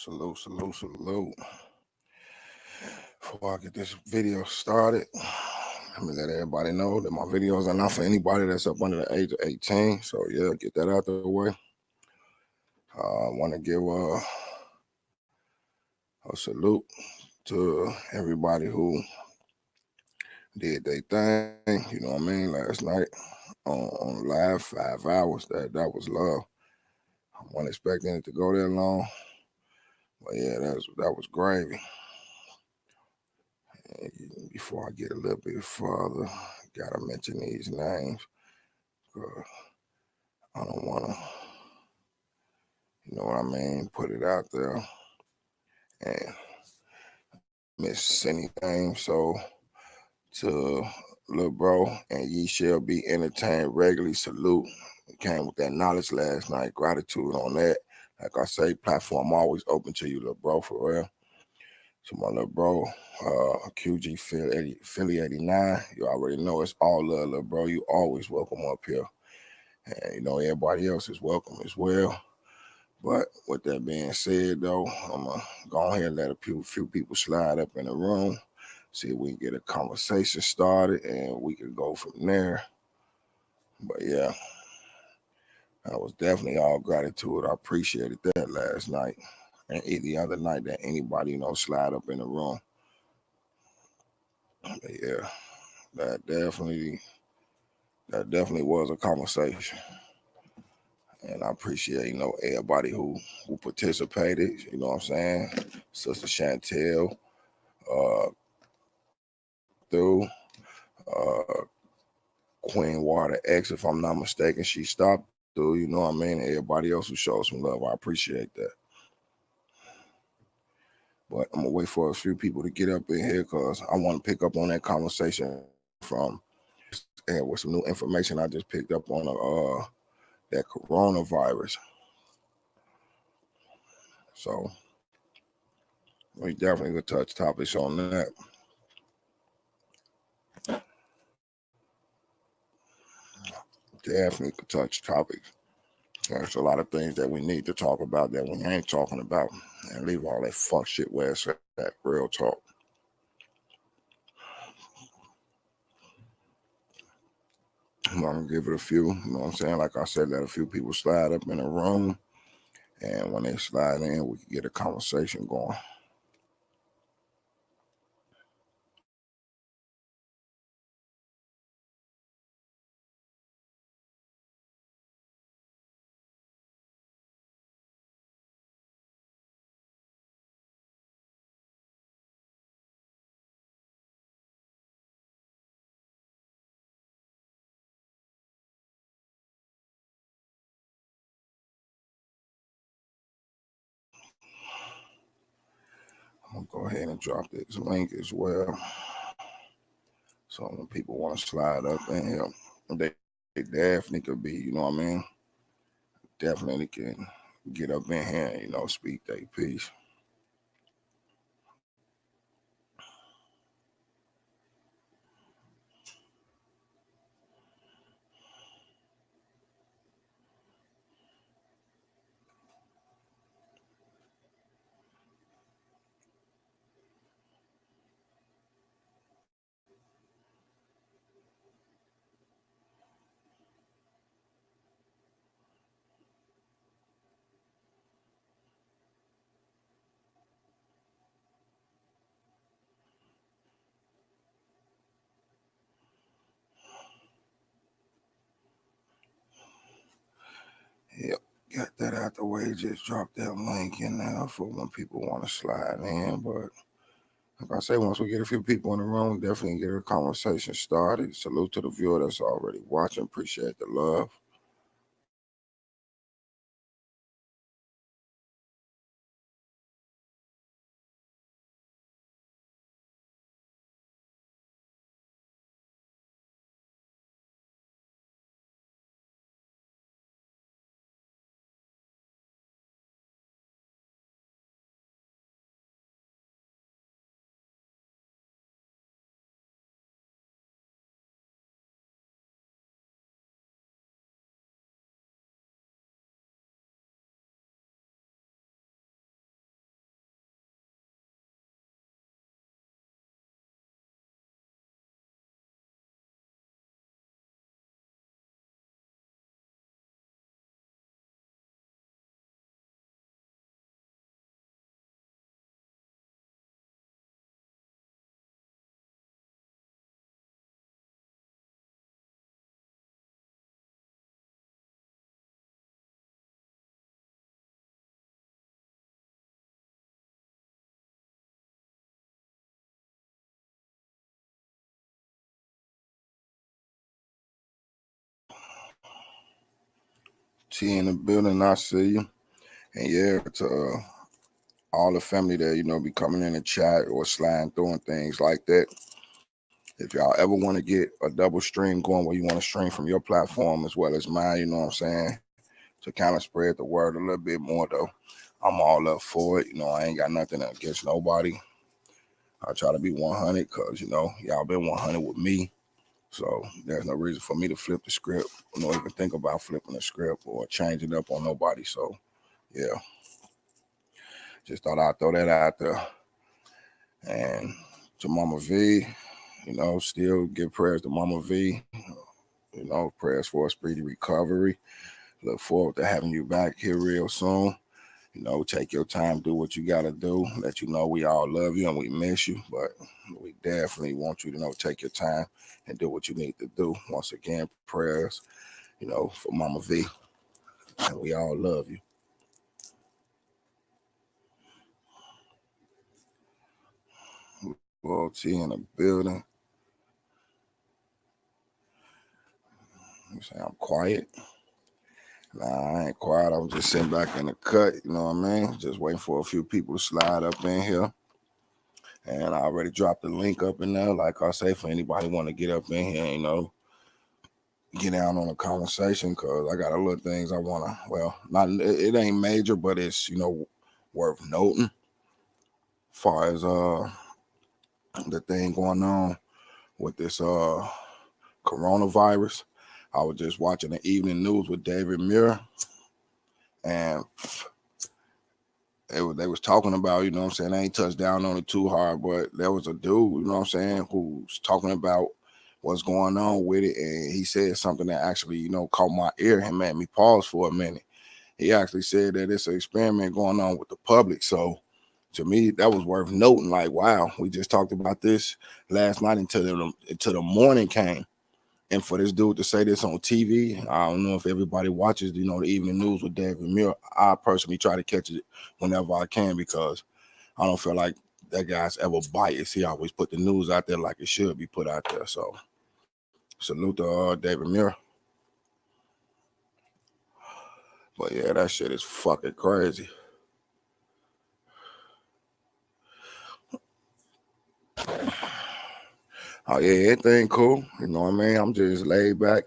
Salute, salute, salute. Before I get this video started, let me let everybody know that my videos are not for anybody that's up under the age of 18. So yeah, get that out the way. I want to give a salute to everybody who did their thing, you know what I mean, last night on live 5 hours. That was love. I wasn't expecting it to go that long. But yeah, that was gravy. And before I get a little bit further, gotta mention these names. I don't wanna, you know what I mean, put it out there and miss anything. So to Lil Bro and Ye Shall Be Entertained regularly, salute. Came with that knowledge last night. Gratitude on that. Like I say, platform always open to you, Lil Bro, for real. So my little bro, QG Philly 89, you already know it's all love, little bro. You always welcome up here. And you know, everybody else is welcome as well. But with that being said, though, I'm going to go ahead and let a few people slide up in the room, see if we can get a conversation started, and we can go from there. But yeah, that was definitely all gratitude. I appreciated that last night and the other night that anybody, you know, slide up in the room. But yeah, that definitely was a conversation. And I appreciate, you know, everybody who participated, you know what I'm saying? Sister Chantel, through Queen Water X, if I'm not mistaken, she stopped through, you know what I mean? Everybody else who showed some love, I appreciate that. But I'm gonna wait for a few people to get up in here because I want to pick up on that conversation from and with some new information I just picked up on that coronavirus. So we definitely could touch topics on that. Definitely could touch topics. There's a lot of things that we need to talk about that we ain't talking about, and leave all that fuck shit where it's at. Real talk. I'm gonna give it a few, you know what I'm saying? Like I said, let a few people slide up in the room, and when they slide in, we can get a conversation going. I'm gonna go ahead and drop this link as well. So when people want to slide up in here, they definitely could be, you know what I mean? Definitely can get up in here and, you know, speak their piece. Yep, got that out the way. Just drop that link in there for when people want to slide in. But like I say, once we get a few people in the room, we definitely get a conversation started. Salute to the viewer that's already watching. Appreciate the love. T in the building, I see you. And yeah, to all the family that, you know, be coming in the chat or sliding through and things like that. If y'all ever want to get a double stream going where you want to stream from your platform as well as mine, you know what I'm saying, to kind of spread the word a little bit more though, I'm all up for it. You know, I ain't got nothing against nobody. I try to be 100 because, you know, y'all been 100 with me. So there's no reason for me to flip the script or not even think about flipping the script or changing up on nobody. So, yeah, just thought I'd throw that out there. And to Mama V, you know, still give prayers to Mama V. You know, prayers for a speedy recovery. Look forward to having you back here real soon. You know, take your time, do what you got to do. Let you know we all love you and we miss you. But we definitely want you to know, take your time and do what you need to do. Once again, prayers, you know, for Mama V. And we all love you. Royalty in the building. You say I'm quiet. Nah, I ain't quiet. I was just sitting back in the cut, you know what I mean? Just waiting for a few people to slide up in here. And I already dropped the link up in there. Like I say, for anybody want to get up in here, you know, get down on a conversation, because I got a little things I want to, well, not it ain't major, but it's, you know, worth noting. As far as the thing going on with this coronavirus. I was just watching the evening news with David Muir, and they was talking about, you know what I'm saying, they ain't touched down on it too hard, but there was a dude, you know what I'm saying, who's talking about what's going on with it, and he said something that actually, you know, caught my ear and made me pause for a minute. He actually said that it's an experiment going on with the public. So to me, that was worth noting. Like, wow, we just talked about this last night until the morning came. And for this dude to say this on TV, I don't know if everybody watches, you know, the evening news with David Muir. I personally try to catch it whenever I can, because I don't feel like that guy's ever biased. He always put the news out there like it should be put out there. So salute to David Muir. But yeah, that shit is fucking crazy. Oh yeah, everything cool. You know what I mean? I'm just laid back,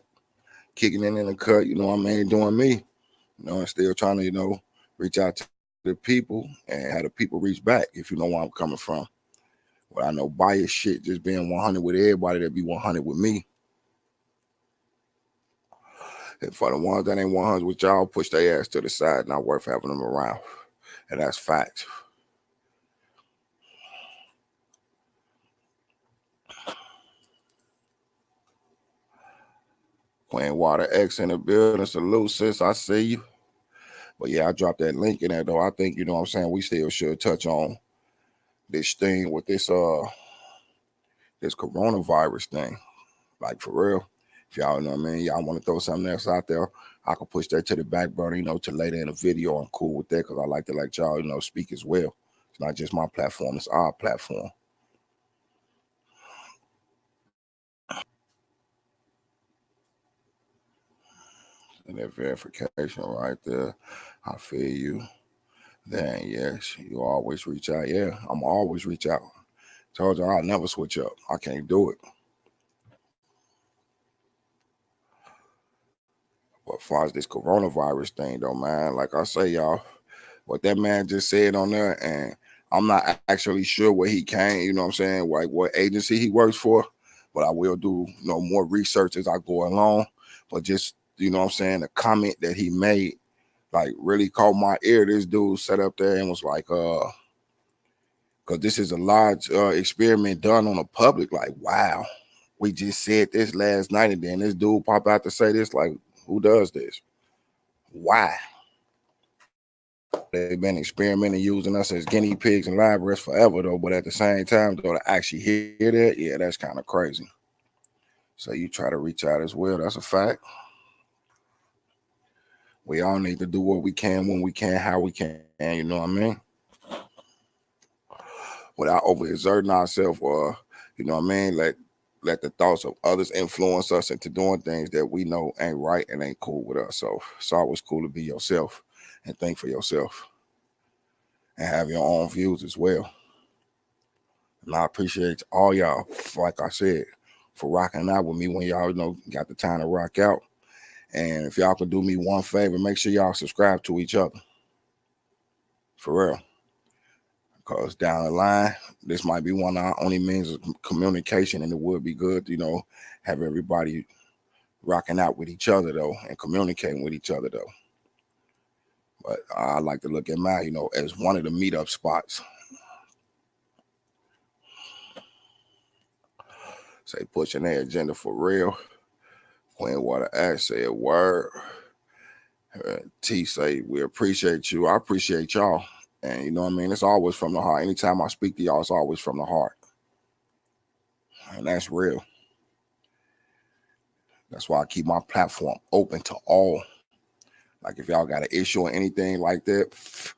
kicking it in the cut, you know what I mean, doing me. You know, and still trying to, you know, reach out to the people and have the people reach back, if you know where I'm coming from. Well, I know bias shit just being 100 with everybody that be 100 with me. And for the ones that ain't 100 with y'all, push their ass to the side. Not worth having them around. And that's fact. Queen Water X in the building. Salute, sis. I see you. But yeah, I dropped that link in there, though. I think, you know what I'm saying, we still should touch on this thing with this coronavirus thing. Like, for real. If y'all know what I mean, y'all want to throw something else out there, I can push that to the back burner, you know, to later in the video. I'm cool with that, because I like to let y'all, you know, speak as well. It's not just my platform, it's our platform. And that verification right there, I feel you. Then yes, you always reach out. Yeah, I'm always reach out. Told you I'll never switch up. I can't do it. But as far as this coronavirus thing though, man, like I say, y'all, what that man just said on there, and I'm not actually sure where he came, you know what I'm saying, like what agency he works for, but I will do, you know, more research as I go along. But just, you know what I'm saying, the comment that he made, like, really caught my ear. This dude sat up there and was like, because this is a large experiment done on the public. Like, wow, we just said this last night, and then this dude pop out to say this. Like, who does this? Why? They've been experimenting using us as guinea pigs and lab rats forever, though. But at the same time, though, to actually hear that, yeah, that's kind of crazy. So you try to reach out as well. That's a fact. We all need to do what we can, when we can, how we can. You know what I mean? Without overexerting ourselves, or, you know what I mean, like, let the thoughts of others influence us into doing things that we know ain't right and ain't cool with us. So it's always cool to be yourself and think for yourself and have your own views as well. And I appreciate all y'all, like I said, for rocking out with me when y'all got the time to rock out. And if y'all could do me one favor, make sure y'all subscribe to each other. For real. Because down the line, this might be one of our only means of communication, and it would be good, have everybody rocking out with each other, though, and communicating with each other, though. But I like to look at my, as one of the meetup spots. Say pushing their agenda for real. Queen Water Act say a word. T say, we appreciate you. I appreciate y'all. And you know what I mean? It's always from the heart. Anytime I speak to y'all, it's always from the heart. And that's real. That's why I keep my platform open to all. Like if y'all got an issue or anything like that,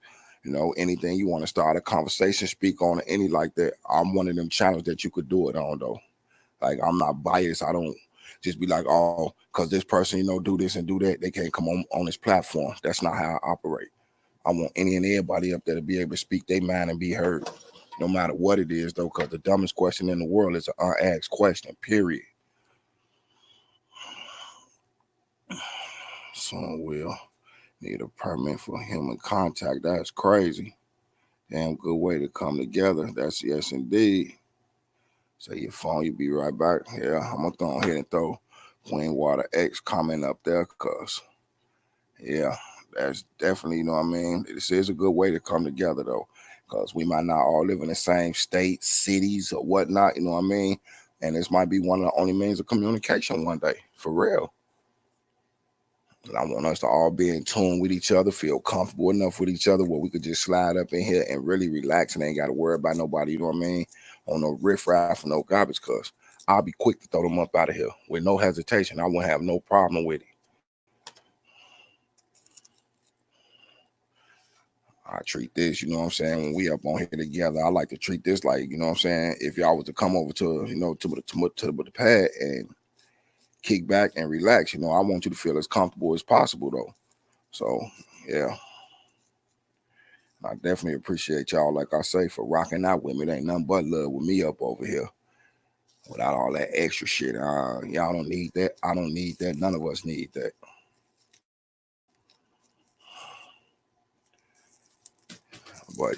anything you want to start a conversation, speak on any like that, I'm one of them channels that you could do it on, though. Like I'm not biased. I don't just be like, oh, because this person, do this and do that, they can't come on this platform. That's not how I operate. I want any and everybody up there to be able to speak their mind and be heard, no matter what it is, though, because the dumbest question in the world is an unasked question, period. Someone will need a permit for human contact. That's crazy. Damn good way to come together. That's yes, indeed. Say your phone, you be right back. Yeah, I'm going to go ahead and throw Queen Water X comment up there because, yeah, that's definitely, you know what I mean? This is a good way to come together, though, because we might not all live in the same states, cities, or whatnot, you know what I mean? And this might be one of the only means of communication one day, for real. And I want us to all be in tune with each other, feel comfortable enough with each other where we could just slide up in here and really relax and ain't got to worry about nobody, you know what I mean? On no riffraff or no garbage, because I'll be quick to throw them up out of here with no hesitation. I won't have no problem with it. I treat this, you know what I'm saying, when we up on here together, I like to treat this like, you know what I'm saying, if y'all was to come over to, to the pad and kick back and relax, I want you to feel as comfortable as possible, though. So, yeah. I definitely appreciate y'all, like I say, for rocking out with me. It ain't nothing but love with me up over here. Without all that extra shit. Y'all don't need that. I don't need that. None of us need that. But,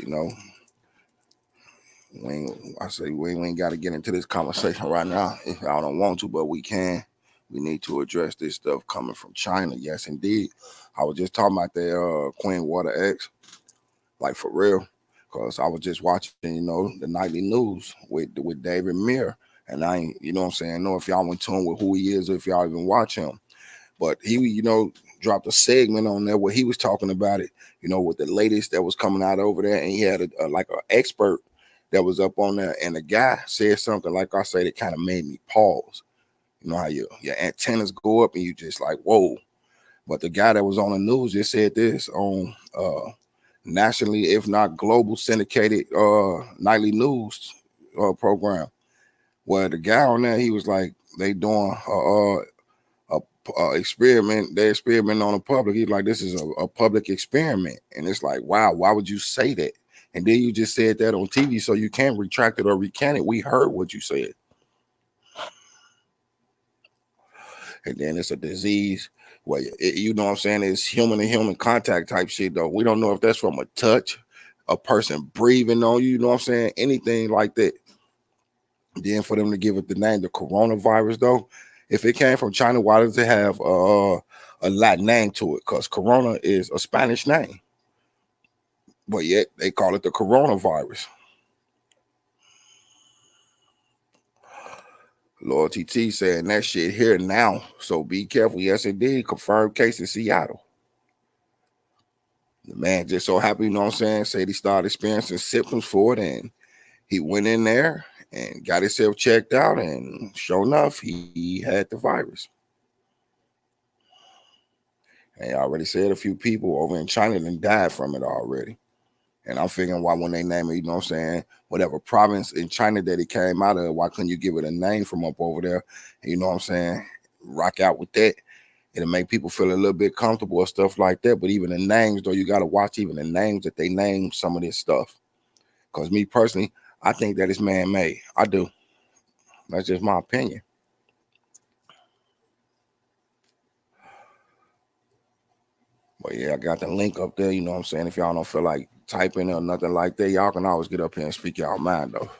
we ain't got to get into this conversation right now if y'all don't want to, but we can. We need to address this stuff coming from China. Yes, indeed. I was just talking about that Queen Water X, like for real, because I was just watching, the nightly news with David Muir, and I ain't, you know what I'm saying, know if y'all in tune with who he is or if y'all even watch him, but he, dropped a segment on there where he was talking about it, with the latest that was coming out over there, and he had like an expert that was up on there, and the guy said something, like I say, that kind of made me pause. You know how your antennas go up and you just like, whoa. But the guy that was on the news just said this on nationally, if not global, syndicated nightly news program, where the guy on there, he was like, they doing experiment. They experiment on the public. He's like, this is a public experiment, and it's like, wow, why would you say that? And then you just said that on TV, so you can't retract it or recant it. We heard what you said. And then it's a disease where, you know what I'm saying, it's human to human contact type shit, though. We don't know if that's from a touch, a person breathing on you, you know what I'm saying, anything like that. Then for them to give it the name, the coronavirus, though, if it came from China, why does it have a Latin name to it? Because corona is a Spanish name, but yet they call it the coronavirus. Loyalty T saying that shit here now, so be careful. Yes, indeed, confirmed case in Seattle. The man just so happy, you know what I'm saying, said he started experiencing symptoms for it, and he went in there and got himself checked out, and sure enough, he had the virus. And I already said a few people over in China then died from it already. And I'm figuring why when they name it, you know what I'm saying, whatever province in China that it came out of, why couldn't you give it a name from up over there? You know what I'm saying? Rock out with that. It'll make people feel a little bit comfortable or stuff like that. But even the names, though, you got to watch even the names that they name some of this stuff. Because me personally, I think that it's man-made. I do. That's just my opinion. But yeah, I got the link up there. You know what I'm saying? If y'all don't feel like typing or nothing like that, y'all can always get up here and speak y'all mind, though.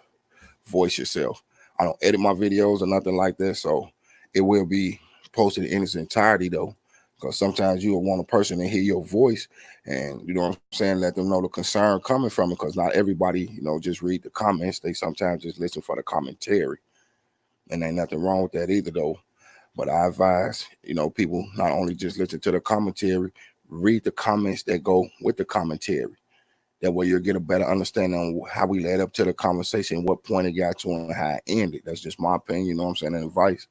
Voice yourself. I don't edit my videos or nothing like that, so it will be posted in its entirety, though. Because sometimes you'll want a person to hear your voice and, you know what I'm saying, let them know the concern coming from it. Because not everybody, you know, just read the comments. They sometimes just listen for the commentary. And ain't nothing wrong with that either, though. But I advise, you know, people not only just listen to the commentary, read the comments that go with the commentary. That way you'll get a better understanding on how we led up to the conversation, what point it got to, and how it ended. That's just my opinion, you know what I'm saying, and advice.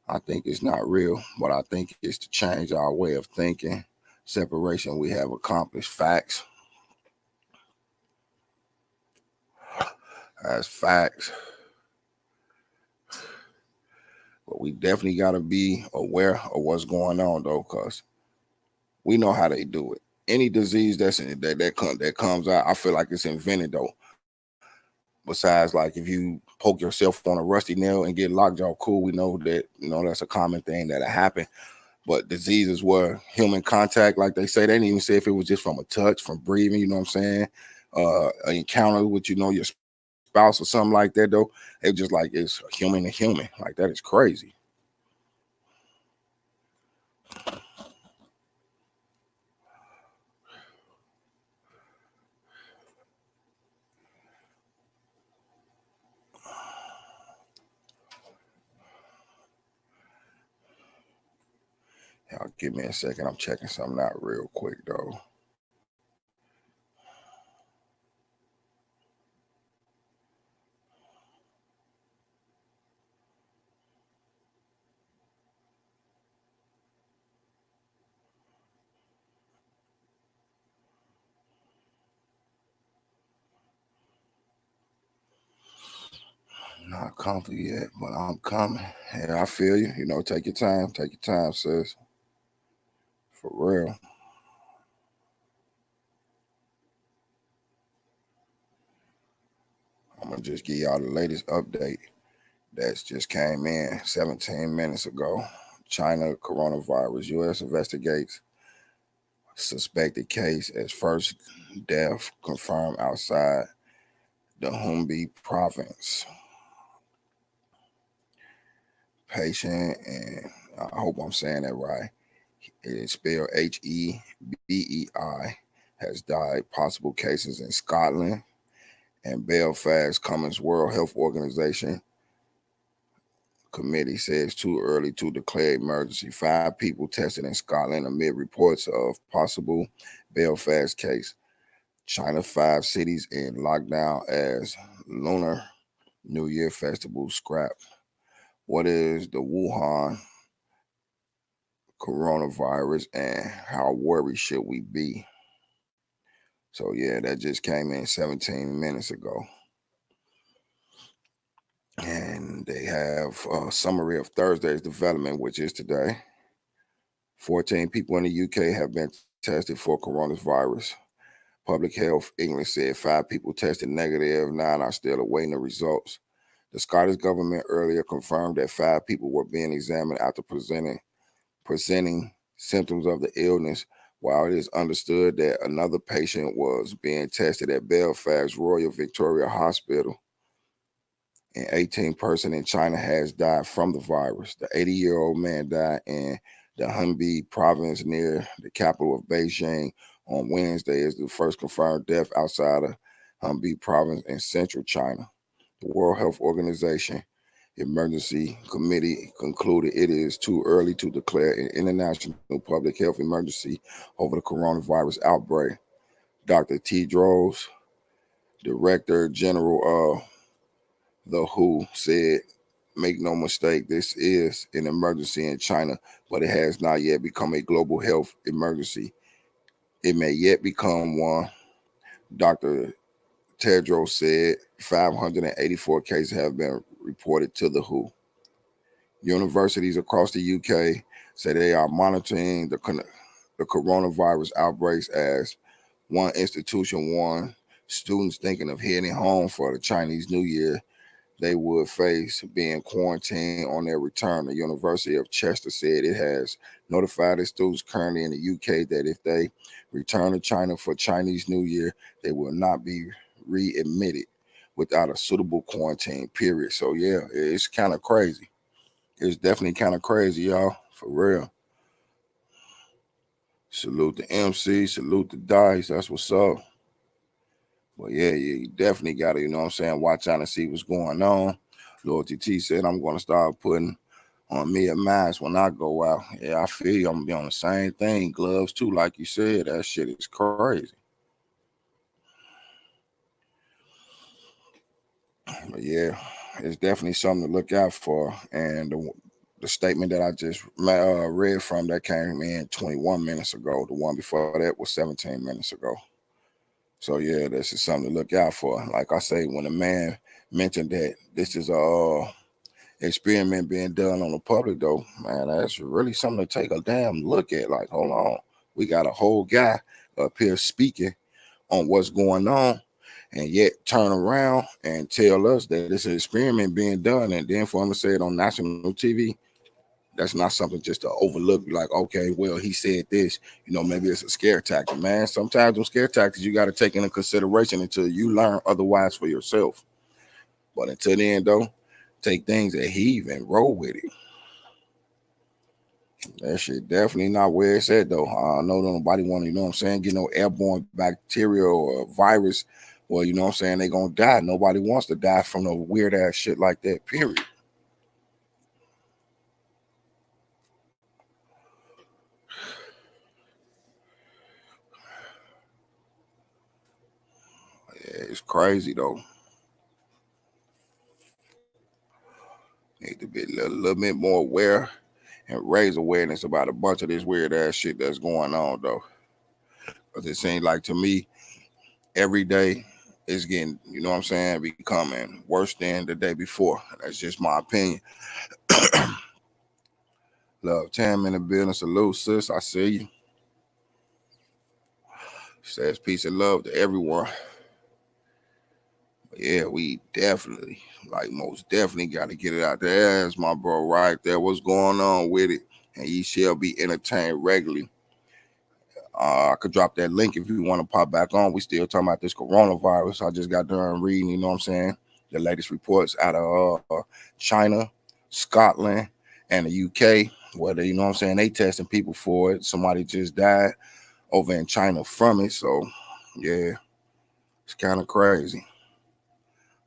I think it's not real, but I think it's to change our way of thinking. Separation, we have accomplished facts. As facts. But we definitely got to be aware of what's going on, though, because we know how they do it. Any disease that comes out, I feel like it's invented, though. Besides, like if you poke yourself on a rusty nail and get lockjaw, cool. We know that, you know, that's a common thing that'll happen. But diseases were human contact, like they say. They didn't even say if it was just from a touch, from breathing, you know what I'm saying? An encounter with, you know, your spouse or something like that, though. It's just like it's human to human. Like that is crazy. Y'all give me a second. I'm checking something out real quick, though. Not comfy yet, but I'm coming. Yeah, I feel you. You know, take your time. Take your time, sis. For real. I'm going to just give y'all the latest update that's just came in 17 minutes ago. China coronavirus. U.S. investigates suspected case as first death confirmed outside the Hubei province. Patient, and I hope I'm saying that right. It is spelled Hebei, has died. Possible cases in Scotland and Belfast. Cummins World Health Organization committee says too early to declare emergency. 5 people tested in Scotland amid reports of possible Belfast case. China, 5 cities in lockdown as Lunar New Year festival scrapped. What is the Wuhan coronavirus and how worried should we be? So yeah, that just came in 17 minutes ago. And they have a summary of Thursday's development, which is today. 14 people in the UK have been tested for coronavirus. Public Health England said 5 people tested negative, 9 are still awaiting the results. The Scottish government earlier confirmed that 5 people were being examined after presenting symptoms of the illness, while it is understood that another patient was being tested at Belfast Royal Victoria Hospital. An 18 person in China has died from the virus. The 80-year-old man died in the Hubei province near the capital of Beijing on Wednesday is the first confirmed death outside of Hubei province in central China. The World Health Organization Emergency Committee concluded it is too early to declare an international public health emergency over the coronavirus outbreak. Dr. Tedros, Director General of the WHO, said, "Make no mistake, this is an emergency in China, but it has not yet become a global health emergency. It may yet become one. Dr. Tedros said 584 cases have been reported to the WHO. Universities across the UK say they are monitoring the coronavirus outbreaks, as one institution warned students thinking of heading home for the Chinese New Year they would face being quarantined on their return. The University of Chester said it has notified its students currently in the UK that if they return to China for Chinese New Year, they will not be readmitted without a suitable quarantine period. So yeah, it's kind of crazy. It's definitely kind of crazy, y'all, for real. Salute the MC, salute the Dice. That's what's up. But yeah, you definitely got to, you know what I'm saying, watch out and see what's going on. Loyalty T said, I'm going to start putting on me a mask when I go out. Yeah, I feel you. I'm going to be on the same thing. Gloves too, like you said. That shit is crazy. But yeah, it's definitely something to look out for. And the statement that I just read from that came in 21 minutes ago. The one before that was 17 minutes ago. So yeah, this is something to look out for. Like I say, when a man mentioned that this is a experiment being done on the public, though, man, that's really something to take a damn look at. Like, hold on, we got a whole guy up here speaking on what's going on, and yet turn around and tell us that this is an experiment being done, and then for him to say it on national TV. That's not something just to overlook, like, okay, well, he said this, maybe it's a scare tactic, man. Sometimes those scare tactics you got to take into consideration until you learn otherwise for yourself. But until then, though, take things that heave and roll with it. That shit definitely not where it's at, though. I know nobody want to, get no airborne bacteria or virus. Well, you know what I'm saying? They going to die. Nobody wants to die from no weird ass shit like that, period. Yeah, it's crazy, though. Need to be a little bit more aware and raise awareness about a bunch of this weird ass shit that's going on, though. Because it seems like, to me, every day is getting, becoming worse than the day before. That's just my opinion. Love Tam in the building. Salute, sis. I see you. Says peace and love to everyone. But yeah, we definitely, most definitely got to get it out there. That's my bro right there. What's going on with it? And ye shall be entertained regularly. I could drop that link if you want to pop back on. We still talking about this coronavirus. I just got done reading, you know what I'm saying, the latest reports out of China, Scotland, and the UK, where they, they testing people for it. Somebody just died over in China from it. So, yeah, it's kind of crazy.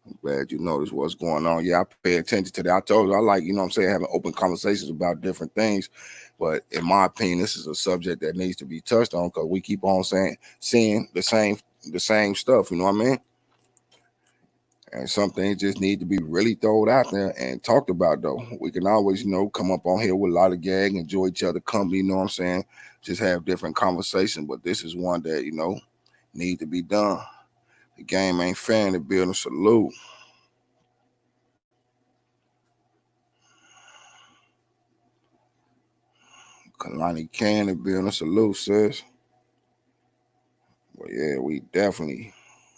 I'm glad you noticed what's going on. Yeah, I pay attention to that. I told you I like, having open conversations about different things. But in my opinion, this is a subject that needs to be touched on because we keep on seeing the same stuff, you know what I mean? And some things just need to be really thrown out there and talked about, though. We can always, come up on here with a lot of gag, enjoy each other company, you know what I'm saying? Just have different conversations. But this is one that, need to be done. The game ain't fair in the building. Salute. Kalani Can in the building. Salute, sis. But yeah, we definitely,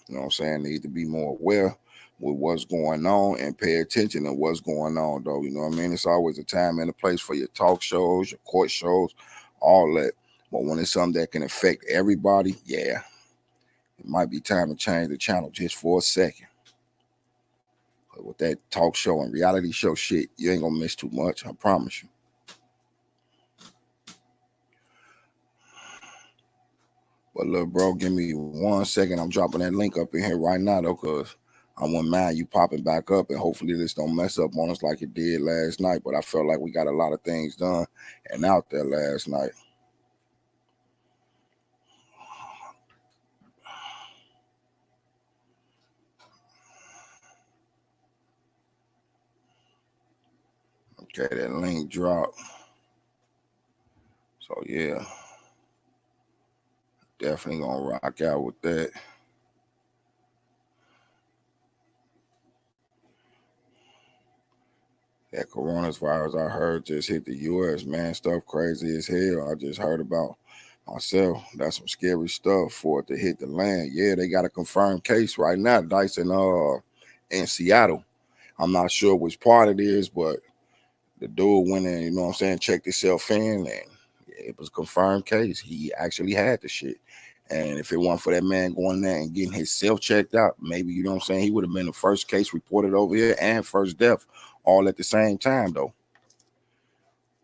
need to be more aware with what's going on and pay attention to what's going on, though. You know what I mean? It's always a time and a place for your talk shows, your court shows, all that. But when it's something that can affect everybody, yeah, it might be time to change the channel just for a second. But with that talk show and reality show shit, you ain't gonna miss too much, I promise you. But look, bro, give me 1 second. I'm dropping that link up in here right now, though, because I wouldn't mind you popping back up, and hopefully this don't mess up on us like it did last night. But I felt like we got a lot of things done and out there last night. Okay, that link dropped. So yeah, definitely gonna rock out with that. That coronavirus I heard just hit the U.S., man. Stuff crazy as hell. I just heard about myself. That's some scary stuff for it to hit the land. Yeah, they got a confirmed case right now, Dice, in Seattle. I'm not sure which part it is, but the dude went in, you know what I'm saying, checked himself in, and it was a confirmed case. He actually had the shit. And if it wasn't for that man going there and getting himself checked out, maybe, you know what I'm saying, he would have been the first case reported over here and first death all at the same time, though.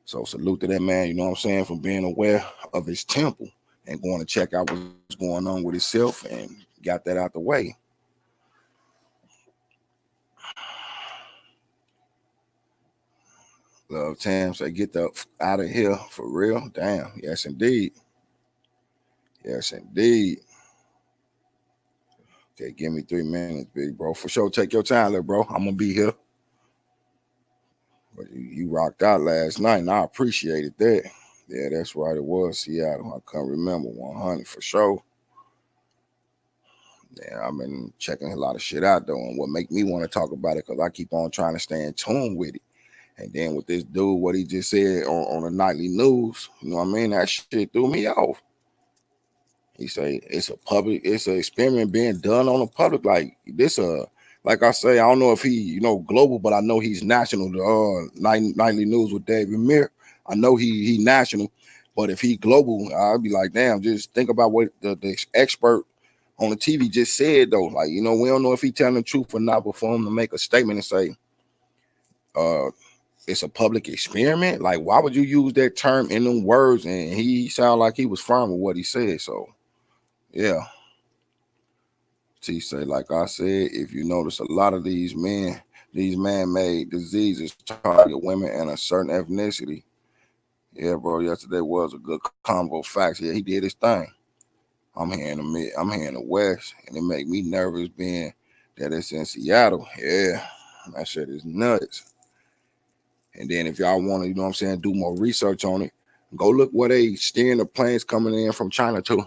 So salute to that man, you know what I'm saying, for being aware of his temple and going to check out what's going on with himself and got that out the way. Love Tam say, get the out of here for real. Damn. Yes, indeed. Yes, indeed. Okay, give me 3 minutes, big bro. For sure, take your time, little bro. I'm gonna be here. But you rocked out last night, and I appreciated that. Yeah, that's right. It was Seattle. I can't remember 100 for sure. Yeah, I've been checking a lot of shit out though, and what make me want to talk about it because I keep on trying to stay in tune with it. And then with this dude, what he just said on the nightly news, you know what I mean? That shit threw me off. He say it's an experiment being done on the public. Like this, like I say, I don't know if he, global, but I know he's national. The nightly news with David Mir. I know he national, but if he global, I'd be like, damn, just think about what the expert on the TV just said though. Like, we don't know if he telling the truth or not, but for him to make a statement and say, it's a public experiment. Like, why would you use that term in them words? And he sounded like he was firm with what he said. So, yeah. T say, like I said, if you notice, a lot of these man-made diseases target women and a certain ethnicity. Yeah, bro. Yesterday was a good combo facts. Yeah, he did his thing. I'm here in the West, and it make me nervous being that it's in Seattle. Yeah, that shit is nuts. And then if y'all want to, you know what I'm saying, do more research on it, go look where they steering the planes coming in from China to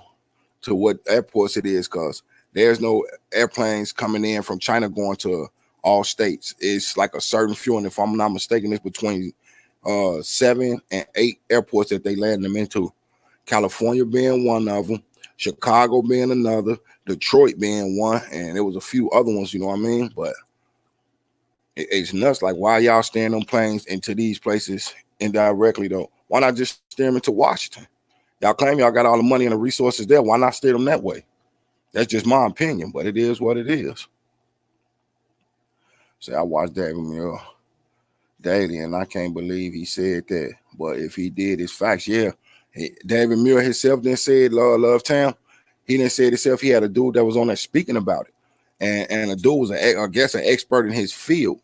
what airports it is, because there's no airplanes coming in from China going to all states. It's like a certain few, and if I'm not mistaken, it's between 7 and 8 airports that they land them into. California being one of them, Chicago being another, Detroit being one, and there was a few other ones, you know what I mean? But it's nuts. Like, why y'all steering them planes into these places indirectly, though? Why not just steer them into Washington? Y'all claim y'all got all the money and the resources there. Why not steer them that way? That's just my opinion, but it is what it is. So I watch David Muir daily, and I can't believe he said that. But if he did, it's facts. Yeah, David Muir himself didn't say it, Love Town. He didn't say it himself. He had a dude that was on there speaking about it, and the dude was, I guess, an expert in his field.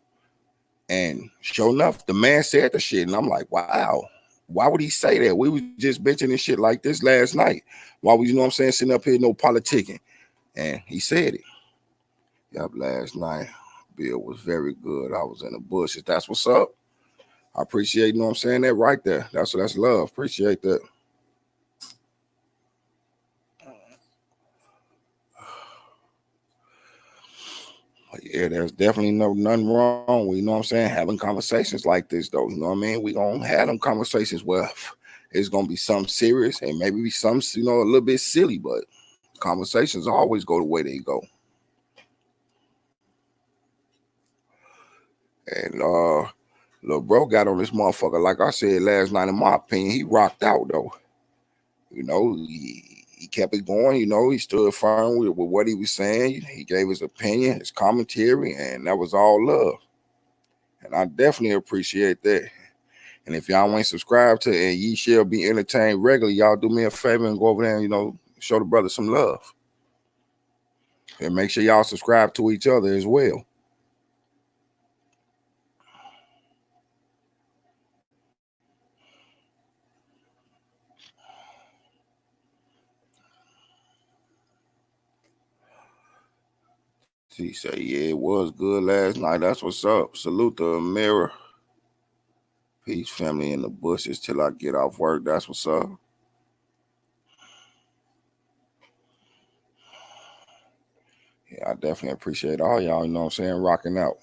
And sure enough, the man said the shit, and I'm like, wow. Why would he say that? We was just bitching and shit like this last night. Why was, you know what I'm saying, sitting up here, no politicking? And he said it. Yep, last night, Bill was very good. I was in the bushes. That's what's up. I appreciate, you know what I'm saying, that right there. That's love. Appreciate that. But yeah, there's definitely nothing wrong with, you know what I'm saying, having conversations like this, though. You know what I mean? We gonna have them conversations where it's gonna be something serious and maybe be some, a little bit silly, but conversations always go the way they go. And little bro got on this motherfucker. Like I said last night, in my opinion, he rocked out though. He kept it going. He stood firm with what he was saying. He gave his opinion, his commentary, and that was all love. And I definitely appreciate that. And if y'all ain't subscribed to And Ye Shall Be Entertained regularly, y'all do me a favor and go over there and, show the brother some love. And make sure y'all subscribe to each other as well. She say, yeah, it was good last night. That's what's up. Salute the mirror. Peace, family in the bushes till I get off work. That's what's up. Yeah, I definitely appreciate all y'all, you know what I'm saying, rocking out.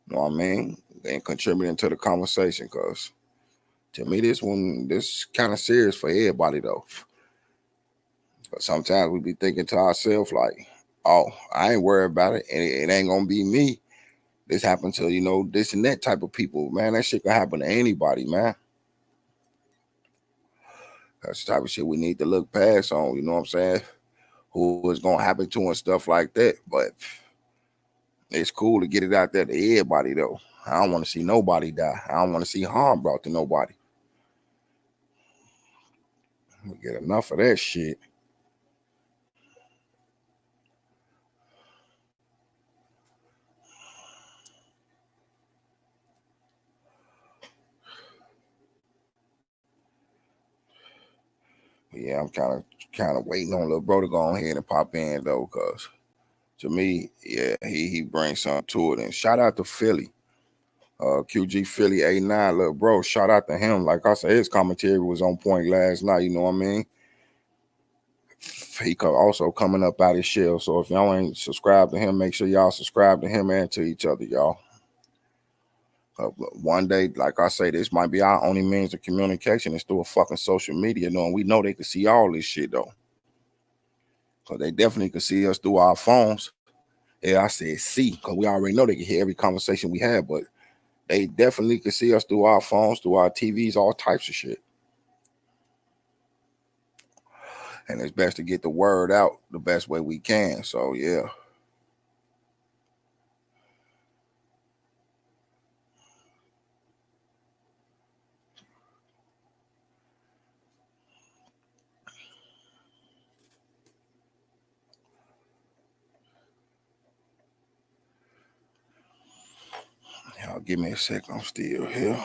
You know what I mean? and contributing to the conversation. Because to me, this kind of serious for everybody though. But sometimes we be thinking to ourselves like, "Oh, I ain't worried about it, and it ain't gonna be me. This happened to this and that type of people, man. That shit can happen to anybody, man. That's the type of shit we need to look past on. You know what I'm saying? Who is gonna happen to and stuff like that. But it's cool to get it out there to everybody though. I don't want to see nobody die. I don't want to see harm brought to nobody. We get enough of that shit. But yeah, I'm kind of waiting on little bro to go ahead and pop in though, cause to me, yeah, he brings something to it. And shout out to Philly. QG Philly 89, little bro. Shout out to him. Like I said, his commentary was on point last night. You know what I mean? He also coming up out his shell. So if y'all ain't subscribed to him, make sure y'all subscribe to him and to each other, y'all. One day, like I say, this might be our only means of communication is through a fucking social media. Knowing we know they can see all this shit though. So they definitely can see us through our phones. Yeah, I said see, because we already know they can hear every conversation we have, but they definitely can see us through our phones, through our TVs, all types of shit. And it's best to get the word out the best way we can. So yeah. Y'all give me a sec. I'm still here.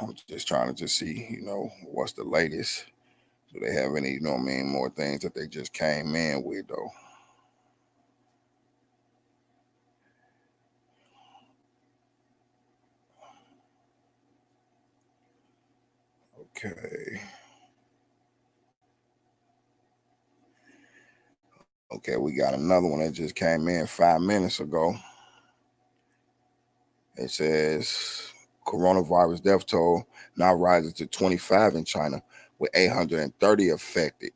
I'm just trying to see, what's the latest. Do they have any, more things that they just came in with though? Okay. Okay, we got another one that just came in 5 minutes ago. It says coronavirus death toll now rises to 25 in China with 830 affected.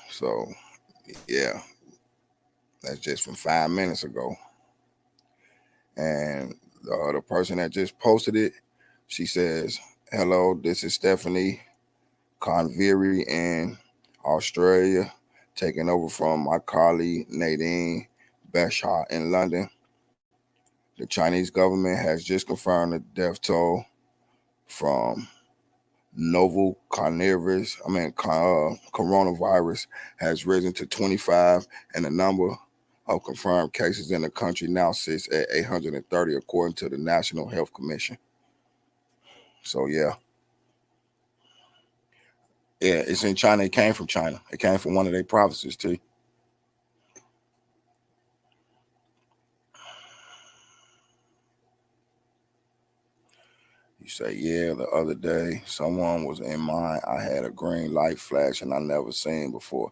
So, yeah, that's just from 5 minutes ago. And the person that just posted it, she says, "Hello, this is Stephanie Convery in Australia, taking over from my colleague Nadine Bashar in London. The Chinese government has just confirmed the death toll from novel coronavirus has risen to 25, and the number of confirmed cases in the country now sits at 830, according to the National Health Commission." So yeah, it's in China. It came from China. It came from one of their provinces too. You say, yeah, the other day someone was in mine. I had a green light flash and I never seen before.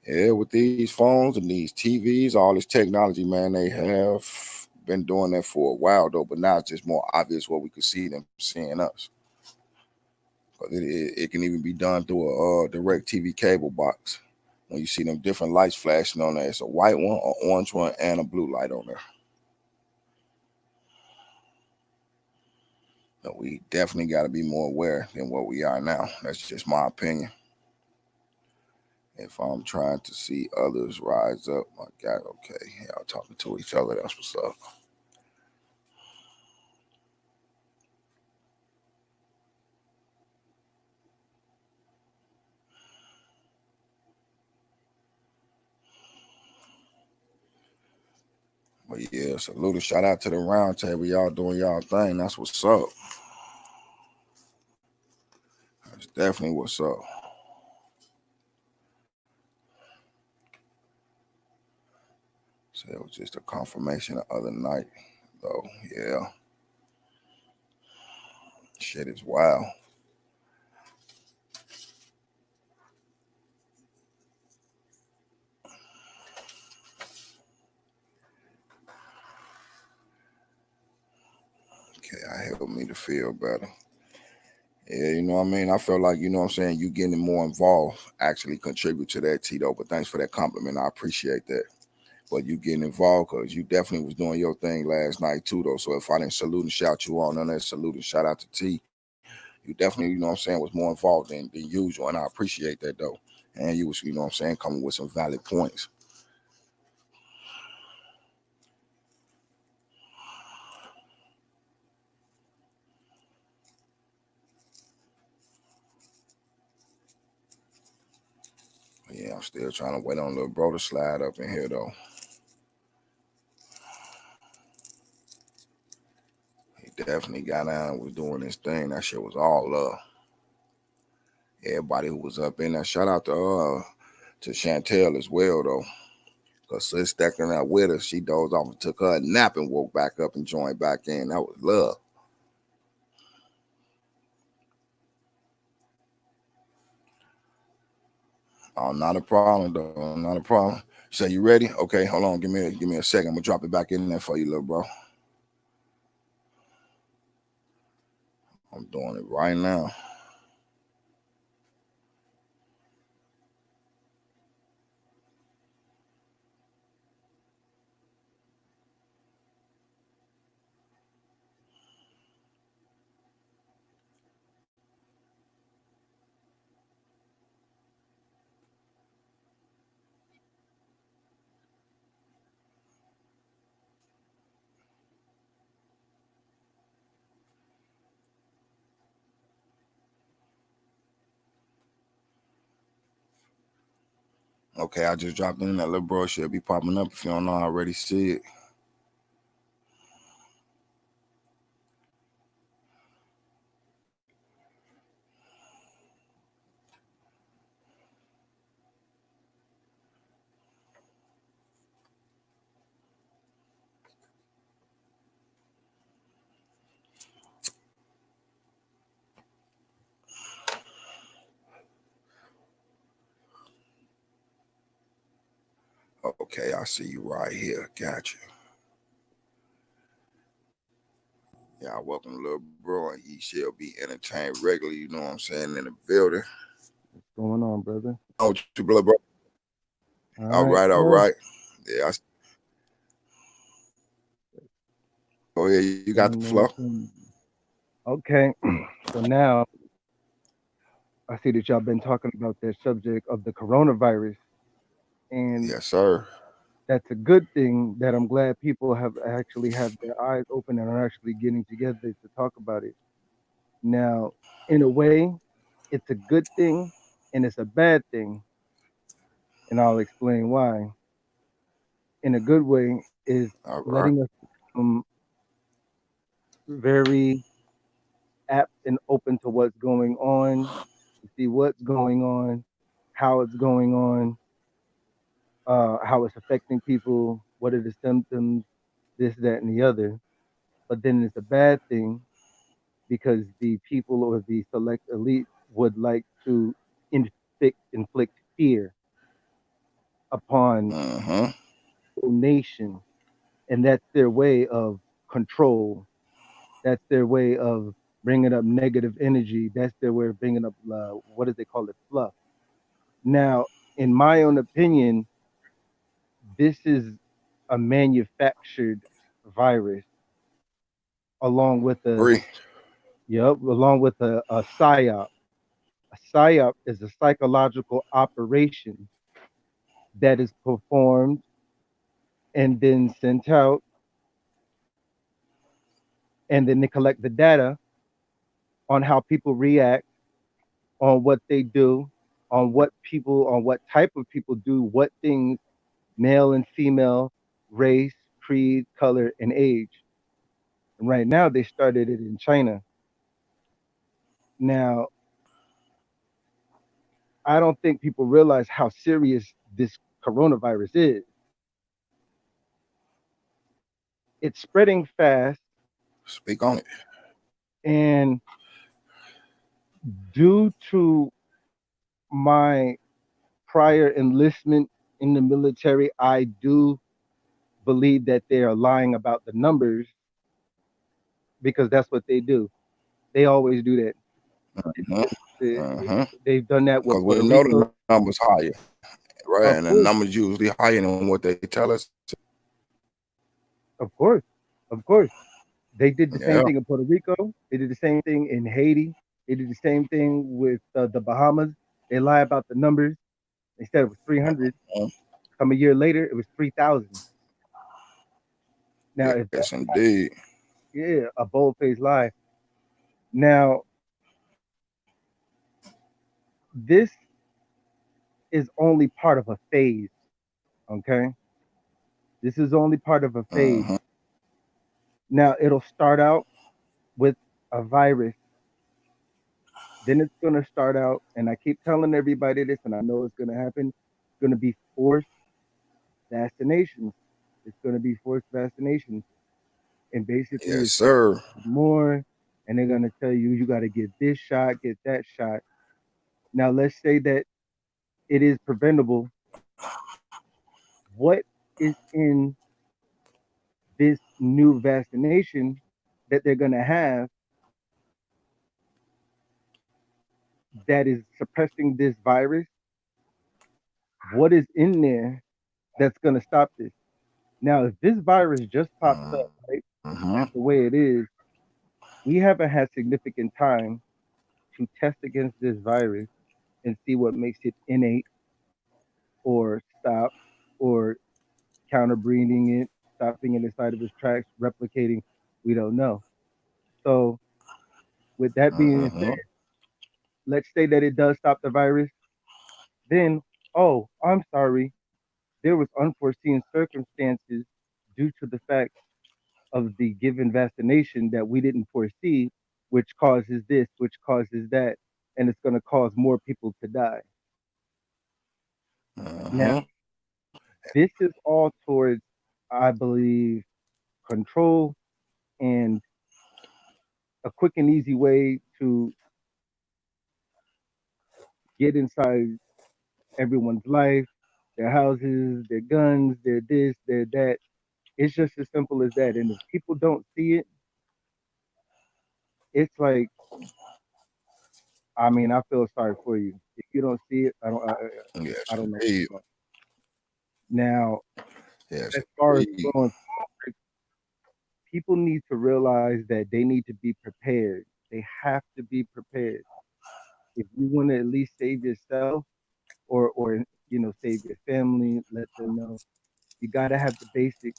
Yeah, with these phones and these TVs, all this technology, man, they have been doing that for a while though, but now it's just more obvious what we could see them seeing us. It can even be done through a direct TV cable box. When you see them different lights flashing on there, it's a white one, an orange one, and a blue light on there. So we definitely got to be more aware than what we are now. That's just my opinion. If I'm trying to see others rise up, my God, okay, y'all talking to each other. That's what's up. But yeah, salute, shout out to the round table. Y'all doing y'all thing. That's what's up. That's definitely what's up. So it was just a confirmation the other night, though. Yeah. Shit is wild. help me to feel better. Yeah, you know what I mean? I felt like, you know what I'm saying, you getting more involved actually contribute to that, Tito. But thanks for that compliment. I appreciate that. But you getting involved because you definitely was doing your thing last night too, though. So if I didn't salute and shout you on, none of that salute and shout out to T, you definitely, you know what I'm saying, was more involved than usual. And I appreciate that, though. And you was, you know what I'm saying, coming with some valid points. Yeah, I'm still trying to wait on little bro to slide up in here, though. He definitely got down and was doing this thing. That shit was all love. Everybody who was up in there. Shout out to Chantel as well, though. Because Sis stacking out with us. She dozed off and took her a nap and woke back up and joined back in. That was love. Oh, not a problem, though. Not a problem. So you ready? Okay, hold on. Give me a second. I'm gonna drop it back in there for you, little bro. I'm doing it right now. Okay, I just dropped in that little bro. Should be popping up if you don't know. I already see it. Okay, I see you right here. Gotcha. Yeah, I welcome little bro, and he shall be entertained regularly. You know what I'm saying, in the building. What's going on, brother? Oh, you blood, bro. All right, all Good. right. Yeah, go ahead. You got the flow. Okay, so now I see that y'all been talking about that subject of the coronavirus, and Yes, sir. that's a good thing. That I'm glad people have actually have their eyes open and are actually getting together to talk about it. Now, in a way, it's a good thing and it's a bad thing, and I'll explain why. In a good way, is All right. letting us become very apt and open to what's going on, to see what's going on, how it's going on, how it's affecting people, what are the symptoms, this, that, and the other. But then it's a bad thing because the people or the select elite would like to inflict fear upon Mm-hmm. the nation, and that's their way of control. That's their way of bringing up negative energy. That's their way of bringing up what do they call it, fluff. Now, in my own opinion, this is a manufactured virus along with Agree. along with a psyop. A psyop is a psychological operation that is performed and then sent out, and then they collect the data on how people react, on what they do, on what type of people do what things, male and female, race, creed, color, and age. And right now, they started it in China. Now, I don't think people realize how serious this coronavirus is. It's spreading fast, Speak on it. and due to my prior enlistment in the military, I do believe that they are lying about the numbers because that's what they do. They always do that. Mhm. They- Mhm. They've done that with Because we Puerto know the Rico, numbers higher, right? And the of course, numbers usually higher than what they tell us. of course, of course. They did the Yeah. same thing in Puerto Rico. They did the same thing in Haiti. They did the same thing with the Bahamas. They lie about the numbers. Instead, it was 300. Mhm. Come a year later, it was 3,000. Now, if Yes, indeed. yeah, a bold faced lie. Now, this is only part of a phase. Okay, this is only part of a phase. Mhm. Now, it'll start out with a virus. Then it's gonna start out, and I keep telling everybody this, and I know it's gonna happen. It's gonna be forced vaccinations. It's gonna be forced vaccinations, and basically, Yes, it's gonna sir. be more, and they're gonna tell you you got to get this shot, get that shot. Now, let's say that it is preventable. What is in this new vaccination that they're gonna have that is suppressing this virus? What is in there that's gonna stop this? Now, if this virus just pops up, right, Mhm. the way it is, we haven't had significant time to test against this virus and see what makes it innate or stop or counterbreeding it, stopping it inside of its tracks, replicating. We don't know. So, with that being said, Mhm. let's say that it does stop the virus. Then, oh, I'm sorry, there was unforeseen circumstances due to the fact of the given vaccination that we didn't foresee, which causes this, which causes that, and it's going to cause more people to die. Now, Mhm. this is all towards, I believe, control and a quick and easy way to get inside everyone's life, their houses, their guns, their this, their that. It's just as simple as that. And if people don't see it, it's like, I mean, I feel sorry for you. If you don't see it, Yes, I don't know. indeed. Now, Yes, as far as indeed. going forward, people need to realize that they need to be prepared. They have to be prepared. If you want to at least save yourself or save your family, let them know you gotta have the basics.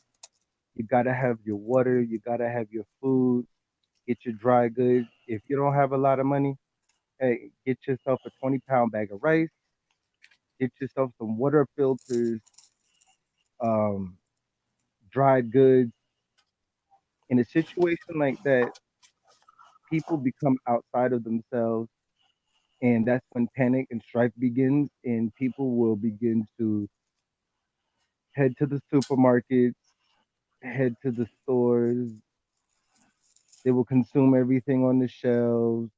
You gotta have your water. You gotta have your food. Get your dry goods. If you don't have a lot of money, hey, get yourself a 20-pound bag of rice. Get yourself some water filters, um, dried goods. In a situation like that, people become outside of themselves, and that's when panic and strife begins, and people will begin to head to the supermarkets, head to the stores. They will consume everything on the shelves.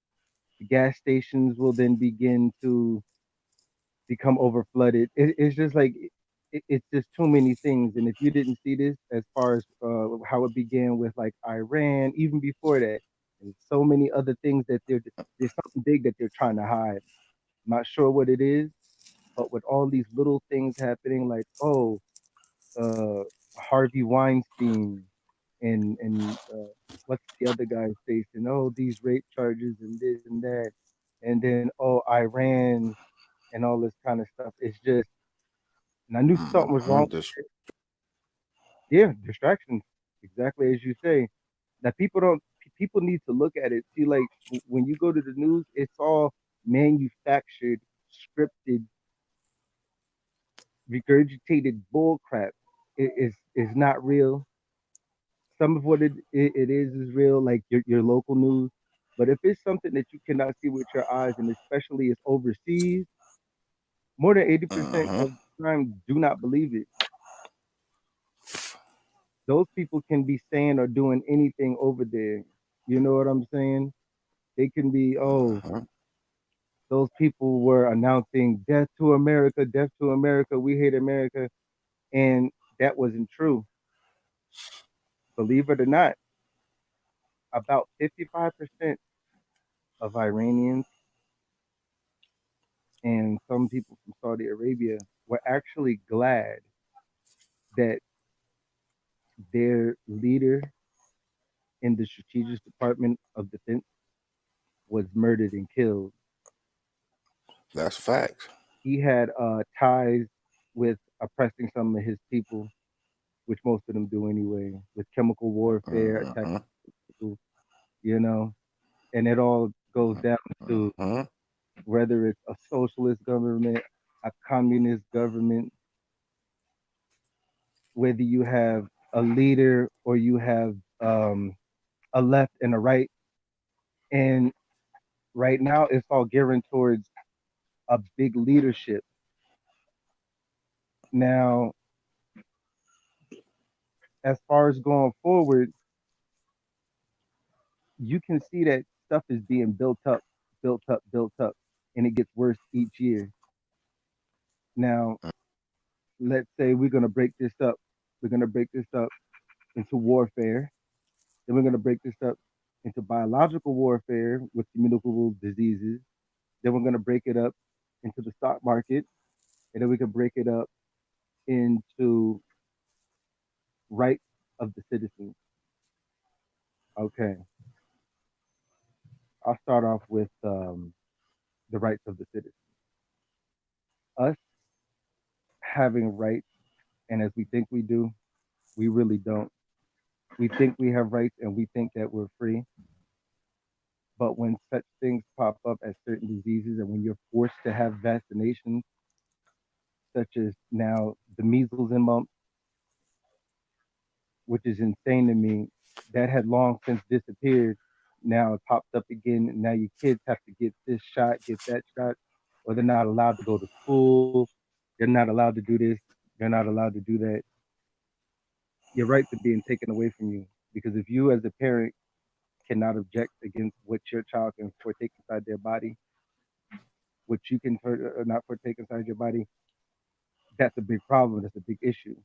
The gas stations will then begin to become over flooded. It's just like it's just too many things. And if you didn't see this, as far as how it began with like Iran, even before that, and so many other things that there's something big that they're trying to hide. I'm not sure what it is, but with all these little things happening, like uh, Harvey Weinstein and what's the other guy facing? Oh, these rape charges and this and that, and then Iran and all this kind of stuff. It's just, and I knew something was wrong. Mhm. This. Yeah, distractions, exactly as you say. That people need to look at it. See, like when you go to the news, it's all manufactured, scripted, regurgitated bull crap. It is not real. Some of what it is real, like your local news. But if it's something that you cannot see with your eyes, and especially it's overseas, more than 80% Mhm. of the time, do not believe it. Those people can be saying or doing anything over there. You know what I'm saying? They can be, oh, Mhm. those people were announcing death to America, we hate America. And that wasn't true. Believe it or not, about 55% of Iranians and some people from Saudi Arabia were actually glad that their leader in the strategic department of defense was murdered and killed. That's facts. He had ties with oppressing some of his people, which most of them do anyway, with chemical warfare, attacking Mm-hmm. people, you know, and it all goes down to Mm-hmm. whether it's a socialist government, a communist government, whether you have a leader or you have a left and a right. And right now, it's all gearing towards a big leadership. Now, as far as going forward, you can see that stuff is being built up, built up, built up, and it gets worse each year. Now, let's say we're going to break this up. We're going to break this up into warfare. Then we're going to break this up into biological warfare with communicable diseases. Then we're going to break it up into the stock market. And then we can break it up into rights of the citizens. Okay. I'll start off with the rights of the citizens. Us having rights, and as we think we do, we really don't. We think we have rights and we think that we're free. But when such things pop up as certain diseases and when you're forced to have vaccinations, such as now the measles and mumps, which is insane to me, that had long since disappeared. Now it popped up again. And now your kids have to get this shot, get that shot, or they're not allowed to go to school. They're not allowed to do this. They're not allowed to do that. Your rights are being taken away from you because if you, as a parent, cannot object against what your child can partake inside their body, what you can not partake inside your body, that's a big problem. That's a big issue.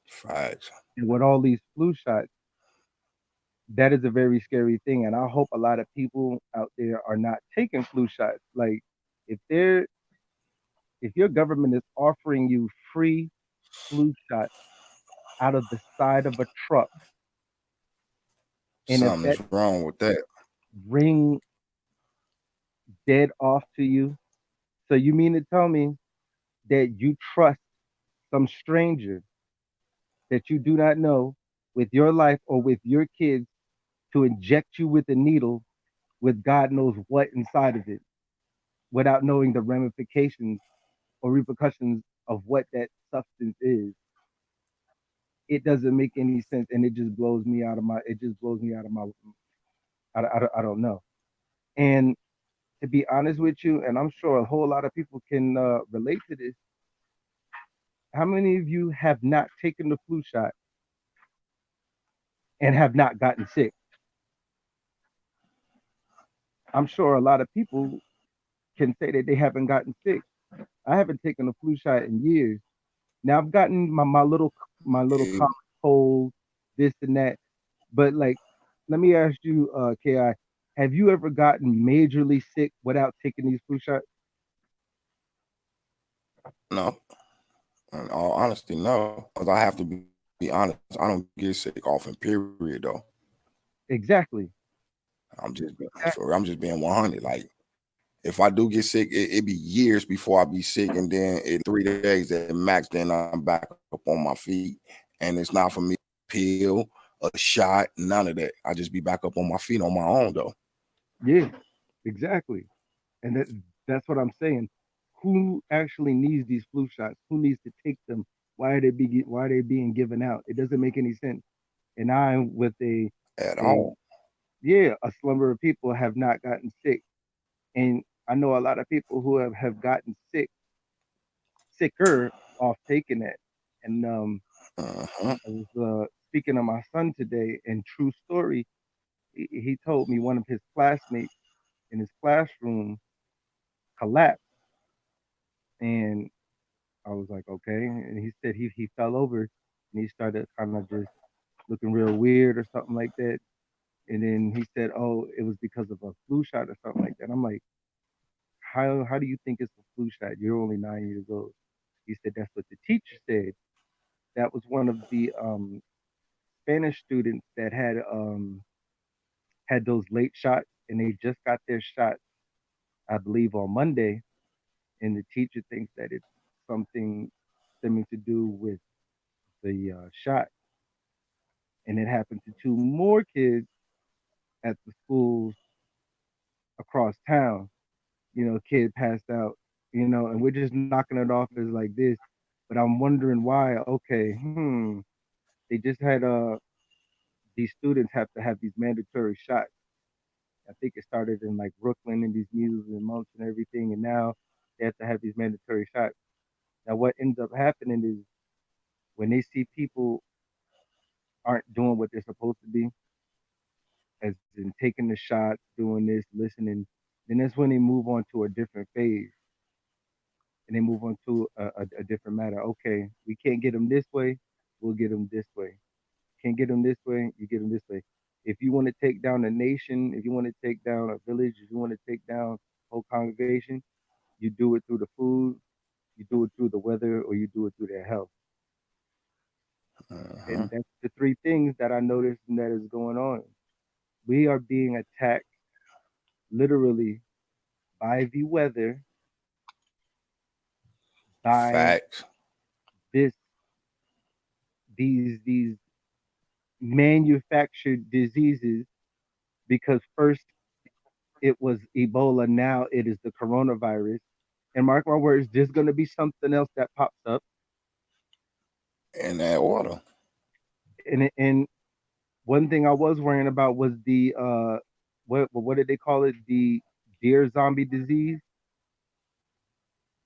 Facts. And with all these flu shots, that is a very scary thing. And I hope a lot of people out there are not taking flu shots. Like if they're if your government is offering you free flu shots out of the side of a truck, and if Something that is wrong with that. ring dead off to you, so you mean to tell me that you trust some stranger that you do not know with your life or with your kids to inject you with a needle with God knows what inside of it without knowing the ramifications or repercussions of what that substance is. It doesn't make any sense, and it just blows me out of my. It just blows me out of my. I don't know. And to be honest with you, and I'm sure a whole lot of people can relate to this. How many of you have not taken the flu shot and have not gotten sick? I'm sure a lot of people can say that they haven't gotten sick. I haven't taken a flu shot in years. Now I've gotten my little It, common cold, this and that. But like, let me ask you, Ki, have you ever gotten majorly sick without taking these flu shots? no, in all honesty, no. Because I have to be honest. I don't get sick often. Period, though. Exactly. I'm just being 100. Like if I do get sick, it be years before I be sick, and then in 3 days at max, then I'm back up on my feet, and it's not for me to pill, a shot, none of that. I just be back up on my feet on my own though. Yeah, exactly. And that's what I'm saying. Who actually needs these flu shots? Who needs to take them? Why are they being given out? It doesn't make any sense. And I, with At a all. yeah, a slumber of people have not gotten sick. And I know a lot of people who have gotten sicker off taking it. And Uh-huh. I was speaking to my son today, and true story, he told me one of his classmates in his classroom collapsed. And I was like, okay. And he said he fell over and he started kind of just looking real weird or something like that. And then he said, "Oh, it was because of a flu shot or something like that." I'm like, how do you think it's a flu shot? You're only 9 years old." He said, "That's what the teacher said." That was one of the Spanish students that had those late shots, and they just got their shots, I believe, on Monday. And the teacher thinks that it's something stemming to do with the shot. And it happened to two more kids at the schools across town. Kid passed out, and we're just knocking it off as like this. But I'm wondering why. Okay, they just had these students have to have these mandatory shots. I think it started in like Brooklyn and these measles and mumps and everything, and now they have to have these mandatory shots. Now, what ends up happening is when they see people aren't doing what they're supposed to be, as in taking the shots, doing this, listening, then that's when they move on to a different phase and they move on to a different matter. Okay, we can't get them this way, we'll get them this way. Can't get them this way, you get them this way. If you want to take down a nation, if you want to take down a village, if you want to take down a whole congregation, you do it through the food, you do it through the weather, or you do it through their health. Uh-huh. And that's the three things that I noticed and that is going on. We are being attacked literally by the weather, by Facts. this these manufactured diseases, because first it was Ebola, now it is the coronavirus. And mark my words, there's going to be something else that pops up. In that order. And one thing I was worrying about was the what did they call it? The deer zombie disease,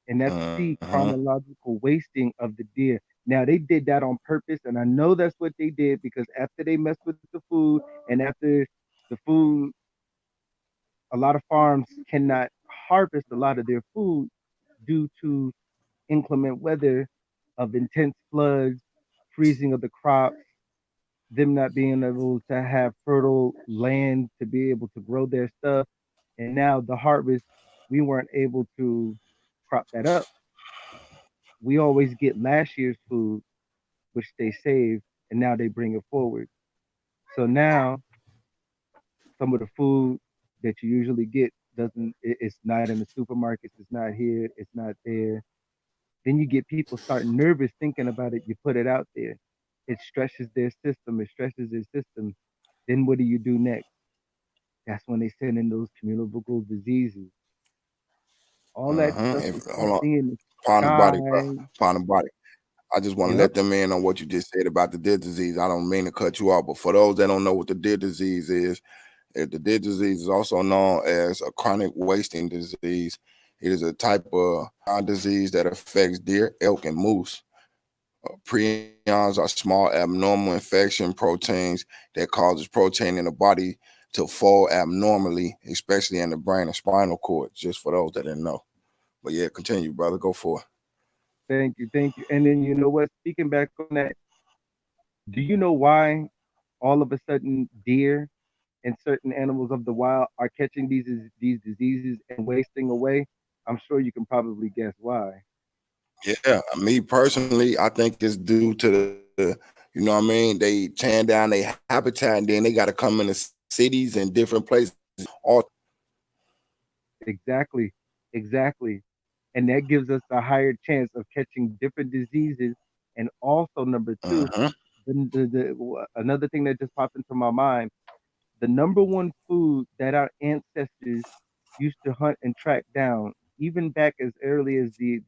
and that's the Uh-huh. chronological wasting of the deer. Now they did that on purpose, and I know that's what they did because after they messed with the food, and after the food, a lot of farms cannot harvest a lot of their food due to inclement weather of intense floods, freezing of the crops, them not being able to have fertile land to be able to grow their stuff. And now the harvest, we weren't able to crop that up. We always get last year's food, which they saved, and now they bring it forward. So now some of the food that you usually get it's not in the supermarkets, it's not here, it's not there. Then you get people starting nervous thinking about it, you put it out there. It stresses their system, it stresses their system. Then what do you do next? That's when they send in those communicable diseases. All that Uh-huh. stuff If, that you hold on. see in the Pound the body, bro. sky. Pound the body. I just want to Yep, let them in on what you just said about the deer disease. I don't mean to cut you off, but for those that don't know what the deer disease is, the deer disease is also known as a chronic wasting disease. It is a type of disease that affects deer, elk, and moose. Prions are small abnormal infection proteins that causes protein in the body to fall abnormally, especially in the brain and spinal cord, just for those that didn't know. But yeah, continue, brother. Go for it. thank you, thank you. And then you know what? Speaking back on that, do you know why all of a sudden deer and certain animals of the wild are catching these diseases and wasting away? I'm sure you can probably guess why. Yeah, me personally, I think it's due to you know what I mean? They tearing down their habitat and then they got to come into cities and different places. All Exactly, exactly. And that gives us a higher chance of catching different diseases. And also, number two, uh-huh. another thing that just popped into my mind, the number one food that our ancestors used to hunt and track down, even back as early as the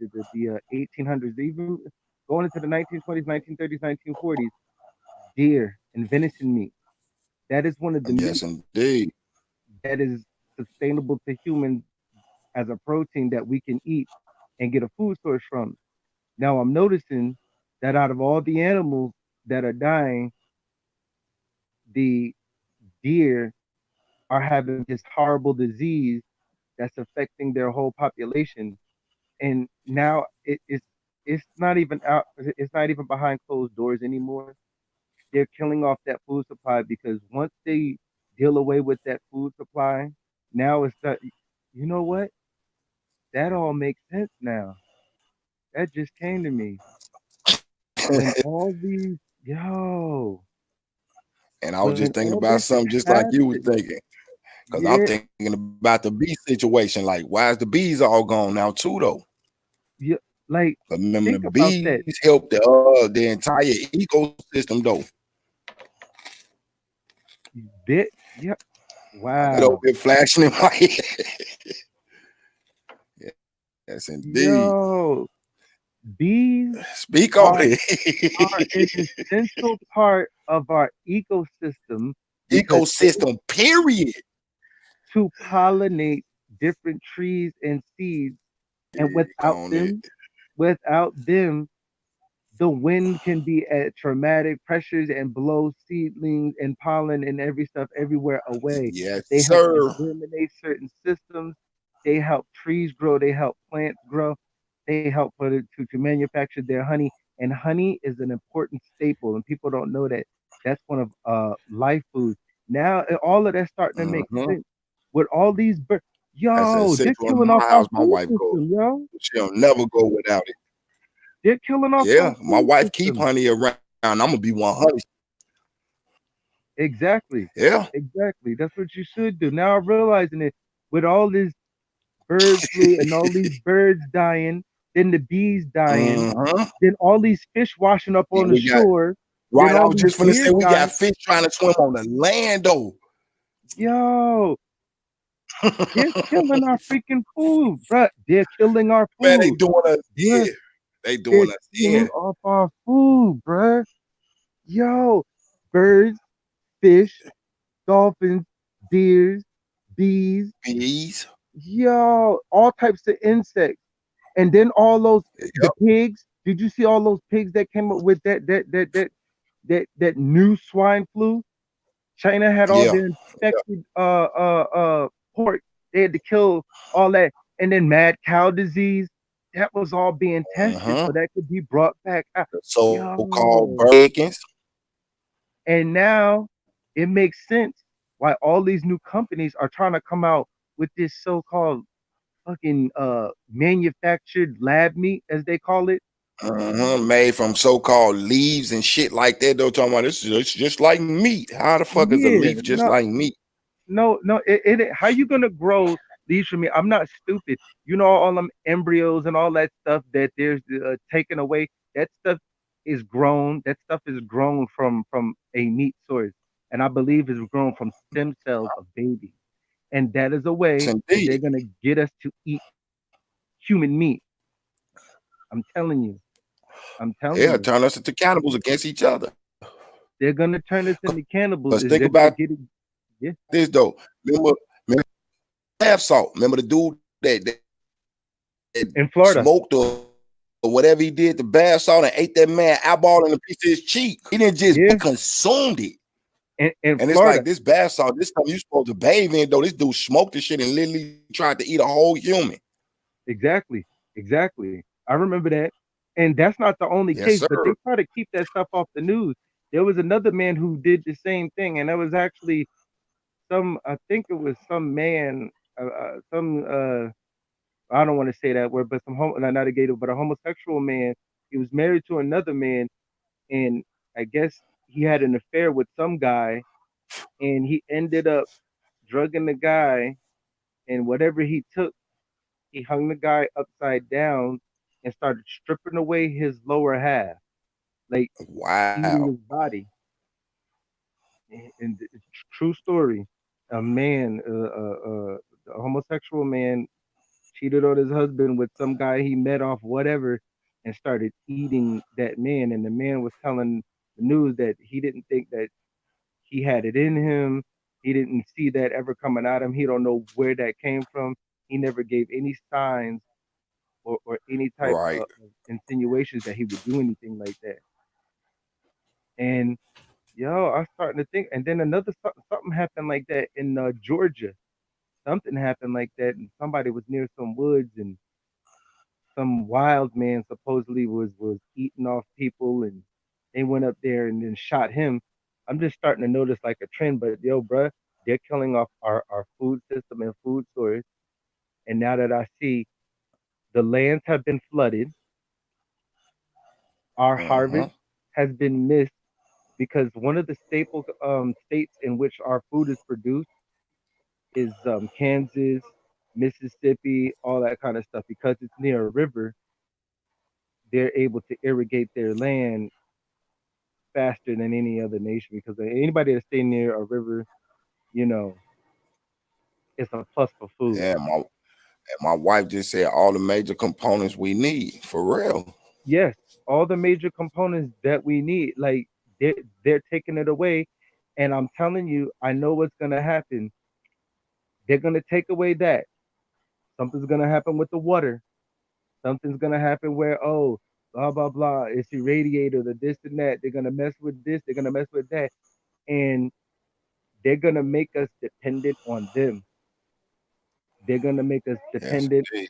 1800s, even going into the 1920s, 1930s, 1940s, deer and venison meat. That is one of the Yes, meat indeed. that is sustainable to humans as a protein that we can eat and get a food source from. Now I'm noticing that out of all the animals that are dying, the deer are having this horrible disease that's affecting their whole population. And now it's not even out. It's not even behind closed doors anymore. They're killing off that food supply because once they deal away with that food supply. Now it's that, you know what? That all makes sense now. That just came to me. When all these, yo, And I was when just thinking all about this is something just like you was happening, thinking. Because I'm yeah, thinking about the bee situation. Like, why is the bees all gone now too, though? yeah, like, Remember, the think about bees that. help the entire ecosystem, though. Bit, yeah, It over wow, here flashing in my head. Yes, indeed. yo, bees Speak on are are an it. essential part of our ecosystem because they Ecosystem, period. to pollinate different trees and seeds, and Speak on it. without them, the wind can be at traumatic pressures and blow seedlings and pollen and every stuff everywhere away. Yes, They help to sir. germinate certain systems. They help trees grow. They help plants grow. They help for to manufacture their honey. And honey is an important staple, and people don't know that that's one of life foods. Now all of that's starting to make Mm-hmm. sense with all these birds. That's Yo, they're essential in killing off my our house. My food wife goes. system, yo. She'll never go without it. They're killing off our Yeah, my food wife keep system. honey around. I'm gonna be 100. Exactly. Yeah. Exactly. That's what you should do. Now I'm realizing it with all this bird flu and all these birds dying, then the bees dying, Mm-hmm. then all these fish washing up on And the we got shore, then right. I all was these just gonna deer say we got dying. fish trying to swim on the land though. Yo, they're killing our freaking food, bruh. They're killing our Man, they food, doing us bruh. in. They They're doing us killing in. off our food, bruh. Yo, birds, fish, dolphins, deers, bees, Bees. yo, all types of insects. And then all those the Yep. pigs. Did you see all those pigs that came up with that new swine flu? China had all Yeah. their infected pork. They had to kill all that, and then mad cow disease. That was all being tested, Mm-hmm. so that could be brought back out. The so-called Yo, Birkins. and now it makes sense why all these new companies are trying to come out with this so-called fucking manufactured lab meat, as they call it. Mm-hmm. Made from so-called leaves and shit like that. They're talking about this is just like meat. How the fuck is a Yeah, leaf just no, like meat? no. How you gonna grow these from me? I'm not stupid. You know all them embryos and all that stuff that there's taken away. That stuff is grown. That stuff is grown from a meat source, and I believe is grown from stem cells of babies. And that is a Yes, way that they're indeed. gonna get us to eat human meat. I'm telling you. I'm telling Yeah, you. turn us into cannibals against each other. They're gonna turn us into cannibals. Because think They're gonna about get it. Yeah, this though. Remember bath salt. Remember the dude that in Florida. smoked or whatever he did, the bath salt and ate that man eyeball in a piece of his cheek. He didn't just Yeah, he consumed it. in And it's Florida. like this bath salt, this stuff you supposed to bathe in, though. This dude smoked the shit and literally tried to eat a whole human. Exactly. Exactly. I remember that. And that's not the only Yes, case, but they sir. try to keep that stuff off the news. There was another man who did the same thing, and that was actually I think it was some man, some, I don't want to say that word, but not a gator, but a homosexual man. He was married to another man, and I guess he had an affair with some guy, and he ended up drugging the guy, and whatever he took, he hung the guy upside down and started stripping away his lower half, like eating Wow. his body. And it's true story. A man, a homosexual man, cheated on his husband with some guy he met off whatever, and started eating that man. And the man was telling the news that he didn't think that he had it in him. He didn't see that ever coming out of him. He don't know where that came from. He never gave any signs or any type Right. of insinuations that he would do anything like that. And yo, I was starting to think, and then another something happened like that in Georgia. Something happened like that, and somebody was near some woods, and some wild man supposedly was eating off people, and they went up there and then shot him. I'm just starting to notice like a trend, but yo, bruh, They're killing off our food system and food source. And now that I see the lands have been flooded, our Uh-huh. harvest has been missed because one of the staple states in which our food is produced is Kansas, Mississippi, all that kind of stuff. Because it's near a river, they're able to irrigate their land faster than any other nation. Because anybody that stay near a river, you know, it's a plus for food. Yeah, my wife just said all the major components we need for real. Yes, all the major components that we need, like they're taking it away, and I'm telling you, I know what's gonna happen. They're gonna take away that. Something's gonna happen with the water. Something's gonna happen where blah blah blah. It's irradiated or this and that. They're gonna mess with this. They're gonna mess with that, and they're gonna make us dependent on them. They're gonna make us Yes, dependent indeed.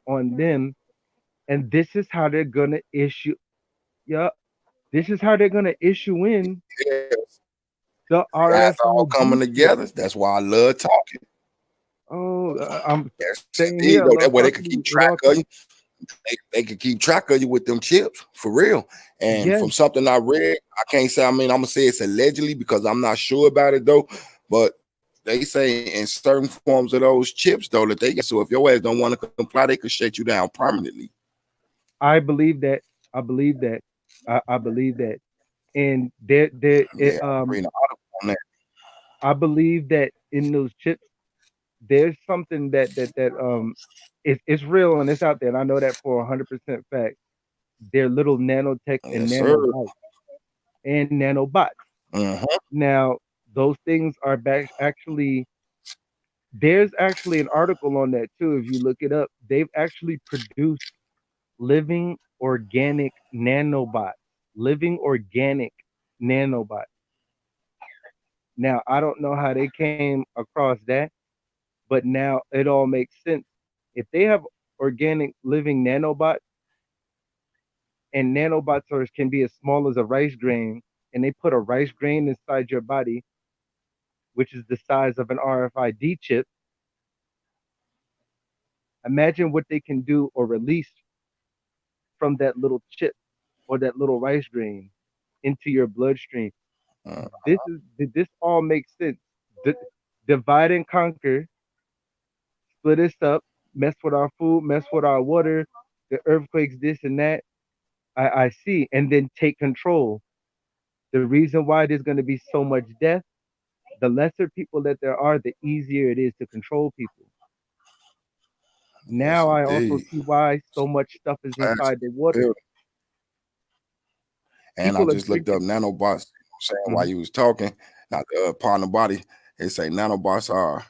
on them, and this is how they're gonna issue. Yeah, this is how they're gonna issue in Yes. the Guys all RFID coming chip. together. That's why I love talking. Oh, I'm Yes, saying indeed. here, I Though love that way they can talking to keep you. It track all of comes. you. They can keep track of you with them chips for real. And Yes, from something I read, I can't say. I mean, I'm gonna say it's allegedly because I'm not sure about it though. But they say in certain forms of those chips though that they get. So if your ass don't want to comply, they could shut you down permanently. I believe that. I believe that. I believe that. And there, Yeah, I'm reading an article on that. I believe that in those chips, there's something that it's real and it's out there. And I know that for 100% fact. They're little nanotech and Yes, sir. nanobots and nanobots. Uh-huh. Now, those things are back actually. There's actually an article on that too. If you look it up, they've actually produced living organic nanobots. Living organic nanobots. Now, I don't know how they came across that, but now it all makes sense. If they have organic living nanobots, and nanobots can be as small as a rice grain, and they put a rice grain inside your body, which is the size of an RFID chip, imagine what they can do or release from that little chip or that little rice grain into your bloodstream. Uh, This all makes sense. D- Divide and conquer, split us up, mess with our food, mess with our water, the earthquakes, this and that. I see, and then take control. The reason why there's going to be so much death, the lesser people that there are, the easier it is to control people. yes, Now I also indeed. see why so much stuff is Classic inside the water. building. And I People are just looked up drinking. nanobots. You know what I'm saying while Mhm. you was talking, not partner body. They say nanobots are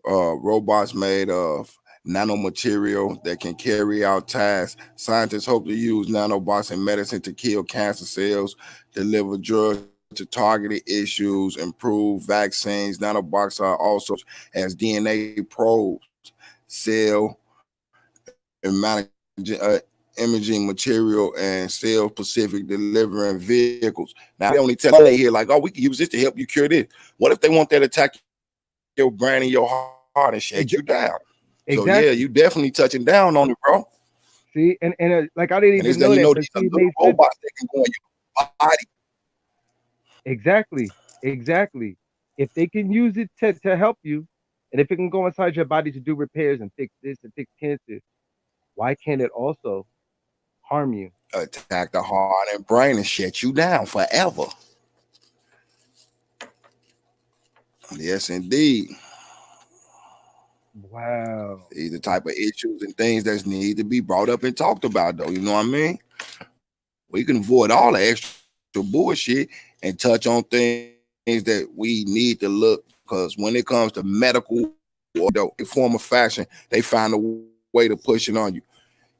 robots made of nanomaterial that can carry out tasks. Scientists hope to use nanobots in medicine to kill cancer cells, deliver drugs to targeted issues, improve vaccines. Nanobots are also as DNA probes, cell and imaging material and cell specific delivering vehicles. Now they only tell they here like, oh, we can use this to help you cure this. What if they want that to attack your brain and your heart and shut you Ex- down? So yeah, you Exactly. definitely touching down on it, bro. See, and like I didn't And it's even that know you that, know but these are see, it little made sense. robots that can go in your body. Exactly. Exactly. If they can use it to help you, and if it can go inside your body to do repairs and fix this and fix cancer, why can't it also harm you? Attack the heart and brain and shut you down forever. Yes, indeed. Wow. These are the type of issues and things that need to be brought up and talked about, though. You know what I mean? We can avoid all the extra bullshit and touch on things that we need to look, because when it comes to medical or though a form of fashion, they find a way to push it on you.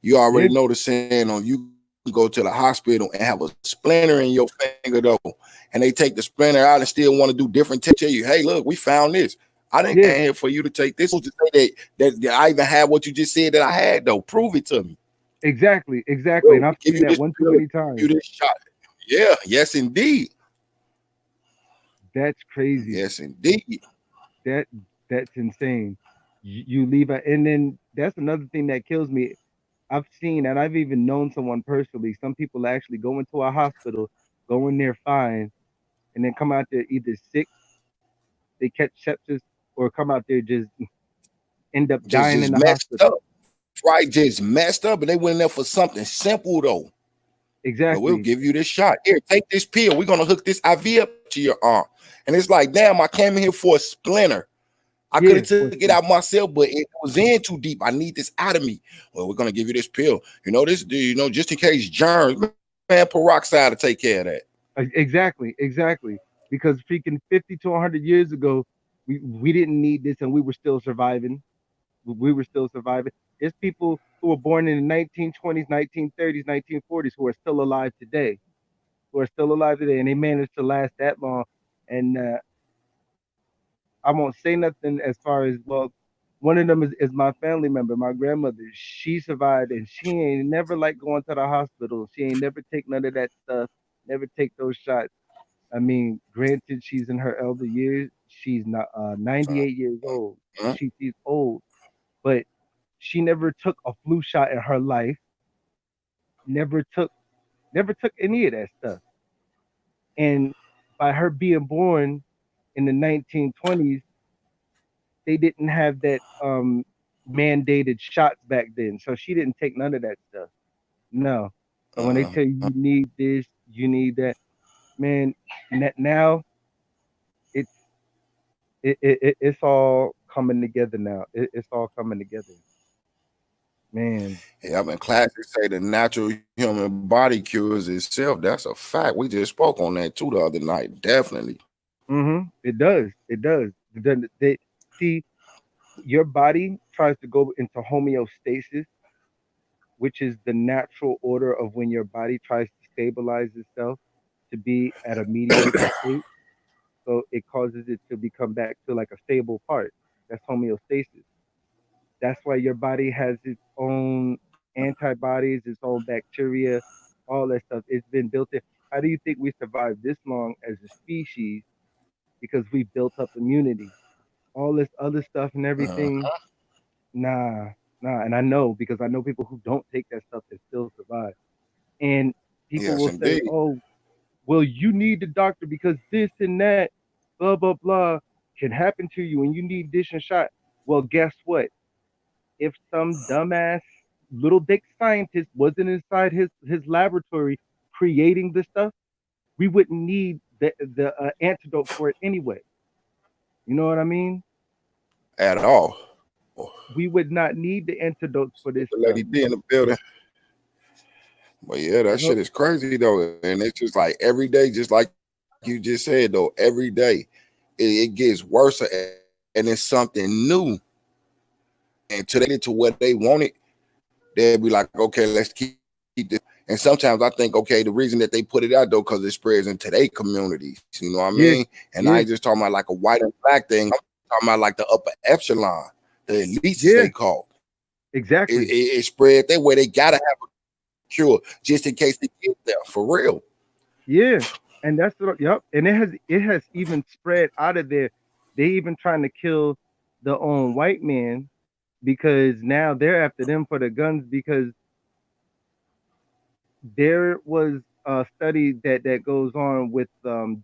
You already Yeah, know the saying on you can go to the hospital and have a splinter in your finger though, and they take the splinter out and still want to do different tests. Tell you, hey, look, we found this. I didn't yeah, came here for you to take this. To say that I even had what you just said that I had though. Prove it to me. exactly, exactly. Bro, And we I've give seen you that this one too pill, many you times. this shot. Yeah, yes, indeed. That's crazy. Yes, indeed. that that's insane. You leave a, and then that's another thing that kills me. I've seen and I've even known someone personally. Some people actually go into a hospital, go in there fine, and then come out there either sick, they catch sepsis, or come out there just end up dying in Just the messed hospital. up, right? Just messed up, and they went in there for something simple though. Well, we'll Exactly. give you this shot. Here, take this pill. We're gonna hook this IV up to your arm. And it's like, damn, I came in here for a splinter. I could Yeah. have took it out myself, but it was in too deep. I need this out of me. Well, we're gonna give you this pill. Just in case germs, man, peroxide to take care of that. Exactly. Exactly. Because freaking 50 to 100 years ago, we didn't need this, and we were still surviving. We were still surviving. There's people who were born in the 1920s, 1930s, 1940s who are still alive today, and they managed to last that long. And I won't say nothing as far as, well, one of them is my family member, my grandmother. She survived, and she ain't never like going to the hospital. She ain't never take none of that stuff, never take those shots. I mean, granted, she's in her elder years. She's not 98 years old. Uh, She's old, but she never took a flu shot in her life. Never took any of that stuff. And by her being born in the 1920s, they didn't have that mandated shots back then. So she didn't take none of that stuff. No. So when they uh, tell you you need this, you need that, man, now it's it's all coming together now. It's all coming together, man. yeah, I mean, classics say the natural human body cures itself. That's a fact. We just spoke on that too the other night. Definitely. It does. It does. See, your body tries to go into homeostasis, which is the natural order of when your body tries to stabilize itself to be at a mediocre state. So it causes it to become back to like a stable part. That's homeostasis. That's why your body has its own antibodies, its own bacteria, all that stuff. It's been built in. How do you think we survived this long as a species? Because we built up immunity. All this other stuff and Uh, everything, nah, nah. And I know, because I know people who don't take that stuff that still survive. And people yes, will say, indeed. oh, well, you need the doctor because this and that, blah, blah, blah, can happen to you and you need this and shot. Well, guess what? If some dumbass little dick scientist wasn't inside his laboratory creating this stuff, we wouldn't need the antidote for it anyway. You know what I mean? At all. We would not need the antidotes for this The stuff. lady D in the building. But yeah, that Yep. shit is crazy though. And it's just like every day, just like you just said though, every day it gets worse and it's something new. And to they get to what they wanted, they'll be like, okay, let's keep this. And sometimes I think, okay, the reason that they put it out though, because it spreads into their communities. You know what I Yeah, mean? And I yeah, ain't just talking about like a white and black thing. I'm talking about like the upper epsilon, the elites as yeah, they call. exactly. It spread that way. They gotta have a cure just in case they get there for real. Yeah. And that's what, yep. And it has even spread out of there. They even trying to kill the own white man because now they're after them for the guns because there was a study that goes on with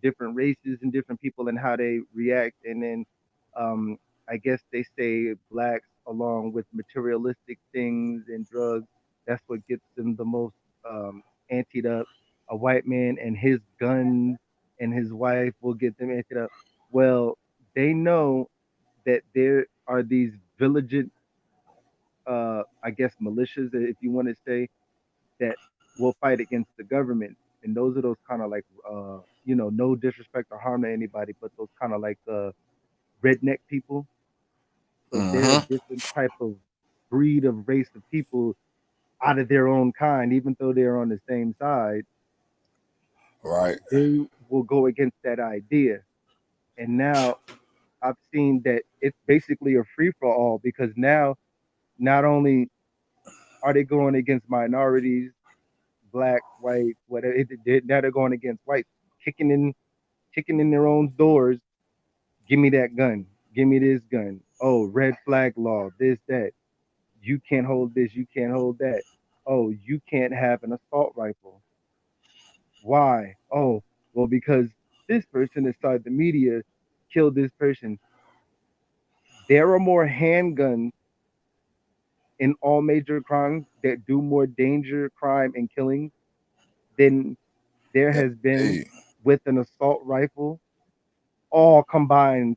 different races and different people and how they react, and then um, I guess they say blacks, along with materialistic things and drugs, that's what gets them the most antied up. A white man and his guns and his wife will get them antied up. Well, they know that there are these vigilant, I guess, militias, if you want to say, that will fight against the government. And those are those kind of like, no disrespect or harm to anybody, but those kind of like redneck people. So they're a Mm-hmm. different type of breed of race of people out of their own kind, even though they're on the same side. Right. They will go against that idea. And now I've seen that it's basically a free for all because now not only are they going against minorities, black, white, whatever, now they're going against whites, kicking in their own doors. Give me that gun. Give me this gun. Oh, red flag law, this, that. You can't hold this, you can't hold that. Oh, you can't have an assault rifle. Why? Oh, well, because this person inside the media killed this person. There are more handguns in all major crimes that do more danger, crime, and killing than there Yeah, has been indeed. with an assault rifle, all combined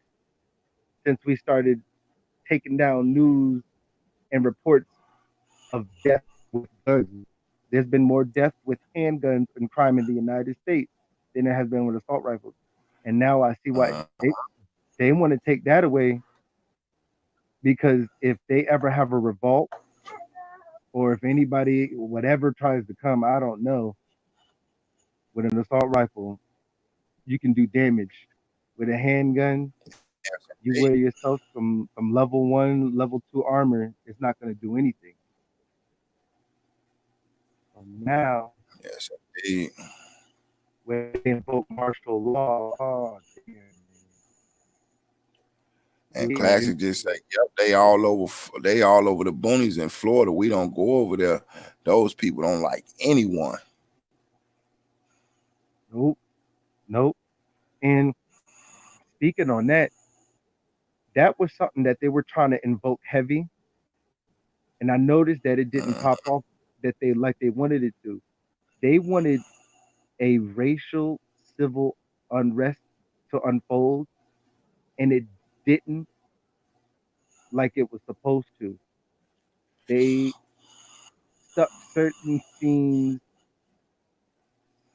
since we started taking down news and reports of death with guns. There's been more death with handguns and crime in the United States than there has been with assault rifles. And now I see why Uh, they want to take that away, because if they ever have a revolt, or if anybody, whatever tries to come, I don't know, with an assault rifle, you can do damage. With a handgun, yes, you indeed. wear yourself from level 1, level 2 armor, it's not going to do anything. So now, Yes, indeed. when they invoke martial law, oh damn, And we are Classic into just say, it. "Yep, they all over the boonies in Florida. We don't go over there. Those people don't like anyone." Nope, nope. And speaking on that, that was something that they were trying to invoke heavy, and I noticed that it didn't Mm, pop off that they wanted it to. They wanted a racial civil unrest to unfold, and it didn't, like it was supposed to. They stuck certain scenes,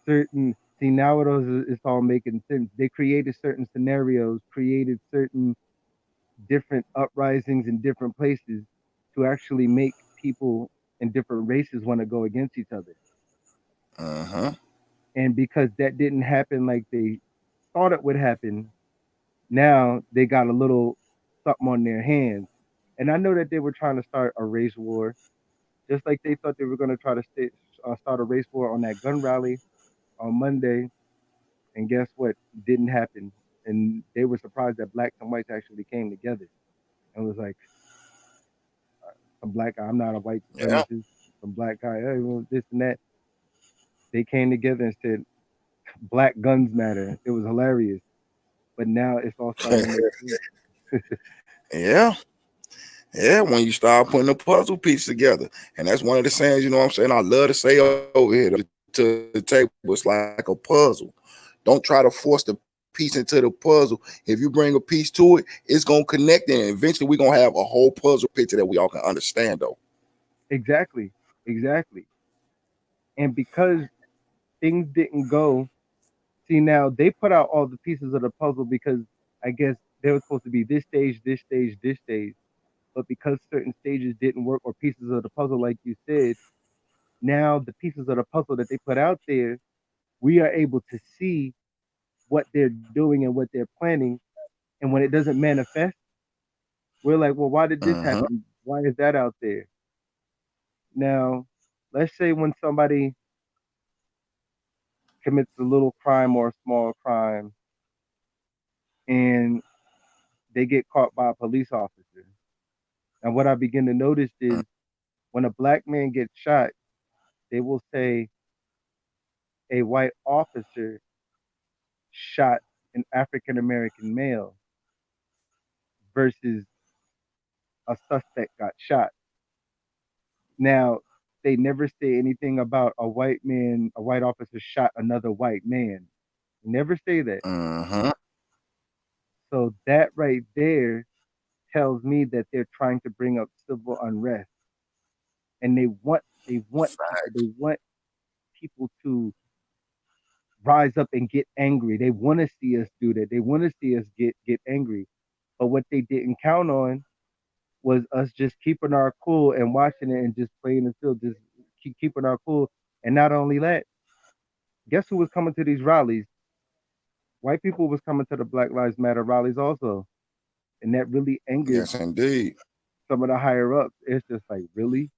certain see now it's all making sense. They created certain scenarios, created certain different uprisings in different places to actually make people in different races want to go against each other. uh-huh. And because that didn't happen like they thought it would happen, now they got a little something on their hands. And I know that they were trying to start a race war, just like they thought they were going to try to start a race war on that gun rally on Monday. And guess what? Didn't happen. And they were surprised that blacks and whites actually came together and was like, some black guy, I'm not a white Yeah. supremacist, some black guy, hey, well, this and that. They came together and said, black guns matter. It was hilarious. But now it's all starting to make sense. Yeah. Yeah. When you start putting the puzzle piece together. And that's one of the sayings, you know what I'm saying? I love to say over here to the table. It's like a puzzle. Don't try to force the piece into the puzzle. If you bring a piece to it, it's gonna connect, and eventually we're gonna have a whole puzzle picture that we all can understand though. Exactly. Exactly. And because things didn't go, see, now they put out all the pieces of the puzzle because I guess they were supposed to be this stage, this stage, this stage. But because certain stages didn't work, or pieces of the puzzle, like you said, now the pieces of the puzzle that they put out there, we are able to see what they're doing and what they're planning. And when it doesn't manifest, we're like, well, why did this Uh-huh. happen? Why is that out there? Now, let's say when somebody commits a little crime or a small crime and they get caught by a police officer. And what I begin to notice is when a black man gets shot, they will say a white officer shot an African American male versus a suspect got shot. Now, they never say anything about a white man, a white officer shot another white man. Never say that. Uh-huh. So that right there tells me that they're trying to bring up civil unrest, and they want people to rise up and get angry. They want to see us do that. They want to see us get angry. But what they didn't count on was us just keeping our cool and watching it and just playing the field, just keeping our cool. And not only that, guess who was coming to these rallies? White people was coming to the Black Lives Matter rallies also, and that really angered Yes, indeed. some of the higher ups. It's just like, really,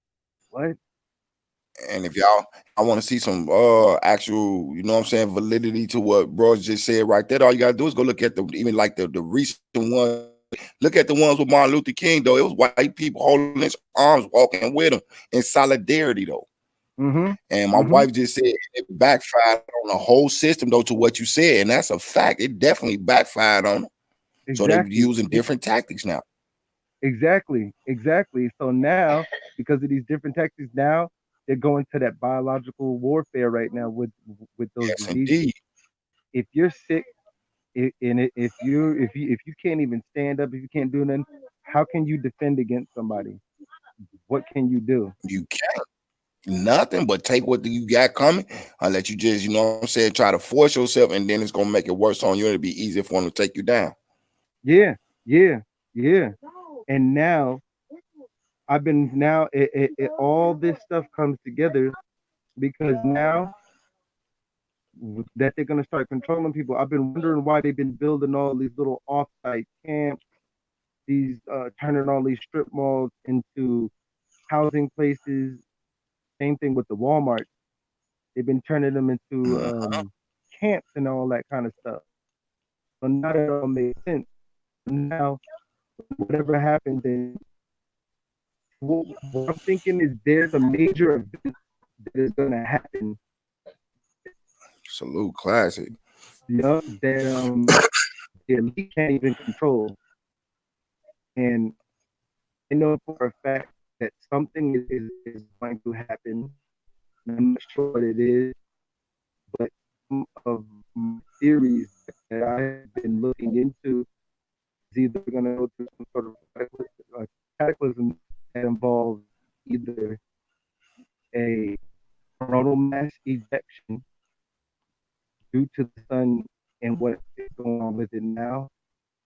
what? And if y'all, I want to see some actual, you know what I'm saying, validity to what bro just said right there. All you gotta do is go look at the even like the recent ones Look at the ones with Martin Luther King, though. It was white people holding his arms, walking with him in solidarity, though. And my wife just said it backfired on the whole system, though, to what you said. And that's a fact. It definitely backfired on them. Exactly. So they're using different tactics now. Exactly. So now, because of these different tactics, now they're going to that biological warfare right now with those Yes, diseases. indeed. If you're sick, if you can't even stand up, if you can't do nothing, how can you defend against somebody? What can you do? You can't. Nothing but take what you got coming, unless you just, you know what I'm saying, try to force yourself, and then it's gonna make it worse on you. It'll be easier for them to take you down. Yeah. And now all this stuff comes together because now that they're gonna start controlling people. I've been wondering why they've been building all these little off-site camps, these turning all these strip malls into housing places. Same thing with the Walmart. They've been turning them into camps and all that kind of stuff. So now that all makes sense. Now, whatever happens, then what I'm thinking is there's a major event that is going to happen. Salute, classic. That the elite can't even control. And I know for a fact that something is going to happen. I'm not sure what it is, but some of my theories that I've been looking into is either going to go through some sort of cataclysm that involves either a coronal mass ejection due to the sun and what is going on with it now.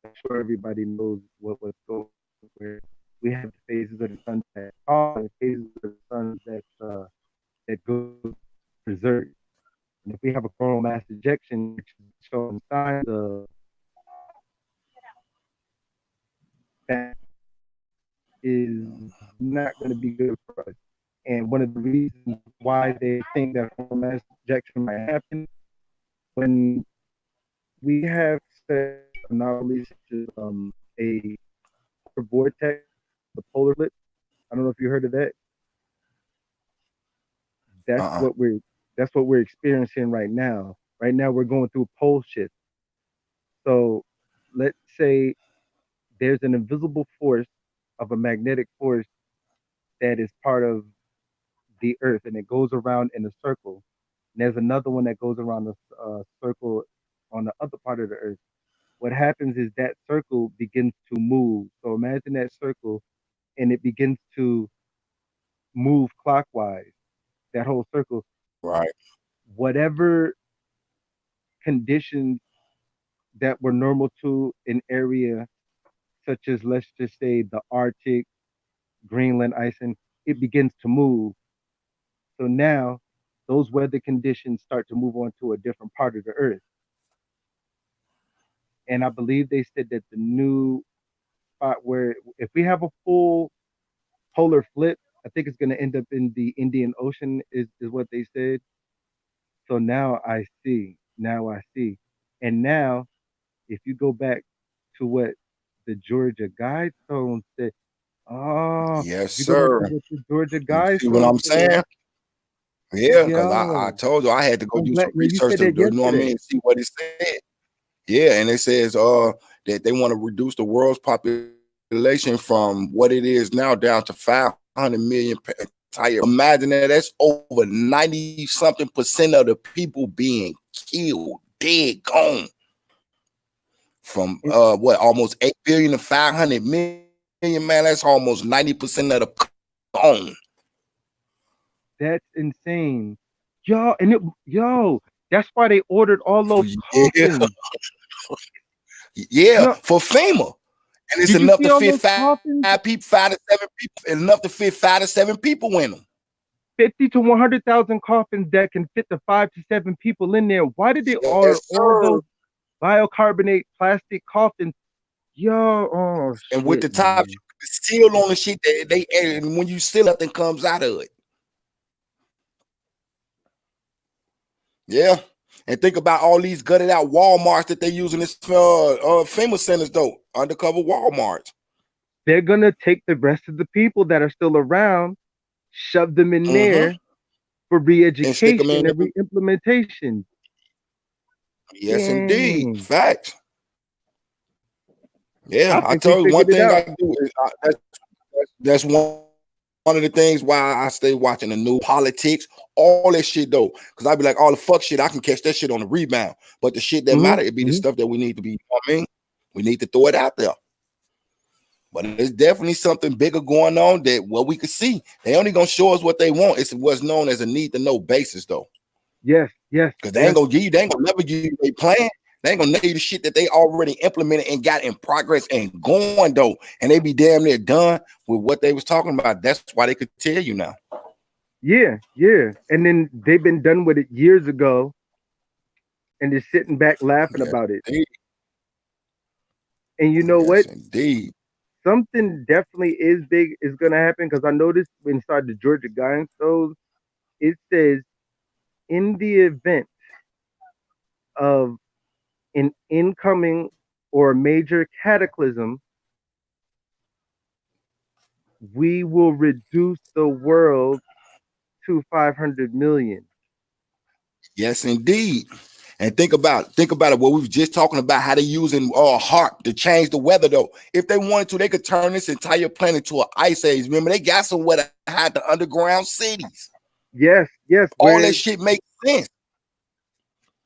I'm sure everybody knows what's going on, where we have the phases of the sun that are and phases of the sun that go preserved. And if we have a coronal mass ejection, which is showing signs of that, is not going to be good for us. And one of the reasons why they think that coronal mass ejection might happen when we have anomalies such as a vortex, the polar eclipse. I don't know if you heard of that. That's what we're experiencing right now. Right now we're going through pole shift. So let's say there's an invisible force of a magnetic force that is part of the earth and it goes around in a circle. And there's another one that goes around the circle on the other part of the earth. What happens is that circle begins to move. So imagine that circle and it begins to move clockwise, that whole circle. Right. Whatever conditions that were normal to an area such as, let's just say, the Arctic, Greenland icing, it begins to move. So now those weather conditions start to move on to a different part of the earth. And I believe they said that the new spot where if we have a full polar flip, I think it's going to end up in the Indian Ocean is what they said. So now I see. And now, if you go back to what the Georgia Guidestone said, yes, you go back sir. to what the Georgia See Guidestone what I'm said. saying? Yeah, because I Yo, told you I had to go I'm do glad- some yeah, you research said to that you know what I yesterday. mean, see what it said. Yeah, and it says that they want to reduce the world's population from what it is now down to 500 million per entire. Imagine that's over 90-something% of the people being killed, dead, gone. From almost 8 billion to 500 million, man. That's almost 90% of the gone. That's insane. Yo, that's why they ordered all those coffins. Yeah, Yo, for FEMA. And it's did you enough see to all fit those five coffins? people, 5 to 7 people. Enough to fit 5 to 7 people in them. 50 to 100,000 coffins that can fit the 5 to 7 people in there. Why did they order Yes, all sir. those biocarbonate plastic coffins? Yo, oh And shit, with the top, man. seal on the shit that they and when you seal, nothing comes out of it. Yeah. And think about all these gutted out Walmarts that they use in this FEMA centers, though, undercover Walmarts. They're gonna take the rest of the people that are still around, shove them in there for re-education and re-implementation. Yes, indeed. Facts. Yeah, I think told you one figured it thing out. I do is that's one of the things why I stay watching the new politics, all that shit though, because I be like, all the fuck shit, I can catch that shit on the rebound. But the shit that matter, it be the stuff that we need to be. You know what I mean, we need to throw it out there. But there's definitely something bigger going on that what we could see. They only gonna show us what they want. It's what's known as a need to know basis though. Yes, yes. Because they ain't gonna give you, they ain't gonna never give you a plan. They ain't gonna know you the shit that they already implemented and got in progress and going though. And they be damn near done with what they was talking about. That's why they could tell you now. Yeah, yeah. And then they've been done with it years ago and just sitting back laughing about it. Indeed. And you know what? Indeed. Something definitely is big is gonna happen because I noticed inside the Georgia Guidestones, it says in the event of an incoming or major cataclysm, we will reduce the world to 500 million. Yes, indeed. And think about it. What we were just talking about, how they using HAARP to change the weather though. If they wanted to, they could turn this entire planet to an ice age. Remember, they got somewhere to hide the underground cities. Yes, yes. All that shit makes sense.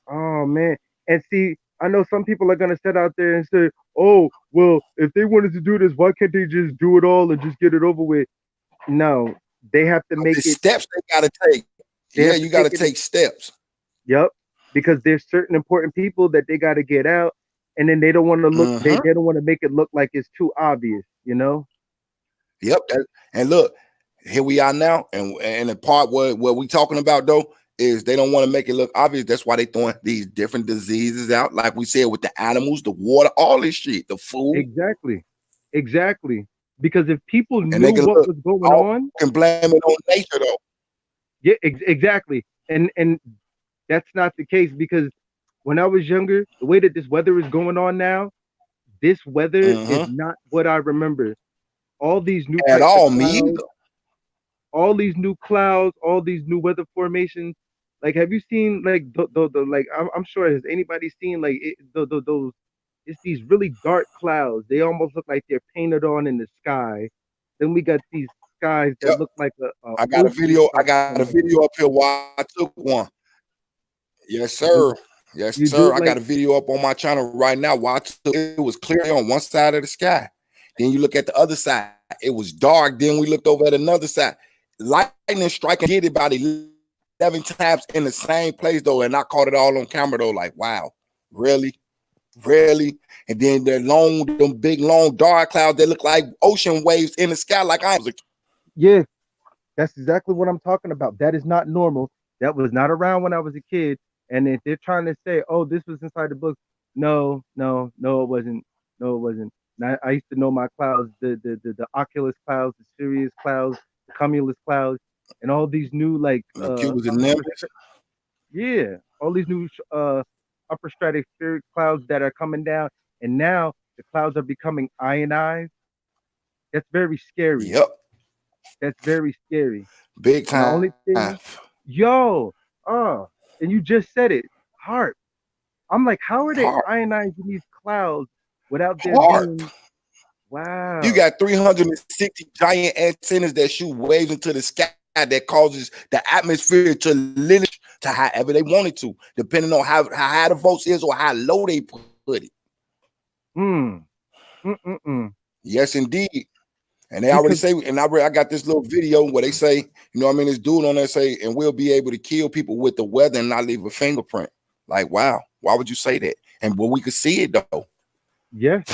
Oh man. And see, I know some people are gonna sit out there and say, oh, well, if they wanted to do this, why can't they just do it all and just get it over with? No, they have to make it steps they gotta take. Yeah, you gotta take steps. Yep. Because there's certain important people that they gotta get out, and then they don't want to look, they don't want to make it look like it's too obvious, you know? Yep. And look, here we are now, and the part what we talking about though is they don't want to make it look obvious. That's why they throwing these different diseases out, like we said, with the animals, the water, all this shit, the food. Exactly. Because if people knew what was going on, can blame it on nature though. Yeah, exactly. And that's not the case, because when I was younger, the way that this weather is going on now, this weather is not what I remember. All these new at all, all these new clouds, all these new weather formations. Like, have you seen like the like? I'm sure, has anybody seen like those? It's these really dark clouds. They almost look like they're painted on in the sky. Then we got these skies that look like I got a video. I got a video up here while I took one. Yes, sir. Yes, sir. I got a video up on my channel right now. It was clear on one side of the sky. Then you look at the other side. It was dark. Then we looked over at another side. Lightning striking hit about 11 times in the same place though, and I caught it all on camera though. Like, wow, really? And then them big long dark clouds that look like ocean waves in the sky. Like I was like, yeah, that's exactly what I'm talking about. That is not normal. That was not around when I was a kid. And if they're trying to say, oh, this was inside the book, no, it wasn't. No, it wasn't. And I used to know my clouds, the Oculus clouds, the Sirius clouds, the Cumulus clouds, and all these new like yeah, all these new upper stratospheric clouds that are coming down, and now the clouds are becoming ionized. That's very scary. Yep. That's very scary. Big time. The only thing, and you just said it, HAARP. I'm like, how are they ionizing these clouds without there being? Wow. You got 360 giant antennas that shoot waves into the sky that causes the atmosphere to literally to however they want it to, depending on how high the volts is or how low they put it. Yes, indeed. And they already say, and I got this little video where they say, you know what I mean, this dude on there say, and we'll be able to kill people with the weather and not leave a fingerprint. Like, wow, why would you say that? And we could see it though. Yes.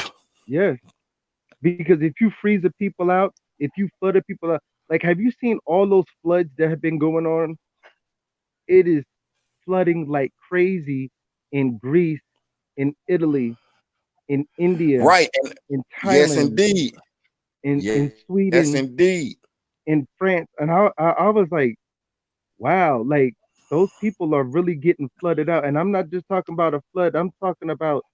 Because if you freeze the people out, if you flood the people out, like, have you seen all those floods that have been going on? It is flooding like crazy in Greece, in Italy, in India, right? In Thailand, yes, indeed. In Sweden, yes, indeed. In France, and I was like, wow, like those people are really getting flooded out. And I'm not just talking about a flood, I'm talking about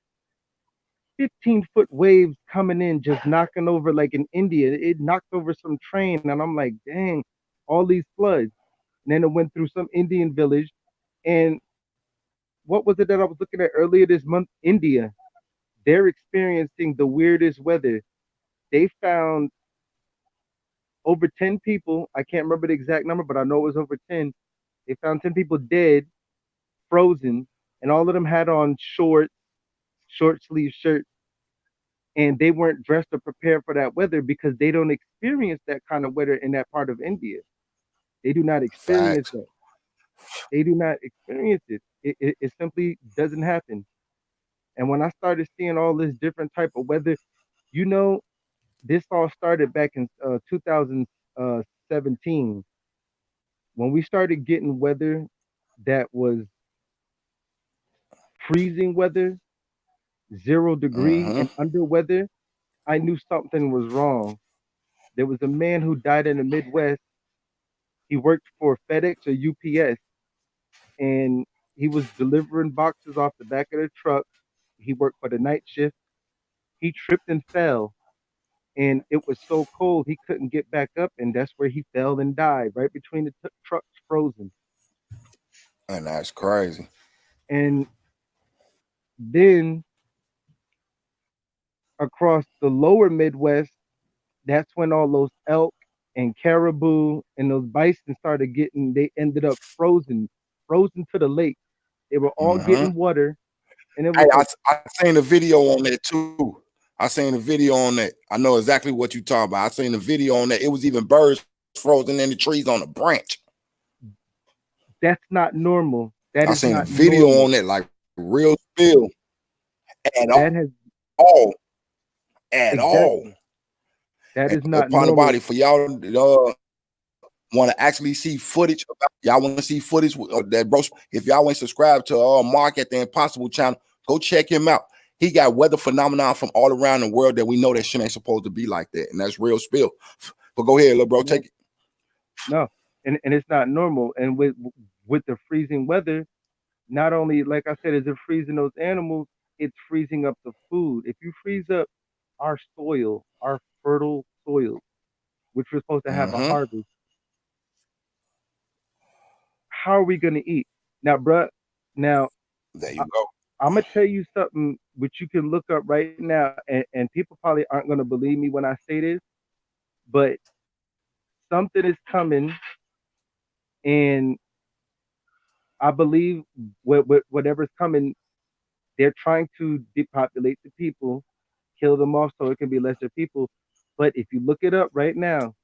15-foot waves coming in, just knocking over, like in India. It knocked over some train, and I'm like, dang, all these floods. And then it went through some Indian village. And what was it that I was looking at earlier this month? India. They're experiencing the weirdest weather. They found over 10 people. I can't remember the exact number, but I know it was over 10. They found 10 people dead, frozen, and all of them had on short sleeve shirts. And they weren't dressed or prepared for that weather because they don't experience that kind of weather in that part of India. They do not experience Facts. that. They do not experience it. It simply doesn't happen. And when I started seeing all this different type of weather, you know, this all started back in 2017 when we started getting weather that was freezing weather, 0 degree Mm-hmm. and under weather. I knew something was wrong. There was a man who died in the Midwest. He worked for FedEx or UPS, and he was delivering boxes off the back of the truck. He worked for the night shift. He tripped and fell, and it was so cold he couldn't get back up, and that's where he fell and died, right between the trucks, frozen. And that's crazy. And then across the lower Midwest, that's when all those elk and caribou and those bison started getting. They ended up frozen to the lake. They were all Mm-hmm. getting water, and it Hey, was like, I seen a video on that too. I seen a video on that. I know exactly what you talking about. I seen a video on that. It was even birds frozen in the trees on a branch. that's not normal. That I is seen a not video normal. on that, like real spill at That has all, at all. exactly. That And is not upon the normal. body for y'all want to actually see footage about, y'all want to see footage that bro. If y'all ain't subscribed to Mark at the Impossible channel, go check him out. He got weather phenomenon from all around the world that we know that shit ain't supposed to be like that, and that's real spill. But go ahead, little bro, No, take it. no, and it's not normal. And with the freezing weather, not only, like I said, is it freezing those animals, it's freezing up the food. If you freeze up our soil, our fertile soil, which we're supposed to have a Mm-hmm. harvest, how are we gonna eat? Now, bruh, now There I, you go. I'm gonna tell you something which you can look up right now, and people probably aren't gonna believe me when I say this, but something is coming, and I believe whatever's coming, they're trying to depopulate the people, kill them off so it can be lesser people. But if you look it up right now,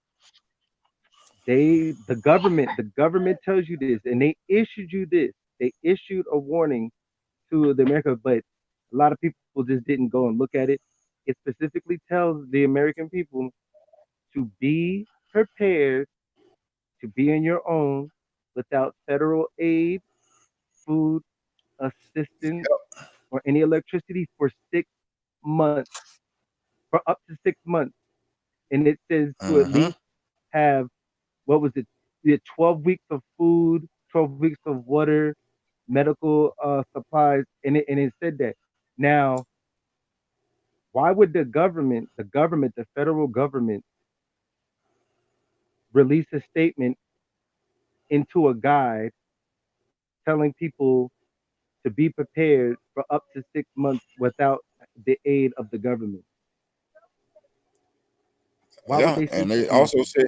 the government tells you this, and they issued you this. They issued a warning to the America, but a lot of people just didn't go and look at it. It specifically tells the American people to be prepared to be on your own without federal aid, food assistance, or any electricity for 6 months, for up to 6 months. And it says to at Mm-hmm. least have, what was it? Yeah, 12 weeks of food, 12 weeks of water, medical supplies, and it said that. Now, why would the federal government, release a statement into a guide telling people to be prepared for up to 6 months without the aid of the government? Why would Yeah, they say and they something like also that? said,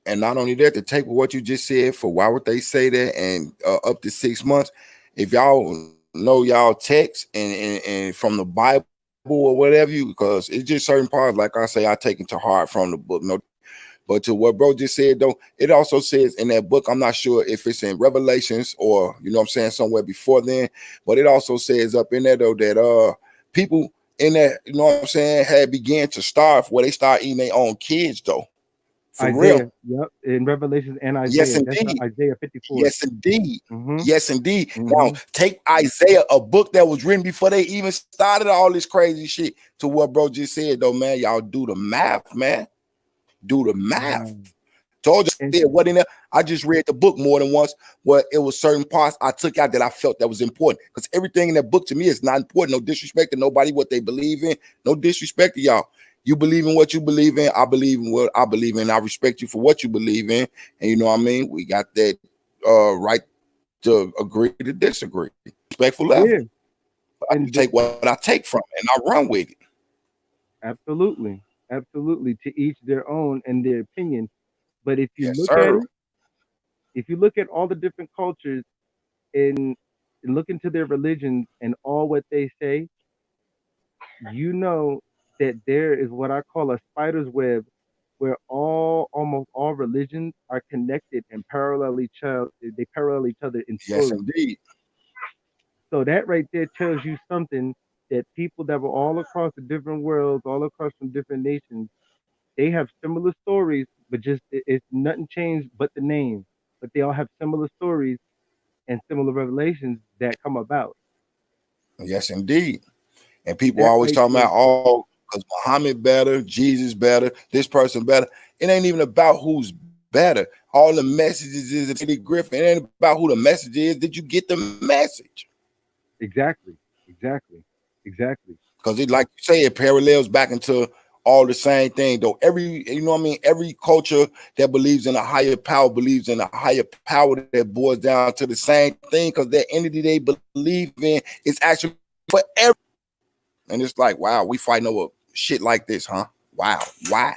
and not only that, to take what you just said for why would they say that, and up to 6 months. If y'all know y'all text and from the Bible or whatever, you, because it's just certain parts, like I say, I take it to heart from the book. No, but to what bro just said though, it also says in that book, I'm not sure if it's in Revelations or you know what I'm saying, somewhere before then, but it also says up in there though that people in that, you know what I'm saying, had began to starve where they start eating their own kids though. For real. Isaiah, yep, in Revelations and Yes, Isaiah. That's indeed. Isaiah 54. Yes, indeed. Mm-hmm. Yes, indeed. Now Mm-hmm. take Isaiah, a book that was written before they even started all this crazy shit, to what bro just said though, man. Y'all do the math, man. Do the math. Wow. Told you And there, what in there? I just read the book more than once where it was certain parts I took out that I felt that was important. Because everything in that book to me is not important. No disrespect to nobody, what they believe in. No disrespect to y'all. You believe in what you believe in. I believe in what I believe in. I respect you for what you believe in. And you know what I mean? We got that right to agree to disagree. Respectful level. yeah, I can and take what I take from it and I run with it. absolutely, absolutely. To each their own and their opinion. But if you Yes, look at sir. it, if you look at all the different cultures and look into their religions and all what they say, you know that there is what I call a spider's web where almost all religions are connected and they parallel each other in Yes, stories. indeed. So that right there tells you something that people that were all across the different worlds, all across from different nations, they have similar stories, but just it's nothing changed but the name. But they all have similar stories and similar revelations that come about. Yes, indeed. And people That always right talking there, about, oh, because Muhammad better, Jesus better, this person better. It ain't even about who's better. All the messages is Eddie Griffin. It ain't about who the message is. Did you get the message? exactly, exactly, exactly. Because it, like you say, it parallels back into all the same thing. Though every, you know what I mean, every culture that believes in a higher power believes in a higher power that boils down to the same thing. Because that entity they believe in is actually for every. And it's like, wow, we fighting over shit like this, huh? Wow, why?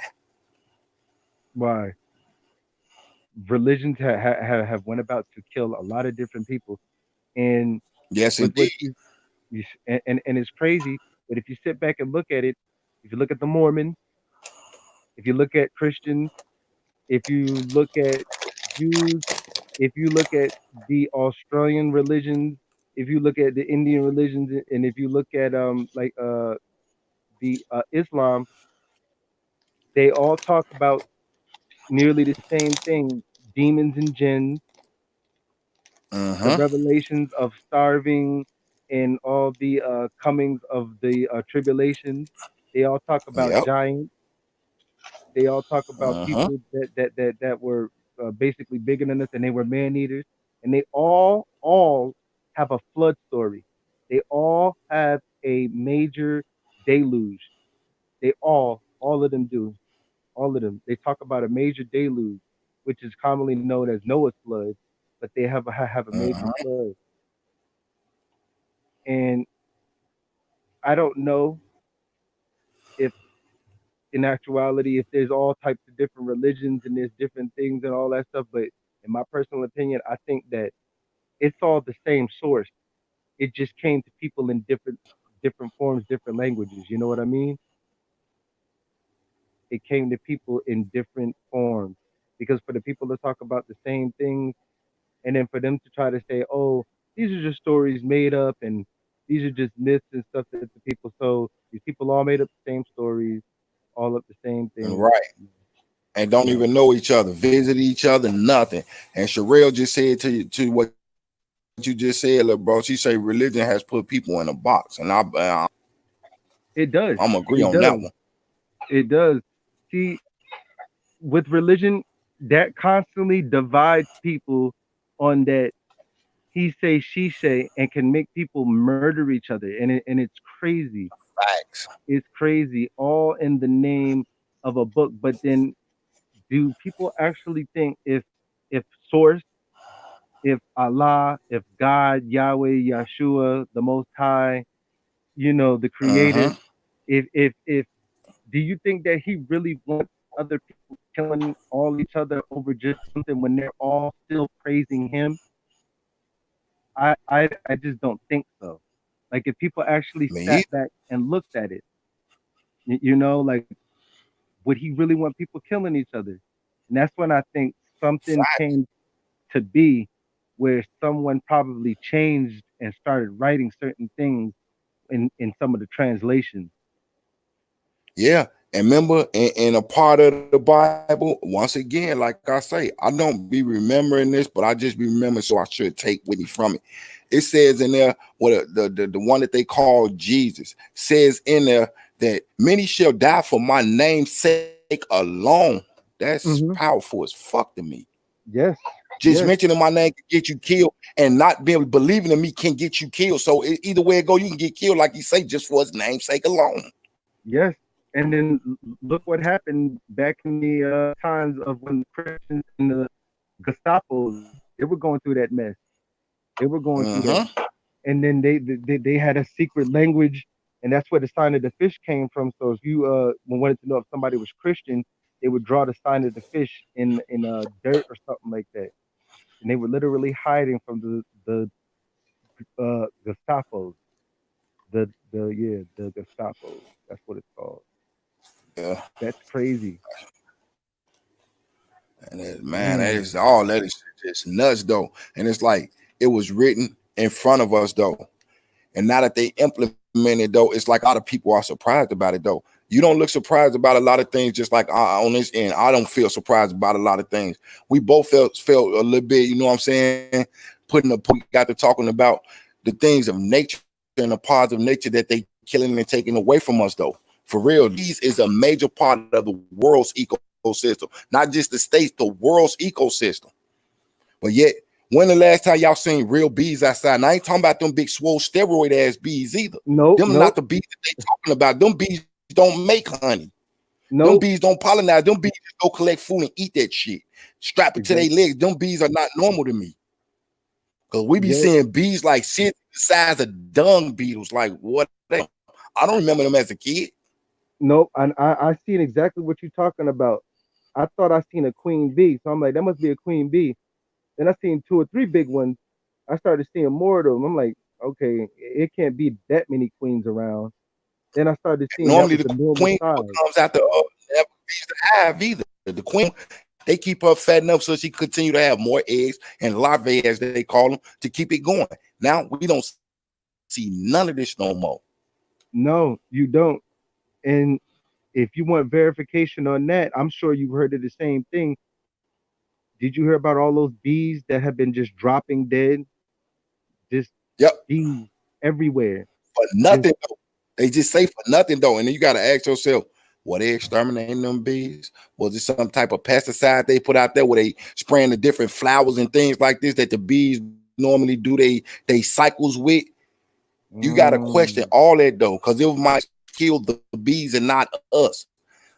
Why religions have went about to kill a lot of different people, and Yes, with what indeed. and it's crazy. But if you sit back and look at it, if you look at the Mormons, if you look at Christians, if you look at Jews, if you look at the Australian religions, if you look at the Indian religions, and if you look at the Islam, they all talk about nearly the same thing: demons and jinns, the Uh-huh. revelations of starving, and all the comings of the tribulations. They all talk about Yep. giants. They all talk about Uh-huh. people that were basically bigger than us, and they were man eaters. And they all have a flood story. They all have a major deluge. They all of them do. All of them. They talk about a major deluge, which is commonly known as Noah's flood, but they have a major Uh-huh. flood. And I don't know if in actuality if there's all types of different religions and there's different things and all that stuff, but in my personal opinion, I think that it's all the same source. It just came to people in different forms, different languages. You know what I mean? It came to people in different forms. Because for the people to talk about the same things and then for them to try to say, oh, these are just stories made up and these are just myths and stuff that the people, so these people all made up the same stories, all up the same things. Right. And don't No, even know each other, visit each other, nothing. And Sherelle just said to what you just said, look, bro. She say religion has put people in a box, and it does. I'm agree It on that does. one. It does. See, with religion, that constantly divides people on that he say, she say, and can make people murder each other. And it's crazy. Facts. It's crazy, all in the name of a book. But then, do people actually think if Source, if Allah, if God, Yahweh, Yeshua, the Most High, the Creator, Uh-huh. if do you think that he really wants other people killing all each other over just something when they're all still praising him? I just don't think so. Like if people actually Me sat back and looked at it, like would he really want people killing each other? And that's when I think something either. came to be where someone probably changed and started writing certain things in some of the translations. Yeah. And remember, in a part of the Bible, once again, like I say, I don't be remembering this, but I just be remembering, so I should take with me from it. It says in there, what the one that they call Jesus says in there that many shall die for my name's sake alone. That's powerful as fuck to me. Yes. Just mentioning my name can get you killed, and not being believing in me can get you killed. So either way it go, you can get killed, like you say, just for his namesake alone. Yes. And then look what happened back in the times of when Christians and the Gestapo, they were going through that mess. They were going through that. And then they had a secret language, and that's where the sign of the fish came from. So if you wanted to know if somebody was Christian, they would draw the sign of the fish in dirt or something like that. And they were literally hiding from the Gestapos. The Gestapos. That's what it's called. Yeah. That's crazy. And man, that is all. That is just nuts, though. And it's like it was written in front of us, though. And now that they implemented, though, it's like a lot of people are surprised about it, though. You don't look surprised about a lot of things, just like on this end. I don't feel surprised about a lot of things. We both felt a little bit, you know what I'm saying? Got to talking about the things of nature and the positive nature that they killing and taking away from us, though. For real, these is a major part of the world's ecosystem, not just the states, the world's ecosystem. But yet, when the last time y'all seen real bees outside? And I ain't talking about them big swole steroid ass bees either. No, them not the bees that they talking about. Them bees don't make honey. Them bees don't pollinize. Them bees go collect food and eat that shit. Strap it to their legs. Them bees are not normal to me. Because we be seeing bees like shit the size of dung beetles. Like what? I don't remember them as a kid. Nope. And I seen exactly what you're talking about. I thought I seen a queen bee. So I'm like, that must be a queen bee. Then I seen 2 or 3 big ones. I started seeing more of them. I'm like, okay, it can't be that many queens around. Then I started seeing normally that the queen comes out the never bees the hive either. The queen, they keep her fat enough so she continue to have more eggs and larvae, as they call them, to keep it going. Now we don't see none of this no more. No, you don't. And if you want verification on that, I'm sure you've heard of the same thing. Did you hear about all those bees that have been just dropping dead? Just bees everywhere. For nothing, though. They just say for nothing, though. And then you got to ask yourself, were they exterminating them bees? Was it some type of pesticide they put out there where they spraying the different flowers and things like this that the bees normally do they cycles with? You got to question all that, though, because it might kill the bees and not us.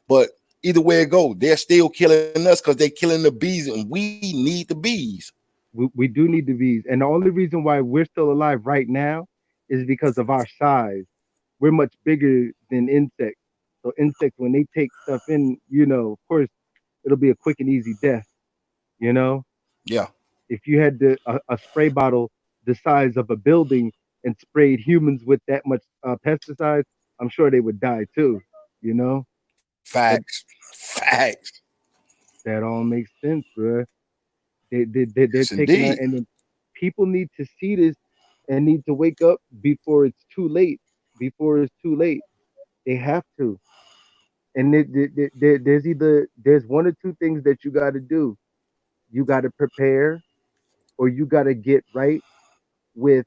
But either way it goes, they're still killing us because they're killing the bees, and we need the bees. We do need the bees. And the only reason why we're still alive right now is because of our size. We're much bigger than insects. So insects, when they take stuff in, you know, of course, it'll be a quick and easy death, you know? Yeah. If you had a spray bottle the size of a building and sprayed humans with that much pesticides, I'm sure they would die too, you know? Facts. That all makes sense, bro. They're taking that, and then people need to see this and need to wake up before it's too late. Before it's too late, they have to. And there's 1 or 2 things that you got to do. You got to prepare, or you got to get right with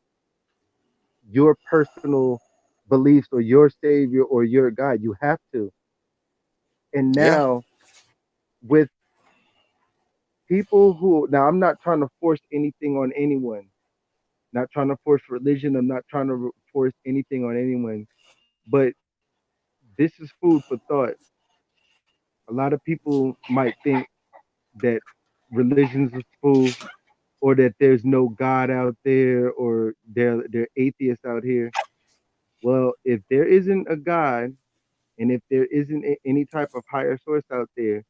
your personal beliefs or your savior or your God. You have to. And now with people who, now I'm not trying to force anything on anyone, not trying to force religion. I'm not trying to force anything on anyone, but this is food for thought. A lot of people might think that religion's a spoof, or that there's no God out there, or they're atheists out here. Well, if there isn't a God, and if there isn't any type of higher source out there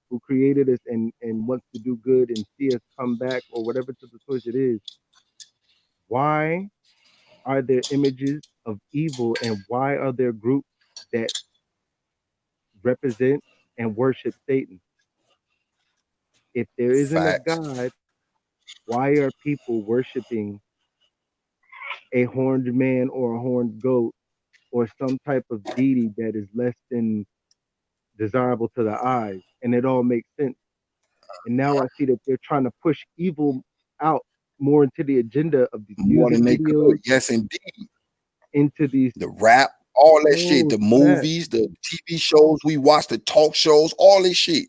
who created us and wants to do good and see us come back, or whatever to the source it is, why are there images of evil, and why are there groups that represent and worship Satan? If there isn't a God, why are people worshiping a horned man or a horned goat or some type of deity that is less than desirable to the eyes? And it all makes sense. And now I see that they're trying to push evil out more into the agenda of these music videos. Yes, indeed. Into these, the rap, all that shit, the movies, the TV shows we watch, the talk shows, all this shit.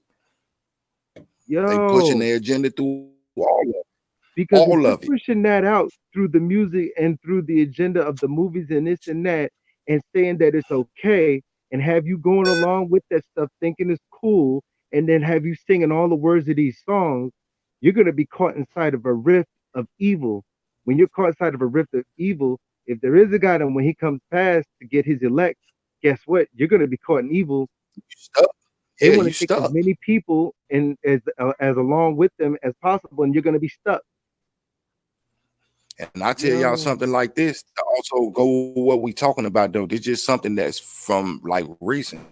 They pushing Yo, their agenda through all of it. because if All you're of it. pushing that out through the music and through the agenda of the movies and this and that, and saying that it's okay, and have you going along with that stuff, thinking it's cool, and then have you singing all the words of these songs, you're gonna be caught inside of a rift of evil. When you're caught inside of a rift of evil, if there is a God and when he comes past to get his elect, guess what? You're gonna be caught in evil. You stuck. They Yeah, want you to take as stuck. many people and as along with them as possible, and you're gonna be stuck. And I tell y'all Yo. something like this to also go what we talking about though. This is just something that's from like recent.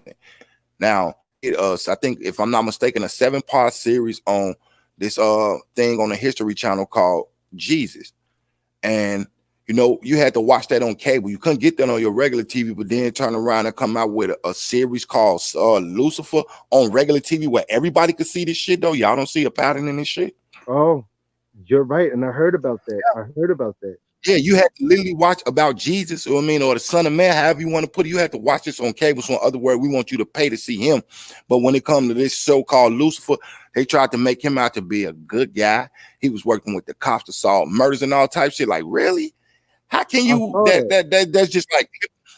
Now, I think if I'm not mistaken, a 7-part series on this thing on the History Channel called Jesus. And you know, you had to watch that on cable. You couldn't get that on your regular TV, but then turn around and come out with a series called Lucifer on regular TV where everybody could see this shit though. Y'all don't see a pattern in this shit. Oh, you're right, and I heard about that. I heard about that. Yeah, you had to literally watch about Jesus, or I mean, or the Son of Man, however you want to put it. You had to watch this on cable. So, in other words, we want you to pay to see him. But when it comes to this show called Lucifer, they tried to make him out to be a good guy. He was working with the cops to solve murders and all types of shit. Like, really? How can I you saw that. that's just like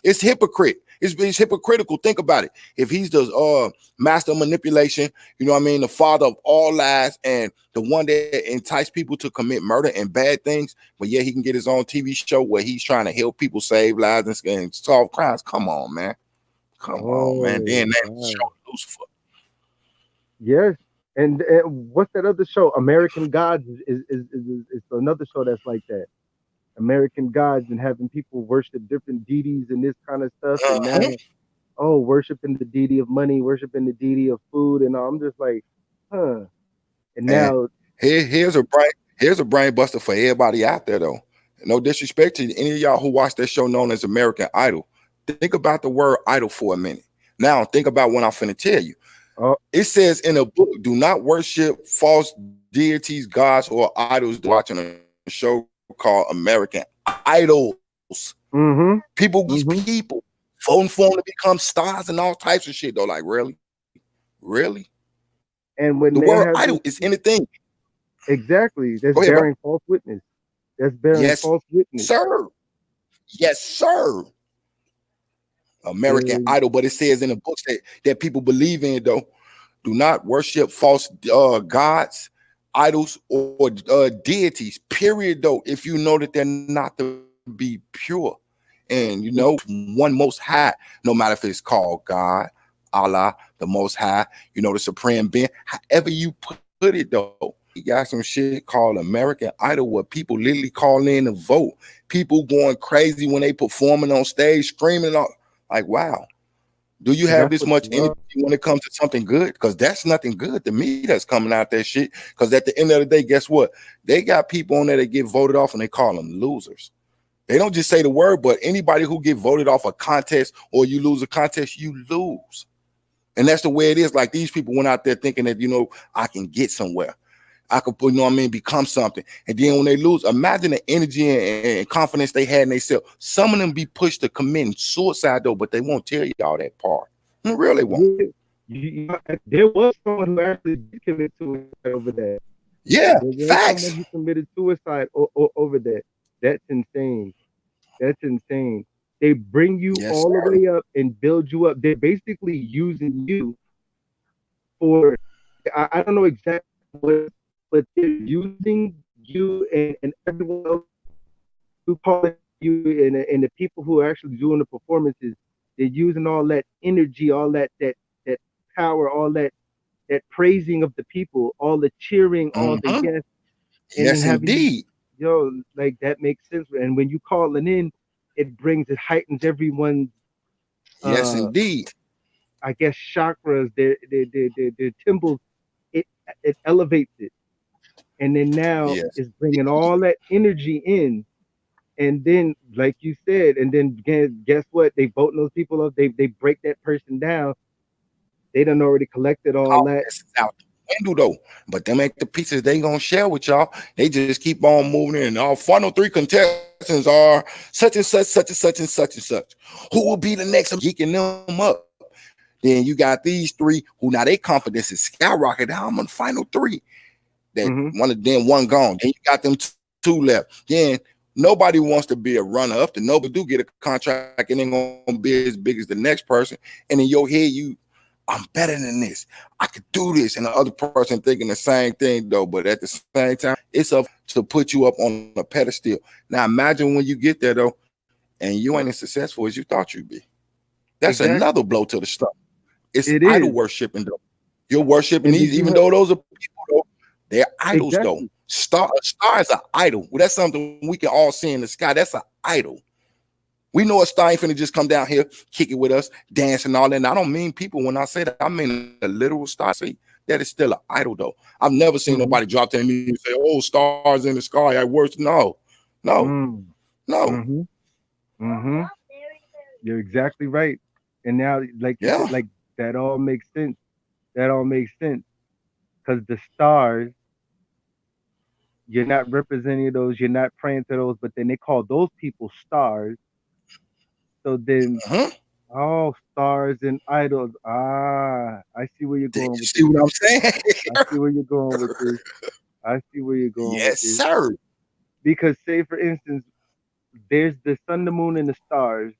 it's hypocrite. It's hypocritical. Think about it. If he's the master of manipulation, you know what I mean, the father of all lies, and the one that entice people to commit murder and bad things, but yeah, he can get his own TV show where he's trying to help people save lives and solve crimes. Come on, man. Come on, man. Oh, Then that wow. show Lucifer. Yes. And what's that other show? American Gods is another show that's like that. American Gods, and having people worship different deities and this kind of stuff. And now, Uh-huh. oh, worshiping the deity of money, worshiping the deity of food, and all. I'm just like, huh. And And now, here's a brain buster for everybody out there though. No disrespect to any of y'all who watch that show known as American Idol. Think about the word idol for a minute. Now think about what I'm finna tell you. oh, It says in a book, do not worship false deities, gods, or idols. Watching a show called American Idols. mm-hmm, People mm-hmm. voting for them to become stars and all types of shit though. Like, really? Really? And when The they word have this, idol is anything. exactly, that's Go ahead, bro. bearing false witness. That's bearing Yes, false witness. sir. Yes, sir. American And Idol, but it says in the books that people believe in though, do not worship false gods, idols, or deities. Period. Though, if you know that they're not to be pure, and you know one Most High, no matter if it's called God, Allah, the Most High, you know the Supreme Being, however you put it though. You got some shit called American Idol where people literally call in to vote. People going crazy when they performing on stage, screaming out like, "Wow, do you have that's this what much they energy are. when it comes to something good?" Because that's nothing good to me that's coming out that shit. Because at the end of the day, guess what? They got people on there that get voted off and they call them losers. They don't just say the word, but anybody who get voted off a contest or you lose a contest, you lose. And that's the way it is. Like these people went out there thinking that, you know, I can get somewhere. I could put, you know what I mean, become something. And then when they lose, imagine the energy and confidence they had in themselves. Some of them be pushed to commit suicide though, but they won't tell y'all that part. They really won't. Yeah, there was someone who actually did commit suicide over that. Yeah, There was someone facts. who committed suicide over that. That's insane. That's insane. They bring you Yes, all the sir. way up and build you up. They're basically using you for, I don't know exactly what, but they're using you and everyone else who call it you, and the people who are actually doing the performances. They're using all that energy, all that power, all that praising of the people, all the cheering, all the Mhm. yes, and then Yes, having you, indeed. yo, like that makes sense. And when you calling in, it heightens everyone's, Yes, uh indeed. I guess, chakras, their temples. It it elevates it, and then now Yes. it's bringing all that energy in. And then, like you said, and then guess what? They vote those people up. They break that person down. They done already collected all that. Confidence is out the window though. But them ain't the pieces they gonna share with y'all. They just keep on moving and all final 3 contestants are such and such, such and such, and such and such. Who will be the next geeking them up? Then you got these three who now their confidence is skyrocketed. Now I'm on the final three. That Mm-hmm. one of them one gone. Then you got them two left. Then nobody wants to be a runner up. The nobody do get a contract and ain't gonna be as big as the next person. And in your head, I'm better than this. I could do this. And the other person thinking the same thing though. But at the same time, it's up to put you up on a pedestal. Now imagine when you get there though, and you ain't as successful as you thought you'd be. That's Exactly. another blow to the stomach. It's It idol is. worshiping though. You're worshiping And did these, you even have though those are people though, they're idols though. exactly? A star is an idol. Well, that's something we can all see in the sky. That's an idol. We know a star ain't finna just come down here, kick it with us, dance and all that. And I don't mean people when I say that. I mean a literal star. See, that is still an idol though. I've never seen Mm-hmm. nobody drop to me and say, "Oh, stars in the sky." I worship. No, no, Mm. no. Mm-hmm. Mm-hmm. You're exactly right. And now, like you said, Yeah. like that all makes sense. That all makes sense because the stars, you're not representing those, you're not praying to those, but then they call those people stars. So then, Uh-huh. oh, stars and idols. Ah, I see where you're Did going you with see this. what I'm saying? I see where you're going with this. I see where you're going with Yes, this. sir. Because, say, for instance, there's the sun, the moon, and the stars,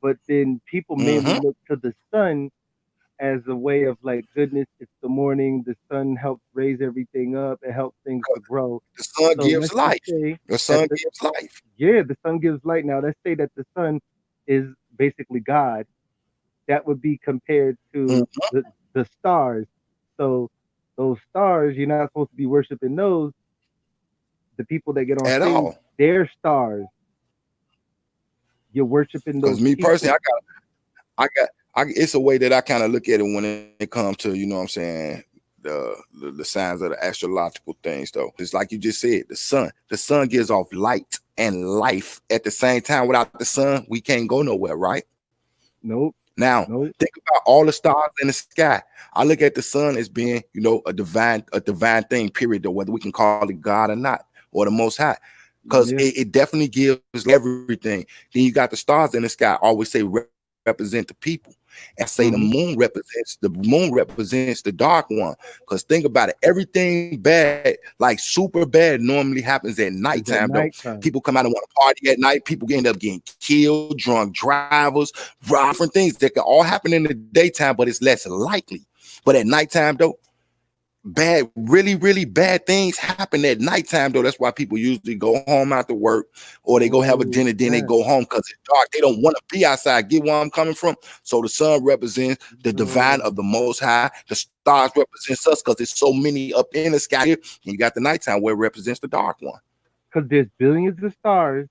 but then people mainly Mm-hmm. look to the sun as a way of like goodness. It's the morning. The sun helps raise everything up. It helps things to grow. The sun So gives let's just life. say The that sun gives life. the sun gives light. Now let's say that the sun is basically God. That would be compared to Mm, the stars. So those stars, you're not supposed to be worshiping those. The people that get on at stage, all. they're stars. You're worshiping Because those me personally, people. it's a way that I kind of look at it when it comes to, you know what I'm saying, the signs of the astrological things though. It's like you just said, the sun gives off light and life at the same time. Without the sun, we can't go nowhere, right? Nope. Now, Nope. think about all the stars in the sky. I look at the sun as being, a divine thing, period, though, whether we can call it God or not, or the most high. Because Yeah. it definitely gives everything. Then you got the stars in the sky, always say represent the people. And say Mm-hmm. the moon represents the dark one. Because think about it, everything bad, like super bad, normally happens at It's at nighttime, though. nighttime. People come out and want to party at night. People end up getting killed, drunk drivers, different things that can all happen in the daytime, but it's less likely. But at nighttime, though, bad, really, really bad things happen at nighttime, though. That's why people usually go home after work or they go have a Oh, dinner, then they snap. go home because it's dark. They don't want to be outside. Get where I'm coming from? So the sun represents the divine Yo. of the most high. The stars represents us because there's so many up in the sky here. And you got the nighttime where it represents the dark one. Because there's billions of stars,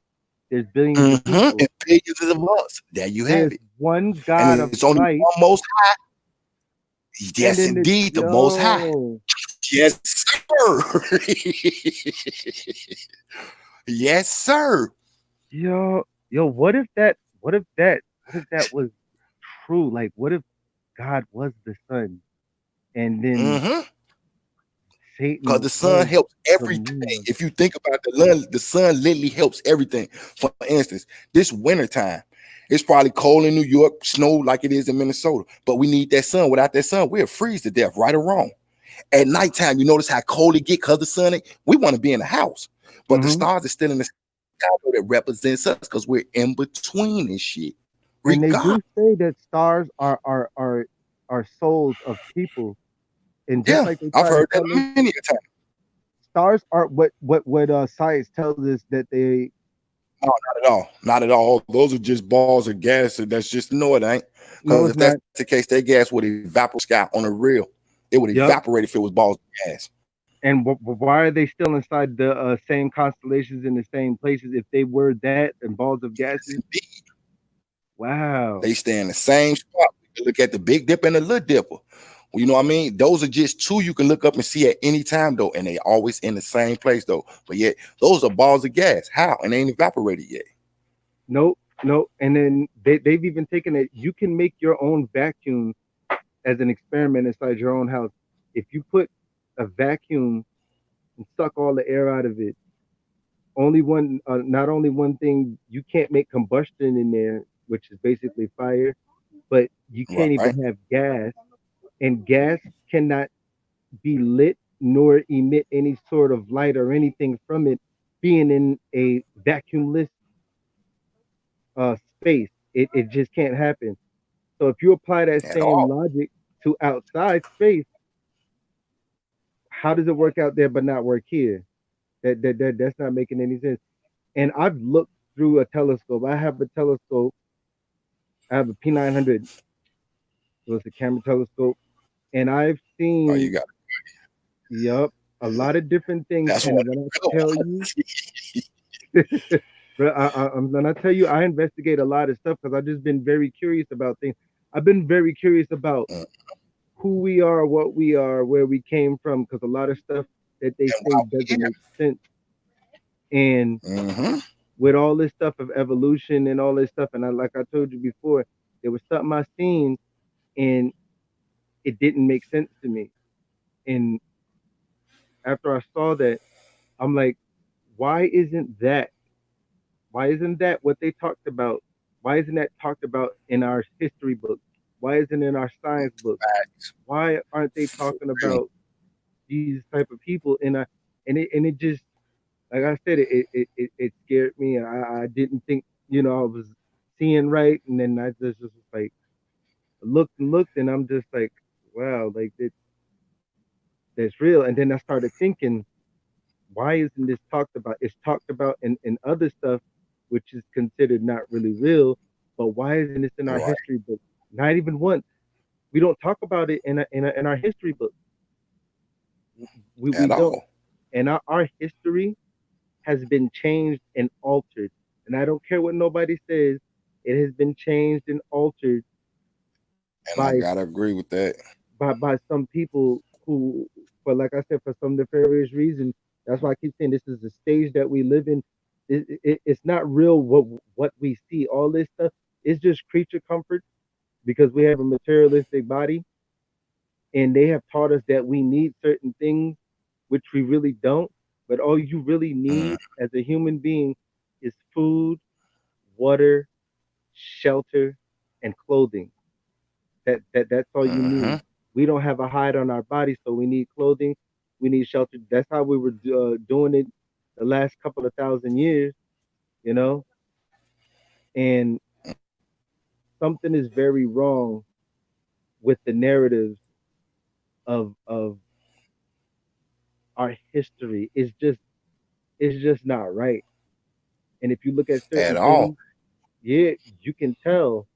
there's billions of Mm-hmm. people. And billions of us. There you have There's it. one And God it's of only one light, most high. and Yes, then the indeed, the most high. yo, Yes, sir. Yes, sir. yo, what if that was true? Like, what if God was the sun, and then Mm-hmm. Because Satan the sun was helps the everything. moon? If you think about the sun literally helps everything. For instance, this wintertime, it's probably cold in New York, snow like it is in Minnesota. But we need that sun. Without that sun, we'll freeze to death, right or wrong. At nighttime, you notice how cold it get because the sun. We want to be in the house, but the Hmm. stars are still in the sky that represents us because we're in between and shit. And they Regard, do say that stars are souls of people, and just yeah, like they I've try to heard that tell us, many a time. stars are what science tells us that they. No, not at all. Not at all. Those are just balls of gas. That's just no, it ain't. No, Because it's if that's not. the case, that gas would evaporate sky on the real. It would Yep. evaporate if it was balls of gas. And why are they still inside the same constellations in the same places if they were that and balls of Yes, gases? indeed. Wow. They stay in the same spot. You can look at the Big Dipper and the Little Dipper. You know what I mean? Those are just two you can look up and see at any time, though, and they always in the same place, though. But yet, those are balls of gas. How? And they ain't evaporated yet. Nope, nope. And then they've even taken it. You can make your own vacuum as an experiment inside your own house. If you put a vacuum and suck all the air out of it, not only one thing, you can't make combustion in there, which is basically fire. but you can't Right. even have gas, and gas cannot be lit nor emit any sort of light or anything from it, being in a vacuumless space. It just can't happen. So if you apply that At same all. logic to outside space, how does it work out there but not work here? That's not making any sense. And I've looked through a telescope. I have a telescope. I have a P900. So it's a camera telescope, and I've Oh, you seen, got yup, a lot of different things. that's And what when I I tell feel. you, but when I tell you, I investigate a lot of stuff because I've just been very curious about things. I've been very curious about Mm. who we are, what we are, where we came from, because a lot of stuff that they And say why we doesn't here. make sense. And Mm-hmm. with all this stuff of evolution and all this stuff, and like I told you before, there was something I seen and it didn't make sense to me. And after I saw that, I'm like, why isn't that? Why isn't that what they talked about? Why isn't that talked about in our history books? Why isn't it in our science books? Facts. Why aren't they For talking real. about these type of people? And it just, like I said, it scared me. I didn't think, I was seeing right, and then I just was like looked and looked, and I'm just like, wow, like that's real. And then I started thinking, why isn't this talked about? It's talked about in other stuff, which is considered not really real. But why isn't this in our Right. history book? Not even once. We don't talk about it in our history book. We At don't. all. And our history has been changed and altered. And I don't care what nobody says. It has been changed and altered And I by gotta agree with that. by some people who, for like I said, for some nefarious reason. That's why I keep saying this is the stage that we live in. It's not real what we see. All this stuff is just creature comfort because we have a materialistic body, and they have taught us that we need certain things, which we really don't. But all you really Mm-hmm. need as a human being is food, water, shelter, and clothing. That's all you Mm-hmm. need. We don't have a hide on our body, so we need clothing, we need shelter. That's how we were doing it the last couple of thousand years, you know. And something is very wrong with the narratives of our history. It's just not right. And if you look at At certain all. things, yeah, you can tell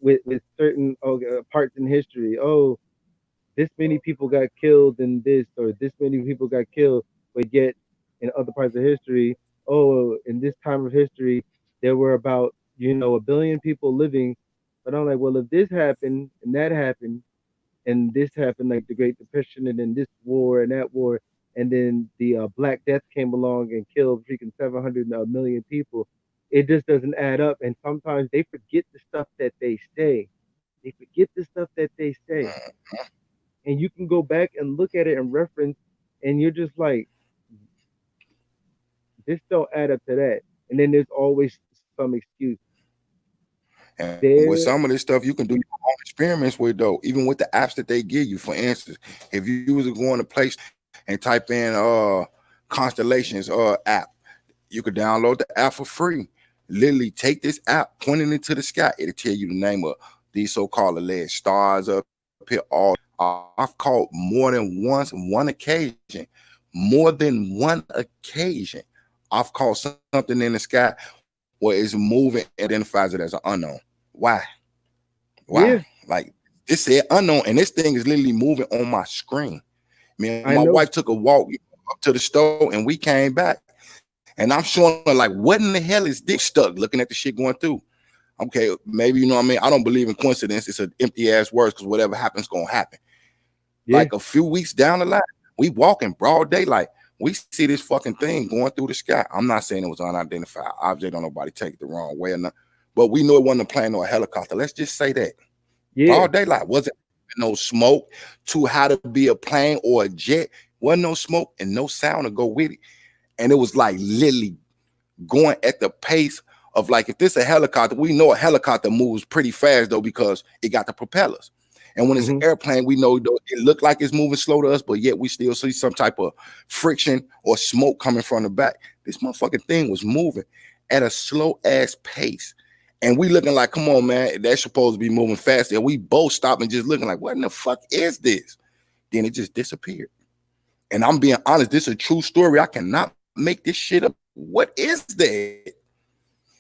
with certain parts in history. Oh, this many people got killed in this, or this many people got killed, but yet in other parts of history, oh, in this time of history, there were about, 1 billion people living. But I'm like, well, if this happened and that happened and this happened, like the Great Depression, and then this war and that war, and then the Black Death came along and killed freaking 700 million people, it just doesn't add up. And sometimes they forget the stuff that they say. They forget the stuff that they say, and you can go back and look at it and reference, and you're just like, this don't add up to that. And then there's always some excuse And with there. some of this stuff, you can do your own experiments with though, even with the apps that they give you. For instance, if you was to go in a place and type in constellations app, you could download the app for free. Literally take this app, point it into the sky. It'll tell you the name of these so-called alleged stars up here. All I've caught more than once, one occasion, more than one occasion. I've caught something in the sky where it's moving and identifies it as an unknown. Why? Why? Yeah, Like it said unknown, and this thing is literally moving on my screen. Me and my I know. wife took a walk up to the store, and we came back, and I'm showing her like, what in the hell is this? Stuck looking at the shit going through. Okay, maybe you know what I mean. I don't believe in coincidence. It's an empty ass words because whatever happens gonna happen. Yeah, Like a few weeks down the line, we walk in broad daylight. We see this fucking thing going through the sky. I'm not saying it was unidentified object. Don't nobody take it the wrong way or not. But we know it wasn't a plane or a helicopter. Let's just say that. yeah, Broad daylight. Wasn't no smoke too high to be a plane or a jet. Wasn't no smoke and no sound to go with it. And it was like literally going at the pace of like, if this a helicopter, we know a helicopter moves pretty fast though, because it got the propellers. And when it's an airplane, we know though, it look like it's moving slow to us, but yet we still see some type of friction or smoke coming from the back. This motherfucking thing was moving at a slow ass pace. And we looking like, come on, man, that's supposed to be moving faster. And we both stopped and just looking like, what in the fuck is this? Then it just disappeared. And I'm being honest, this is a true story. I cannot make this shit up. What is that?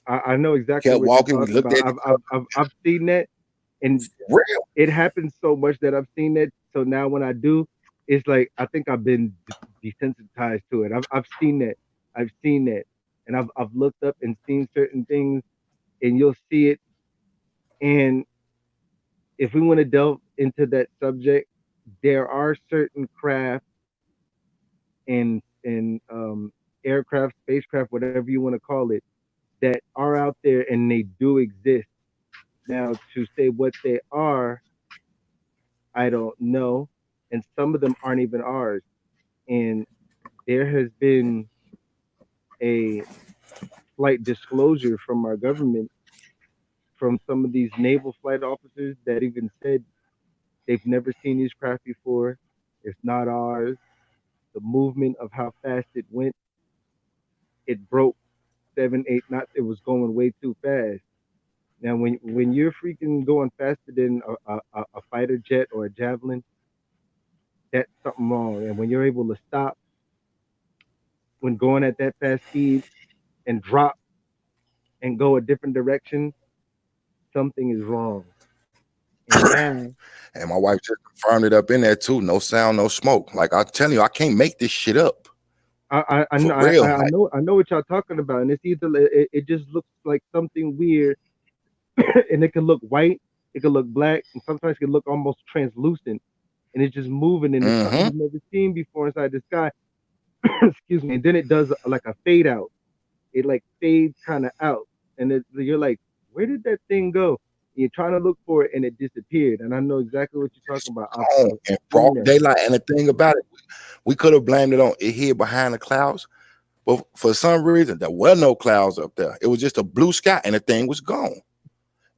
I know exactly Kept what walking, you're we looked talking at about. I've seen that, and real. it happens so much that I've seen that. So now when I do, it's like I think I've been desensitized to it. I've seen that. I've seen that, and I've looked up and seen certain things, and you'll see it. And if we want to delve into that subject, there are certain craft and aircraft, spacecraft, whatever you want to call it, that are out there and they do exist. Now, to say what they are, I don't know. And some of them aren't even ours. And there has been a slight disclosure from our government, from some of these naval flight officers, that even said they've never seen these craft before. It's not ours. The movement of how fast it went, it broke 7, 8 knots. It was going way too fast. Now, when you're freaking going faster than a fighter jet or a javelin, that's something wrong. And when you're able to stop when going at that fast speed and drop and go a different direction, something is wrong. And now, and my wife just confirmed it up in there too. No sound, no smoke. Like I'm telling you, I can't make this shit up. I For real. know what y'all talking about, and it's either it just looks like something weird, and it can look white, it can look black, and sometimes it can look almost translucent, and it's just moving, and it's something you've never seen before inside the sky. Excuse me. And then it does like a fade out. It like fades kind of out, and you're like, where did that thing go? You're trying to look for it, and it disappeared. And I know exactly what you're talking about. And broad daylight. And the thing about it, we could have blamed it on it here behind the clouds, but for some reason there were no clouds up there. It was just a blue sky, and the thing was gone.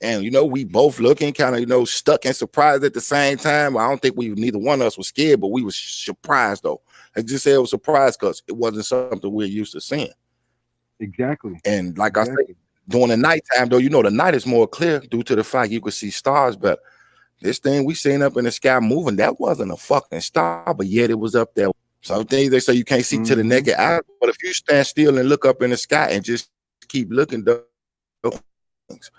And you know, we both looking kind of, you know, stuck and surprised at the same time. I don't think neither one of us was scared, but we was surprised though. I just said it was surprised because it wasn't something we're used to seeing. Exactly. And like I said, during the nighttime though, you know, the night is more clear due to the fact you could see stars. But this thing we seen up in the sky moving, that wasn't a fucking star, but yet it was up there. Some things they say you can't see to the naked eye, but if you stand still and look up in the sky and just keep looking, things.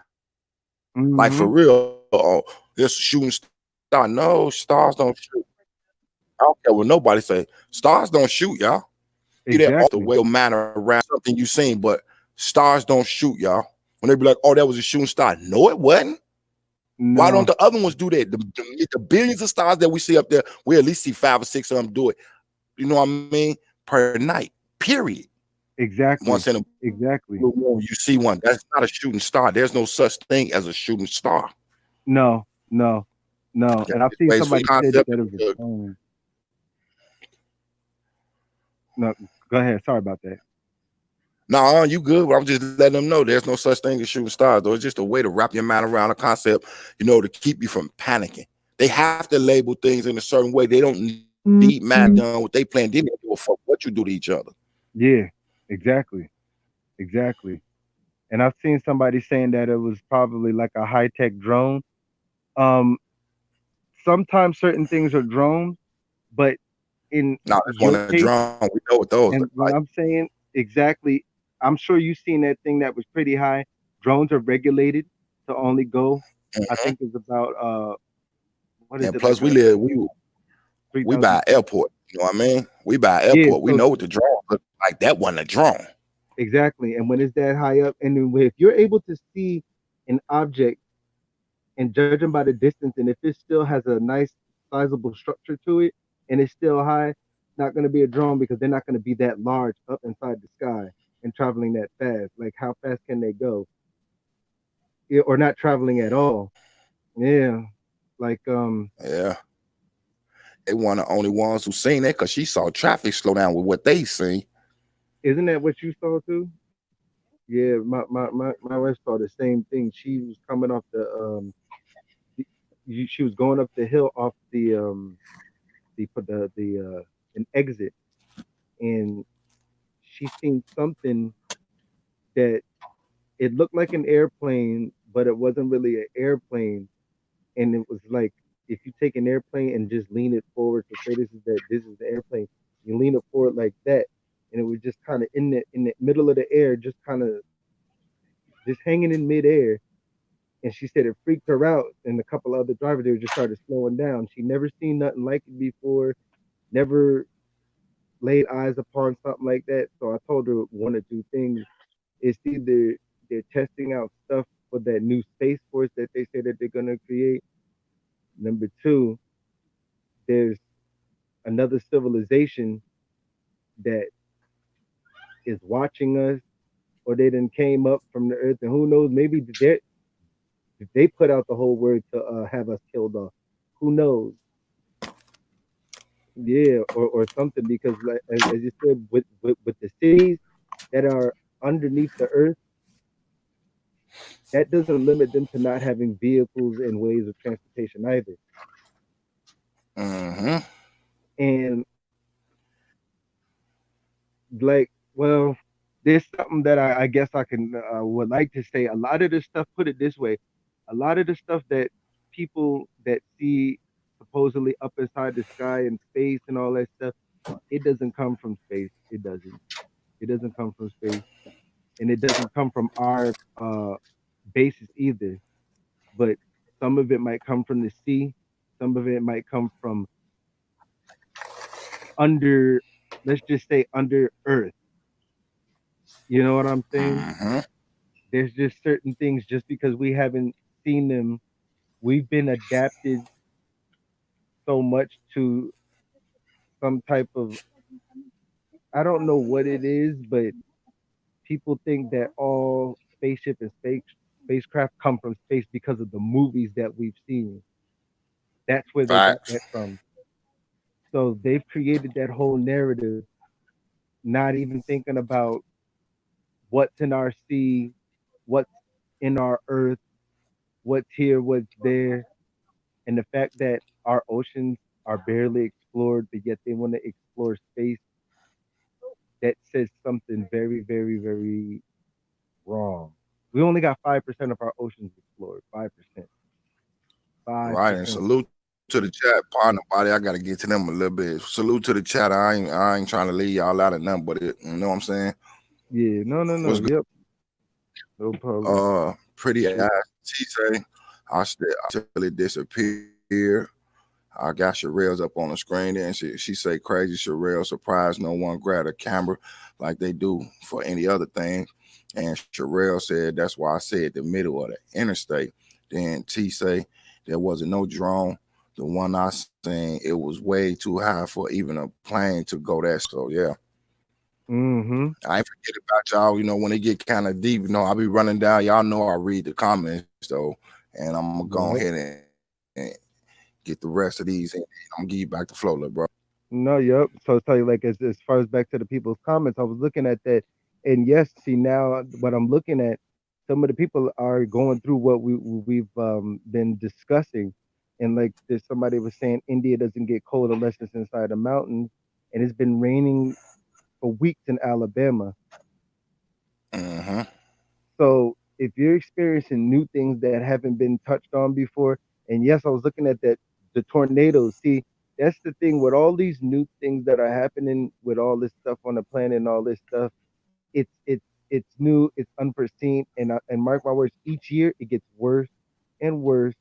Like for real, this shooting star. No, stars don't shoot. I don't care what nobody say. Stars don't shoot, y'all. Exactly. That off the way manner around something you seen, but stars don't shoot, y'all. When they be like, "Oh, that was a shooting star," no, it wasn't. No. Why don't the other ones do that? The billions of stars that we see up there, we at least see 5 or 6 of them do it. You know what I mean? Per night, period. Exactly. Once in a you see one. That's not a shooting star. There's no such thing as a shooting star. No. And I've seen somebody say that it was a phone. No, go ahead. Sorry about that. No, you good. I'm just letting them know there's no such thing as shooting stars, though. It's just a way to wrap your mind around a concept, you know, to keep you from panicking. They have to label things in a certain way. They don't need mad done what they plan. They don't give a fuck what you do to each other. Yeah, exactly. And I've seen somebody saying that it was probably like a high-tech drone. Sometimes certain things are drones, but in no, it's one of the drone. We know what those and what I'm saying exactly. I'm sure you've seen that thing that was pretty high. Drones are regulated to only go. I think it's about what is it? Plus, like we buy airport. You know what I mean? We buy airport. Yeah, we know what the drone look like. That wasn't a drone. Exactly. And when it's that high up, and then if you're able to see an object and judging by the distance, and if it still has a nice sizable structure to it and it's still high, it's not going to be a drone, because they're not going to be that large up inside the sky and traveling that fast. Like, how fast can they go? Yeah, or not traveling at all. Yeah. Like yeah. They one of the only ones who seen it, because she saw traffic slow down with what they seen. Isn't that what you saw too? Yeah, my wife saw the same thing. She was coming off she was going up the hill off the an exit, and she seen something that it looked like an airplane, but it wasn't really an airplane. And it was like if you take an airplane and just lean it forward. So say this is the airplane. You lean it forward like that, and it was just kind of in the middle of the air, just kind of just hanging in midair. And she said it freaked her out, and a couple of other drivers they just started slowing down. She never seen nothing like it before, never laid eyes upon something like that. So I told her one or two things. It's either they're testing out stuff for that new space force that they say that they're gonna create. Number two, there's another civilization that is watching us, or they then came up from the earth, and who knows, maybe they put out the whole word to have us killed off. Who knows? Yeah, or something, because like as you said, with the cities that are underneath the earth, that doesn't limit them to not having vehicles and ways of transportation either. Mm-hmm. And like, well, there's something that I guess I can would like to say. A lot of this stuff, put it this way, a lot of the stuff that people that see supposedly up inside the sky and space and all that stuff, it doesn't come from space. It doesn't. It doesn't come from space, and it doesn't come from our basis either. But some of it might come from the sea. Some of it might come from under, let's just say under earth. You know what I'm saying? Mm-hmm. There's just certain things, just because we haven't seen them, we've been adapted so much to some type of, I don't know what it is, but people think that all spaceship and spacecraft come from space because of the movies that we've seen. That's where they got Facts. that from. So they've created that whole narrative, not even thinking about what's in our sea, what's in our earth, what's here, what's there, and the fact that our oceans are barely explored, but yet they want to explore space. That says something very, very, very wrong. We only got 5% of our oceans explored. 5%. Five Right. And percent. salute to the chat partner body. I gotta get to them a little bit. Salute to the chat. I ain't trying to leave y'all out of nothing but it. You know what I'm saying? Yeah, no, no, no. What's good? Yep, no problem. Pretty Shit. ass T say I still it disappeared. I got Sherelle's up on the screen there, and she say crazy Sherelle surprised no one grabbed a camera like they do for any other thing. And Sherelle said that's why I said the middle of the interstate. Then T say there wasn't no drone. The one I seen, it was way too high for even a plane to go there. So yeah. Mm-hmm. I ain't forget about y'all. When it get kind of deep, I'll be running down. Y'all know I read the comments though, and I'm gonna go ahead Yep. and get the rest of these, and I'm gonna give you back the flow, little bro. No, yep. So I'll tell you, like, as far as back to the people's comments, I was looking at that, and yes, see now what I'm looking at, some of the people are going through what we've been discussing, and like there's somebody was saying India doesn't get cold unless it's inside the mountains, and it's been raining for weeks in Alabama. Mm-hmm. So if you're experiencing new things that haven't been touched on before, and yes, I was looking at that, the tornadoes. See, that's the thing with all these new things that are happening with all this stuff on the planet and all this stuff. It's new, it's unforeseen, and mark my words, each year it gets worse and worse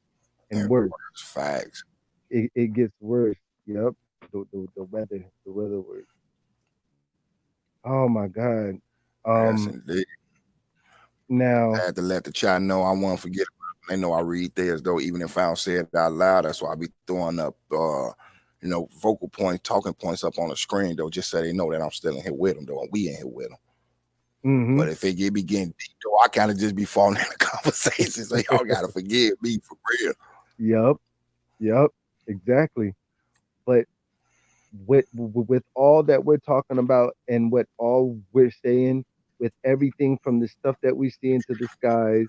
and And worse. facts. It gets worse. Yep. The weather word. Oh my God. Yes, Um. indeed. I Now. had to let the chat know I won't forget. They know I read theirs though, even if I don't say it out loud. That's why I be throwing up, vocal points, talking points up on the screen though, just so they know that I'm still in here with them though, and we in here with them. Mm-hmm. But if it be getting deep though, I kind of just be falling into conversations. So y'all gotta forgive me for real. Yep. Yep. Exactly. But with all that we're talking about and what all we're saying, with everything from the stuff that we see into the skies,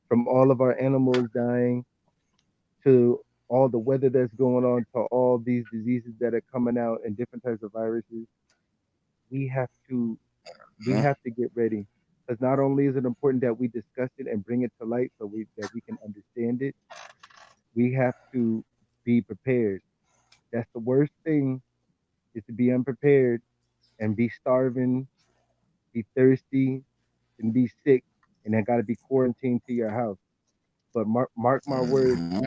from all of our animals dying to all the weather that's going on to all these diseases that are coming out and different types of viruses. We have to we Mhm. have to get ready, because not only is it important that we discuss it and bring it to light so we can understand it, we have to be prepared. That's the worst thing, is to be unprepared and be starving, be thirsty, and be sick, and then got to be quarantined to your house. But mark my words, Mhm.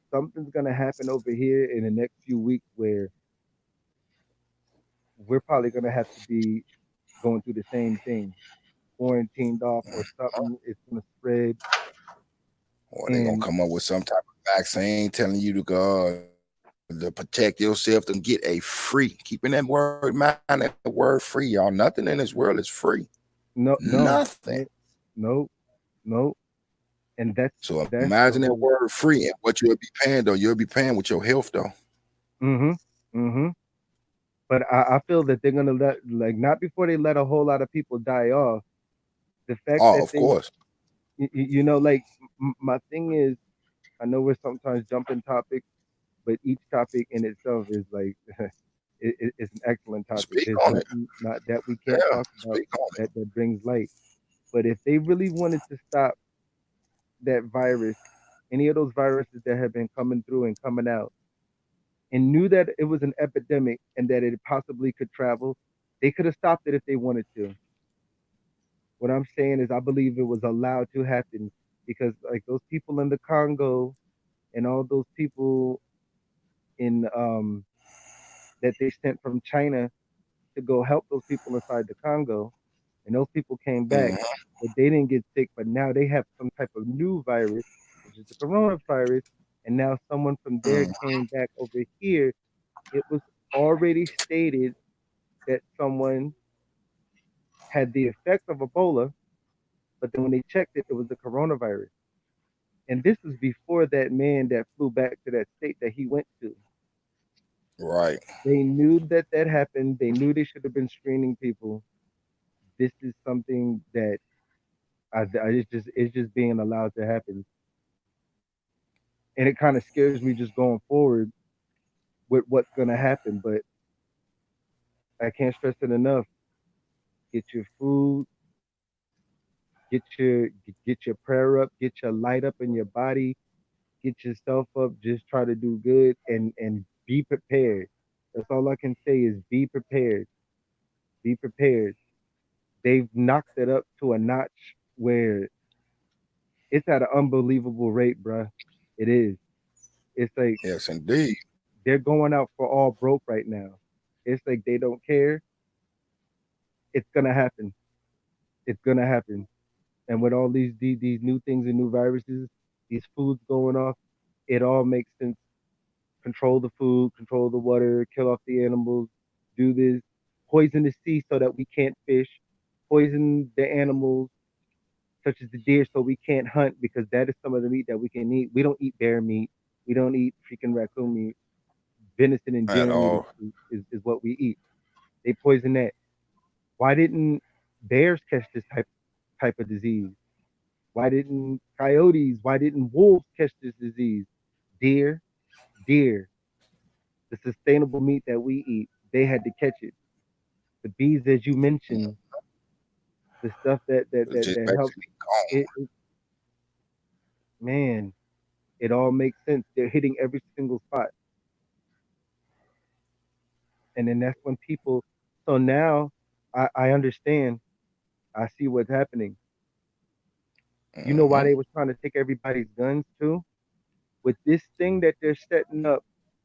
something's gonna happen over here in the next few weeks where we're probably gonna have to be going through the same thing, quarantined off, or something is gonna spread. Or they gonna And come up with some type of vaccine telling you to go to protect yourself and get a free. Keeping that word mind, that word free, y'all. Nothing in this world is free. no, no, Nothing. no, no, no. And So that's the imagine that whole. word free and what you'll be paying though. You'll be paying with your health though. Mm-hmm. Mm-hmm. But I feel that they're gonna let, like, not before they let a whole lot of people die off. The fact Oh, that of they, course. like, my thing is, I know we're sometimes jumping topics, but each topic in itself is like it's an excellent topic. Speak There's on it. nothing not that we can't Yeah, talk about speak on it. that brings light. But if they really wanted to stop that virus, any of those viruses that have been coming through and coming out, and knew that it was an epidemic and that it possibly could travel, they could have stopped it if they wanted to. What I'm saying is, I believe it was allowed to happen because, like, those people in the Congo and all those people in that they sent from China to go help those people inside the Congo, and those people came back, Mhm. but they didn't get sick. But now they have some type of new virus, which is the coronavirus, and now someone from there Mhm. came back over here. It was already stated that someone had the effects of Ebola, but then when they checked it, it was the coronavirus. And this was before that man that flew back to that state that he went to. Right. They knew that that happened. They knew they should have been screening people. This is something that it's just being allowed to happen, and it kind of scares me just going forward with what's gonna happen. But I can't stress it enough. Get your food, get your prayer up, get your light up in your body, get yourself up. Just try to do good and be prepared. That's all I can say is be prepared. Be prepared. They've knocked it up to a notch where it's at an unbelievable rate, bruh. It is. It's like Yes, indeed. they're going out for all broke right now. It's like they don't care. It's gonna happen. It's gonna happen. And with all these new things and new viruses, these foods going off, it all makes sense. Control the food, control the water, kill off the animals, do this, poison the sea so that we can't fish, poison the animals such as the deer so we can't hunt because that is some of the meat that we can eat. We don't eat bear meat. We don't eat freaking raccoon meat. Venison and At deer meat all. is what we eat. They poison that. Why didn't bears catch this type of disease? Why didn't coyotes? Why didn't wolves catch this disease? Deer, deer, the sustainable meat that we eat, they had to catch it. The bees, as you mentioned, the stuff It's just that helps basically gone. it, man, it all makes sense. They're hitting every single spot. And then that's when people, so now I understand. I see what's happening. You know why Mhm. they was trying to take everybody's guns too? With this thing that they're setting up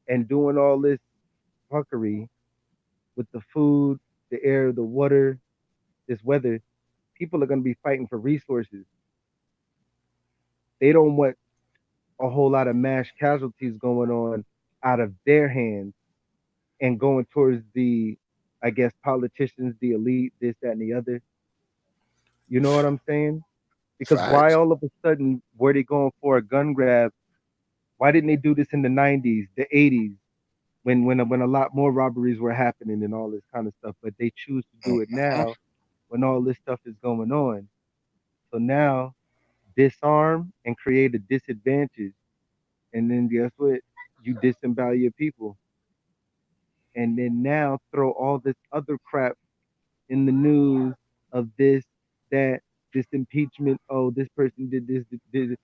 and doing all this fuckery with the food, the air, the water, this weather, people are going to be fighting for resources. They don't want a whole lot of mass casualties going on out of their hands and going towards the, I guess, politicians, the elite, this, that, and the other. You know what I'm saying? Because why Facts. all of a sudden were they going for a gun grab? Why didn't they do this in the 90s, the 80s, when a lot more robberies were happening and all this kind of stuff? But they choose to do it Mhm. now when all this stuff is going on. So now disarm and create a disadvantage, and then guess what? You disembowel your people, and then now throw all this other crap in the news of this, that, this impeachment. Oh, this person did this. Did.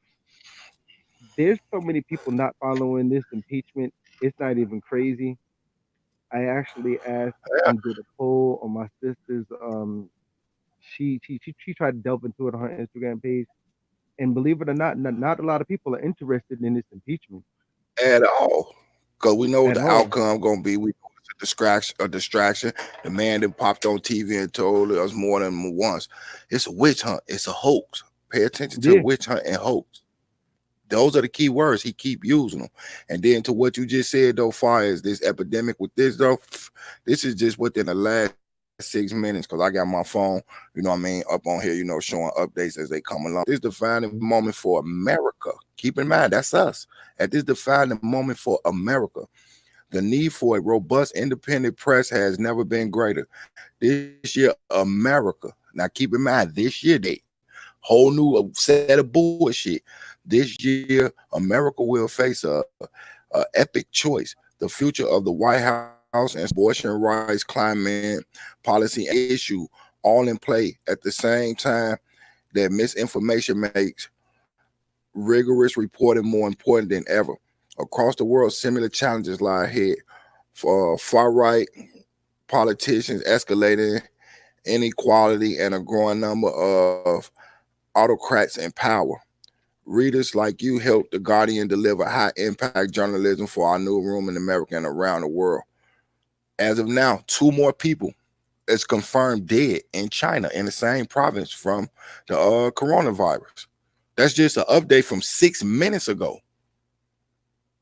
There's so many people not following this impeachment. It's not even crazy. I actually asked Yeah. and did a poll on my sister's. She tried to delve into it on her Instagram page, and believe it or not, not a lot of people are interested in this impeachment At all. Because we know at the all. outcome gonna be we know it's a distraction. The man that popped on TV and told us more than once. It's a witch hunt, it's a hoax. Pay attention to Yeah, witch hunt and hoax. Those are the key words. He keep using them. And then to what you just said, though, far as this epidemic with this, though, this is just within the last 6 minutes, because I got my phone, you know what I mean, up on here, you know, showing updates as they come along. This defining moment for America. Keep in mind, that's us. At this defining moment for America, the need for a robust, independent press has never been greater. This year, America. Now, keep in mind, this year, whole new set of bullshit. This year, America will face a epic choice. The future of the White House and abortion rights, climate, policy issue, all in play at the same time that misinformation makes rigorous reporting more important than ever. Across the world, similar challenges lie ahead. For far-right politicians escalating inequality and a growing number of autocrats in power. Readers like you help The Guardian deliver high impact journalism for our newsroom in America and around the world. As of now, 2 more people is confirmed dead in China in the same province from the coronavirus. That's just an update from 6 minutes ago.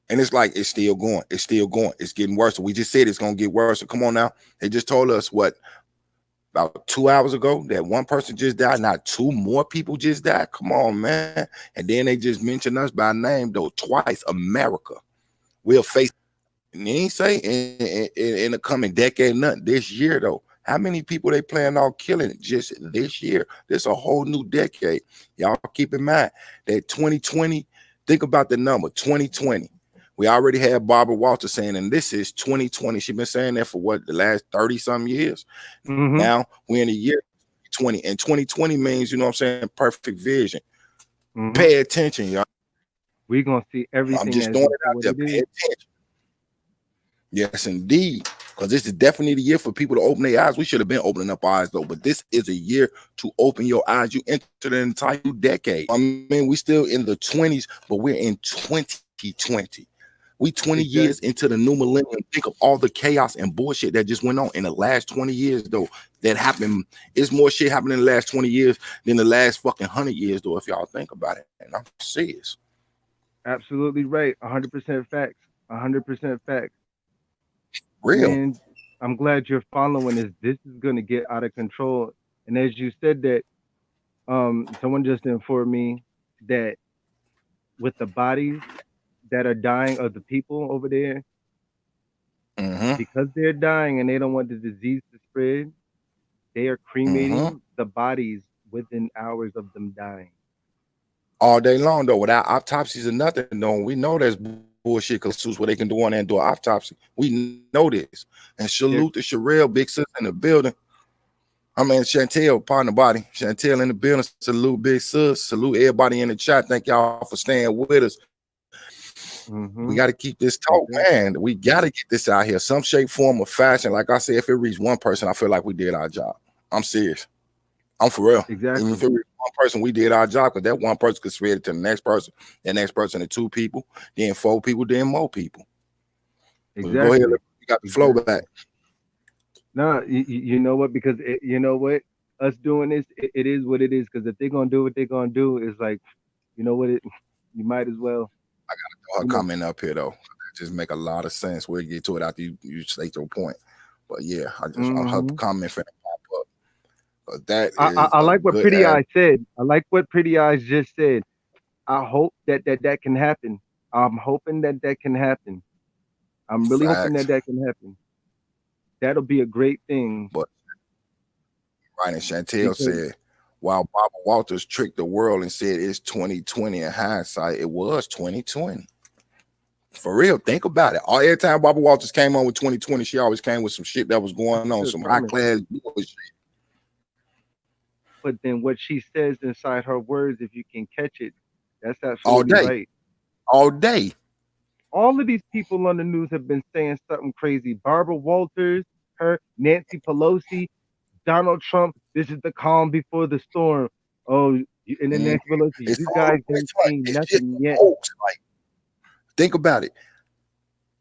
And it's like, it's still going. It's still going. It's getting worse. We just said it's going to get worse. So come on now. They just told us what, about 2 hours ago, that one person just died. Not 2 more people just died. Come on, man. And then they just mentioned us by name, though, twice. America will face, and they ain't say in the coming decade, nothing. This year, though, how many people they plan on killing just this year? This a whole new decade. Y'all keep in mind that 2020, think about the number, 2020. We already had Barbara Walters saying, and this is 2020. She's been saying that for what, the last 30-some years? Mm-hmm. Now we're in the year 2020, and 2020 means, you know what I'm saying, perfect vision. Mm-hmm. Pay attention, y'all. We're gonna see everything I'm just as throwing it it for out what there. it Pay is. attention. Yes, indeed. Because this is definitely the year for people to open their eyes. We should have been opening up our eyes, though. But this is a year to open your eyes. You enter the entire decade. I mean, we still in the 20s, but we're in 2020. We 20 years Exactly. into the new millennium. Think of all the chaos and bullshit that just went on in the last 20 years, though. That happened. It's more shit happening in the last 20 years than the last fucking 100 years, though, if y'all think about it. And I'm serious. Absolutely right. 100% facts. 100% facts. Real. And I'm glad you're following this. This is gonna get out of control. And as you said that, someone just informed me that with the bodies that are dying of the people over there, Mm-hmm. because they're dying and they don't want the disease to spread, they are Mm-hmm. cremating the bodies within hours of them dying. All day long, though, without autopsies or nothing, though. We know there's bullshit suits where they can do on there and do an autopsy. We know this. And They're, salute to Sherelle, big sis in the building. I mean, Chantel, pardon the body. Chantel in the building. Salute, big sis. Salute everybody in the chat. Thank y'all for staying with us. We got to keep this talk, man. We got to get this out here. Some shape, form, or fashion. Like I said, if it reaches one person, I feel like we did our job. I'm serious. I'm for real. Exactly. Even if it was one person, we did our job, because that one person could spread it to the next person to 2 people, then 4 people, then more people. Exactly. Go ahead, you got the flow back. No, you know what? Because you know what? Us doing this, it is what it is. Because if they're gonna do what they're gonna do, it's like, you know what? You might as well. I got her comment up here though. It just make a lot of sense. We'll get to it after you state your point. But yeah, I just her comment finna pop up. But that is I like what Pretty Eyes said. I like what Pretty Eyes just said. I hope that can happen. I'm hoping that can happen. I'm really hoping that can happen. That'll be a great thing. But Right, and Chantel said, while Barbara Walters tricked the world and said it's 2020 in hindsight, it was 2020. For real, think about it. Every time Barbara Walters came on with 2020, she always came with some shit that was going on, some high class bullshit. But then what she says inside her words, if you can catch it, that's absolutely right. All day. All of these people on the news have been saying something crazy. Barbara Walters, her, Nancy Pelosi, Donald Trump. This is the calm before the storm. Oh, and then Nancy Pelosi, you guys ain't seen nothing yet. Like, think about it.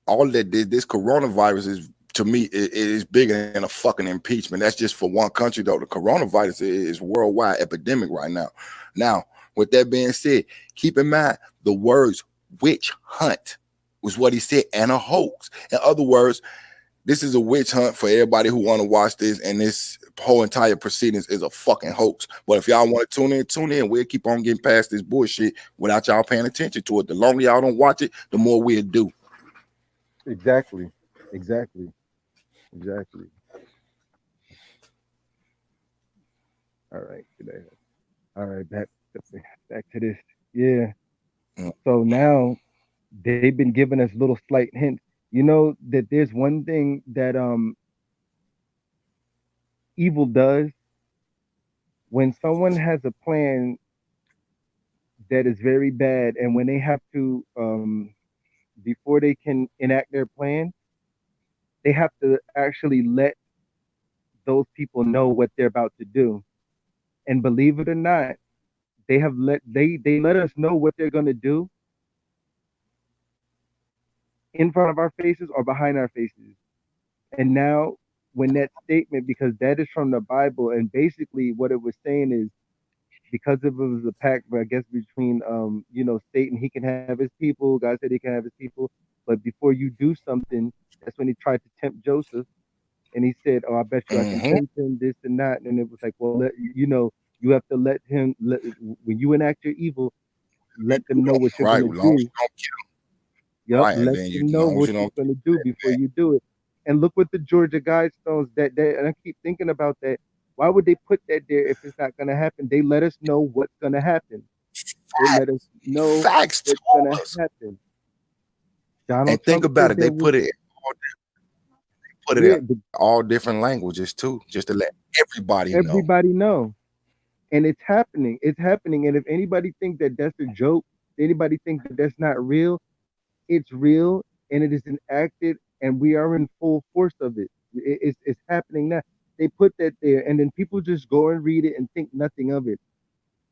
All that this coronavirus is, to me, it is bigger than a fucking impeachment. That's just for one country, though. The coronavirus is worldwide epidemic right now. Now, with that being said, keep in mind the words witch hunt was what he said, and a hoax. In other words, this is a witch hunt for everybody who want to watch this, and this whole entire proceedings is a fucking hoax. But if y'all want to tune in. We'll keep on getting past this bullshit without y'all paying attention to it. The longer y'all don't watch it, the more we'll do. Exactly. All right, today. All right, back to this. Yeah. So now they've been giving us little slight hints. You know that there's one thing that evil does. When someone has a plan that is very bad, and when they have to before they can enact their plan, they have to actually let those people know what they're about to do. And believe it or not, they let us know what they're going to do in front of our faces or behind our faces. And now when that statement, because that is from the Bible, and basically what it was saying is, because it was a pact, I guess, between Satan, he can have his people, God said he can have his people, but before you do something, that's when he tried to tempt Joseph, and he said, oh, I bet you I can tempt him, this and that. And it was like, well, you have to let him, when you enact your evil, let them know what you're going to do. Yep, right, let them know what you're going to do before you do it. And look what the Georgia Guidestones, and I keep thinking about that. Why would they put that there if it's not going to happen? They let us know what's going to happen. They let us know what's going to happen. And think about it. They put it in all different languages too, just to let everybody know. And it's happening. It's happening. And if anybody think that that's a joke, anybody think that that's not real, it's real, and it is enacted, and we are in full force of it. It's happening now. They put that there, and then people just go and read it and think nothing of it.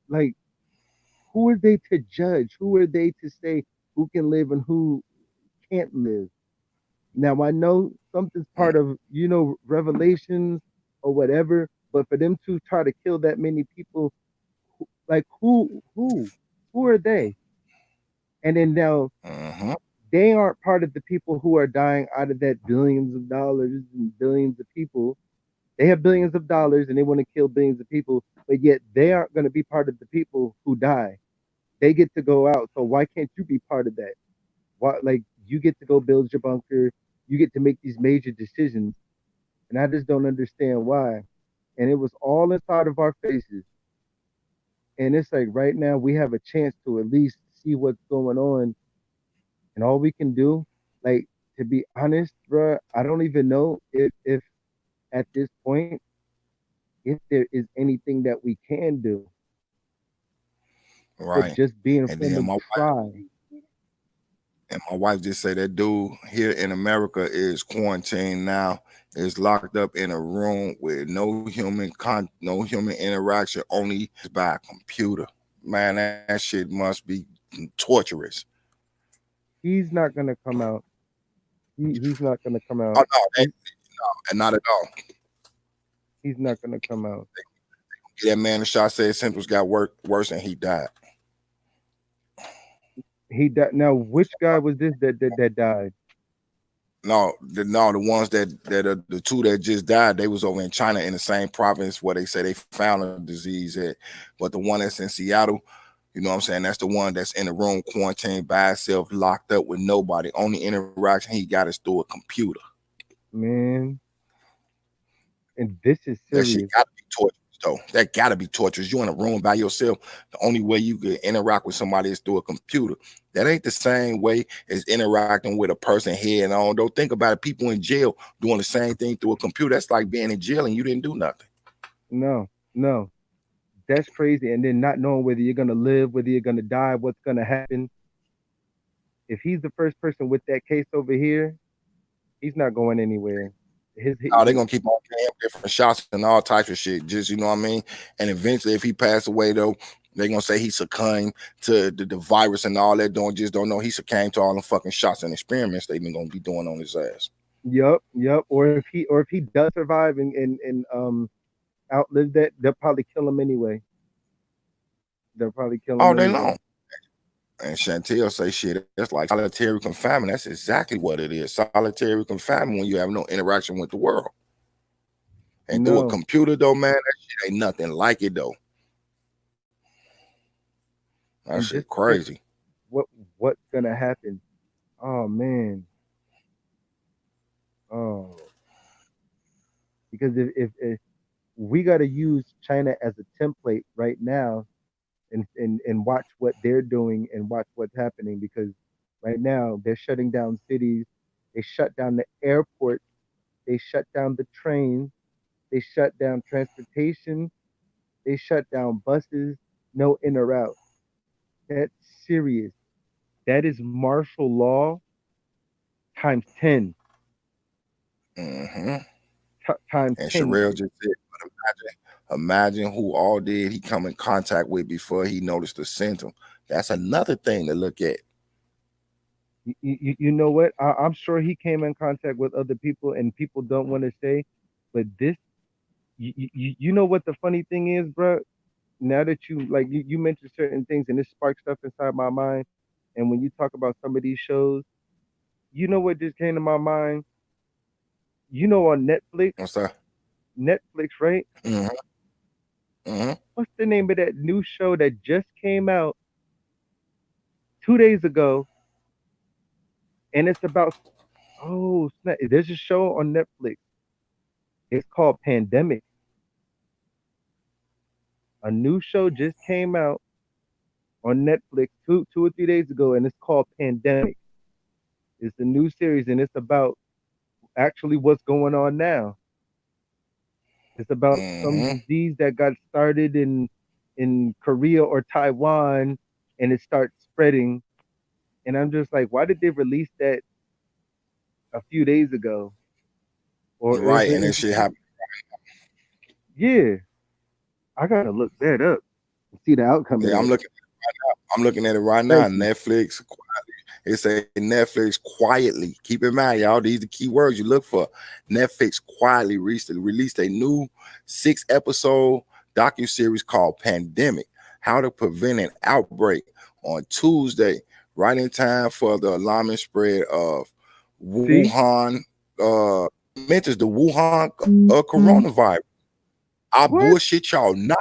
Like, who are they to judge? Who are they to say who can live and who can't live? Now, I know something's part of, Revelations or whatever, but for them to try to kill that many people, like, who are they? And then now, they aren't part of the people who are dying out of that billions of dollars and billions of people. They have billions of dollars and they want to kill billions of people, but yet they aren't going to be part of the people who die. They get to go out. So why can't you be part of that? Why, like, you get to go build your bunker. You get to make these major decisions. And I just don't understand why. And it was all inside of our faces. And it's like right now we have a chance to at least see what's going on. And all we can do, like, to be honest, bro, I don't even know if at this point, if there is anything that we can do. Right. But just being from the try. And my wife just said that dude here in America is quarantined now, is locked up in a room with no human interaction, only by a computer. Man, that shit must be torturous. He's not gonna come out. He's not gonna come out. Oh no, and not at all. He's not gonna come out. That man the shot said symptoms got worse and he died. He died. Now, which guy was this that died? No, the ones that the two that just died, they was over in China in the same province where they say they found a disease at. But the one that's in Seattle, you know what I'm saying? That's the one that's in the room quarantined by itself, locked up with nobody. Only interaction he got is through a computer. Man. And this is serious. That shit gotta be torturous though. That gotta be torturous. You in a room by yourself. The only way you could interact with somebody is through a computer. That ain't the same way as interacting with a person head on. Though think about it, people in jail doing the same thing through a computer. That's like being in jail and you didn't do nothing. No, no, that's crazy. And then not knowing whether you're gonna live, whether you're gonna die, what's gonna happen. If he's the first person with that case over here, he's not going anywhere. Oh, they're gonna keep on playing different shots and all types of shit. Just, you know what I mean? And eventually, if he passed away, though, they're gonna say he succumbed to the virus and all that. Don't know he succumbed to all the fucking shots and experiments they've been gonna be doing on his ass. Yep. Or if he does survive and outlive that, they'll probably kill him anyway. They'll probably kill him all day anyway. long. And Chantel say shit, that's like solitary confinement. That's exactly what it is. Solitary confinement when you have no interaction with the world. And through a computer, though, man, that shit ain't nothing like it, though. That shit crazy. What's gonna happen? Oh man. Oh. Because if we got to use China as a template right now and watch what they're doing and watch what's happening, because right now they're shutting down cities, they shut down the airport, they shut down the trains, they shut down transportation, they shut down buses, no in or out. That's serious. That is martial law times 10. Mm-hmm. Times and 10. Sherelle just said, but imagine who all did he come in contact with before he noticed the symptom. That's another thing to look at. You know what? I'm sure he came in contact with other people, and people don't want to say, but this, you know what the funny thing is, bro? Now that you mentioned certain things, and it sparked stuff inside my mind. And when you talk about some of these shows, you know what just came to my mind? You know, on Netflix. What's that? Netflix, right? Mm-hmm. Mm-hmm. What's the name of that new show that just came out 2 days ago? And it's about, oh, snap. There's a show on Netflix. It's called Pandemic. A new show just came out on Netflix two or 3 days ago, and it's called Pandemic. It's a new series, and it's about actually what's going on now. It's about some disease that got started in Korea or Taiwan, and it starts spreading. And I'm just like, why did they release that a few days ago? Or right, and that shit happened. Yeah, I gotta look that up and see the outcome. Yeah, I'm looking at it right now. I'm looking at it right now. Netflix quietly. It say Netflix quietly. Keep in mind, y'all, these are the key words you look for. Netflix quietly released a new 6-episode docuseries called Pandemic: How to Prevent an Outbreak on Tuesday, right in time for the alarming spread of Wuhan. Mentions the Wuhan coronavirus. I bullshit y'all not.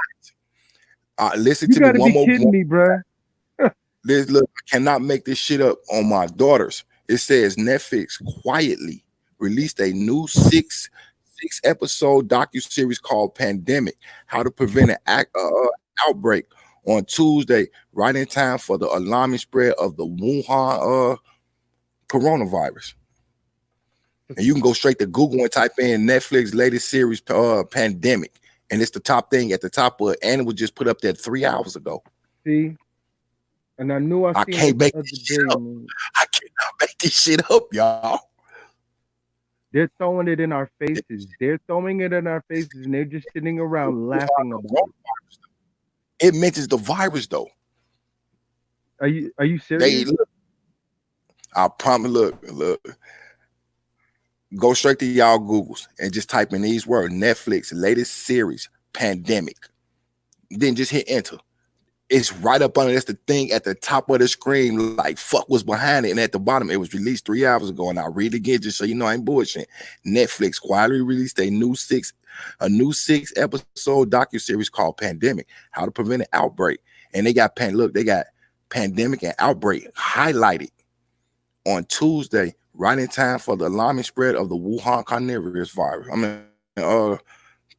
Listen to me one more. You gotta be kidding me, bro. Look, I cannot make this shit up on my daughters. It says Netflix quietly released a new 6-episode docuseries called Pandemic: How to Prevent an Outbreak on Tuesday, right in time for the alarming spread of the Wuhan coronavirus. And you can go straight to Google and type in Netflix latest series Pandemic, and it's the top thing at the top of it, and it was just put up there 3 hours ago. See, and I knew I can't make this shit up. I cannot make this shit up, y'all. They're throwing it in our faces. They're throwing it in our faces, and they're just sitting around laughing about it. It mentions the virus, though. Are you serious? I promise. Look. Go straight to y'all Googles and just type in these words: Netflix latest series Pandemic. Then just hit enter. It's right up under. That's the thing at the top of the screen. Like fuck was behind it, and at the bottom it was released 3 hours ago. And I'll read it again just so you know I ain't bullshit. Netflix quietly released a new 6-episode docuseries called Pandemic: How to Prevent an Outbreak. And they got they got Pandemic and Outbreak highlighted on Tuesday, right in time for the alarming spread of the Wuhan coronavirus virus.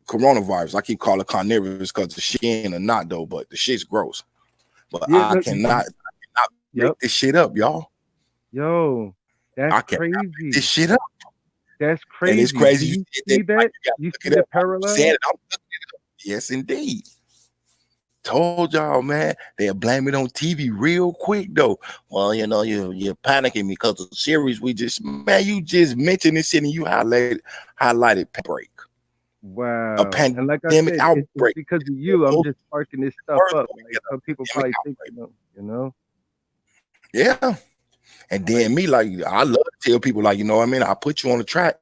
coronavirus. I keep calling it carnivorous because the skin or not though, but the shit's gross. But Yeah, I no, cannot make yep. this shit up, y'all. Yo, that's I cannot make this crazy. shit up. That's And it's crazy. crazy Do you you said see that, like, that? you got to You look see it the up. Like you said parallel? it, I'm looking it up. Yes, indeed. Told y'all, man, they'll blame it on TV real quick though. Well, you know, you're panicking because of the series we just, man, you just mentioned this shit and you highlighted break. A Wow. And like I pandemic said, it's outbreak. because of you. I'm just sparking this stuff Words up. go Like together. some people Pandemic probably think, outbreak. you know, Yeah. And like, then me, like, I love to tell people, like, you know what I mean? I put you on the track.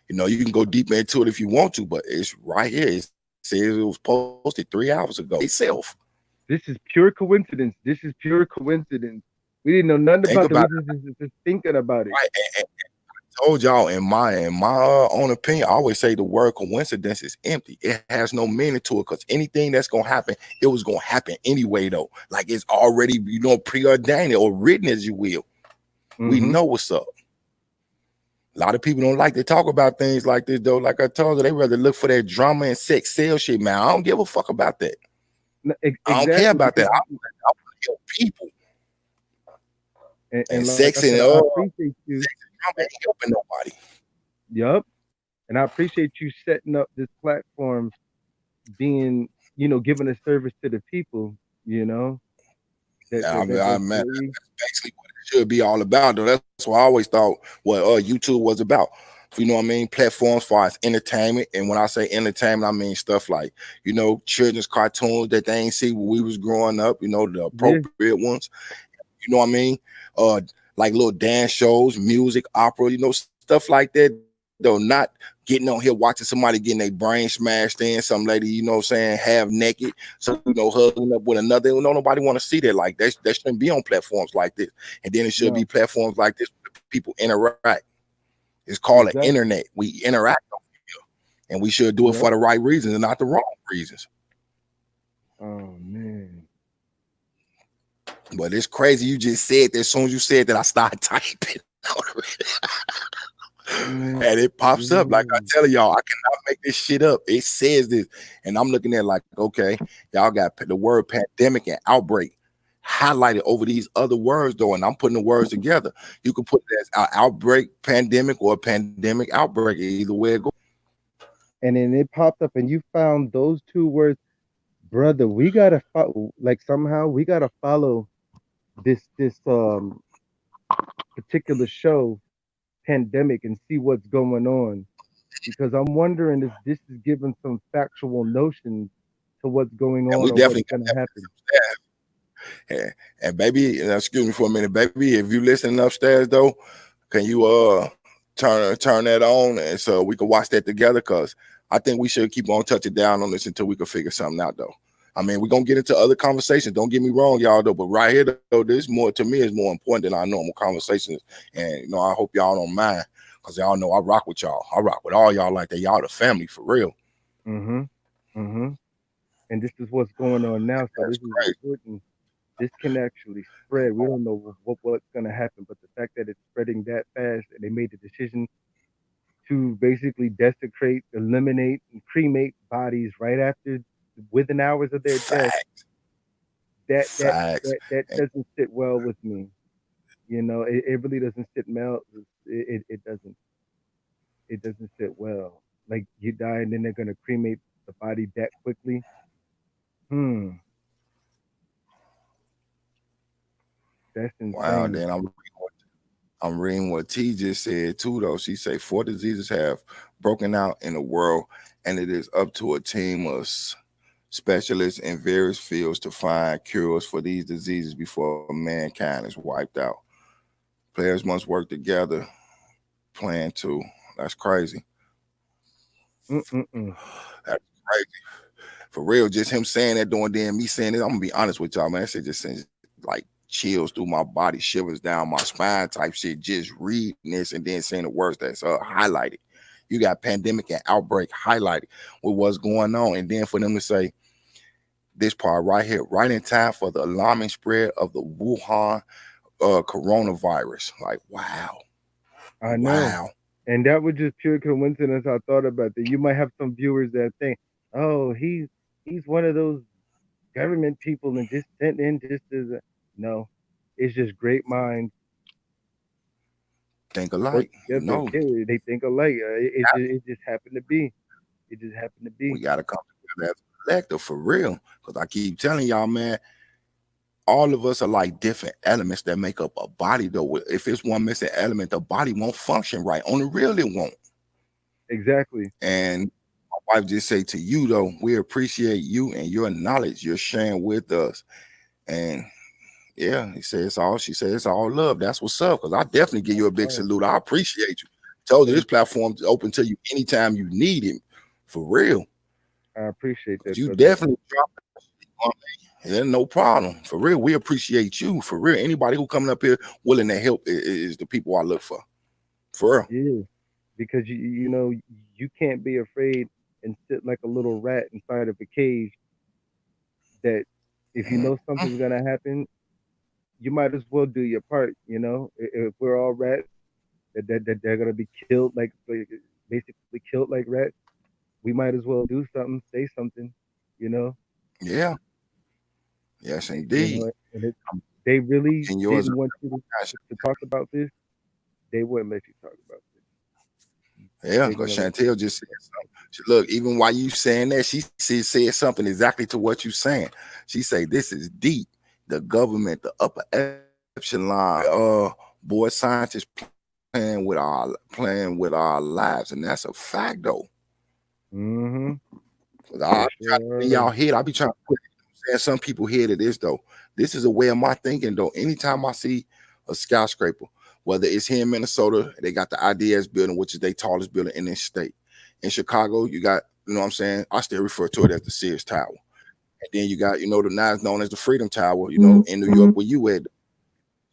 You know, you can go deep into it if you want to, but it's right here. It says it was posted 3 hours ago. Itself. this is pure coincidence. This is pure coincidence. We didn't know nothing Think about it. We about it. just thinking about it. Right. And told y'all in my own opinion, I always say the word coincidence is empty. It has no meaning to it because anything that's gonna happen, it was gonna happen anyway, though. Like it's already, preordained or written, as you will. We Mm-hmm. know what's up. A lot of people don't like to talk about things like this, though. Like I told you, they rather look for that drama and sex sale shit, man. I don't give a fuck about that. I don't care Exactly. about that. Because I want to help people. And like I sex said, and I appreciate you. drama ain't helping nobody. Yup. And I appreciate you setting up this platform, being, giving a service to the people, you know, that's Man, very, that's basically what it should be all about, though. That's what I always thought what YouTube was about. You know what I mean? Platforms for as entertainment. And when I say entertainment, I mean stuff like, children's cartoons that they ain't see when we was growing up, the yeah, appropriate ones. You know what I mean? Uh, like little dance shows, music, opera, stuff like that. Though not getting on here watching somebody getting their brain smashed in, some lady, half naked, so hugging up with another. Nobody want to see that. Like that shouldn't be on platforms like this. And then it should be no, platforms like this where people interact. It's called the exactly. internet. We interact on here, and we should do it Yep. for the right reasons and not the wrong reasons. Oh man. But it's crazy. You just said that as soon as you said that, I started typing. Man. And it pops up. Like I tell y'all, I cannot make this shit up. It says this. And I'm looking at like, okay, y'all got the word pandemic and outbreak highlighted over these other words, though. And I'm putting the words together. You can put it as outbreak, pandemic, or pandemic outbreak. Either way it goes. And then it popped up and you found those two words, brother. We gotta follow, like somehow we gotta follow this particular show, pandemic, and see what's going on. Because I'm wondering if this is giving some factual notions to what's going And on we or what's definitely got gonna that. happen. And baby, excuse me for a minute, baby. If you listening upstairs though, can you turn that on and so we can watch that together? Cause I think we should keep on touching down on this until we can figure something out though. I mean, we're gonna get into other conversations. Don't get me wrong, y'all though, but right here though, this more to me is more important than our normal conversations. And I hope y'all don't mind because y'all know I rock with y'all. I rock with all y'all like that. Y'all the family for real. Mm-hmm. Mm-hmm. And this is what's going on now. So That's this is crazy. important. This can actually spread. We don't know what's gonna happen, but the fact that it's spreading that fast and they made the decision to basically desecrate, eliminate, and cremate bodies right after within hours of their death, Facts. that that Facts. that doesn't sit well with me. It really doesn't sit well. It doesn't. It doesn't sit well. Like you die and then they're gonna cremate the body that quickly. Hmm, that's Wow, insane. then I'm reading what T just said too, though. She say 4 diseases have broken out in the world, and it is up to a team of specialists in various fields to find cures for these diseases before mankind is wiped out. Players must work together, plan to. That's crazy. Mm-mm-mm. That's crazy. For real, just him saying that, doing then me saying it, I'm gonna be honest with y'all, man. That shit just sends like chills through my body, shivers down my spine type shit, just reading this and then saying the words that's highlighted. You got pandemic and outbreak highlighted with what's going on. And then for them to say this part right here, right in time for the alarming spread of the Wuhan coronavirus. Like, wow. I know. Wow. And that was just pure coincidence. I thought about that. You might have some viewers that think, "Oh, he's one of those government people and just sent in just as a no." It's just great minds Think work alike, together. Yeah, they think alike. It just happened to be. It just happened to be. we gotta come together as a collective for real. Because I keep telling y'all, man, all of us are like different elements that make up a body. Though, if it's one missing element, the body won't function right. On the real, it won't. Exactly. And my wife just say to you though, we appreciate you and your knowledge you're sharing with us. And yeah, he said it's all. She said it's all love. That's what's up. Because I definitely give you a big Oh, salute. I appreciate you. Told you this thank you. platform is open to you anytime you need it, for real. I appreciate Because that, you brother. definitely drop it. Yeah, no problem. For real, we appreciate you. For real, anybody who coming up here willing to help is the people I look for. For real. Yeah, because you can't be afraid and sit like a little rat inside of a cage. That if you know Mhm. something's gonna happen, you might as well do your part. If we're all rats, that they're gonna be killed like basically killed like rats. We might as well do something, say something. You know, Yeah. Yes, you indeed. know, and they really And yours. didn't want you to talk about this. They wouldn't let you talk about this. Yeah, They're because gonna let Chantel just said something. Look, even while you saying that, she said something exactly to what you saying. She say this is deep. The government, the upper echelon, boy scientists playing with our lives, and that's a fact though. mm-hmm. 'Cause They I be trying to sure get in are. y'all head. I be trying to put saying some people head of this though. This is a way of my thinking though. Anytime I see a skyscraper, whether it's here in Minnesota, they got the IDS building, which is their tallest building in this state. In Chicago, you got, you know what I'm saying? I still refer to it as the Sears Tower. And then you got, the now it's known as the Freedom Tower, in New York where you at,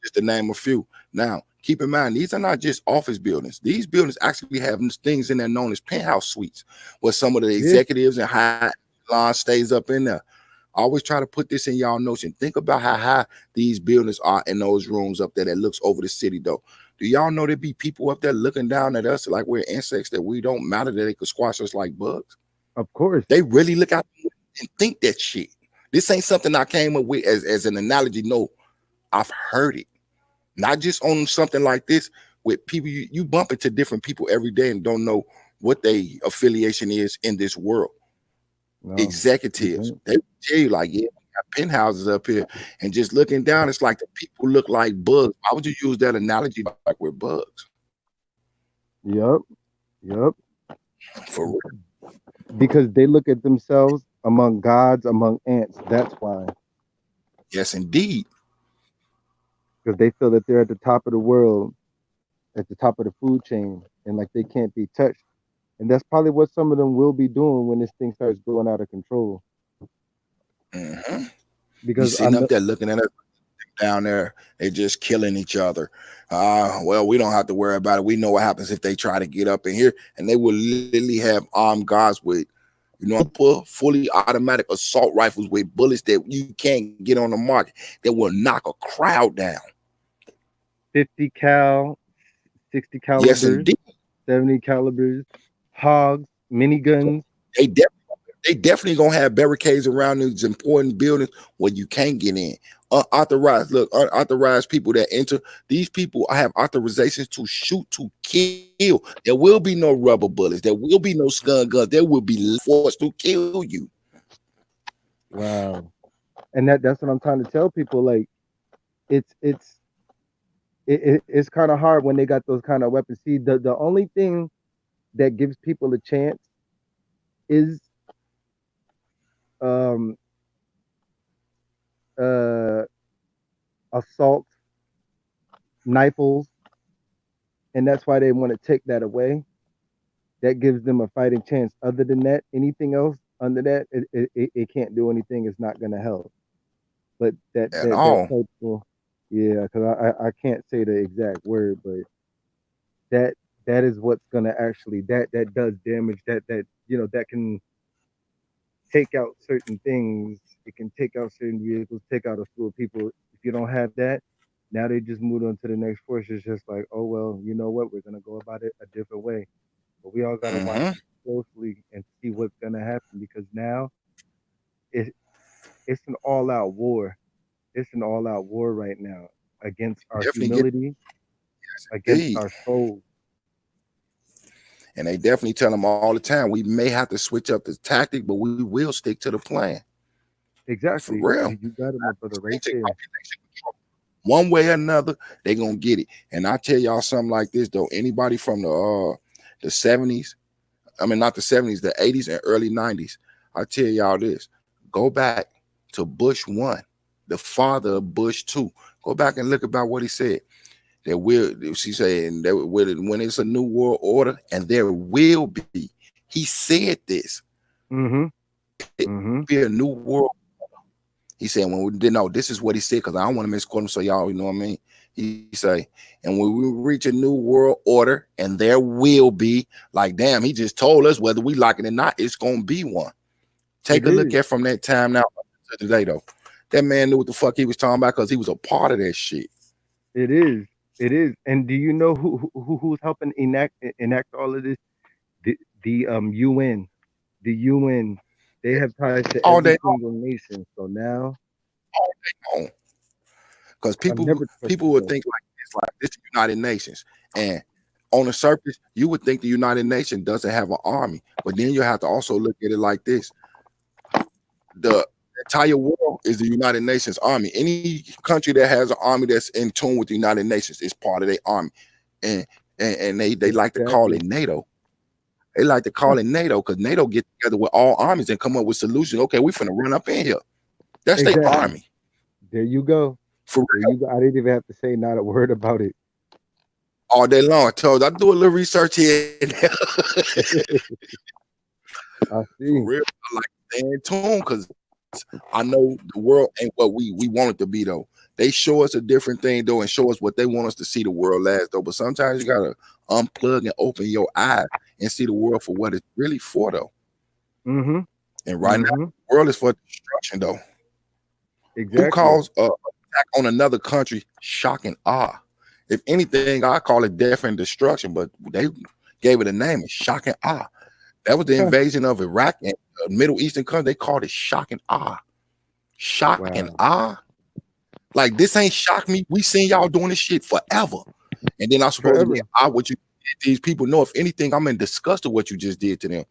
just to name a few. Now, keep in mind, these are not just office buildings. These buildings actually have things in there known as penthouse suites, where some of the Yeah, executives and high line stays up in there. I always try to put this in y'all notion. Think about how high these buildings are in those rooms up there that looks over the city, though. Do y'all know there be people up there looking down at us like we're insects that we don't matter, that they could squash us like bugs? of course. They really look out and think that shit. This ain't something I came up with as an analogy. No, I've heard it. Not just on something like this with people you bump into different people every day and don't know what their affiliation is in this world. No, you Executives, don't. they tell you like, yeah, we got penthouses up here, and just looking down, it's like the people look like bugs. Why would you use that analogy like we're bugs? Yep, yep. For real. Because they look at themselves among gods, among ants. That's why. Yes, indeed. Because they feel that they're at the top of the world, at the top of the food chain, and like they can't be touched. And that's probably what some of them will be doing when this thing starts going out of control. Hmm. Be Because I sitting know, up there looking at us down there, they just killing each other. Well, we don't have to worry about it. We know what happens if they try to get up in here, and they will literally have armed guards with, fully automatic assault rifles with bullets that you can't get on the market that will knock a crowd down. 50 cal, 60 Yes, calibers, indeed. 70 calibers, hogs, miniguns. They definitely they definitely gonna have barricades around these important buildings where you can't get in. Unauthorized people that enter. These people have authorizations to shoot to kill. There will be no rubber bullets. There will be no stun guns. There will be force to kill you. Wow. And that's what I'm trying to tell people. Like it's it's it's kind of hard when they got those kind of weapons. See, the only thing that gives people a chance is um uh assault rifles, and that's why they want to take that away. That gives them a fighting chance. Other than that, anything else under that, it can't do anything. It's not gonna help. But At all. type of, yeah, because I can't say the exact word, but that that is what's gonna actually that does damage. That can take out certain things. It can take out certain vehicles, take out a slew of people. If you don't have that, Now they just moved on to the next force. It's just like, oh well, you know what? We're gonna go about it a different way. But we all gotta watch Mm-hmm. closely and see what's gonna happen because now it it's an all out war. It's an all out war right now against our Definitely get humility, against indeed. our soul. And they definitely tell them all the time, we may have to switch up the tactic, but we will stick to the plan. For Exactly. real. You got it, my brother, right there. One way or another, they gonna get it. And I tell y'all something like this though. Anybody from the 70s, I mean not the 70s, the 80s and early 90s, I tell y'all this. Go back to Bush 1, the father of Bush 2. Go back and look about what he said. There will, she said, and there will, when it's a new world order, and there will be. He said this. Mm-hmm. It Mm-hmm. be a new world. He said, when we didn't know, this is what he said, because I don't want to misquote him, so y'all, you know what I mean? He say, and when we reach a new world order, and there will be, like, damn, he just told us whether we like it or not, it's gonna be one. Take a look at from that time now to today, though. That man knew what the fuck he was talking about because he was a part of that shit. It is. It is. And do you know who's helping enact all of this? The UN. The UN. They have ties to All every day long, single nation. So now because I've people never trusted would them. think like this the United Nations, and on the surface you would think the United Nations doesn't have an army, but then you have to also look at it like this: the entire world is the United Nations army. Any country that has an army that's in tune with the United Nations is part of their army, and they like to call it Exactly. NATO. They like to call it NATO because NATO get together with all armies and come up with solutions. Okay, we finna run up in here. That's their Exactly. army. There you go. For There you go. I didn't even have to say not a word about it. all day long. I told you, I do a little research here and there. I For see. real, I like to stay in tune because I know the world ain't what we want it to be though. They show us a different thing though, and show us what they want us to see the world as though. But sometimes you gotta unplug and open your eyes and see the world for what it's really for though. Mm-hmm. And right now, Mm-hmm. the world is for destruction though. Who Exactly. calls a attack on another country shock and awe? If anything, I call it death and destruction, but they gave it a name, it's shock and awe. That was the Huh. invasion of Iraq and Middle Eastern country. They called it shock and awe. Shock and Wow. awe. Like this ain't shock me. We seen y'all doing this shit forever. And then I'm supposed to be Forever. what you did. These people know. If anything, I'm in disgust of what you just did to them.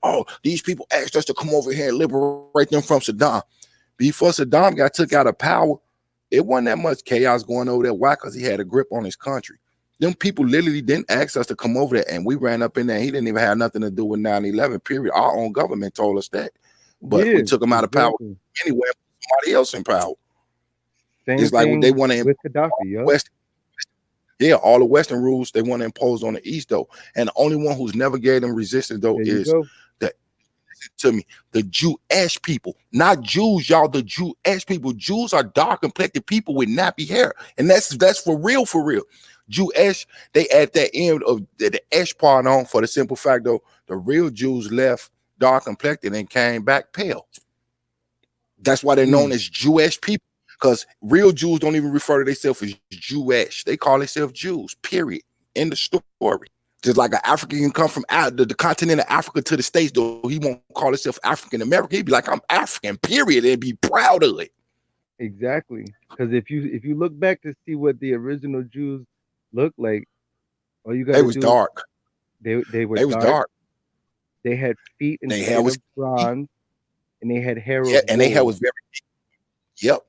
Oh, these people asked us to come over here and liberate them from Saddam. Before Saddam got took out of power, it wasn't that much chaos going over there. Why? Because he had a grip on his country. Them people literally didn't ask us to come over there, and we ran up in there. He didn't even have nothing to do with 9/11, period. Our own government told us that. But we Yeah, took him out of power exactly. anyway, somebody else in power. Same It's like they thing want to with impose Gaddafi, yo. West. Yeah, all the Western rules they want to impose on the East, though. And the only one who's never gave them resistance, though, There you is go. the to me, the Jewish people, not Jews, y'all. The Jewish people. Jews are dark complected people with nappy hair, and that's for real, for real. Jewish, they add that end of the Esh part on for the simple fact though, the real Jews left dark complected and came back pale. That's why they're known as Jewish people, because real Jews don't even refer to themselves as Jewish. They call themselves Jews, period. End of story. Just like an African can come from the continent of Africa to the States, though he won't call himself African American. He'd be like, I'm African, period, and be proud of it. Exactly. Because if you look back to see what the original Jews looked like, all you got They to was do dark. they were They was dark. dark. They had feet They hair instead was of bronze, and they had hair yeah, of and they hair wool. was very yep.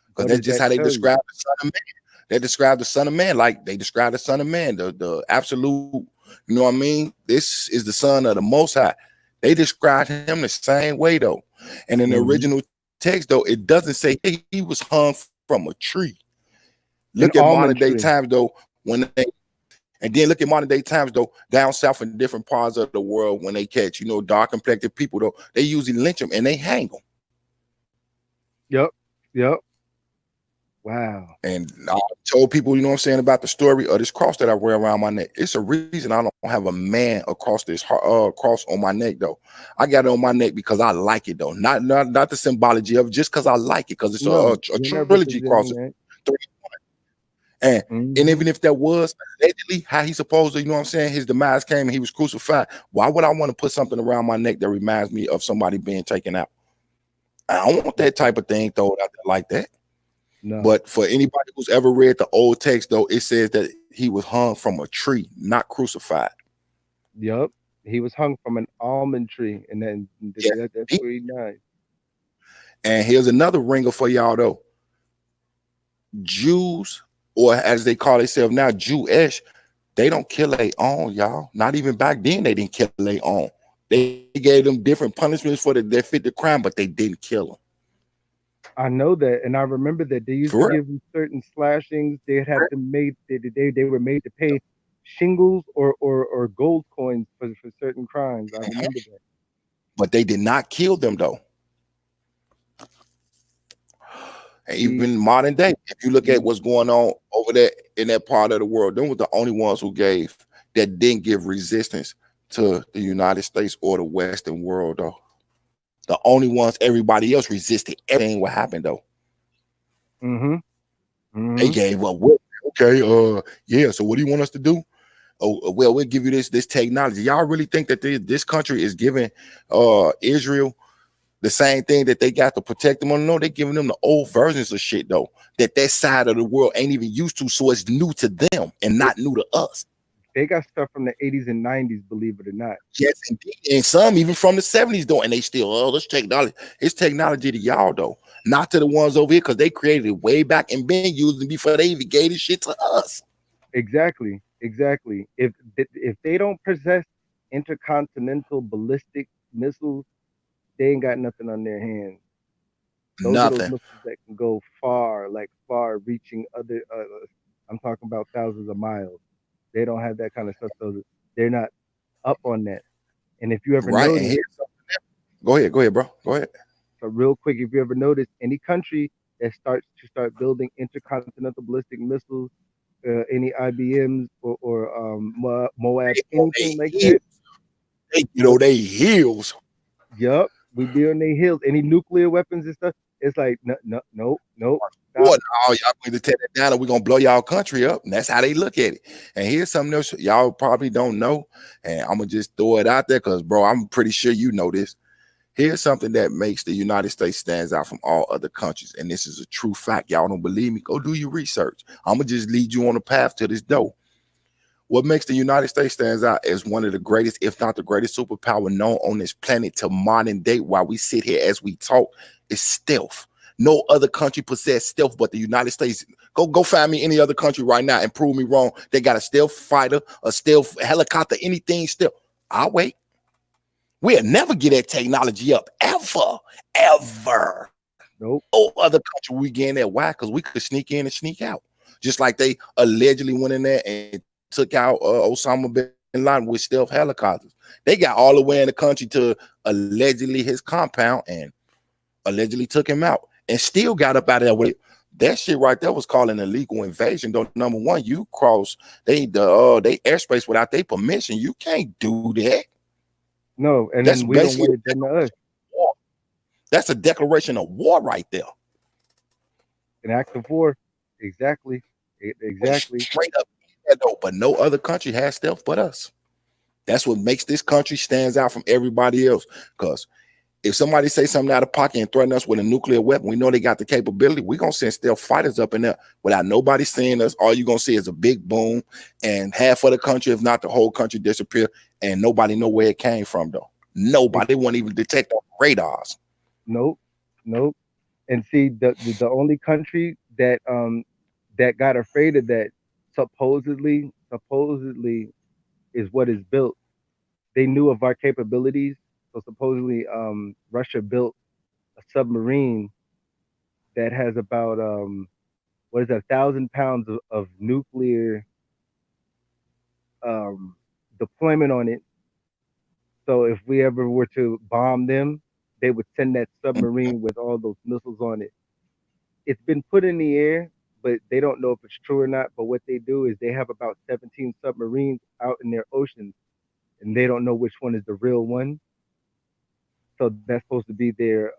Because What that's does just that how they tell you? describe the Son of Man. They describe the Son of Man like they describe the Son of Man, the absolute, you know what I mean? This is the Son of the Most High. They describe him the same way though. And in the Mm-hmm. original text though, it doesn't say he was hung from a tree. An Look at modern almond day tree. times though, when they and then look at modern day times though, down south in different parts of the world when they catch, dark complected people though, they usually lynch them and they hang them. Yep. Yep. Wow. And I told people, you know what I'm saying, about the story of this cross that I wear around my neck. It's a reason I don't have a man across this cross on my neck though. I got it on my neck because I like it though. Not the symbology of it, just because I like it, because it's No, a you're not trilogy cross. representing that. And Mm-hmm. even if that was allegedly how he supposed to, you know what I'm saying, his demise came and he was crucified, why would I want to put something around my neck that reminds me of somebody being taken out? I don't want that type of thing thrown out there like that. No. But for anybody who's ever read the old text, though, it says that he was hung from a tree, not crucified. Yup. He was hung from an almond tree, and then Yeah. that's where he died. And here's another ringer for y'all, though. Jews, or as they call themselves now, Jewish, they don't kill their own, y'all. Not even back then, they didn't kill their own. They gave them different punishments for that fit the crime, but they didn't kill them. I know that, and I remember that they used For to real. give you certain slashings. They had to made they were made to pay shingles or gold coins for certain crimes. I remember that. But they did not kill them, though. And See, even modern day, if you look at mm, what's going on over there in that part of the world, them were the only ones who gave that didn't give resistance to the United States or the Western world, though. The only ones everybody else resisted everything what happened though. mm-hmm, They mm-hmm. gave up. Okay, yeah. So what do you want us to do? Oh, well, we'll give you this technology. Y'all really think that this country is giving Israel the same thing that they got to protect them on? No, they're giving them the old versions of shit though. That side of the world ain't even used to, so it's new to them and They, not new to us. they got stuff from the 80s and 90s, believe it or not. Yes, indeed. And some even from the 70s though, and they still, oh, this technology. It's technology to y'all though, not to the ones over here, because they created it way back and been using it before they even gave this shit to us. Exactly, exactly. If they don't possess intercontinental ballistic missiles, they ain't got nothing on their hands. Those are those Nothing. missiles that can go far, like far reaching other. I'm talking about thousands of miles. They don't have that kind of stuff, so they're not up on that. And if you ever Right. And notice, here's go ahead, bro. Go ahead. so real quick, if you ever notice, any country that starts to start building intercontinental ballistic missiles, any IBMs or Moab, They on their anything like that, heels. They get what? on their heels. Yup, we be on their heels. Any nuclear weapons and stuff, it's like no, no, no, no, stop. What? Oh, y'all going to tear that down and we're gonna blow y'all country up. And that's how they look at it. And here's something else y'all probably don't know. And I'm gonna just throw it out there because bro, I'm pretty sure you know this. Here's something that makes the United States stands out from all other countries. And this is a true fact. Y'all don't believe me? Go do your research. I'm gonna just lead you on a path to this door. What makes the United States stands out as one of the greatest, if not the greatest superpower known on this planet to modern day while we sit here as we talk is stealth. No other country possess stealth but the United States. Go find me any other country right now and prove me wrong. They got a stealth fighter, a stealth helicopter, anything stealth. I'll wait. We'll never get that technology up ever, ever. Nope. No other country we get in there. Why? Because we could sneak in and sneak out. Just like they allegedly went in there and took out Osama bin Laden with stealth helicopters. They got all the way in the country to allegedly his compound and allegedly took him out and still got up out of there with it. That shit right there was called an illegal invasion. Though number one, you cross they airspace without their permission. You can't do that. No, and That's then we don't basically want it done to us. war. That's a declaration of war right there. An act of war. Exactly. We Exactly. straight up that though, but no other country has stealth but us. That's what makes this country stands out from everybody else. Because if somebody say something out of pocket and threaten us with a nuclear weapon, we know they got the capability. We're gonna send stealth fighters up in there without nobody seeing us. All you're gonna see is a big boom, and half of the country, if not the whole country, disappear, and nobody know where it came from though. Ex- Nobody won't even detect on radars. Nope. Nope. And see, the only country that got afraid of that supposedly is what is built. They knew of our capabilities, so supposedly Russia built a submarine that has about what is that, 1,000 pounds of nuclear um, deployment on it. So if we ever were to bomb them, they would send that submarine with all those missiles on it. It's been put in the air, but they don't know if it's true or not. But what they do is they have about 17 submarines out in their oceans, and they don't know which one is the real one. So that's supposed to be their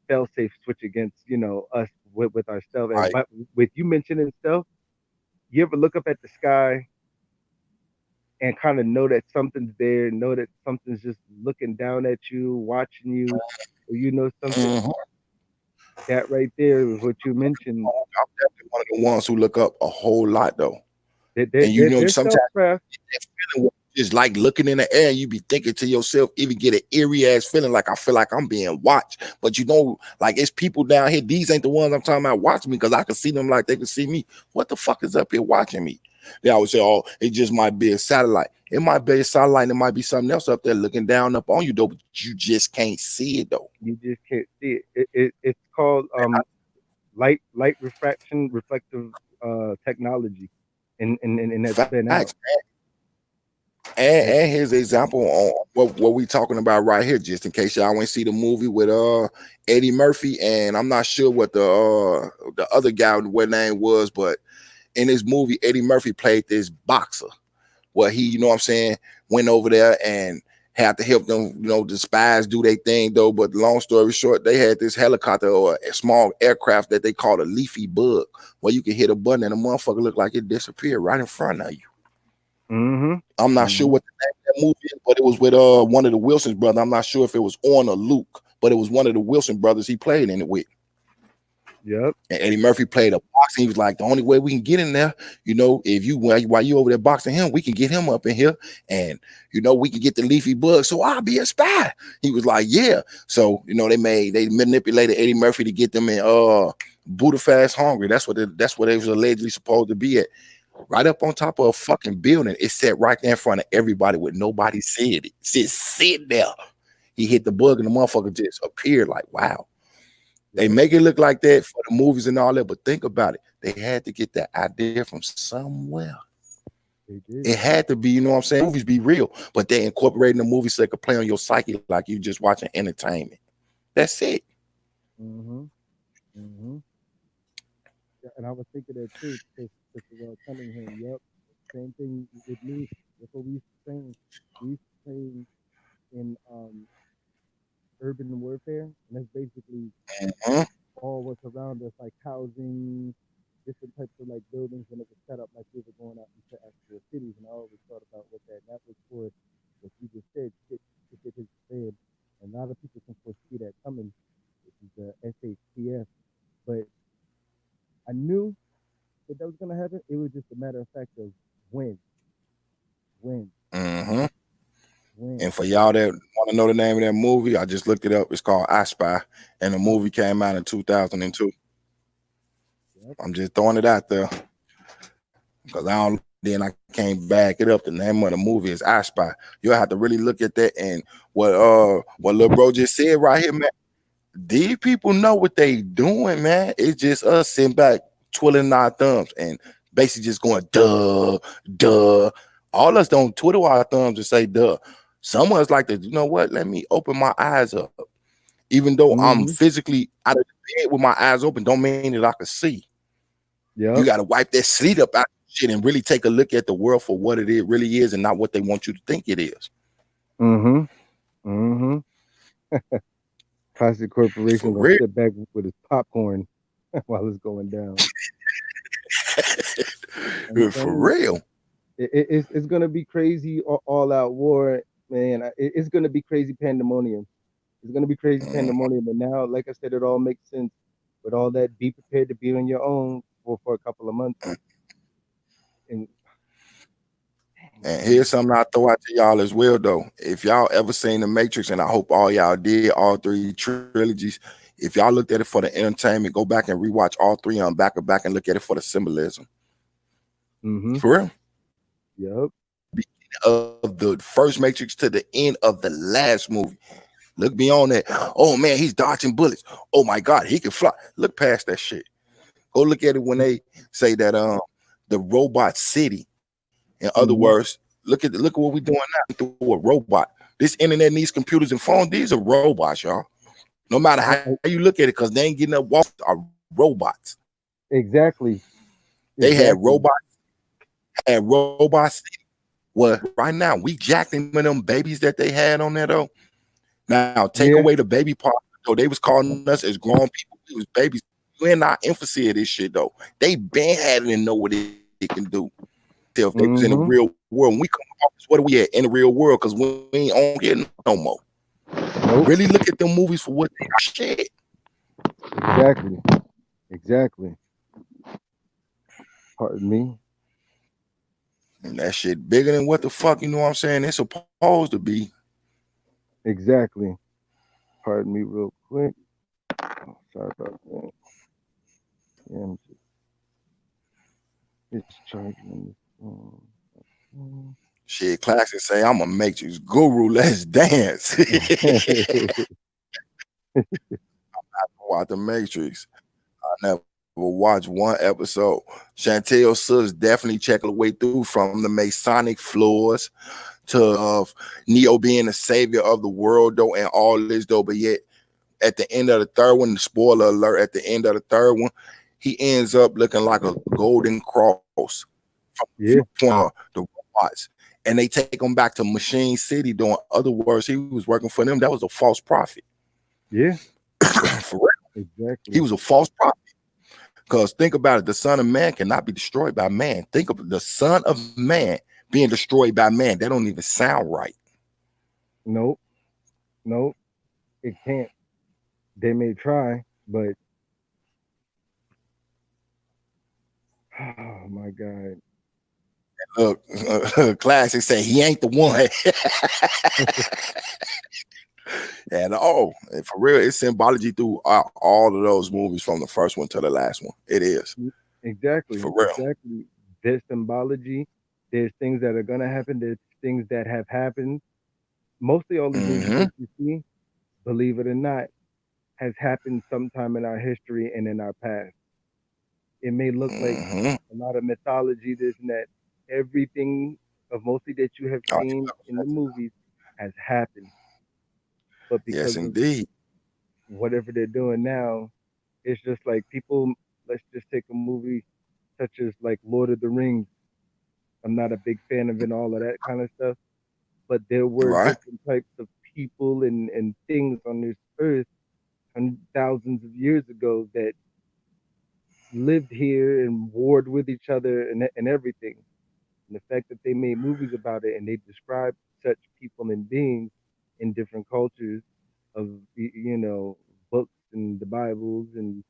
fail-safe switch against us with our stealth. And Right. but with you mentioning stealth, You ever look up at the sky and kind of know that something's there, know that something's just looking down at you, watching you, or you know something? Mhm. That right there is what you mentioned. I'm definitely one of the ones who look up a whole lot though. And you They're, know, they're sometimes self-craft. that feeling is like looking in the air, and you be thinking to yourself, even get an eerie ass feeling like I feel like I'm being watched. But you know, like it's people down here. These ain't the ones I'm talking about watching me because I can see them like they can see me. What the fuck is up here watching me? They always say, "Oh, it just might be a satellite. It might be a satellite. And it might be something else up there looking down up on you though, but you just can't see it though." You just can't see it. It's called light refraction reflective technology, and that's been out. Facts. And here's an example on what we talking about right here, just in case y'all ain't see the movie with Eddie Murphy, and I'm not sure what the other guy what name was, but in this movie, Eddie Murphy played this boxer where he, you know what I'm saying, went over there and had to help them, you know, the spies do their thing though. But long story short, they had this helicopter or a small aircraft that they called a leafy bug, where you could hit a button and the motherfucker looked like it disappeared right in front of you. Mm-hmm. I'm not sure what the name of that movie is, but it was with one of the Wilson's brothers. I'm not sure if it was Orn or Luke, but it was one of the Wilson brothers he played in it with. Yep. And Eddie Murphy played a boxing. He was like, the only way we can get in there, you know, if you while you over there boxing him, we can get him up in here, and you know, we can get the leafy bug. So I'll be a spy. He was like, yeah. So you know, they manipulated Eddie Murphy to get them in Budapest, Hungary. That's what they was allegedly supposed to be at. Right up on top of a fucking building. It sat right there in front of everybody with nobody said it. Sit there. He hit the bug and the motherfucker just appeared like, wow. They make it look like that for the movies and all that, but think about it. They had to get that idea from somewhere. They did. It had to be, you know what I'm saying? Movies be real, but they incorporating the movie so they could play on your psyche like you just watching entertainment. That's it. Mm-hmm. Mm-hmm. Yeah, and I was thinking that too, because Cunningham. Yep. Same thing with me. That's what we used to train. We used to train in urban warfare, and that's basically Mhm. all what's around us, like housing, different types of like buildings, and it was set up like we were going out into actual cities. And I always thought about what that was for. What you just said, shit hit his bed, and a lot of people can foresee that coming, which is the SHTF. But I knew that was gonna happen. It was just a matter of fact of when, when, Mhm. when. And for y'all that want to know the name of that movie, I just looked it up. It's called I Spy, and the movie came out in 2002. Yep. I'm just throwing it out there because I don't. Then I can't back it up. The name of the movie is I Spy. You'll have to really look at that. And what little bro just said right here, man. These people know what they doing, man. It's just us sitting back, twiddling our thumbs, and basically just going duh, duh. All us don't twiddle our thumbs and say duh. Some of us like to, you know what? Let me open my eyes up. Even though I'm Mm-hmm. physically out of the bed with my eyes open, don't mean that I can see. You Yep. got to wipe that sleep up out shit and really take a look at the world for what it really is and not what they want you to think it is. Mm-hmm. Mm-hmm. Classic Corporation For gonna real. sit back with his popcorn while it's going down. I'm For telling you, real. it's gonna be crazy all out war, man. It's gonna be crazy pandemonium. It's gonna be crazy pandemonium. And now, like I said, it all makes sense with all that. Be prepared to be on your own for a couple of months. And And here's something I throw out to y'all as well, though. If y'all ever seen The Matrix, and I hope all y'all did, all three trilogies, if y'all looked at it for the entertainment, go back and rewatch all three on back to back and look at it for the symbolism. mm-hmm. For real. Yep. Of the first Matrix to the end of the last movie. Look beyond that. Oh, man, he's dodging bullets. Oh, my God, he can fly. Look past that shit. Go look at it when they say that the robot city. In other words, look at what we're doing now through a robot. This internet needs computers and phones. These are robots, y'all. No matter how you look at it, because they ain't getting up walk are robots. Exactly. They had robots. Well, right now we jacking them babies that they had on there though. Now take away the baby part. Though they was calling us as grown people. We was babies. We're in our infancy of this shit though. They been had it and know what it can do. If they was in the real world, when we come off, what are we at in the real world? Because we ain't on here no more. Nope. Really look at them movies for what they are. Shit. Exactly. Pardon me. And that shit bigger than what the fuck, you know what I'm saying? It's supposed to be. Exactly. Pardon me real quick. Oh, sorry about that. Yeah, I'm just charging on this phone. Shit, Classic say, I'm a Matrix guru. Let's dance. I'm not gonna watch the Matrix. I never watched one episode. Chantel Sus definitely checking the way through from the Masonic floors to Neo being the savior of the world, though, and all this, though. But yet, at the end of the third one, the spoiler alert, at the end of the third one, he ends up looking like a golden cross from the robots. And they take him back to Machine City. Doing other words, he was working for them. That was a false prophet. Yeah. For real. Exactly. He was a false prophet. Because think about it, the Son of Man cannot be destroyed by man. Think of the Son of Man being destroyed by man. That don't even sound right. Nope. It can't. They may try, but oh my God. Look, Classic say he ain't the one. And for real, it's symbology through all of those movies from the first one to the last one. It is. Exactly. For real. Exactly. There's symbology. There's things that are gonna happen. There's things that have happened. Mostly all the movies that you see, believe it or not, has happened sometime in our history and in our past. It may look like a lot of mythology, this and that. Everything of mostly that you have seen in the movies has happened. But because of whatever they're doing now, it's just like people, let's just take a movie such as like Lord of the Rings. I'm not a big fan of it, all of that kind of stuff. But there were different types of people and things on this earth and thousands of years ago that lived here and warred with each other and everything. And the fact that they made movies about it and they described such people and beings in different cultures of, books and the Bibles and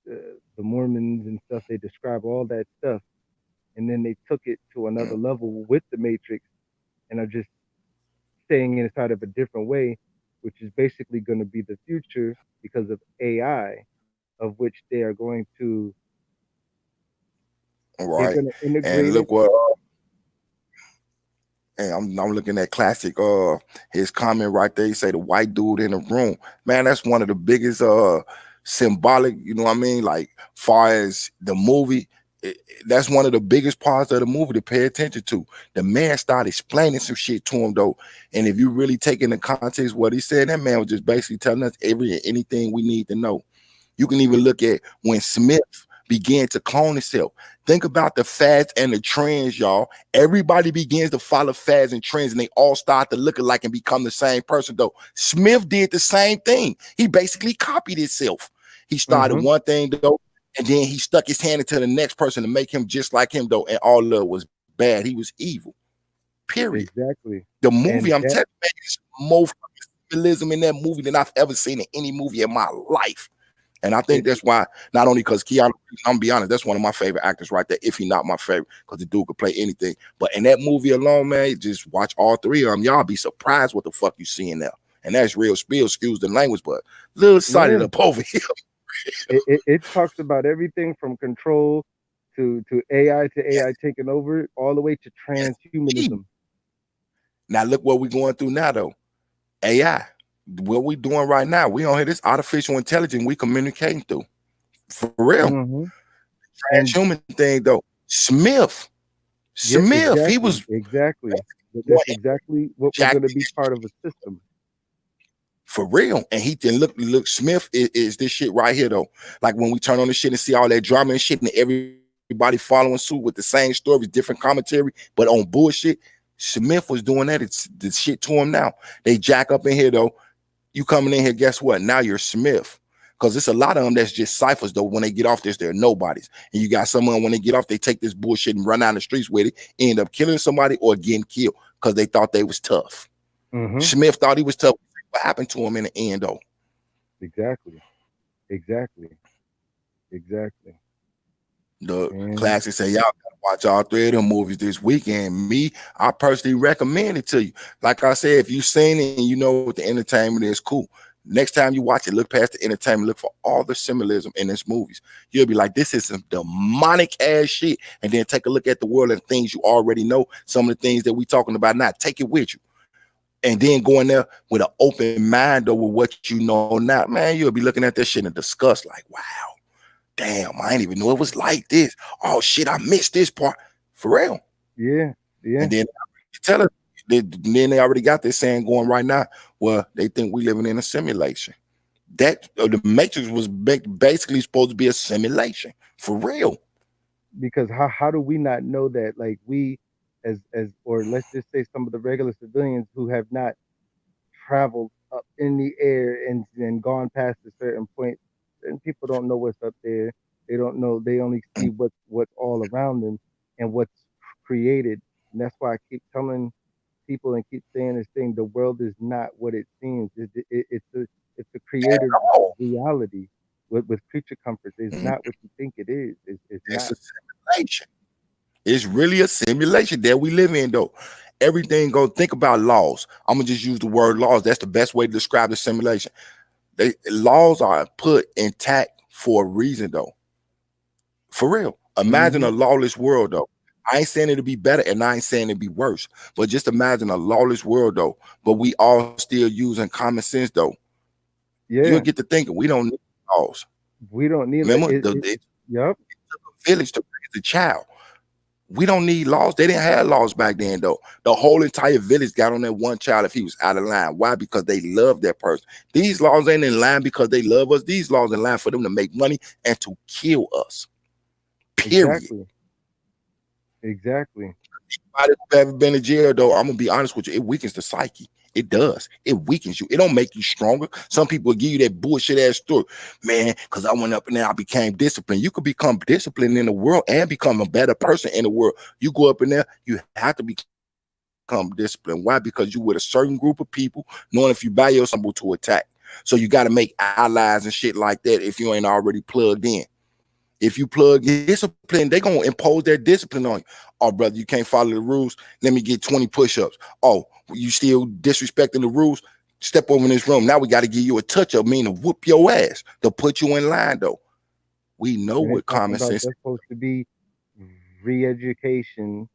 the Mormons and stuff, they describe all that stuff. And then they took it to another level with the Matrix and are just staying inside of a different way, which is basically going to be the future because of AI, of which they are going to they're going to integrate. And look what and I'm looking at Classic his comment right there. He say the white dude in the room. Man, that's one of the biggest symbolic, you know what I mean? Like far as the movie, that's one of the biggest parts of the movie to pay attention to. The man started explaining some shit to him though. And if you really take into context what he said, that man was just basically telling us anything we need to know. You can even look at when Smith began to clone himself. Think about the fads and the trends, y'all. Everybody begins to follow fads and trends, and they all start to look alike and become the same person, though. Smith did the same thing. He basically copied himself. He started one thing, though, and then he stuck his hand into the next person to make him just like him, though, and all of it was bad. He was evil. Period. Exactly. The movie, I'm telling you, there's more symbolism in that movie than I've ever seen in any movie in my life. And I think that's why, not only because Keanu, I'm gonna be honest, that's one of my favorite actors right there, if he not my favorite, because the dude could play anything. But in that movie alone, man, just watch all three of them. Y'all be surprised what the fuck you see in there. And that's real spiel, excuse the language, but little sighted up over here. It talks about everything from control to AI taking over, all the way to transhumanism. Now look what we're going through now, though. AI. What we doing right now, we on here, this artificial intelligence we communicating through. For real. Transhuman thing, though. Smith, exactly. He was exactly. That's exactly what we're going to be part of a system. For real. And he can look, Smith is this shit right here, though. Like when we turn on this shit and see all that drama and shit, and everybody following suit with the same stories, different commentary, but on bullshit. Smith was doing that. It's the shit to him now. They jack up in here, though. You coming in here, guess what? Now you're Smith. Because it's a lot of them that's just ciphers, though. When they get off this, they're nobodies. And you got someone, when they get off, they take this bullshit and run down the streets with it, end up killing somebody or getting killed because they thought they was tough. Smith thought he was tough. What happened to him in the end, though? Exactly. The classic say, y'all gotta watch all 3 of them movies this weekend. Me, I personally recommend it to you. Like I said, if you've seen it and you know what the entertainment is, cool. Next time you watch it, look past the entertainment, look for all the symbolism in this movies. You'll be like, this is some demonic ass shit. And then take a look at the world and things you already know. Some of the things that we talking about now, take it with you. And then go in there with an open mind over what you know now. Man, you'll be looking at this shit in disgust like, wow, damn, I didn't even know it was like this. Oh shit, I missed this part. For real. Yeah. And then tell us, then they already got this saying going right now. Well, they think we living in a simulation. That the Matrix was basically supposed to be a simulation. For real. Because how do we not know that? Like, we as or let's just say some of the regular civilians who have not traveled up in the air and gone past a certain point, and people don't know what's up there. They don't know. They only see what's all around them and what's created. And that's why I keep telling people and keep saying this thing: the world is not what it seems. It's a created reality with creature comforts. It's not what you think it is. It's not. A simulation. It's really a simulation that we live in, though. Everything go. Think about laws. I'm gonna just use the word laws. That's the best way to describe the simulation. Laws are put intact for a reason, though. For real. Imagine a lawless world, though. I ain't saying it'll be better, and I ain't saying it'll be worse. But just imagine a lawless world, though. But we all still using common sense, though. Yeah. You'll get to thinking we don't need laws. We don't need. Remember, yep. It took a village to raise a child. We don't need laws. They didn't have laws back then, though. The whole entire village got on that one child if he was out of line. Why? Because they love that person. These laws ain't in line because they love us. These laws in line for them to make money and to kill us. Period. Exactly. Anybody who's ever been in jail, though, I'm gonna be honest with you, it weakens the psyche. It does. It weakens you. It don't make you stronger. Some people will give you that bullshit ass story, man, because I went up and there, I became disciplined. You could become disciplined in the world and become a better person in the world. You go up in there, you have to become disciplined. Why? Because you with a certain group of people, knowing if you buy your somebody to attack. So you got to make allies and shit like that if you ain't already plugged in. If you plug in discipline, they're going to impose their discipline on you. Oh, brother, you can't follow the rules. Let me get 20 push-ups. Oh, you still disrespecting the rules? Step over in this room. Now we got to give you a touch-up, meaning whoop your ass to put you in line, though. We know what common sense is. That's supposed to be re-education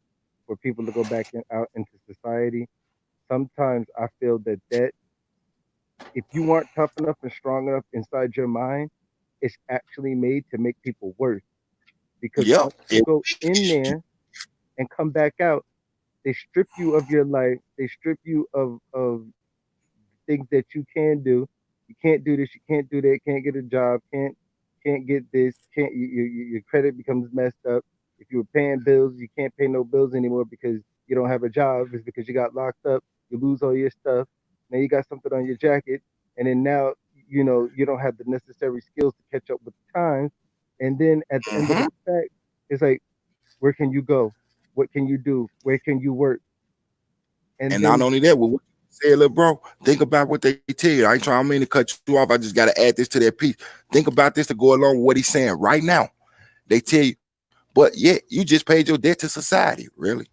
for people to go back out into society. Sometimes I feel that if you aren't tough enough and strong enough inside your mind, it's actually made to make people worse. Because once you go in there and come back out, they strip you of your life. They strip you of things that you can do. You can't do this. You can't do that. Can't get a job. Can't get this. Your credit becomes messed up. If you were paying bills, you can't pay no bills anymore because you don't have a job. It's because you got locked up. You lose all your stuff. Now you got something on your jacket, and then now you don't have the necessary skills to catch up with the times. And then at the end of the fact, it's like, where can you go? What can you do? Where can you work? And then, not only that, what you say, little bro, think about what they tell you. I ain't trying to cut you off. I just got to add this to that piece. Think about this to go along with what he's saying right now. They tell you, but yet you just paid your debt to society. Really?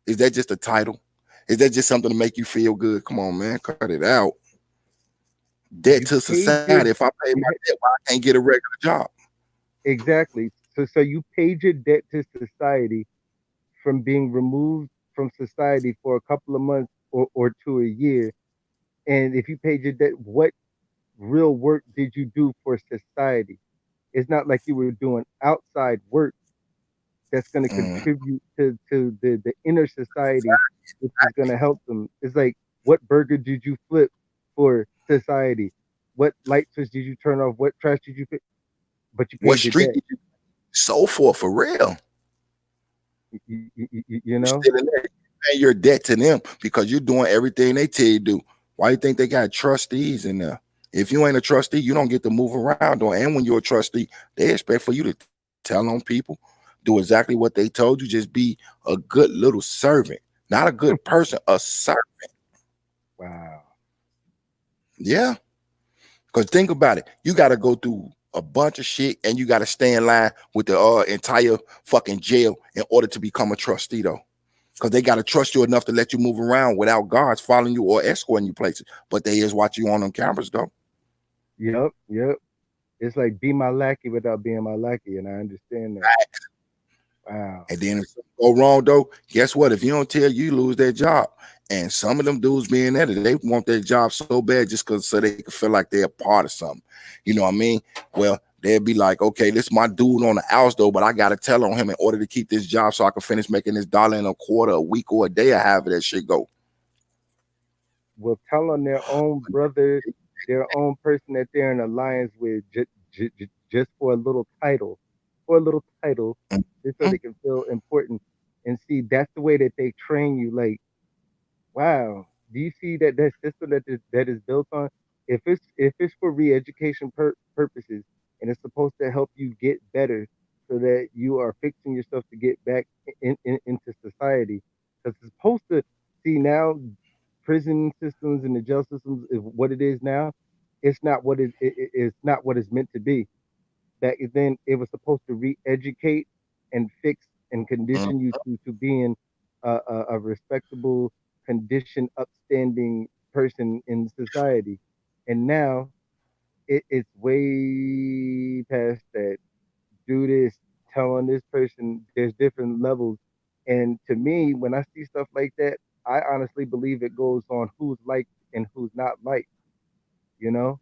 Is that just a title? Is that just something to make you feel good? Come on, man, cut it out. Debt to society. If I pay my debt, why I can't get a regular job? Exactly. So you paid your debt to society from being removed from society for a couple of months or to a year. And if you paid your debt, what real work did you do for society? It's not like you were doing outside work that's going to contribute to the inner society, which is going to help them. It's like, what burger did you flip for society? What light switch did you turn off? What trash did you pick? But you paid what street did you so for real? You know, still in there, you pay your debt to them because you're doing everything they tell you to do. Why do you think they got trustees in there? If you ain't a trustee, you don't get to move around. And when you're a trustee, they expect for you to tell on people, do exactly what they told you. Just be a good little servant, not a good person, a servant. Wow. Yeah. Because think about it. You got to go through a bunch of shit and you got to stay in line with the entire fucking jail in order to become a trustee, though. Because they got to trust you enough to let you move around without guards following you or escorting you places. But they is watching you on them cameras, though. Yep. Yep. It's like be my lackey without being my lackey, and I understand that. Wow. And then if something go wrong, though, guess what? If you don't tell, you lose their job. And some of them dudes being edited, they want their job so bad just because so they can feel like they're a part of something. You know what I mean? Well, they'll be like, okay, this is my dude on the outs, though, but I got to tell on him in order to keep this job so I can finish making this $1.25 a week or a day or however that shit go. Will tell on their own brother, their own person that they're in alliance with just for a little title, just so they can feel important. And see, that's the way that they train you. Like, wow, do you see that system that is built on? If it's for re-education purposes, and it's supposed to help you get better, so that you are fixing yourself to get back into society, because it's supposed to see now prison systems and the jail systems is what it is now. It's not what it's not what it's meant to be. That then it was supposed to re-educate and fix and condition you to being a respectable, conditioned, upstanding person in society. And now it's way past that. Do this, tell on this person. There's different levels. And to me, when I see stuff like that, I honestly believe it goes on who's liked and who's not liked. You know,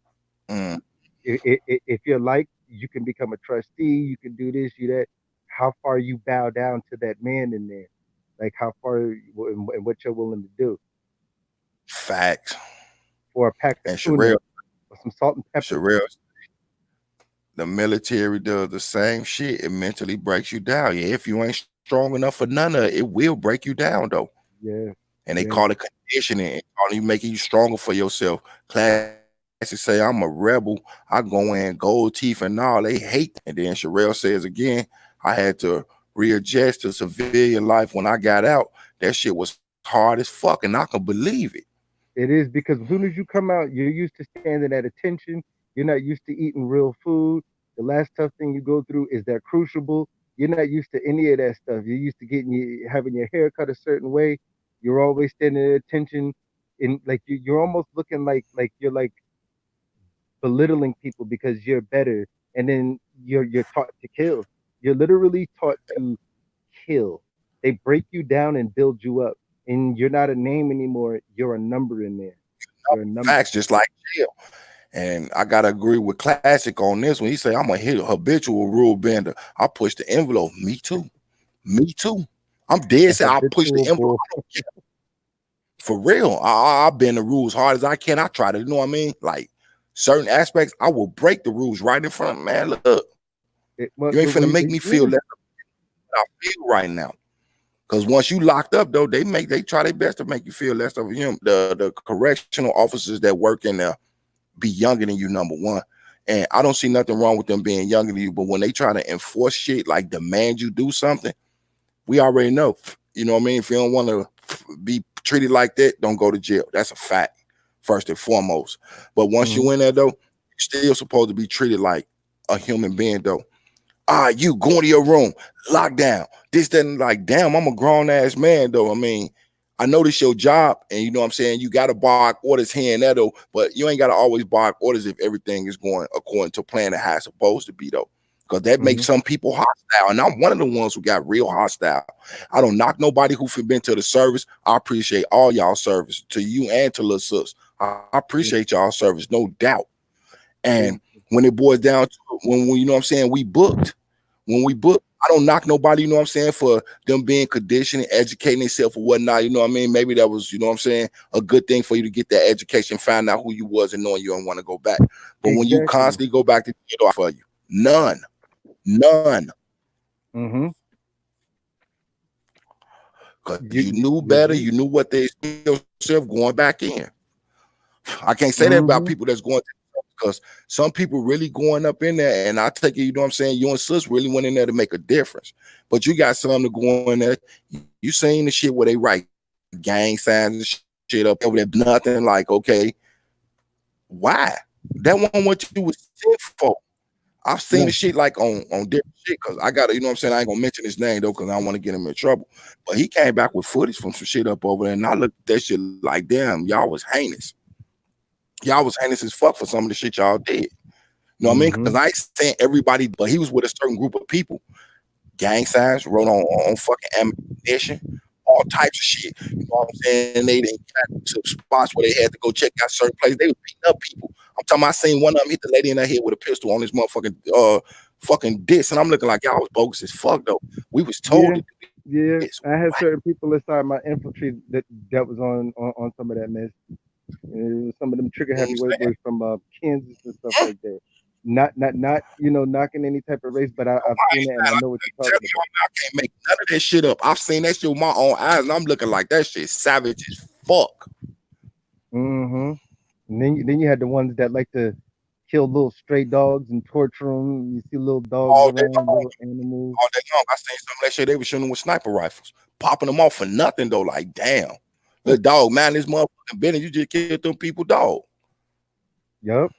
Mm. if you're liked, you can become a trustee. You can do this, you that. How far you bow down to that man in there, like how far and what you're willing to do Facts. for a pack of And tuna Sherelle, or some salt and pepper. the military does the same shit. It mentally breaks you down. Yeah, if you ain't strong enough for none of it, it will break you down, though. Yeah, And they yeah. call it conditioning, calling you, making you stronger for yourself. Classes say I'm a rebel. I go in gold teeth and all. They hate. And then Sherelle says again, I had to readjust to civilian life when I got out. That shit was hard as fuck, and I can believe it. It is, because as soon as you come out, you're used to standing at attention. You're not used to eating real food. The last tough thing you go through is that crucible. You're not used to any of that stuff. You're used to having your hair cut a certain way. You're always standing at attention, and like you're almost looking like you're like belittling people because you're better. And then you're taught to kill. You're literally taught to kill. They break you down and build you up, and you're not a name anymore. You're a number in there. You're a number. Facts, just like jail. And I gotta agree with Classic on this one. He say I'm a habitual rule bender. I push the envelope. Me too. Me too. I'm dead set. I push the envelope. For real. I bend the rules hard as I can. I try to, you know what I mean? Like certain aspects, I will break the rules right in front of man. Look, you ain't finna make me feel less than I feel right now. Because once you locked up, though, they try their best to make you feel less of him. The correctional officers that work in there be younger than you, number one. And I don't see nothing wrong with them being younger than you. But when they try to enforce shit, like demand you do something, we already know. You know what I mean? If you don't want to be treated like that, don't go to jail. That's a fact, first and foremost. But once you in there, though, you're still supposed to be treated like a human being, though. You go into your room, lock down. This, that, and like, damn, I'm a grown ass man, though. I mean, I know this your job, and you know what I'm saying? You got to bark orders here and there, though, but you ain't got to always bark orders if everything is going according to plan and how it's supposed to be, though. Because that makes some people hostile, and I'm one of the ones who got real hostile. I don't knock nobody who been to the service. I appreciate all y'all service, to you and to Lil Sus. I appreciate y'all service, no doubt. And when it boils down to when you know what I'm saying, we booked. When we booked, I don't knock nobody, you know what I'm saying, for them being conditioned, educating themselves or whatnot. You know what I mean? Maybe that was, you know what I'm saying, a good thing for you to get that education, find out who you was, and knowing you don't want to go back. But when you constantly go back to jail for you, none. Because you knew better, you knew what they yourself going back in. I can't say that about people that's going to because some people really going up in there, and I take it, you know what I'm saying, you and sis really went in there to make a difference. But you got some to go in there, you seen the shit where they write gang signs and shit up over there, nothing like, okay, why? That one what you was sent for. I've seen the shit like on different shit because I got to, you know what I'm saying? I ain't gonna mention his name though because I don't want to get him in trouble. But he came back with footage from some shit up over there, and I looked at that shit like, damn, y'all was heinous. Y'all was heinous as fuck for some of the shit y'all did. You know what I mean? Because I ain't saying everybody, but he was with a certain group of people. Gang signs, wrote on fucking ammunition, all types of shit. You know what I'm saying? They got some spots where they had to go check out certain places. They was beating up people. I'm talking about I seen one of them hit the lady in her head with a pistol on this motherfucking fucking disc. And I'm looking like y'all was bogus as fuck though. We was told to do this. I had certain people inside my infantry that was on some of that mess. Some of them trigger heavyweight boys from Kansas and stuff like that. Not you know, knocking any type of race, but I've seen it and I know what you're talking about. I can't make none of that shit up. I've seen that shit with my own eyes, and I'm looking like that shit savage as fuck. And then you had the ones that like to kill little stray dogs and torture them. You see little dogs all around, little animals. All day long. I seen some of that shit. They were shooting with sniper rifles, popping them off for nothing though. Like, damn, the dog, man, this motherfucking business. You just killed them people, dog. Yep.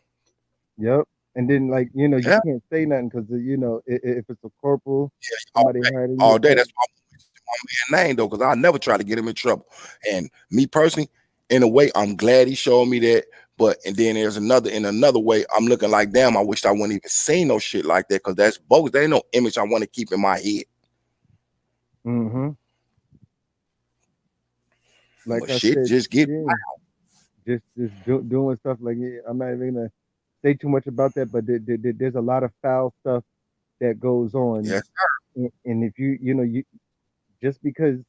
And then, like, you know, you can't say nothing because, you know, if it's a corporal, somebody hiding all day. That's why I'm my name though, because I never try to get him in trouble. And me personally, in a way, I'm glad he showed me that. But and then there's another way, I'm looking like, damn, I wish I wouldn't even seen no shit like that because that's bogus. There ain't no image I want to keep in my head. Like but I shit said, just get just doing stuff like I'm not even gonna say too much about that, but there's a lot of foul stuff that goes on. Yes, sir. And if you know, you just because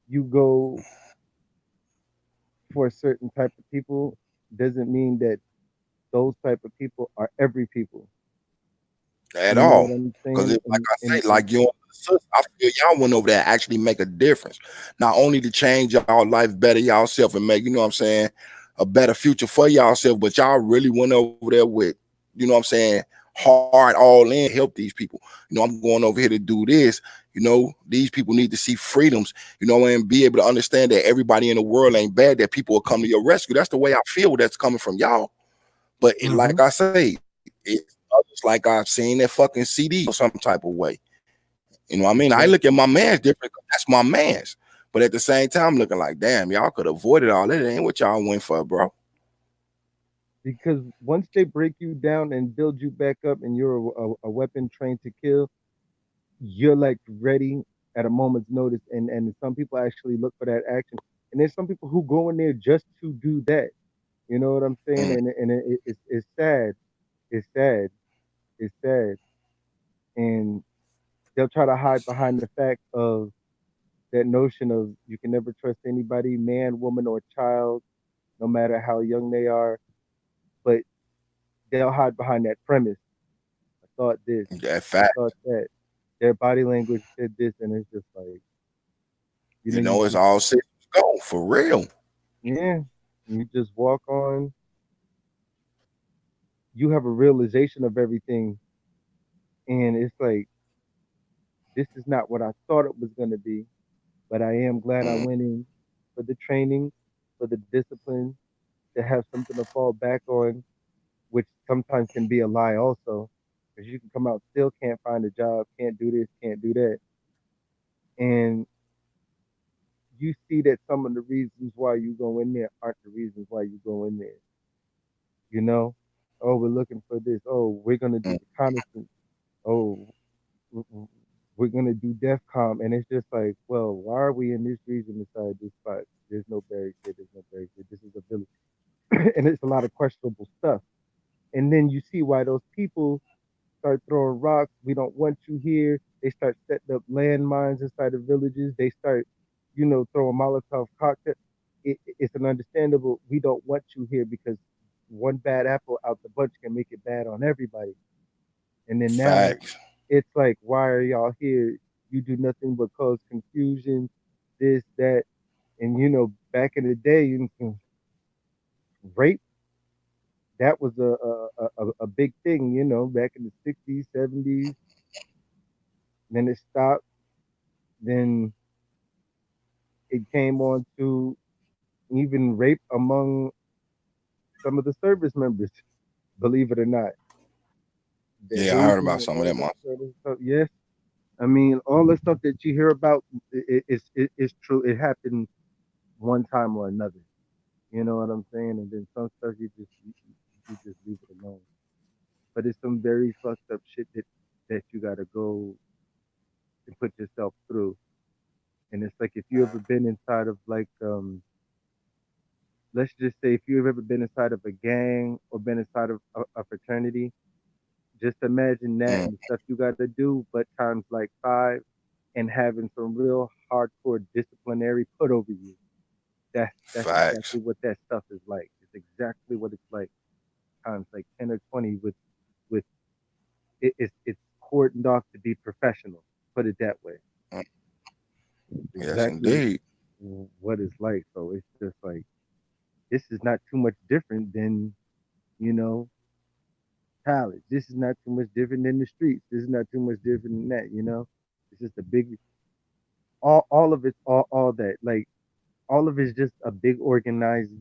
you go for a certain type of people doesn't mean that those type of people are every people. At You know all. what I'm Because saying? like I say, like you, I feel y'all went over there actually make a difference. Not only to change y'all life better y'allself and make, you know what I'm saying, a better future for y'allself, but y'all really went over there with, you know what I'm saying, hard all in, help these people. You know, I'm going over here to do this. You know, these people need to see freedoms, you know, and be able to understand that everybody in the world ain't bad, that people will come to your rescue. That's the way I feel that's coming from y'all. But like I say, it's others like I've seen that fucking CD or some type of way. You know what I mean? I look at my man's different. That's my man's. But at the same time, I'm looking like, damn, y'all could avoid it all. That ain't what y'all went for, bro. Because once they break you down and build you back up and you're a weapon trained to kill, you're like ready at a moment's notice. And some people actually look for that action. And there's some people who go in there just to do that. You know what I'm saying? And it's sad. It's sad. It's sad. And they'll try to hide behind the fact of that notion of you can never trust anybody, man, woman, or child, no matter how young they are. But they'll hide behind that premise. I thought this. That fact. I thought that. Their body language said this, and it's just like, you know it's all systems go for real. Yeah, you just walk on. You have a realization of everything, and it's like, this is not what I thought it was gonna be, but I am glad I went in for the training, for the discipline, to have something to fall back on, which sometimes can be a lie also, because you can come out still can't find a job, can't do this, can't do that, and you see that some of the reasons why you go in there aren't the reasons why you go in there. You know, oh, we're looking for this. Oh, we're gonna do reconnaissance. Oh, we're gonna do DEFCON, and it's just like, well, why are we in this region beside this spot? There's no barricade. There's no barricade. This is a village, and it's a lot of questionable stuff. And then you see why those people start throwing rocks. We don't want you here. They start setting up landmines inside the villages. They start, you know, throwing Molotov cocktails. It's an understandable. We don't want you here because one bad apple out the bunch can make it bad on everybody. And then now it's like, why are y'all here? You do nothing but cause confusion, this, that. And, you know, back in the day, rape that was a big thing, you know, back in the 60s, 70s. Then it stopped. Then it came on to even rape among some of the service members, believe it or not. The Yeah, I heard hazing about and some of all that, that man. sort of stuff. Yes. I mean, all the stuff that you hear about is true. It happened one time or another. You know what I'm saying? And then some stuff you just leave it alone. But it's some very fucked up shit that you gotta go and put yourself through. And it's like if you ever been inside of like let's just say if you've ever been inside of a gang or been inside of a fraternity, just imagine that Mm, and the stuff you gotta do, but times like five, and having some real hardcore disciplinary put over you. That's facts. exactly what that stuff is like. It's exactly what it's like times like 10 or 20 with it's cordoned off to be professional. Put it that way. Mm, yes, Exactly indeed. what it's like. So it's just like this is not too much different than you know college. This is not too much different than the streets. This is not too much different than that. You know, it's just a big all of it's all that like all of it's just a big organized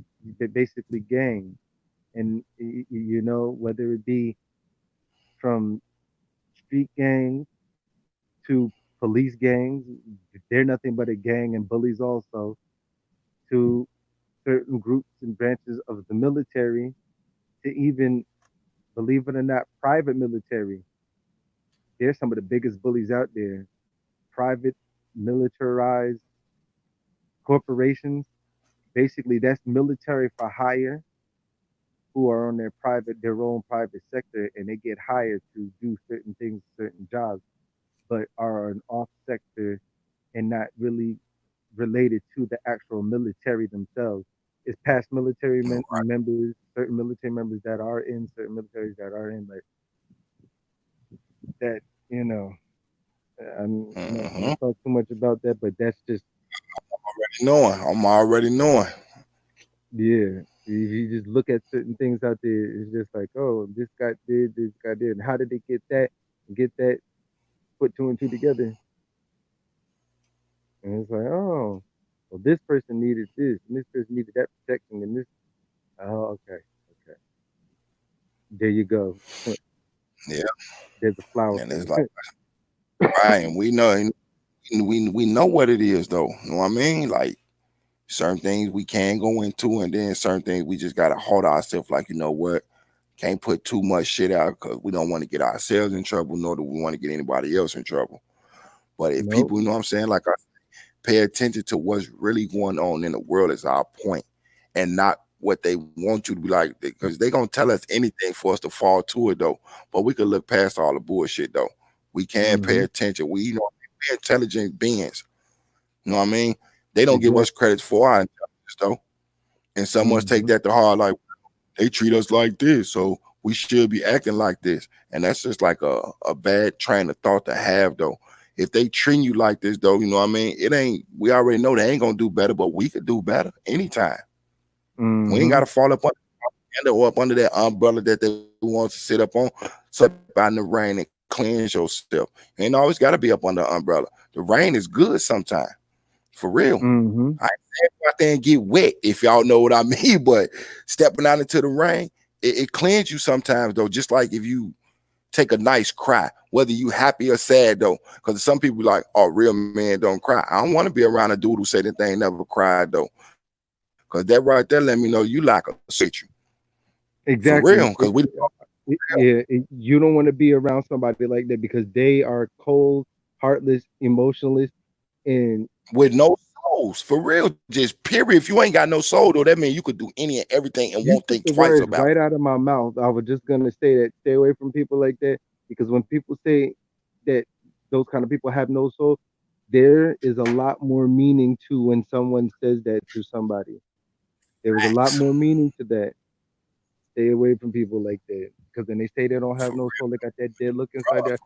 basically gang. And you know whether it be from street gangs to police gangs, they're nothing but a gang and bullies also, to certain groups and branches of the military, to even, believe it or not, private military. They're some of the biggest bullies out there. Private militarized corporations, basically that's military for hire, who are on their own private sector, and they get hired to do certain things, certain jobs, but are an off sector and not really related to the actual military themselves. It's past military members, certain military members that are in, certain militaries that are in, but that, you know, I'm not going Mm-hmm. to talk too much about that, but that's just, Knowing, I'm already knowing. yeah. You just look at certain things out there, it's just like, oh, this guy did. And how did they get that, put two and two together? And it's like, oh, well, this person needed this, and this person needed that protection, and this, oh, okay, okay. There you go. Yeah, There's a flower and for it's you. like right, and we know, we know what it is though. You know what I mean? Like certain things we can go into, and then certain things we just gotta hold ourselves. Like you know what, can't put too much shit out because we don't want to get ourselves in trouble, nor do we want to get anybody else in trouble. But if Nope. people, you know what I'm saying, like pay attention to what's really going on in the world is our point, and not what they want you to be like, because they gonna tell us anything for us to fall to it though. But we could look past all the bullshit though. We can pay Mm-hmm. attention. We, you know, we're intelligent beings. You know what I mean? They don't give us Exactly. credit for our intelligence though, and some of us take Mm-hmm. that to heart. Like they treat us like this, so we should be acting like this. And that's just like a bad train of thought to have though. If they treat you like this though, you know what I mean? It ain't, we already know they ain't gonna do better, but we could do better anytime. We ain't Mm-hmm. gotta fall up or up under that umbrella that they want to sit up on. Sit out in the rain and cleanse yourself. You ain't always gotta be up under the umbrella. The rain is good sometimes. For real. Mm-hmm. I ain't go out there and get wet, if y'all know what I mean. But stepping out into the rain, it cleans you sometimes though. Just like if you take a nice cry, whether you happy or sad though. Because some people like, oh, real men don't cry. I don't want to be around a dude who said that they ain't never cried though. Because that right there let me know you like a situation. For real. Because Exactly. we Yeah. You don't want to be around somebody like that because they are cold, heartless, emotionless, and with no souls. For real. Just period. If you ain't got no soul though, that means you could do any and everything and you won't took think the twice words about right it. out of my mouth. I was just gonna say that stay away from people like that because when people say that those kind of people have no soul, there is a lot more meaning to when someone says that to somebody. There was a lot Facts. more meaning to that. Stay away from people like that because then they say they don't For have no real. soul. They got that dead look inside Brother, there.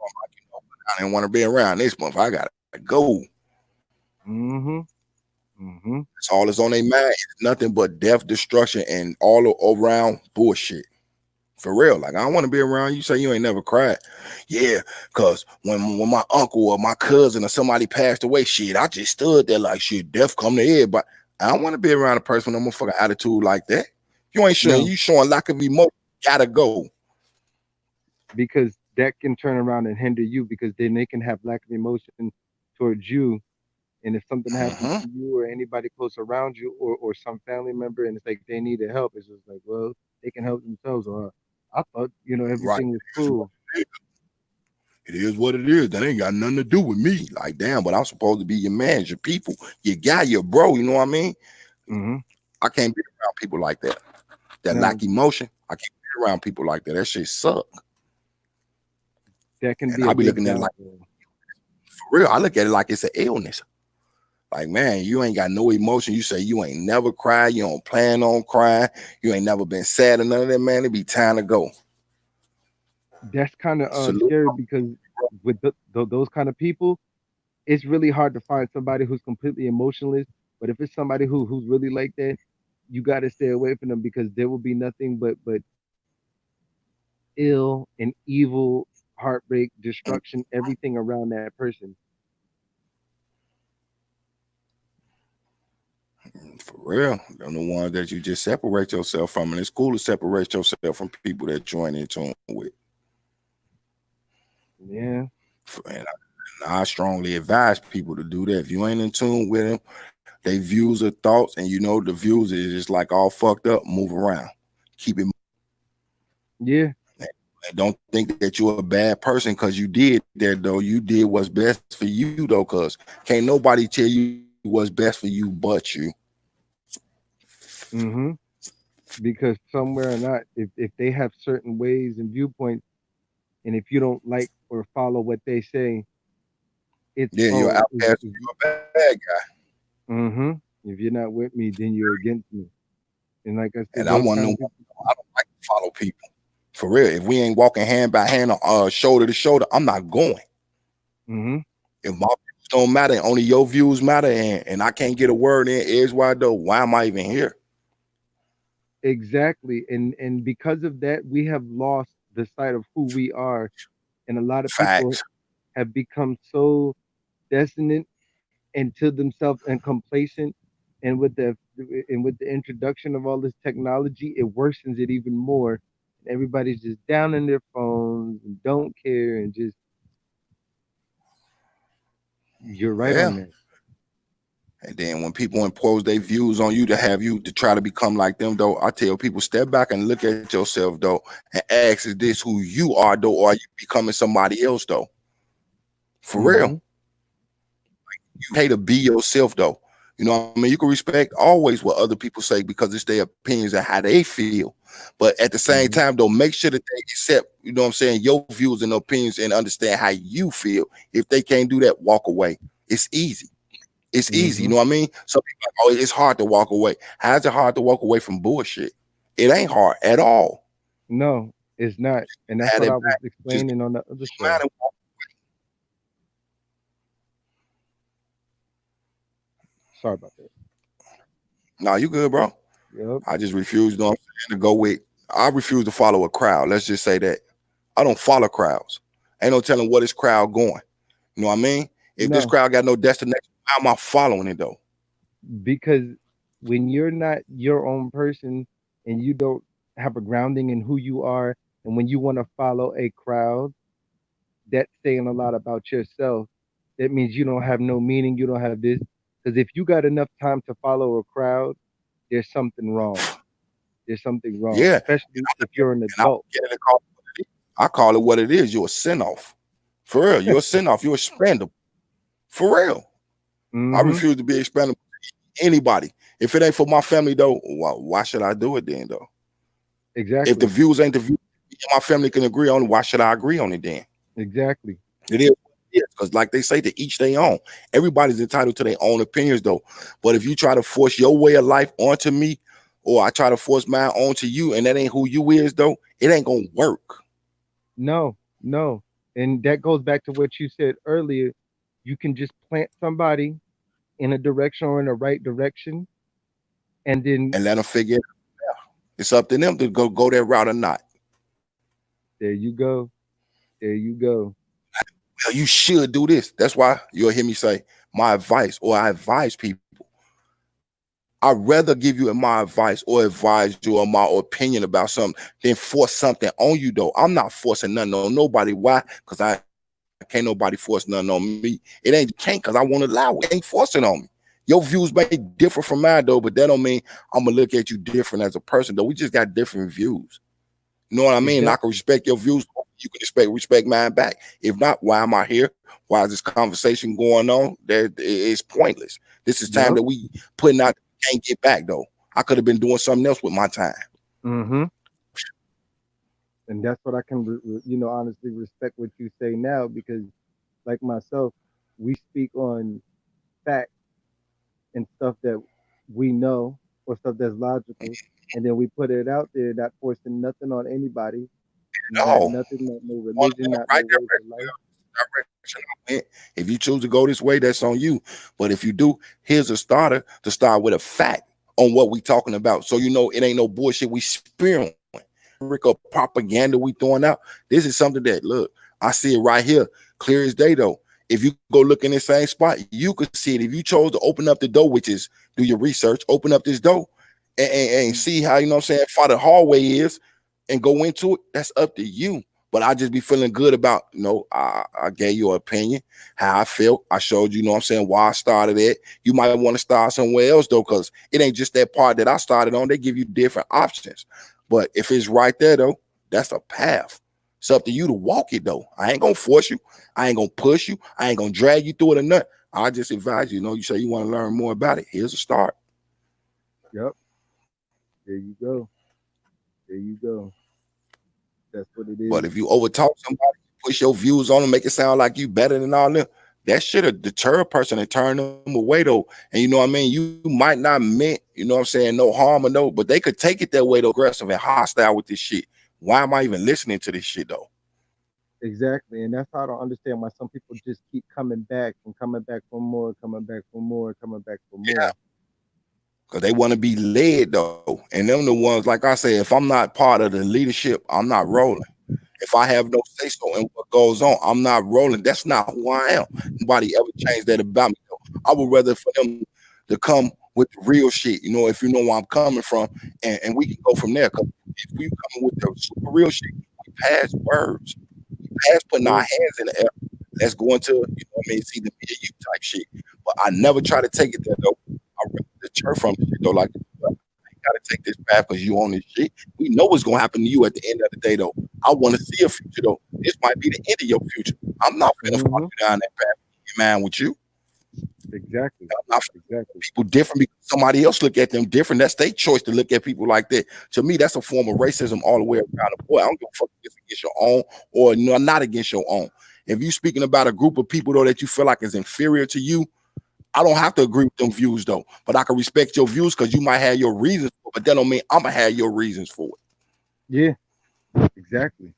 I didn't want to be around this month. I gotta go. Mm-hmm. Mm-hmm. That's all that's on their mind. It's nothing but death, destruction, and all around bullshit. For real. Like, I don't want to be around you. Say you ain't never cried. Yeah, because when my uncle or my cousin or somebody passed away, shit, I just stood there like, shit, death come to head. But I don't want to be around a person with a motherfucking attitude like that. You ain't showing, No, you showing lack of emotion. Gotta go. because that can turn around and hinder you, because then they can have lack of emotion towards you. And if something happens Hmm. to you or anybody close around you, or some family member, and it's like they needed help, it's just like, well, they can help themselves. Or I thought, Right. everything was It is what cool. it is. It is what it is. That ain't got nothing to do with me. Like, damn, but I'm supposed to be your man, your people, your guy, your bro. You know what I mean? Hmm. I can't be around people like that. That Now, lack emotion. I can't be around people like that. That shit suck. that can And be a I be big looking at it like, downfall. for real. I look at it like it's an illness. Like, man, you ain't got no emotion. You say you ain't never cried. You don't plan on crying. You ain't never been sad or none of that, man. It be time to go. That's kind of Salute. scary, because with those kind of people, it's really hard to find somebody who's completely emotionless. But if it's somebody who's really like that, you got to stay away from them, because there will be nothing but ill and evil, heartbreak, destruction, everything around that person. For real. Them the ones that you just separate yourself from. And it's cool to separate yourself from people that you ain't in tune with. Yeah. And I strongly advise people to do that. If you ain't in tune with them, they views or thoughts, and you know the views is just like all fucked up, move around. Keep it. Yeah. And don't think that you're a bad person because you did that though. You did what's best for you though, because can't nobody tell you what's best for you but you. Hmm. Because somewhere or not, if they have certain ways and viewpoints, and if you don't like or follow what they say, it's, Then you're oh, an outcast. You're a bad guy. mm-hmm. If you're not with me, then you're against me. And like I said, And I'm those one of kind them. of people. I don't like to follow people. For real. If we ain't walking hand by hand or shoulder to shoulder, I'm not going. Hmm. If my views don't matter, and only your views matter, and I can't get a word in edge wide though, why am I even here? Exactly. And because of that, we have lost the sight of who we are. And a lot of people Facts. have become so dissonant and to themselves and complacent. And with the introduction of all this technology, it worsens it even more. Everybody's just down in their phones and don't care, and just, you're right Yeah. on that. And then when people impose their views on you to have you to try to become like them, though, I tell people step back and look at yourself, though, and ask, is this who you are, though, or are you becoming somebody else, though? For real. Hmm. You pay to be yourself, though. You know what I mean? You can respect always what other people say because it's their opinions and how they feel. But at the same Hmm. time, though, make sure that they accept, you know what I'm saying, your views and opinions and understand how you feel. If they can't do that, walk away. It's easy. It's easy. You Hmm. know what I mean? Some people are like, oh, it's hard to walk away. How's it hard to walk away from bullshit? It ain't hard at all. No, it's not. And that's Had what it I was back, just explaining on the other mind show. and walk. Sorry about that. Nah, you good, bro. Yep. I just refuse, you know what I'm saying, to go with. I refuse to follow a crowd. Let's just say that. I don't follow crowds. Ain't no telling what this crowd going. You know what I mean? If this No, crowd got no destination, how am I following it though? because when you're not your own person, and you don't have a grounding in who you are, and when you want to follow a crowd, that's saying a lot about yourself. That means you don't have no meaning, you don't have this. Because if you got enough time to follow a crowd, there's something wrong. There's something wrong, Yeah. especially if you're an And I adult. get it. I call it what it is. You're a send off. For real. You're a send off. You're expendable. For real. I Hmm. refuse to be expendable to anybody. If it ain't for my family though, why should I do it then though? If the Exactly. views ain't the views my family can agree on, why should I agree on it then? Exactly. It is because like they say, to each their own. Everybody's entitled to their own opinions though. But if you try to force your way of life onto me, or I try to force mine onto you, and that ain't who you is though, it ain't gonna work. No, no. And that goes back to what you said earlier. You can just plant somebody in a direction or in the right direction, and then And let them figure it out. It's up to them to go that route or not. There you go. There you go. Well, you should do this. That's why you'll hear me say my advice, or I advise people. I'd rather give you my advice or advise you on my opinion about something than force something on you, though. I'm not forcing nothing on nobody. Why? Because I can't nobody force nothing on me. It ain't can't because I won't allow it. It ain't forcing on me. Your views may differ from mine, though, but that don't mean I'm gonna look at you different as a person, though. We just got different views. You know what I mean? Exactly. I can respect your views. You can respect mine back. If not, why am I here? Why is this conversation going on? That it's pointless. This is time Yep. that we putting out can't get back, though. I could have been doing something else with my time. Mm-hmm. And that's what I can, honestly respect what you say now because, like myself, we speak on facts and stuff that we know or stuff that's logical, and then we put it out there, not forcing nothing on anybody, not No, nothing, not no on religion, the not no right ways of life. direction I went. If you choose to go this way, that's on you. But if you do, here's a starter to start with a fact on what we talking about. So you know it ain't no bullshit we spewing. Propaganda we throwing out. This is something that look, I see it right here, clear as day though. If you go look in the same spot, you could see it. If you chose to open up the door, which is do your research, open up this door and see how, you know what I'm saying, far the hallway is and go into it, that's up to you. But I just be feeling good about, I gave you an opinion, how I felt. I showed you, you know what I'm saying, why I started it. You might want to start somewhere else, though, because it ain't just that part that I started on. They give you different options. But if it's right there, though, that's a path. It's up to you to walk it, though. I ain't going to force you. I ain't going to push you. I ain't going to drag you through it or nothing. I just advise you, you say you want to learn more about it. Here's a start. Yep. There you go. There you go. That's what it But is. if you overtalk somebody, push your views on them, make it sound like you better than all them, that should have deter a person and turn them away, though. And you know what I mean? You might not meant, you know what I'm saying, no harm or no, but they could take it that way, though, aggressive and hostile with this shit. Why am I even listening to this shit, though? Exactly. And that's how I don't understand why some people just keep coming back and coming back for more, coming back for more, coming back for Yeah. more. Because they want to be led, though. And them the ones, like I said, if I'm not part of the leadership, I'm not rolling. If I have no say so in what goes on, I'm not rolling. That's not who I am. Nobody ever changed that about me, though. I would rather for them to come with the real shit, if you know where I'm coming from, and we can go from there. Because if we coming with the super real shit, we pass words. We pass putting our Yeah. hands in the air. Let's go into, it's either me or you type shit. But I never try to take it there, though. I rather deter from the shit, though. Like, gotta take this path because you own this shit. We know what's gonna happen to you at the end of the day, though. I want to see a future, though. This might be the end of your future. I'm not gonna follow you down that path, man, with you. Exactly. I'm not Exactly. people different because somebody else look at them different. That's their choice to look at people like that. To me, that's a form of racism all the way around the board. I don't give a fuck if it's against your own or not against your own. If you're speaking about a group of people, though, that you feel like is inferior to you, I don't have to agree with them views, though. But I can respect your views because you might have your reasons for it, but that don't mean I'm going to have your reasons for it. Yeah. Exactly.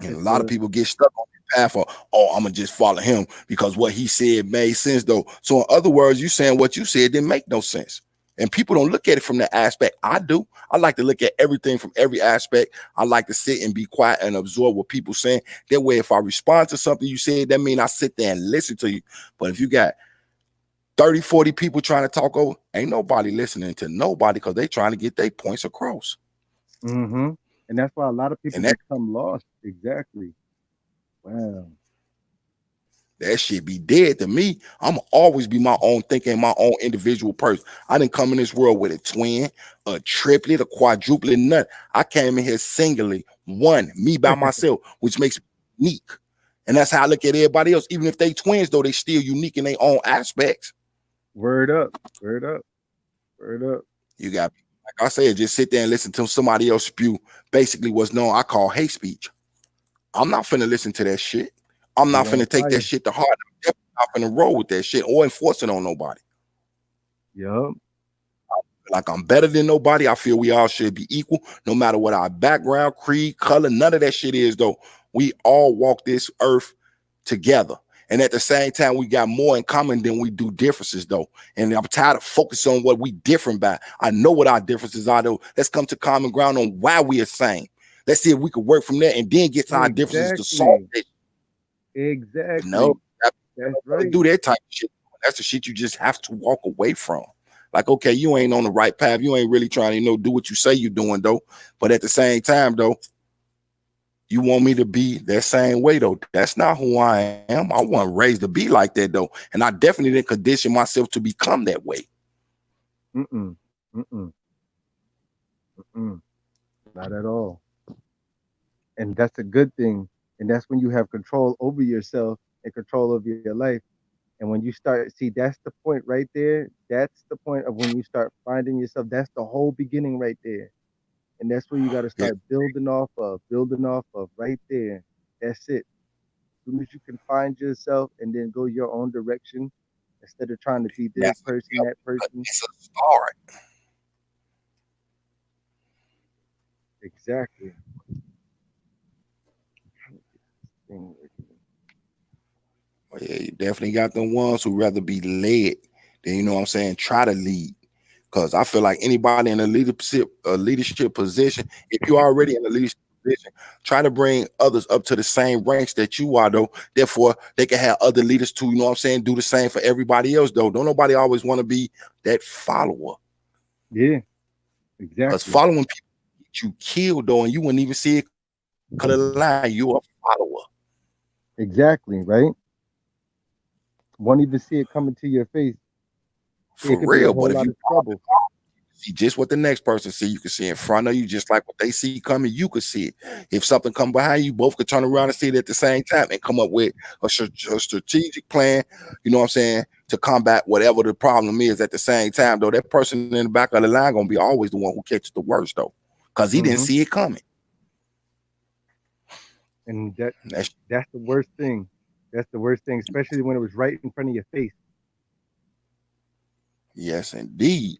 And a It's lot of people get stuck on the path of, I'm going to just follow him because what he said made sense, though. So in other words, you saying what you said didn't make no sense. And people don't look at it from that aspect. I do. I like to look at everything from every aspect. I like to sit and be quiet and absorb what people saying. That way, if I respond to something you said, that means I sit there and listen to you. But if you got 30, 40 people trying to talk over, ain't nobody listening to nobody because they trying to get their points across. Mm-hmm. And that's why a lot of people And that become lost. Exactly. Wow. shit be dead to me. I'm always be my own thinking, my own individual person. I didn't come in this world with a twin, a triplet, a quadruplet, none. I came in here singly, one, me by myself, which makes me unique. And that's how I look at everybody else. Even if they twins, though, they still unique in their own aspects. Word up. Word up. Word up. You got, like I said, just sit there and listen to somebody else spew basically what's known I call hate speech. I'm not finna listen to that shit. I'm You not on finna take fire. that shit to heart. I'm definitely not finna roll with that shit or enforce it on nobody. Yup. Like I'm better than nobody. I feel we all should be equal, no matter what our background, creed, color, none of that shit is, though. We all walk this earth together. And at the same time, we got more in common than we do differences, though. And I'm tired of focusing on what we different by. I know what our differences are, though. Let's come to common ground on why we are same. Let's see if we could work from there and then get to our differences to solve it. Exactly. No, that's right. do that type of shit. That's the shit you just have to walk away from. Like, okay, you ain't on the right path. You ain't really trying to, do what you say you're doing, though. But at the same time, though, you want me to be that same way, though. That's not who I am. I wasn't raised to be like that, though. And I definitely didn't condition myself to become that way. Mm-mm. Mm-mm. Mm-mm. Not at all. And that's a good thing. And that's when you have control over yourself and control over your life. And when you start, see, that's the point right there. That's the point of when you start finding yourself. That's the whole beginning right there. And that's where you got to start building off of right there. That's it. As soon as you can find yourself and then go your own direction instead of trying to be this person, that person. It's a start. Exactly. Well, yeah, you definitely got the ones who rather be led than, try to lead. Because I feel like anybody in a leadership position, if you're already in a leadership position, try to bring others up to the same ranks that you are, though. Therefore, they can have other leaders too, do the same for everybody else, though. Don't nobody always want to be that follower. Yeah, exactly. Because following people get you killed, though, and you wouldn't even see it cut a line. You're a follower. Exactly, right? Won't even see it coming to your face. For real, but if you see just what the next person see, you can see in front of you, just like what they see coming, you could see it. If something come behind you, both could turn around and see it at the same time and come up with a strategic plan, to combat whatever the problem is at the same time, though. That person in the back of the line gonna be always the one who catches the worst, though, because he didn't see it coming. And that's the worst thing. That's the worst thing, especially when it was right in front of your face. Yes, indeed.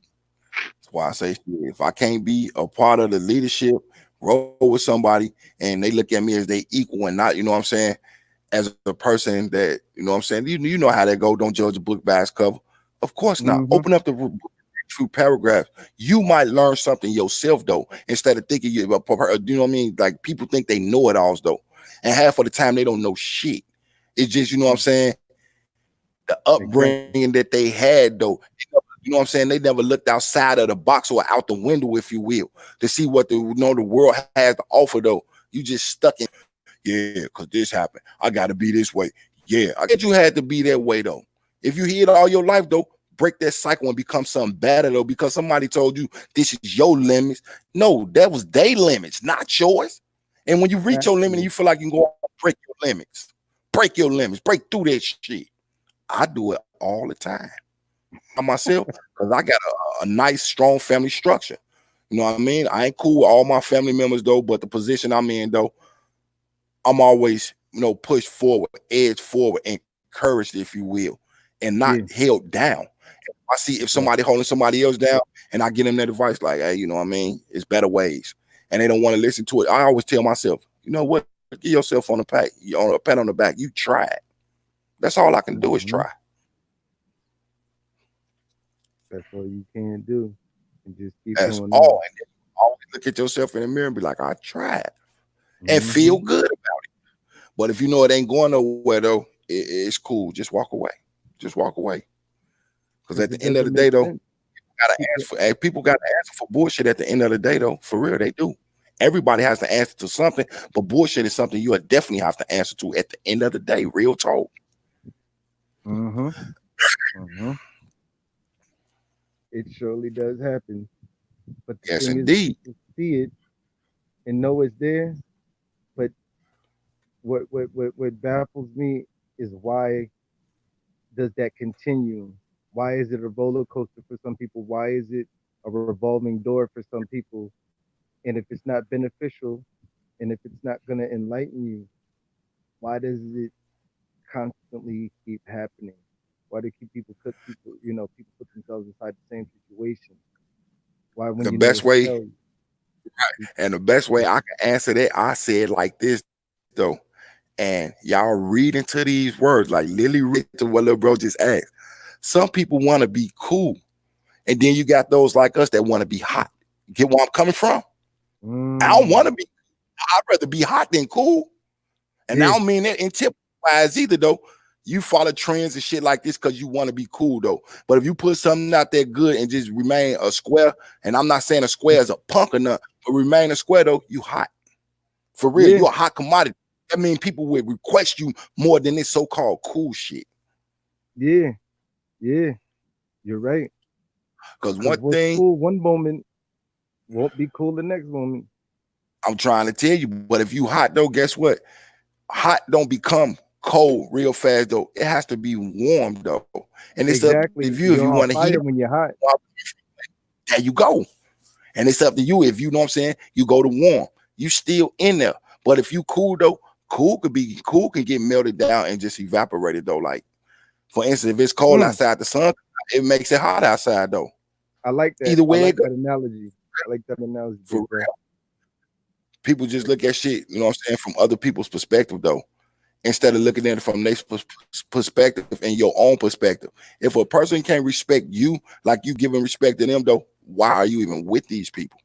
That's why I say, if I can't be a part of the leadership, roll with somebody, and they look at me as they equal and not, as a person that, you know how that go. Don't judge a book by its cover. Of course not. Open up the book, few paragraphs. You might learn something yourself, though, instead of thinking like people think they know it all, though, and half of the time they don't know shit. It's just, the upbringing that they had, though. They never looked outside of the box or out the window, if you will, to see what the world has to offer, though. You just stuck in, because this happened. I got to be this way. Yeah, I get you had to be that way, though. If you hear it all your life, though, break that cycle and become something better, though, because somebody told you this is your limits. No, that was their limits, not yours. And when you reach your limit and you feel like you can go break your limits, break through that shit. I do it all the time. Myself, because I got a nice, strong family structure. You know what I mean? I ain't cool with all my family members, though, but the position I'm in, though, I'm always, pushed forward, edged forward, encouraged, if you will, and not held down. I see if somebody holding somebody else down, and I give them that advice, like, hey, it's better ways, and they don't want to listen to it. I always tell myself, you know what? Give yourself a pat on the back. You tried. That's all I can do is try. That's all you can do. And just keep That's doing all. And then always look at yourself in the mirror and be like, I tried. And feel good about it. But if you know it ain't going nowhere, though, it's cool. Just walk away. Just walk away. Because at the end of the day, though, people got to answer for bullshit at the end of the day, though. For real, they do. Everybody has to answer to something, but bullshit is something you definitely have to answer to at the end of the day. Real talk. It surely does happen. But the yes, thing indeed. Is, see it and know it's there. But what baffles me is, why does that continue? Why is it a roller coaster for some people? Why is it a revolving door for some people? And if it's not beneficial, and if it's not going to enlighten you, why does it constantly keep happening? Why do people put themselves inside the same situation? Why, when the best way, and the best way I can answer that, I said like this, though. and y'all read into these words, like literally read to what little bro just asked. Some people want to be cool, and then you got those like us that want to be hot. Get where I'm coming from? I don't want to be. I'd rather be hot than cool. And I don't mean that in tip wise either, though. You follow trends and shit like this because you want to be cool, though. But if you put something out there good and just remain a square, and I'm not saying a square is a punk or nothing, but remain a square, though, you hot. For real, you're a hot commodity. That means people would request you more than this so-called cool shit. Yeah. You're right. Because one thing, cool one moment won't be cool the next moment. I'm trying to tell you, but if you hot, though, guess what? Hot don't become cold real fast, though. It has to be warm, though. And it's up to you if you want to heat it when you're hot. There you go. And it's up to you if you know what I'm saying, you go to warm. You still in there. But if you cool, though, cool can get melted down and just evaporated, though. Like, for instance, if it's cold outside the sun, it makes it hot outside, though. I like that. Either way, I like that analogy. I like that analogy. For real. People just look at shit, you know what I'm saying, from other people's perspective, though, instead of looking at it from their perspective and your own perspective. If a person can't respect you like you giving respect to them, though, why are you even with these people?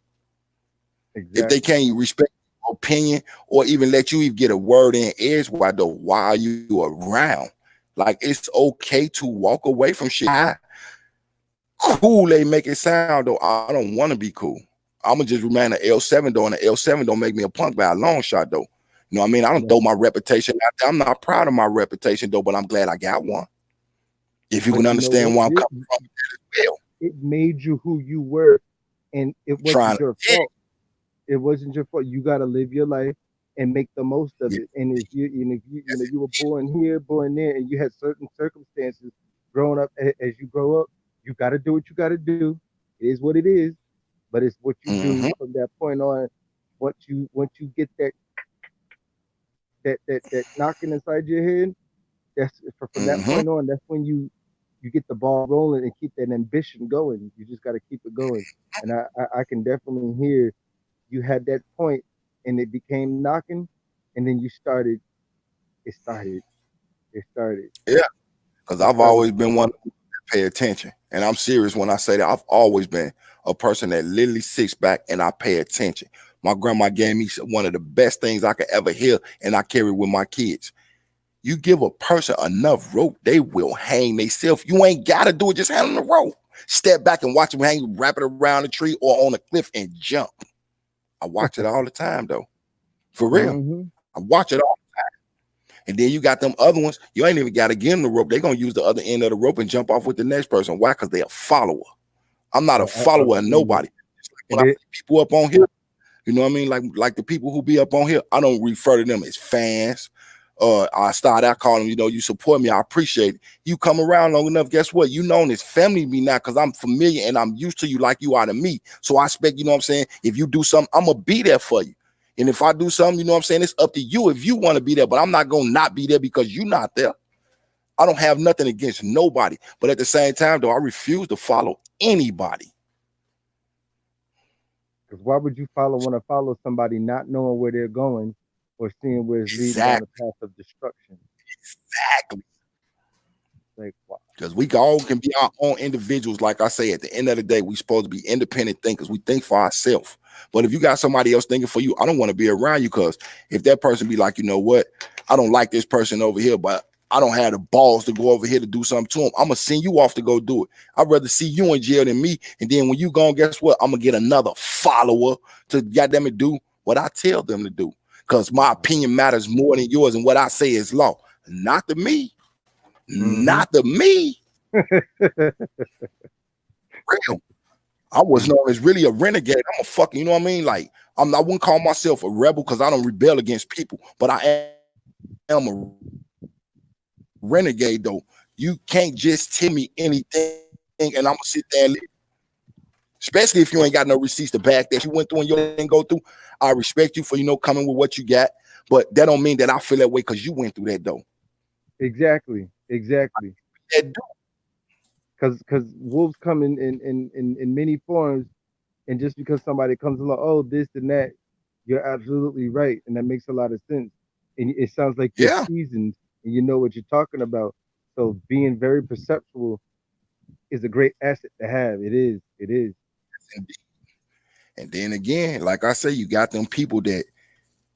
Exactly. If they can't respect your opinion or even let you even get a word in edgewise, though, why are you around? Like, it's okay to walk away from shit. Cool, they make it sound, though. I don't want to be cool. I'm gonna just remain an L7, though, and an L7 don't make me a punk by a long shot, though. You know what I mean? I don't throw my reputation out there. I'm not proud of my reputation, though, but I'm glad I got one. If you can understand where I'm coming from as well. It made you who you were, and it wasn't your fault. It wasn't your fault. You got to live your life and make the most of it. And if you were born here, born there, and you had certain circumstances growing up, as you grow up, you got to do what you got to do. It is what it is, but it's what you do from that point on. Once you get that knocking inside your head, that's from that point on. That's when you get the ball rolling and keep that ambition going. You just got to keep it going. And I can definitely hear you had that point, and it became knocking, and then you started. It started. Yeah, because I've always been one to pay attention, and I'm serious when I say that. I've always been a person that literally sits back and I pay attention. My grandma gave me one of the best things I could ever hear, and I carry with my kids. You give a person enough rope, they will hang themselves. You ain't got to do it. Just hand them the rope. Step back and watch them hang, wrap it around a tree or on a cliff and jump. I watch it all the time, though. For real. I watch it all the time. And then you got them other ones. You ain't even got to give them the rope. They're going to use the other end of the rope and jump off with the next person. Why? Because they're a follower. I'm not a follower of nobody. When I see people up on here, you know what I mean? Like the people who be up on here, I don't refer to them as fans. I start out calling them, you support me. I appreciate it. You come around long enough, guess what? You known as family to me now because I'm familiar and I'm used to you like you are to me. So I expect, you know what I'm saying? If you do something, I'm going to be there for you. And if I do something, you know what I'm saying? It's up to you if you want to be there, but I'm not going to not be there because you're not there. I don't have nothing against nobody. But at the same time, though, I refuse to follow anybody. Because why would you want to follow somebody not knowing where they're going or seeing where it's leading down the path of destruction? Exactly. Like, wow. Because we all can be our own individuals. Like I say, at the end of the day, we're supposed to be independent thinkers. We think for ourselves. But if you got somebody else thinking for you, I don't want to be around you, because if that person be like, you know what, I don't like this person over here, but I don't have the balls to go over here to do something to him, I'm going to send you off to go do it. I'd rather see you in jail than me. And then when you gone, guess what? I'm going to get another follower to goddamn it do what I tell them to do. Because my opinion matters more than yours, and what I say is law. Not to me. Not to me. Real. I was known as really a renegade. I'm a fucking, you know what I mean? Like, I wouldn't call myself a rebel because I don't rebel against people, but I am a renegade, though. You can't just tell me anything and I'm gonna sit there and live. Especially if you ain't got no receipts to back that you went through and you didn't go through. I respect you for, coming with what you got, but that don't mean that I feel that way because you went through that, though. Exactly. Because wolves come in many forms, and just because somebody comes along, oh, this and that, you're absolutely right, and that makes a lot of sense. and it sounds like you're Yeah. seasoned and you know what you're talking about. So being very perceptual is a great asset to have. It is. It is. And then again, like I say, you got them people that,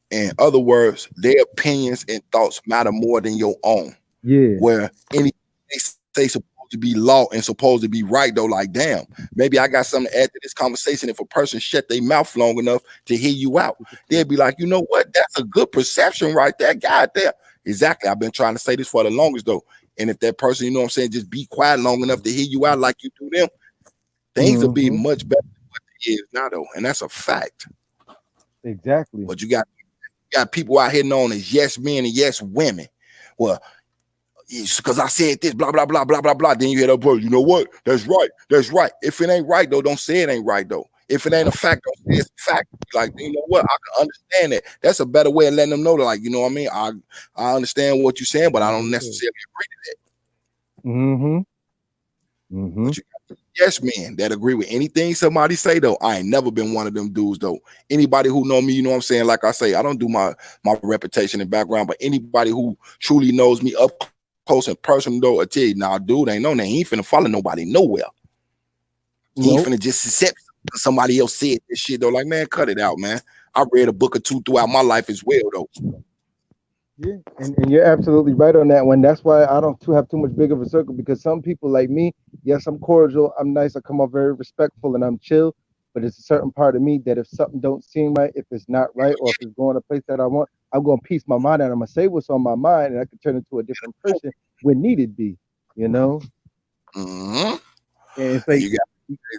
in other words, their opinions and thoughts matter more than your own. Yeah. Where anything they say supposed to be law and supposed to be right, though, like, damn, maybe I got something to add to this conversation. If a person shut their mouth long enough to hear you out, they'd be like, you know what? That's a good perception right there. God there. Exactly. I've been trying to say this for the longest, though. And if that person, you know what I'm saying, just be quiet long enough to hear you out like you do them, things will be much better than what it is now, though. And that's a fact. Exactly. But you got people out here known as yes men and yes women. Well, because I said this, blah, blah, blah, blah, blah, blah. Then you hear that word, you know what? That's right. That's right. If it ain't right, though, don't say it ain't right, though. If it ain't a fact, don't say it's a fact. Like, you know what? I can understand that. That's a better way of letting them know, like, you know what I mean? I understand what you're saying, but I don't necessarily agree to that. But you got yes men that agree with anything somebody say, though. I ain't never been one of them dudes, though. Anybody who know me, you know what I'm saying? Like I say, I don't do my reputation and background, but anybody who truly knows me up close and personal, though, I tell you, nah, dude, ain't no name. He ain't finna follow nobody nowhere. He ain't finna just accept somebody else said this shit, though. Like, man, cut it out, man. I read a book or two throughout my life as well, though. Yeah, and you're absolutely right on that one. That's why I don't have too much big of a circle, because some people like me, yes, I'm cordial, I'm nice, I come off very respectful, and I'm chill. But it's a certain part of me that if something don't seem right, if it's not right, or if it's going a place that I want, I'm gonna piece my mind out. I'm gonna say what's on my mind, and I can turn into a different person when needed be. You know. And it's like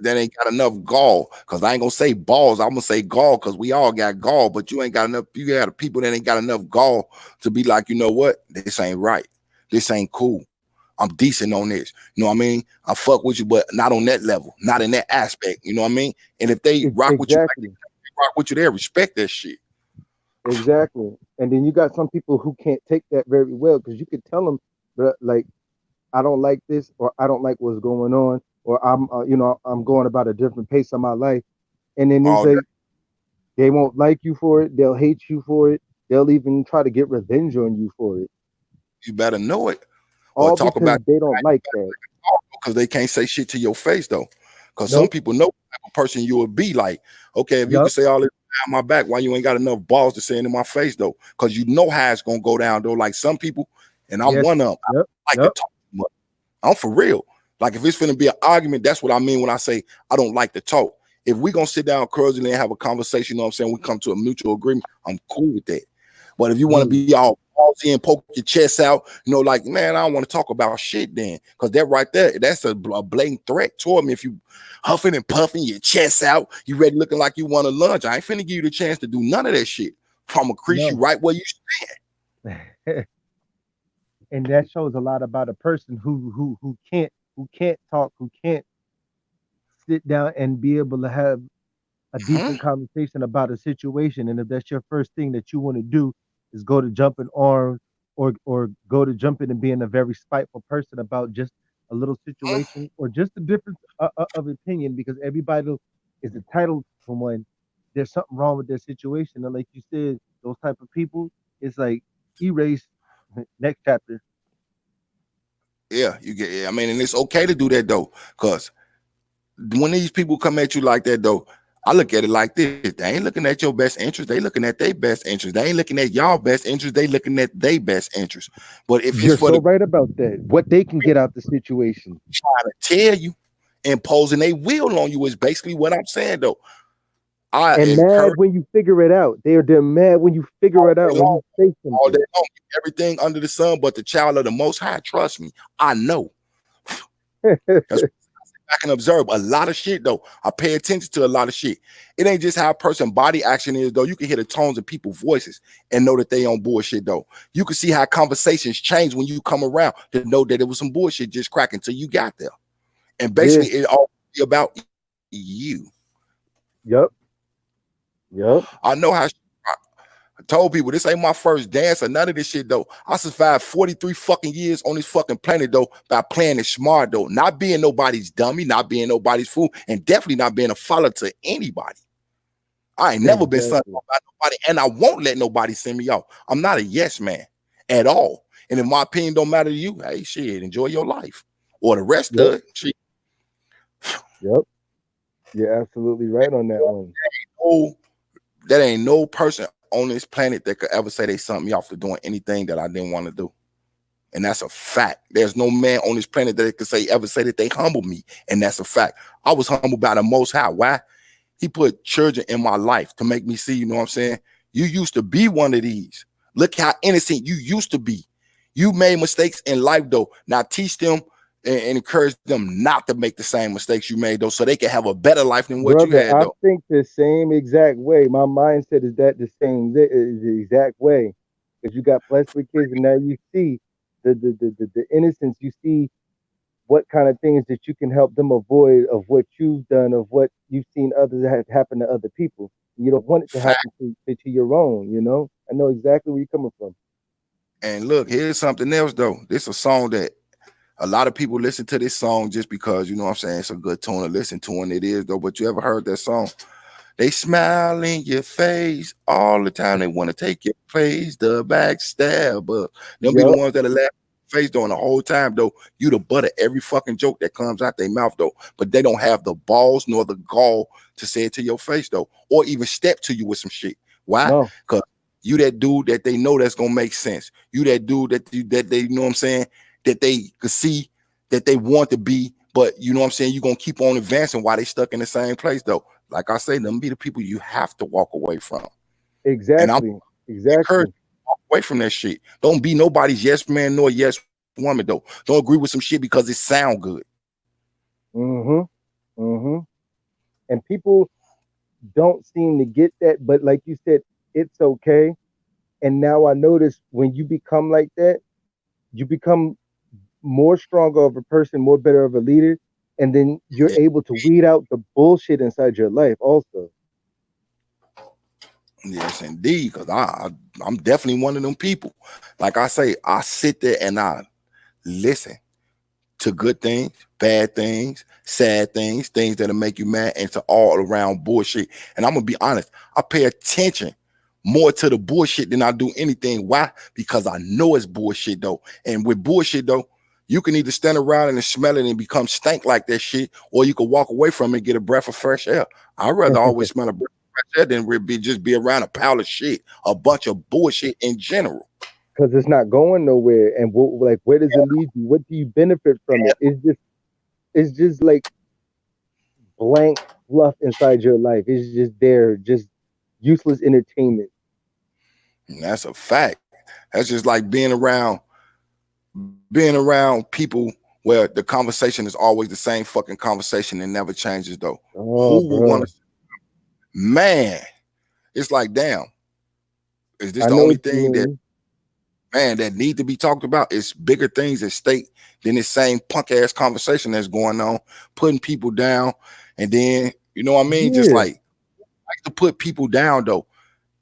that ain't got enough gall, because I ain't gonna say balls, I'm gonna say gall, because we all got gall, but you ain't got enough. You got people that ain't got enough gall to be like, you know what, this ain't right, this ain't cool, I'm decent on this, you know what I mean, I fuck with you, but not on that level, not in that aspect, you know what I mean. And if they rock with you, like they rock with you, they respect that shit. Exactly. And then you got some people who can't take that very well, because you could tell them, but like, I don't like this, or I don't like what's going on, or I'm, I'm going about a different pace of my life. And then they won't like you for it. They'll hate you for it. They'll even try to get revenge on you for it. You better know it. All talk because about they don't like that. Because they can't say shit to your face, though. Because some people know the type of person you would be. Like, okay, if you can say all this behind my back, why you ain't got enough balls to say it in my face, though? Because you know how it's gonna go down, though. Like some people, and I'm one of them. I like to talk too much. I'm for real. Like if it's finna be an argument, that's what I mean when I say I don't like to talk. If we gonna sit down cordially and have a conversation, you know what I'm saying, we come to a mutual agreement, I'm cool with that. But if you want to be all ballsy and poke your chest out, you know, like, man, I don't want to talk about shit then. Because that right there, that's a blatant threat toward me. If you huffing and puffing your chest out, you ready looking like you want a lunch, I ain't finna give you the chance to do none of that shit. I'm gonna crease you right where you stand. And that shows a lot about a person who can't talk, who can't sit down and be able to have a decent conversation about a situation. And if that's your first thing that you want to do is go to jumping arms, or go to jumping and being a very spiteful person about just a little situation, or just a difference of opinion, because everybody is entitled to one. There's something wrong with their situation, and like you said, those type of people, it's like erase, next chapter. Yeah, you get. I mean, and it's okay to do that though, because when these people come at you like that, though, I look at it like this: they ain't looking at your best interest; they looking at their best interest. They ain't looking at y'all best interest; they looking at their best interest. But if you're so right about that, what they can get out the situation, trying to tell you, imposing a will on you is basically what I'm saying, though. And mad when you figure it out. They're mad when you figure it out. When you say something. All day long, everything under the sun, but the child of the Most High. Trust me, I know. That's I can observe a lot of shit, though. I pay attention to a lot of shit. It ain't just how a person body action is, though. You can hear the tones of people's voices and know that they on bullshit, though. You can see how conversations change when you come around to know that it was some bullshit just cracking till you got there. And basically, it all be about you. Yep. I know how. I told people this ain't my first dance or none of this shit, though. I survived 43 fucking years on this fucking planet, though, by playing it smart, though. Not being nobody's dummy, not being nobody's fool, and definitely not being a follower to anybody. I ain't never been sent Exactly. off by nobody, and I won't let nobody send me off. I'm not a yes man at all. And if my opinion don't matter to you, hey, shit, enjoy your life. Or the rest Yep. of it, shit. Yep. You're absolutely right on that one. Oh, that ain't no person on this planet that could ever say they sent me off for doing anything that I didn't want to do. And that's a fact. There's no man on this planet that could ever say that they humbled me. And that's a fact. I was humbled by the Most High. Why? He put children in my life to make me see, you know what I'm saying? You used to be one of these. Look how innocent you used to be. You made mistakes in life, though. Now teach them and encourage them not to make the same mistakes you made, though, so they can have a better life than what you Brother, had, I though. think the same exact way. My mindset is that the exact way. Because you got blessed with kids and now you see the innocence, you see what kind of things that you can help them avoid of what you've done, of what you've seen others have happen to other people. You don't want it to Fact. happen to your own, you know? I know exactly where you're coming from. And look, here's something else, though. This is a song that a lot of people listen to this song just because, you know what I'm saying, it's a good tune to listen to, and it is, though. But you ever heard that song? They smile in your face all the time. They want to take your place, the backstabber. They'll be the Yup. ones that are laughing face during the whole time, though. You the butt of every fucking joke that comes out their mouth, though. But they don't have the balls nor the gall to say it to your face, though, or even step to you with some shit. Why? No. Because you that dude that they know that's gonna make sense. You that dude that they, you know what I'm saying, that they could see that they want to be, but you know what I'm saying, you're gonna keep on advancing while they stuck in the same place, though. Like I say, them be the people you have to walk away from. And I'm Exactly. encouraged Exactly. to walk away from that shit. Don't be nobody's yes man nor yes woman, though. Don't agree with some shit because it sound good. Mm-hmm. Mm-hmm. And people don't seem to get that, but like you said, it's okay. And now I notice when you become like that, you become more stronger of a person, more better of a leader, and then you're Yeah. able to weed out the bullshit inside your life also. Yes, indeed. Because I'm definitely one of them people. Like I say, I sit there and I listen to good things, bad things, sad things, things that'll make you mad, and to all around bullshit. And I'm gonna be honest, I pay attention more to the bullshit than I do anything. Why? Because I know it's bullshit, though. And with bullshit, though, you can either stand around and smell it and become stank like that shit, or you can walk away from it and get a breath of fresh air. I'd rather always smell a breath of fresh air than just be around a pile of shit, a bunch of bullshit in general. Because it's not going nowhere. And like, where does it lead you? What do you benefit from it? It's just like blank fluff inside your life. It's just there, just useless entertainment. And that's a fact. That's just like being around people where the conversation is always the same fucking conversation and never changes, though. Oh, Who would want bro, to, man? It's like, damn, is this I the know only what you thing that, mean. man, that need to be talked about? It's bigger things at stake than this same punk ass conversation that's going on, putting people down. And then, you know what I mean? Just Yeah, like to put people down, though.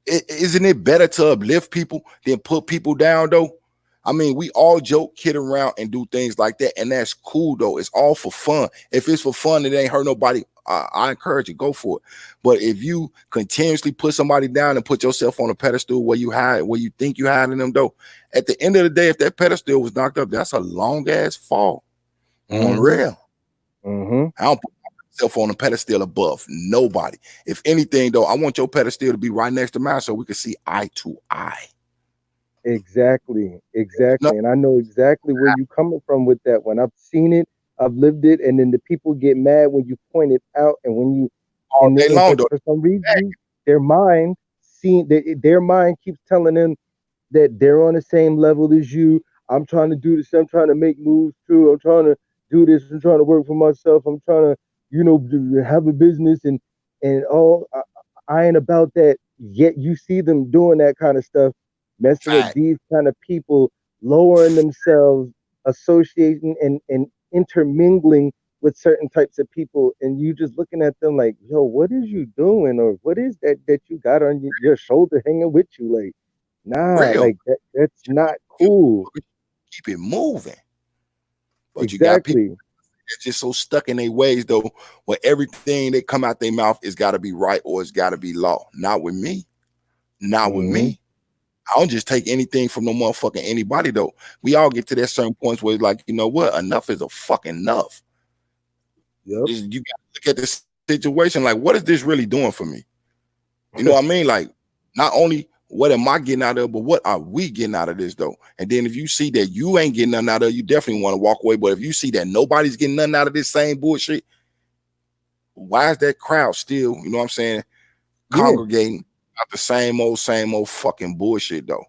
Isn't it better to uplift people than put people down, though? I mean, we all joke, kid around, and do things like that, and that's cool, though. It's all for fun. If it's for fun, it ain't hurt nobody. I encourage you, go for it. But if you continuously put somebody down and put yourself on a pedestal where you think you hiding them, though, at the end of the day, if that pedestal was knocked up, that's a long ass fall. On mm-hmm, real, mm-hmm, I don't put myself on a pedestal above nobody. If anything, though, I want your pedestal to be right next to mine so we can see eye to eye. exactly, No, exactly. And I know exactly where you coming from with that one. I've seen it, I've lived it, and then the people get mad when you point it out, and when you, all day long, but though. for some reason, their mind keeps telling them that they're on the same level as you. I'm trying to do this. I'm trying to make moves too. I'm trying to do this. I'm trying to work for myself. I'm trying to, have a business and all. I ain't about that. Yet you see them doing that kind of stuff, messing with Fact. these kind of people, lowering themselves, associating and intermingling with certain types of people, and you just looking at them like, yo, what is you doing, or what is that you got on your shoulder hanging with you, like? Nah, Real. like that's not You cool. keep it moving. But you got people Exactly. It's just so stuck in their ways though, where everything that come out their mouth is got to be right or it's got to be law. Not with me. Not with Mm-hmm. me. I don't just take anything from no motherfucking anybody though. We all get to that certain points where it's like, you know what, enough is a fucking enough. Yep. You got to look at the situation like, what is this really doing for me? You know what I mean? Like, not only what am I getting out of it, but what are we getting out of this though? And then if you see that you ain't getting nothing out of it, you definitely want to walk away. But if you see that nobody's getting nothing out of this same bullshit, why is that crowd still, you know what I'm saying, Yeah. congregating out the same old fucking bullshit though?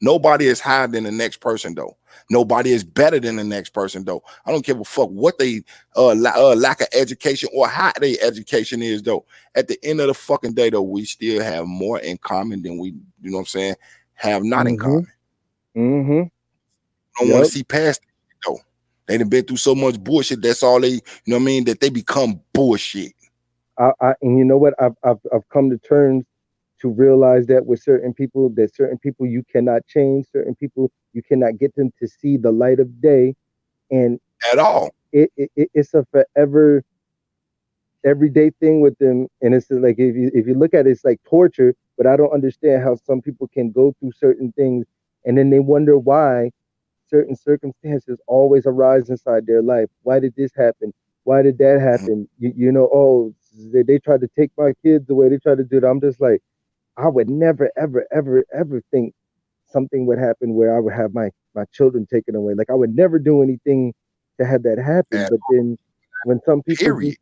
Nobody is higher than the next person though. Nobody is better than the next person though. I don't give a fuck what they lack of education or how their education is though. At the end of the fucking day though, we still have more in common than we, you know what I'm saying, have not in Mm-hmm. common. Mm-hmm. Don't want Yep. to see past it though. They done been through so much bullshit. That's all they, you know what I mean, that they become bullshit. And you know what? I've come to terms to realize that with certain people, you cannot change. Certain people you cannot get them to see the light of day, and At all. it's a forever everyday thing with them. And it's like if you look at it, it's like torture. But I don't understand how some people can go through certain things and then they wonder why certain circumstances always arise inside their life. Why did this happen? Why did that Mhm. happen? You know, oh, they tried to take my kids away. They tried to do that. I'm just like, I would never, ever, ever, ever think something would happen where I would have my children taken away. Like I would never do anything to have that happen. At But then when some people period. just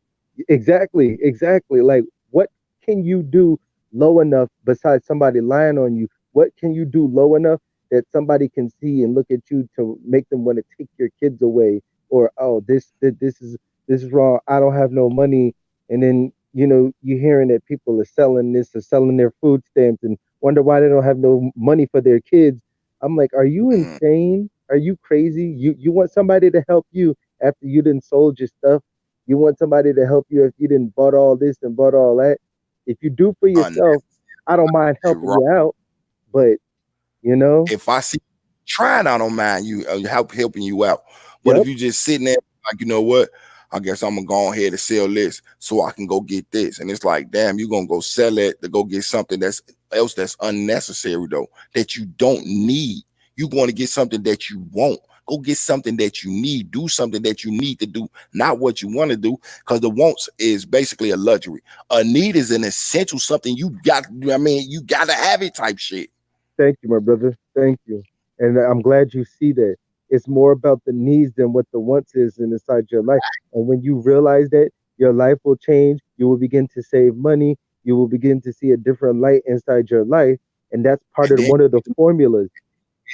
exactly like what can you do low enough besides somebody lying on you? What can you do low enough that somebody can see and look at you to make them want to take your kids away? Or oh, this is wrong. I don't have no money. And then you're hearing that people are selling this or selling their food stamps and wonder why they don't have no money for their kids. I'm like, are you Mhm. insane? Are you crazy? You want somebody to help you after you done sold your stuff? You want somebody to help you if you didn't bought all this and bought all that? If you do for yourself, I don't mind helping Unnecessary. you out, but you know, If I see trying, I don't mind you helping you out. But if yep, you just sitting there like, you know what, I guess I'm gonna go ahead and sell this so I can go get this. And it's like, damn, you're gonna go sell it to go get something that's unnecessary though, that you don't need. You're going to get something that you want. Go get something that you need. Do something that you need to do, not what you want to do, because the wants is basically a luxury. A need is an essential, something you got. I mean, you gotta have it type shit. thank you, my brother. Thank you. And I'm glad you see that. It's more about the needs than what the wants is inside your life. And when you realize that, your life will change. You will begin to save money. You will begin to see a different light inside your life. And that's part And of then one of the formulas.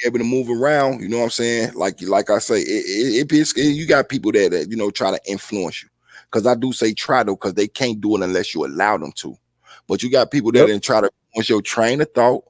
be able to move around. You know what I'm saying? Like I say, you got people that you know try to influence you. Because I do say try though, because they can't do it unless you allow them to. But you got people that Yep. then try to influence your train of thought.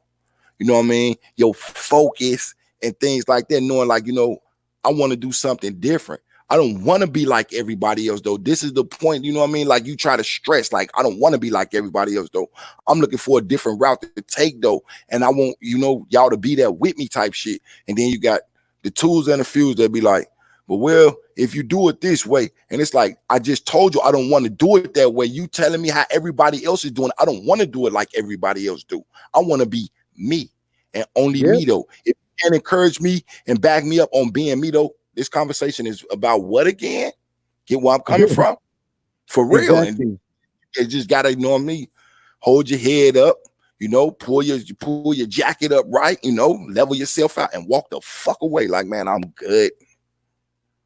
You know what I mean? Your focus and things like that. Knowing like, you know, I want to do something different. I don't want to be like everybody else though. This is the point, you know what I mean? Like you try to stress, like I don't want to be like everybody else though. I'm looking for a different route to take though, and I want y'all to be there with me type shit. And then you got the tools and the fuse that be like, but well, if you do it this way, and it's like I just told you I don't want to do it that way. You telling me how everybody else is doing it. I don't want to do it like everybody else do. I want to be me and only Yep. me though. If you can encourage me and back me up on being me though, this conversation is about what again? Get where I'm coming from? For real. And Exactly. you just gotta me, hold your head up, pull your jacket up right, level yourself out and walk the fuck away. Like, man, I'm good.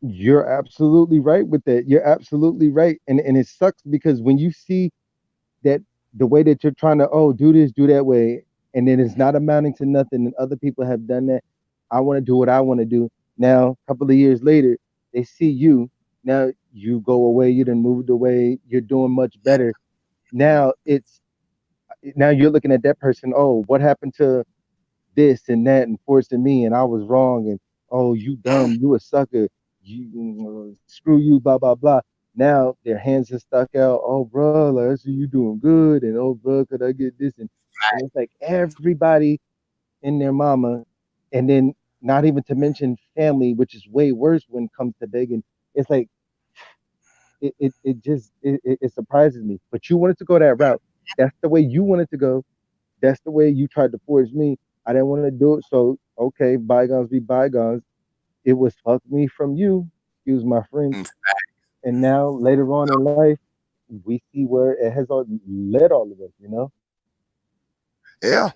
You're absolutely right with that. You're absolutely right. And it sucks because when you see that the way that you're trying to do this, do that way, and then it's not amounting to nothing, and other people have done that. I want to do what I want to do. Now, a couple of years later, they see you. Now you go away. You done moved away. You're doing much better. Now now you're looking at that person. Oh, what happened to this and that and forcing me, and I was wrong, and oh, you dumb, you a sucker, you screw you, blah blah blah. Now their hands are stuck out. Oh, bro, like, I see you doing good, and oh, bro, could I get this? And it's like everybody in their mama, and then not even to mention family, which is way worse when it comes to begging. It's like it surprises me. But you wanted to go that route. That's the way you wanted to go. That's the way you tried to force me. I didn't want to do it. So okay, bygones be bygones. It was fuck me from you. Excuse my French. Mm, And now later on in life, we see where it has all led all of us. You know. yeah.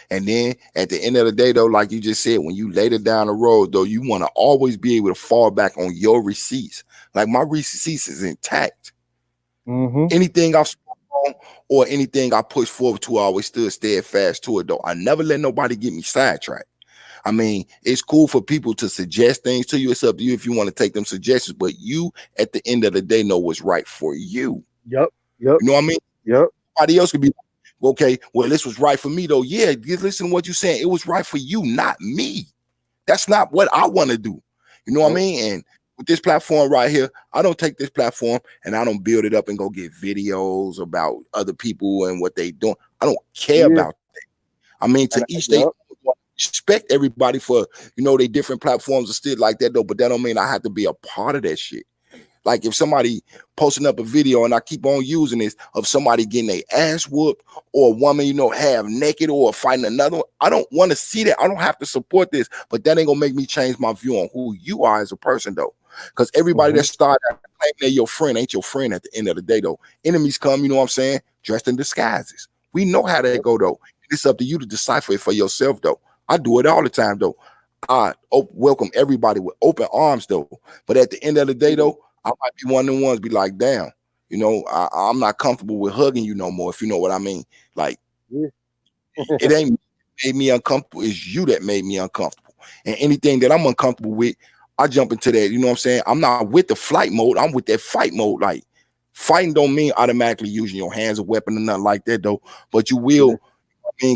And then at the end of the day, though, like you just said, when you later down the road, though, you want to always be able to fall back on your receipts. Like my receipts is intact. Mm-hmm. Anything I spoke on or anything I push forward to, I always stood steadfast to it, though. I never let nobody get me sidetracked. I mean, it's cool for people to suggest things to you. It's up to you if you want to take them suggestions, but you, at the end of the day, know what's right for you. Yep. Yep. You know what I mean? Yep. Somebody else could be okay. Well, this was right for me, though. Yeah, listen to what you're saying. It was right for you, not me. That's not what I want to do. You know what I mean? And with this platform right here, I don't take this platform and I don't build it up and go get videos about other people and what they doing. I don't care about that. I mean, to each state, respect everybody for, you know, they different platforms and still like that, though. But that don't mean I have to be a part of that shit. Like if somebody posting up a video and I keep on using this of somebody getting their ass whooped or a woman, you know, half naked or fighting another one, I don't want to see that. I don't have to support this, but that ain't gonna make me change my view on who you are as a person, though. Because everybody that started claiming they're your friend ain't your friend at the end of the day, though. Enemies come, you know what I'm saying, dressed in disguises. We know how that go, though. It's up to you to decipher it for yourself, though. I do it all the time, though. I welcome everybody with open arms, though. But at the end of the day, though, I might be one of the ones be like, damn, you know, I'm not comfortable with hugging you no more, if you know what I mean. Like, it ain't made me uncomfortable. It's you that made me uncomfortable. And anything that I'm uncomfortable with, I jump into that. You know what I'm saying? I'm not with the flight mode. I'm with that fight mode. Like, fighting don't mean automatically using your hands a weapon or nothing like that, though. But you will,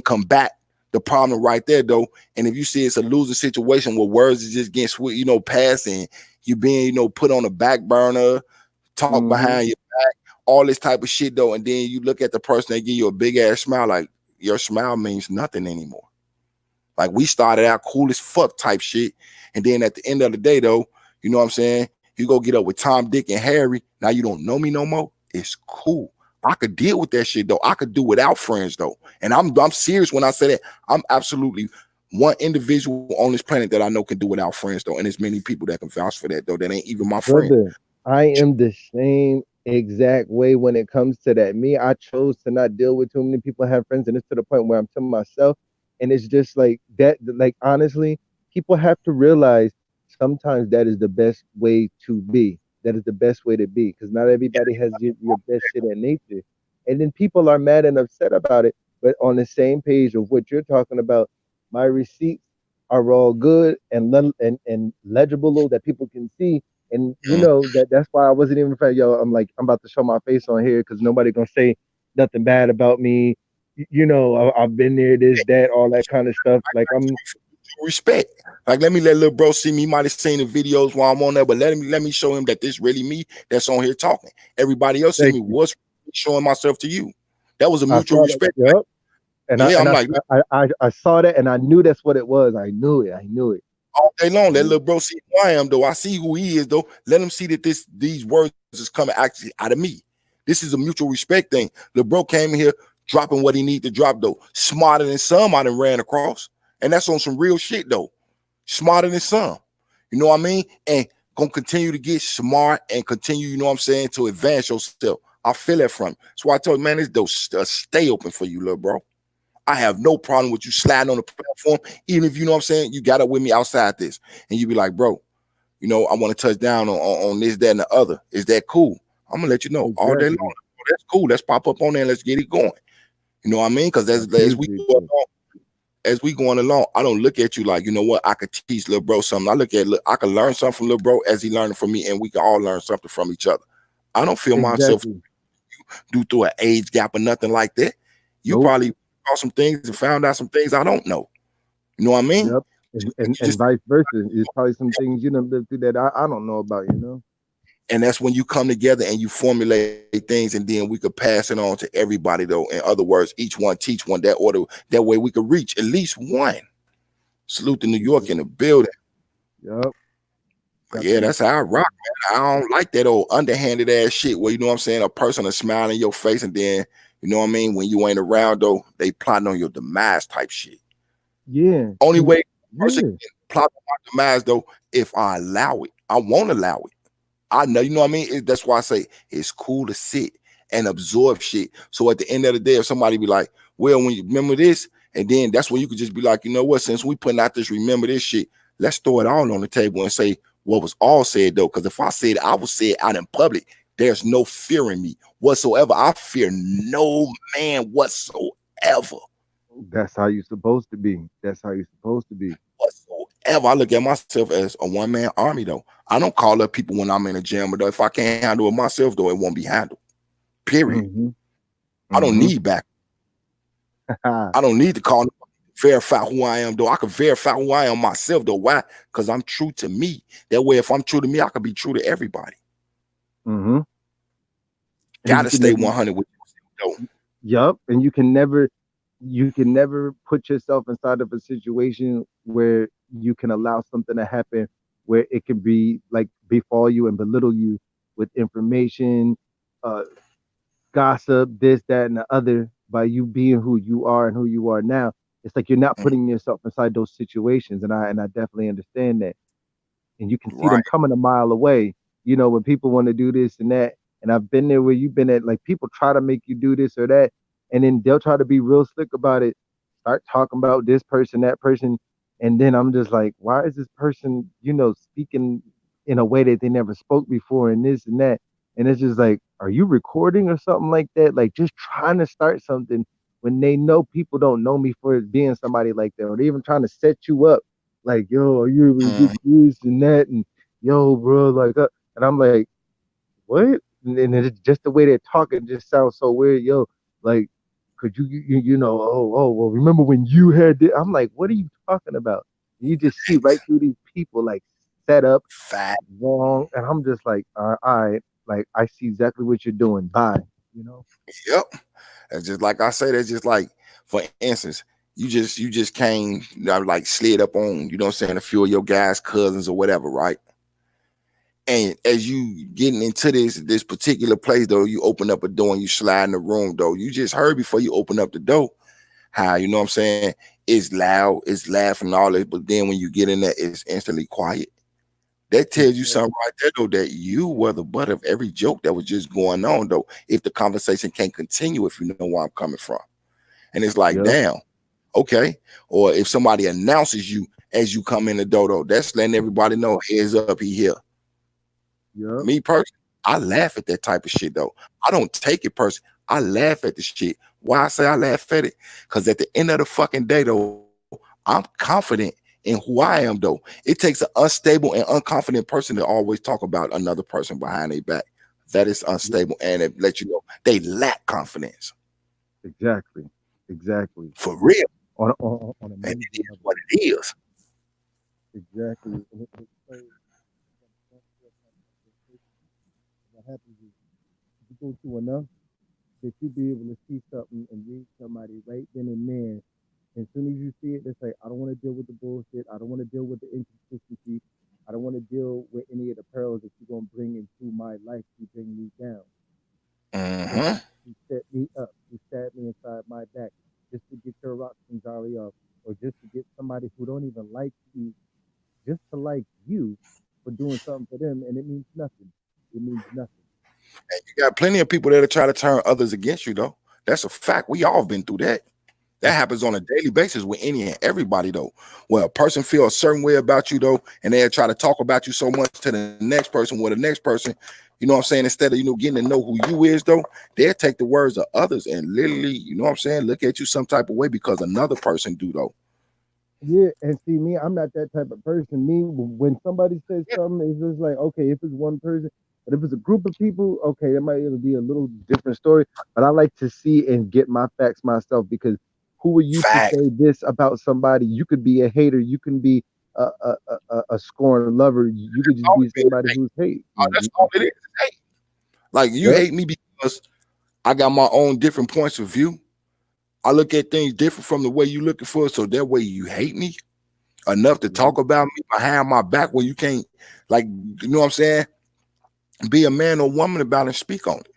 combat the problem right there, though. And if you see it's a losing situation where words is just getting, you know, passed and you being, you know, put on a back burner, talk behind your back, all this type of shit, though. And then you look at the person, they give you a big ass smile, like your smile means nothing anymore. Like we started out cool as fuck type shit. And then at the end of the day, though, you know what I'm saying? You go get up with Tom, Dick, and Harry. Now you don't know me no more. It's cool. I could deal with that shit, though. I could do without friends, though. And I'm serious when I say that. I'm absolutely one individual on this planet that I know can do without friends, though. And there's many people that can vouch for that, though. That ain't even my friend. Brother, I am the same exact way when it comes to that. Me, I chose to not deal with too many people I have friends, and it's to the point where I'm to myself, and it's just like that. Like honestly, people have to realize sometimes that is the best way to be. That is the best way to be, because not everybody has your best shit at nature, and then people are mad and upset about it. But on the same page of what you're talking about, my receipts are all good and legible that people can see. And you know that's why I wasn't even afraid. Yo, I'm like, I'm about to show my face on here because nobody gonna say nothing bad about me. You know, I've been there, this, that, all that kind of stuff. Like I'm respect. Like let little bro see me. He might have seen the videos while I'm on there, but let me show him that this really me that's on here talking. Everybody else see me was showing myself to you. That was a mutual respect. Yep. And yeah, I'm like, I saw that and I knew that's what it was. I knew it. All day long. That little bro see who I am, though. I see who he is, though. Let him see that these words is coming actually out of me. This is a mutual respect thing. Little bro came in here dropping what he need to drop, though. Smarter than some I done ran across. And that's on some real shit, though. Smarter than some. You know what I mean? And gonna continue to get smart and continue, you know what I'm saying, to advance yourself. I feel that from you. That's why I told you, man, this door stay open for you, little bro. I have no problem with you sliding on the platform, even if you know what I'm saying, you got up with me outside this. And you be like, bro, you know, I want to touch down on this, that, and the other. Is that cool? I'm gonna let you know all day long. Oh, that's cool. Let's pop up on there and let's get it going. You know what I mean? Because as we going along, I don't look at you like, you know what, I could teach little bro something. I look at I could learn something from little bro as he learning from me, and we can all learn something from each other. I don't feel myself due to an age gap or nothing like that. You probably some things and found out some things I don't know. You know what I mean? Yep. And vice versa. There's probably some things you done lived through that I don't know about, you know. And that's when you come together and you formulate things, and then we could pass it on to everybody, though. In other words, each one teach one, that order. That way we could reach at least one. Salute to New York in the building. Yep. But yeah, that's how I rock, man. I don't like that old underhanded ass shit where, you know what I'm saying, a person is smiling in your face and then, you know what I mean, when you ain't around though, they plotting on your demise type shit. Yeah. Only way a person Yeah. can plot on my demise though, if I allow it. I won't allow it. I know, you know what I mean? That's why I say it's cool to sit and absorb shit. So at the end of the day, if somebody be like, well, when you remember this, and then that's when you could just be like, you know what, since we putting out this remember this shit, let's throw it all on the table and say what was all said though. Because if I said I was said out in public, there's no fear in me whatsoever. I fear no man whatsoever. That's how you're supposed to be. That's how you're supposed to be. Whatsoever. I look at myself as a one-man army though. I don't call up people when I'm in a jam, but if I can't handle it myself though, it won't be handled. Period. Mm-hmm. I don't need back. I don't need to call verify who I am though. I can verify who I am myself though. Why? Because I'm true to me. That way, if I'm true to me, I can be true to everybody. Mm-hmm. Gotta stay 100 with yourself though. Yup. And you can never put yourself inside of a situation where you can allow something to happen where it could be like befall you and belittle you with information, gossip, this, that, and the other by you being who you are and who you are now. It's like you're not putting yourself inside those situations. And I definitely understand that. And you can see them coming a mile away. You know, when people want to do this and that. And I've been there where you've been at, like people try to make you do this or that. And then they'll try to be real slick about it, start talking about this person, that person. And then I'm just like, why is this person, you know, speaking in a way that they never spoke before and this and that? And it's just like, are you recording or something like that? Like just trying to start something when they know people don't know me for being somebody like that, or they even trying to set you up. Like, yo, are you able to get this and that? And yo, bro, like, and I'm like, what? And it's just the way they're talking just sounds so weird. Yo, like, could you know, well, remember when you had this? I'm like, what are you talking about? You just see right through these people, like, set up, wrong. And I'm just like, all right, like, I see exactly what you're doing. Bye, you know? Yep. That's just like I say, that's just like, for instance, you just came, like slid up on, you know what I'm saying, a few of your guys' cousins or whatever, right? And as you getting into this particular place though, you open up a door and you slide in the room though. You just heard before you open up the door how, you know what I'm saying, it's loud, it's laughing and all that, but then when you get in there, it's instantly quiet. That tells you something right there though, that you were the butt of every joke that was just going on though, if the conversation can't continue, if you know where I'm coming from. And it's like, damn, okay. Or if somebody announces you as you come in the door though, that's letting everybody know, heads up, he here. Me personally, I laugh at that type of shit though. I don't take it personally. I laugh at the shit. Why I say I laugh at it? Because at the end of the fucking day though, I'm confident in who I am though. It takes an unstable and unconfident person to always talk about another person behind their back. That is unstable, and it lets you know they lack confidence. Exactly. For real. On a and it is what it is. Exactly. What happens is you go through enough that you be able to see something and read somebody right then and there. As soon as you see it, it's like, I don't want to deal with the bullshit. I don't want to deal with the inconsistency. I don't want to deal with any of the perils that you're going to bring into my life to bring me down. You set me up. You stab me inside my back just to get your rocks and jolly off, or just to get somebody who don't even like you, just to like you for doing something for them, and it means nothing. It means nothing. And you got plenty of people that'll try to turn others against you, though. That's a fact. We all been through that. That happens on a daily basis with any and everybody, though. Where a person feel a certain way about you, though, and they'll try to talk about you so much to the next person, where the next person, you know what I'm saying, instead of, getting to know who you is, though, they'll take the words of others and literally, you know what I'm saying, look at you some type of way because another person do, though. Yeah, and see me, I'm not that type of person. Me, when somebody says something, it's just like, okay, if it's one person, but if it's a group of people, okay, that might be a little different story. But I like to see and get my facts myself, because who are you to say this about somebody? You could be a hater, you can be a scorned lover, you could just be somebody who's hate. Oh, that's all it is. Hate. Like you hate me because I got my own different points of view. I look at things different from the way you looking for it, so that way you hate me. enough to talk about me behind my back where you can't, like, you know what I'm saying? Be a man or woman about it and speak on it.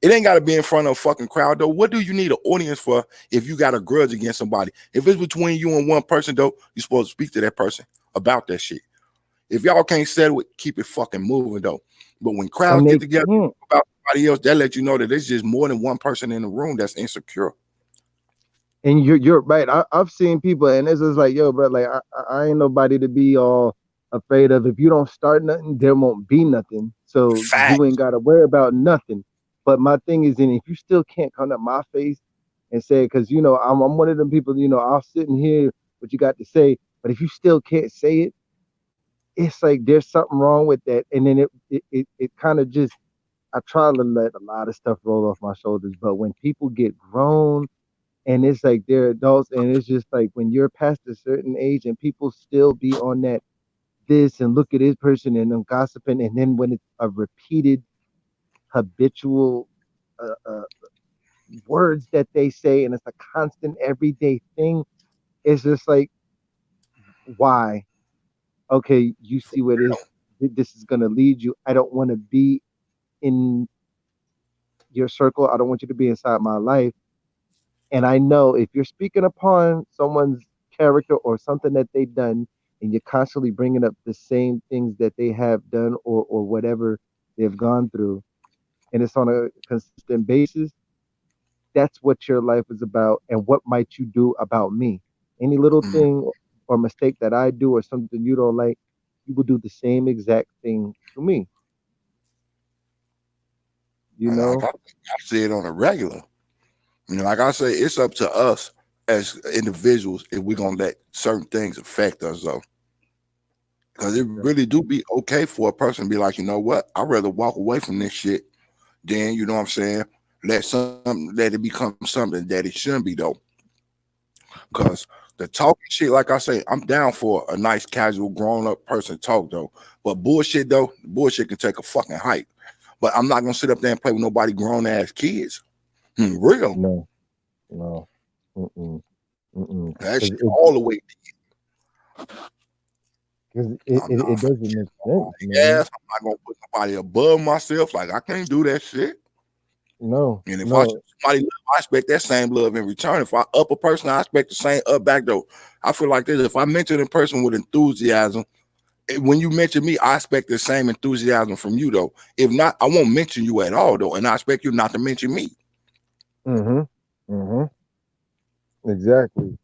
It ain't got to be in front of a fucking crowd, though. What do you need an audience for if you got a grudge against somebody? If it's between you and one person, though, you're supposed to speak to that person about that shit. If y'all can't settle it, keep it fucking moving, though. But when crowds get together about somebody else, that let you know that there's just more than one person in the room that's insecure. And you're right. I've seen people, and it's just like, yo, bro, like I ain't nobody to be all afraid of. If you don't start nothing, there won't be nothing. So you ain't got to worry about nothing. But my thing is, and if you still can't come to my face and say, because you know I'm one of them people, you know, I'll sit and hear what you got to say, but if you still can't say it, it's like there's something wrong with that. And then it kind of just, I try to let a lot of stuff roll off my shoulders. But when people get grown and it's like they're adults, and it's just like when you're past a certain age and people still be on that this and look at this person and them gossiping, and then when it's a repeated habitual words that they say and it's a constant everyday thing, it's just like, why? Okay, you see where this is going to lead you. I don't want to be in your circle. I don't want you to be inside my life. And I know if you're speaking upon someone's character or something that they've done, and you're constantly bringing up the same things that they have done or whatever they've gone through, and it's on a consistent basis, that's what your life is about. And what might you do about me? Any little thing or mistake that I do or something you don't like, you will do the same exact thing to me. You know? I see it on a regular. You know, like I say, it's up to us as individuals if we're gonna let certain things affect us, though. Because it really do be okay for a person to be like, you know what, I'd rather walk away from this shit than, you know what I'm saying, let it become something that it shouldn't be, though. Because the talking shit, like I say, I'm down for a nice, casual, grown-up person talk, though. But bullshit, though, bullshit can take a fucking height. But I'm not gonna sit up there and play with nobody grown-ass kids. Real. No. That shit all the way. Because it doesn't make sense, man. Yes, I'm not gonna put nobody above myself. Like, I can't do that shit. No. And if I show somebody love, I expect that same love in return. If I up a person, I expect the same up back, though. I feel like this. If I mention a person with enthusiasm, when you mention me, I expect the same enthusiasm from you, though. If not, I won't mention you at all, though. And I expect you not to mention me. Exactly.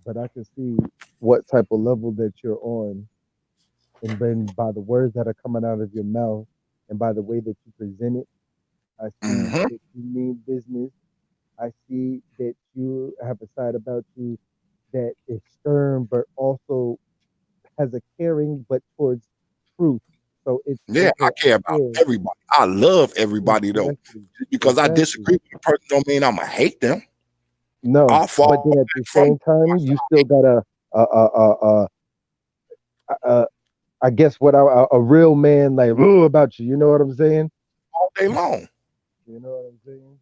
But I can see what type of level that you're on, and then by the words that are coming out of your mouth and by the way that you present it, I see that you mean business. I see that you have a side about you that is stern, but also has a caring, but towards truth. So it's I care about everybody. I love everybody, though. Because I disagree with the person don't mean I'm gonna hate them. No, but then at the same time, you still got I guess what a real man like about you. You know what I'm saying? All day long. You know what I'm saying?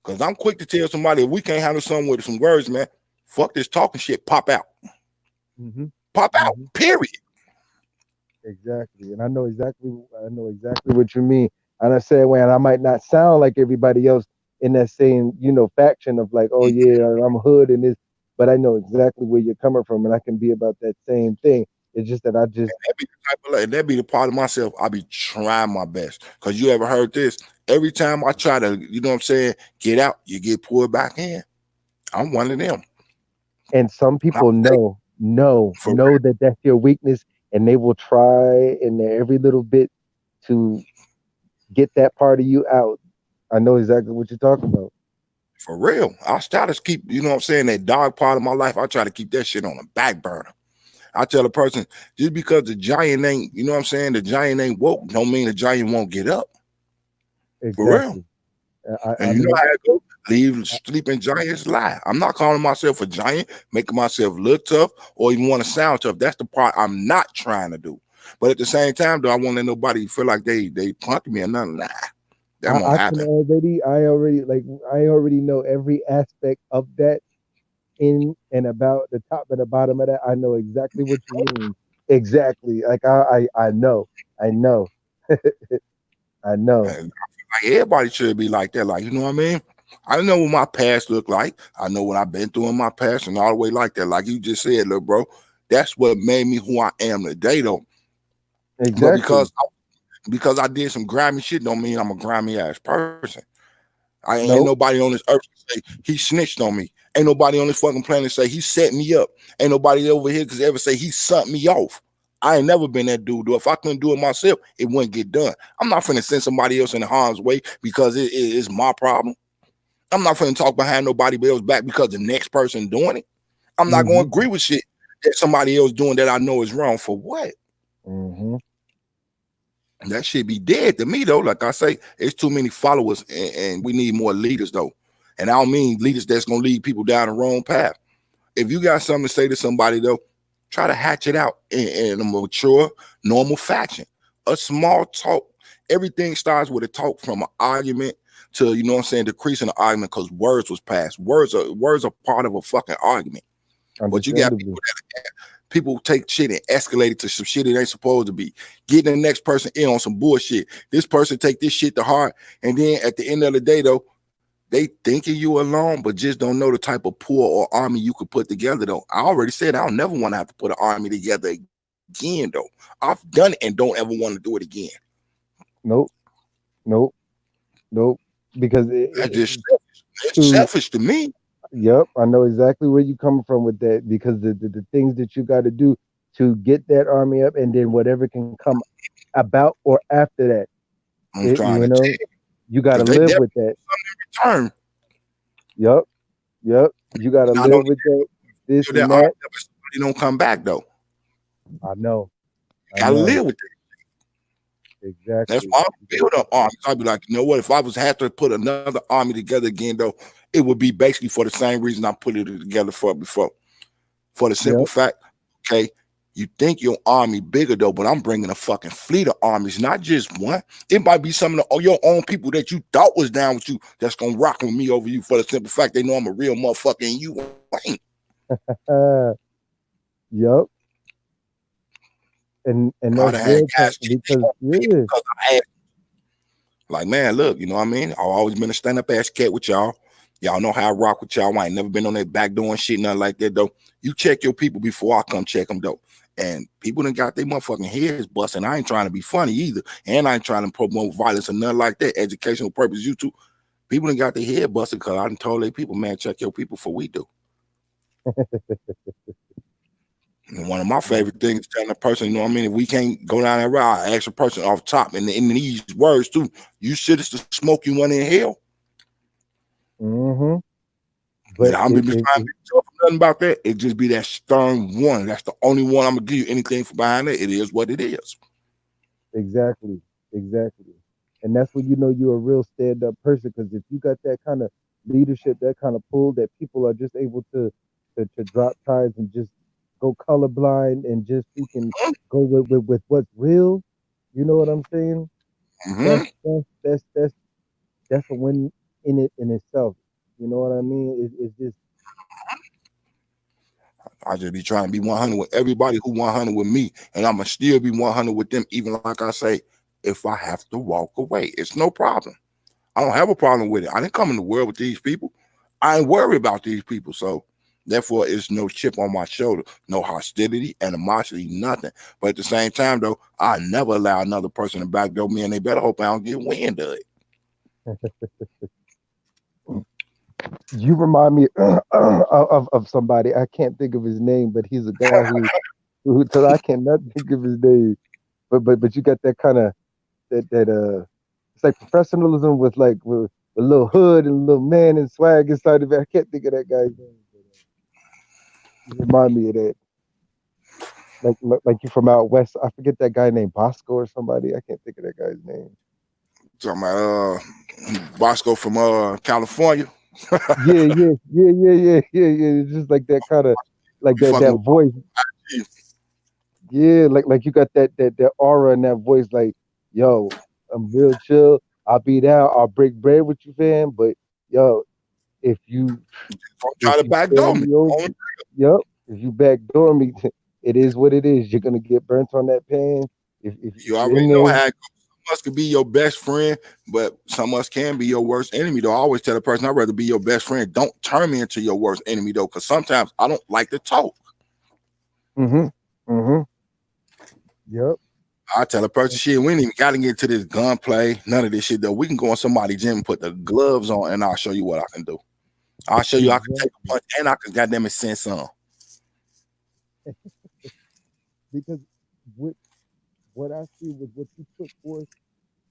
Because I'm quick to tell somebody if we can't handle something with some words, man, fuck this talking shit. Pop out. Pop out. Period. Exactly. And I know exactly what you mean. And I said, man, I might not sound like everybody else in that same, faction of like, oh yeah, I'm hood and this, but I know exactly where you're coming from, and I can be about that same thing. It's just that I just that be the part of myself. I be trying my best. Cause you ever heard this? Every time I try to, you know what I'm saying, get out, you get pulled back in. I'm one of them. And some people know that that's your weakness, and they will try in every little bit to get that part of you out. I know exactly what you're talking about. For real. I try to keep, you know what I'm saying, that dark part of my life, I try to keep that shit on the back burner. I tell a person, just because the giant ain't, you know what I'm saying, the giant ain't woke, don't mean the giant won't get up. Exactly. For real. And you know how it goes. Leave sleeping giants lie. I'm not calling myself a giant, making myself look tough or even want to sound tough. That's the part I'm not trying to do. But at the same time, though, I won't let nobody feel like they punked me or nothing. Nah, that won't happen. I already know every aspect of that, in and about the top and the bottom of that, I know exactly what you mean. Exactly. Like I know. I know. I know. And like everybody should be like that. Like, you know what I mean? I know what my past looked like. I know what I've been through in my past and all the way like that. Like you just said, look, bro, that's what made me who I am today, though. But Exactly. because I did some grimy shit, don't mean I'm a grimy ass person. I ain't Nope. nobody on this earth say he snitched on me. Ain't nobody on this fucking planet say he set me up. Ain't nobody over here could ever say he sent me off. I ain't never been that dude. Though. If I couldn't do it myself, it wouldn't get done. I'm not finna send somebody else in harm's way because it's my problem. I'm not finna talk behind nobody else's back because the next person doing it. I'm not gonna Mm-hmm. agree with shit that somebody else doing that I know is wrong. For what? Mm-hmm. That should be dead to me though. Like I say, it's too many followers, and we need more leaders though. And I don't mean leaders that's gonna lead people down the wrong path. If you got something to say to somebody though, try to hatch it out in a mature, normal fashion. A small talk. Everything starts with a talk from an argument to, you know what I'm saying, decreasing the argument because words was passed. Words are part of a fucking argument. But you got Understandably. people take shit and escalate it to some shit it ain't supposed to be. Getting the next person in on some bullshit. This person take this shit to heart, and then at the end of the day, though, they thinking you alone, but just don't know the type of pool or army you could put together. Though I already said I don't never want to have to put an army together again. Though I've done it and don't ever want to do it again. Nope. Nope. Nope. Because That's just it's to selfish to me. yep, I know exactly where you're coming from with that because the things that you got to do to get that army up and then whatever can come about or after that, I'm trying you to tell know, you got to you, they live definitely with that. turn. Yep. Yep. You got to Not live only with that, this that and army, that. but somebody don't come back though. I know. I Gotta know. live with it. That's Exactly. why I build up armies. I'd be like, you know what? If I was had to put another army together again, though, it would be basically for the same reason I put it together for before. For the simple Yep. fact, okay, you think your army bigger though, but I'm bringing a fucking fleet of armies, not just one. It might be some of your own people that you thought was down with you that's gonna rock with me over you for the simple fact they know I'm a real motherfucker and you ain't. Yep. And I that's done had real talk guys kick me because off yeah. because I asked. Like, man, look, you know what I mean? I've always been a stand-up ass cat with y'all. Y'all know how I rock with y'all. I ain't never been on that back door and shit, nothing like that, though. You check your people before I come check them, though. And people done got their motherfucking heads busting. I ain't trying to be funny either. And I ain't trying to promote violence or nothing like that. Educational purpose, you too. People done got their head busted because I done told their people, man, check your people before we do. And one of my favorite things is telling a person, you know what I mean? If we can't go down that route, I ask a person off top. And in these words, too, you shit is the smoke you want in hell. Mm-hmm. And But I'm been trying to be tough nothing about that. It just be that stern one. That's the only one I'm gonna give you anything for behind it. It is what it is. exactly. Exactly. And that's when you know you're a real stand-up person because if you got that kind of leadership, that kind of pull that people are just able to drop ties and just go colorblind and just freaking go with what's real. You know what I'm saying? Mm-hmm. That's a win in it in itself. You know what I mean? It's just I just be trying to be 100 with everybody who 100 with me, and I'm gonna still be 100 with them. Even like I say, if I have to walk away, it's no problem. I don't have a problem with it. I didn't come in the world with these people. I ain't worried about these people. So therefore, it's no chip on my shoulder, no hostility, animosity, nothing. But at the same time, though, I never allow another person to backdoor me, and they better hope I don't get wind of it. you remind me of somebody. I can't think of his name, but he's a guy who till I cannot think of his name. But you got that kind of that it's like professionalism with like with a little hood and a little man and swag inside of it. I can't think of that guy's name. You remind me of that. Like you from out west. I forget that guy named Bosco or somebody. I can't think of that guy's name. Talking about Bosco from California. Yeah, yeah, yeah, yeah, yeah, yeah, yeah. It's just like that kind of like You that fucking with voice. me. Yeah, like you got that aura and that voice. Like, yo, I'm real chill. I'll be down. I'll break bread with you, fam. But yo, if you Don't try to backdoor scam me. me over, yep. If you backdoor me, it is what it is. You're gonna get burnt on that pan. If You you're already in know there, how it goes. Some of us could be your best friend, but some of us can be your worst enemy. Though I always tell the person, I'd rather be your best friend. Don't turn me into your worst enemy, though, because sometimes I don't like to talk. mm-hmm, mm-hmm, yep. I tell a person, shit, we ain't even got to get into this gunplay, none of this shit, though. We can go in somebody's gym and put the gloves on, and I'll show you what I can do. I'll show you I can take a punch, and I can goddamn it send some. Because what I see with what you put forth,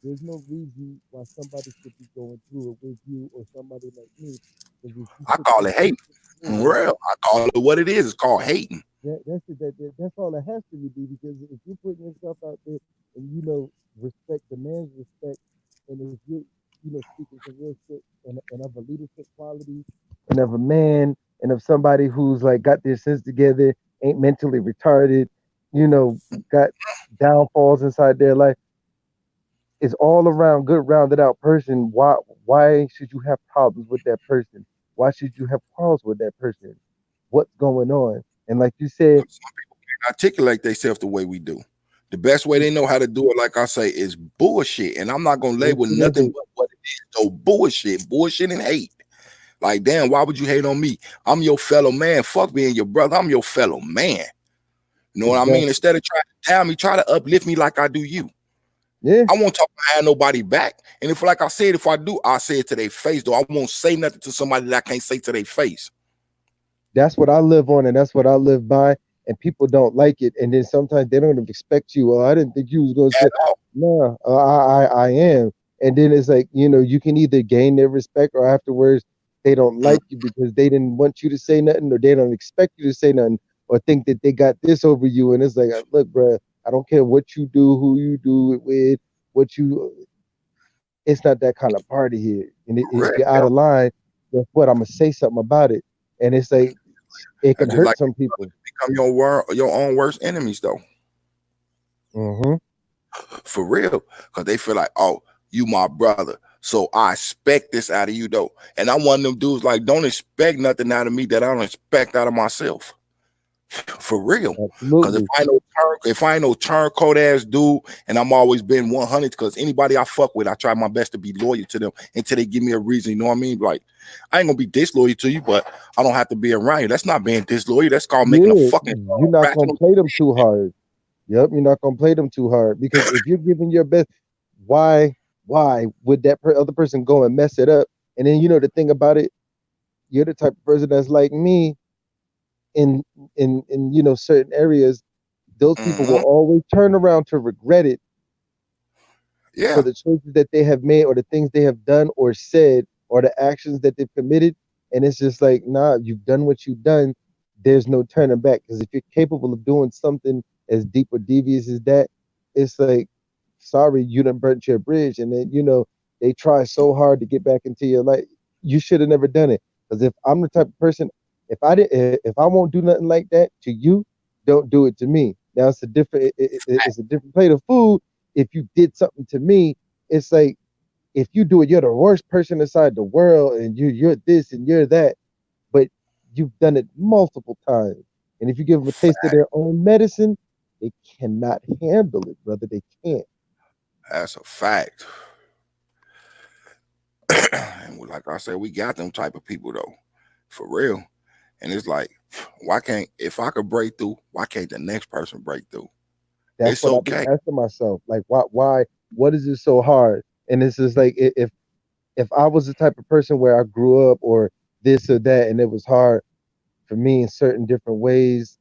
there's no reason why somebody should be going through it with you or somebody like me. Because if you I put call it hate. forward, Real. I call it what it is. It's called hating. that's all it has to be. Because if you put yourself out there and respect, demands respect, and if you speaking some real shit and of a leadership quality and of a man and of somebody who's like got their sense together, ain't mentally retarded, got downfalls inside their life, is all around good rounded out person, why should you have problems with that person? Why should you have quarrels with that person? What's going on? And like you said, Some people can't articulate themselves the way we do. The best way they know how to do it, like I say, is bullshit. And I'm not gonna label nothing but what it is. So bullshit and hate. Like, damn, why would you hate on me? I'm your fellow man. Fuck being your brother. I'm your fellow man. You know what I mean? Instead of trying to tell me, try to uplift me like I do you. Yeah. I won't talk behind nobody back. And if, like I said, if I do, I'll say it to their face, though. I won't say nothing to somebody that I can't say to their face. That's what I live on, and that's what I live by. And people don't like it. And then sometimes they don't even expect you. Well, I didn't think you was going to say, no, I am. And then it's like, you can either gain their respect or afterwards they don't like you because they didn't want you to say nothing or they don't expect you to say nothing or think that they got this over you. And it's like, look, bro, I don't care what you do, who you do it with, it's not that kind of party here. And if you're out of line, guess what? I'm going to say something about it. And it's like, it can hurt some people. Become your own worst enemies, though. Mm-hmm. For real. Because they feel like, oh, you my brother. So I expect this out of you, though. And I'm one of them dudes like, don't expect nothing out of me that I don't expect out of myself. For real. Because if I ain't no turncoat ass dude, and I'm always been 100, because anybody I fuck with, I try my best to be loyal to them until they give me a reason. You know what I mean? Like, I ain't gonna be disloyal to you, but I don't have to be around you. That's not being disloyal. That's called making a fucking. You're not gonna play them too hard. Yep, you're not gonna play them too hard because if you're giving your best, why would that other person go and mess it up? And then the thing about it, you're the type of person that's like me. In certain areas, those people will always turn around to regret it. Yeah. For the choices that they have made or the things they have done or said or the actions that they've committed. And it's just like, nah, you've done what you've done. There's no turning back. Because if you're capable of doing something as deep or devious as that, it's like, sorry, you done burnt your bridge. And then, they try so hard to get back into your life. You should have never done it. Because if I'm the type of person, if I won't do nothing like that to you, don't do it to me. Now it's a different plate of food. If you did something to me, it's like, if you do it, you're the worst person inside the world, and you're this and you're that, but you've done it multiple times. And if you give them a taste of their own medicine, they cannot handle it, brother. They can't. That's a fact. And like I said, we got them type of people though, for real. And it's like, why can't, if I could break through, why can't the next person break through? That's it's what okay. I've been asking myself. Like, why, what is it so hard? And it's just like, if I was the type of person where I grew up or this or that, and it was hard for me in certain different ways,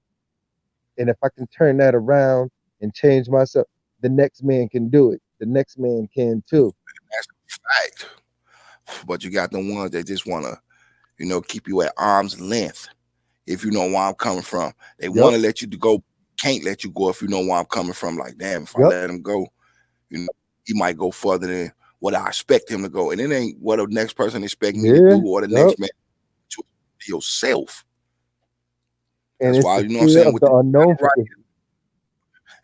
and if I can turn that around and change myself, the next man can do it. The next man can too. That's a fact. But you got the ones that just want to, keep you at arm's length. If you know where I'm coming from, they want to let you go, can't let you go if you know where I'm coming from. Like, damn, if I let him go, he might go further than what I expect him to go. And it ain't what the next person expect me to do or the next man to yourself. And that's it's why, the fear of the unknown.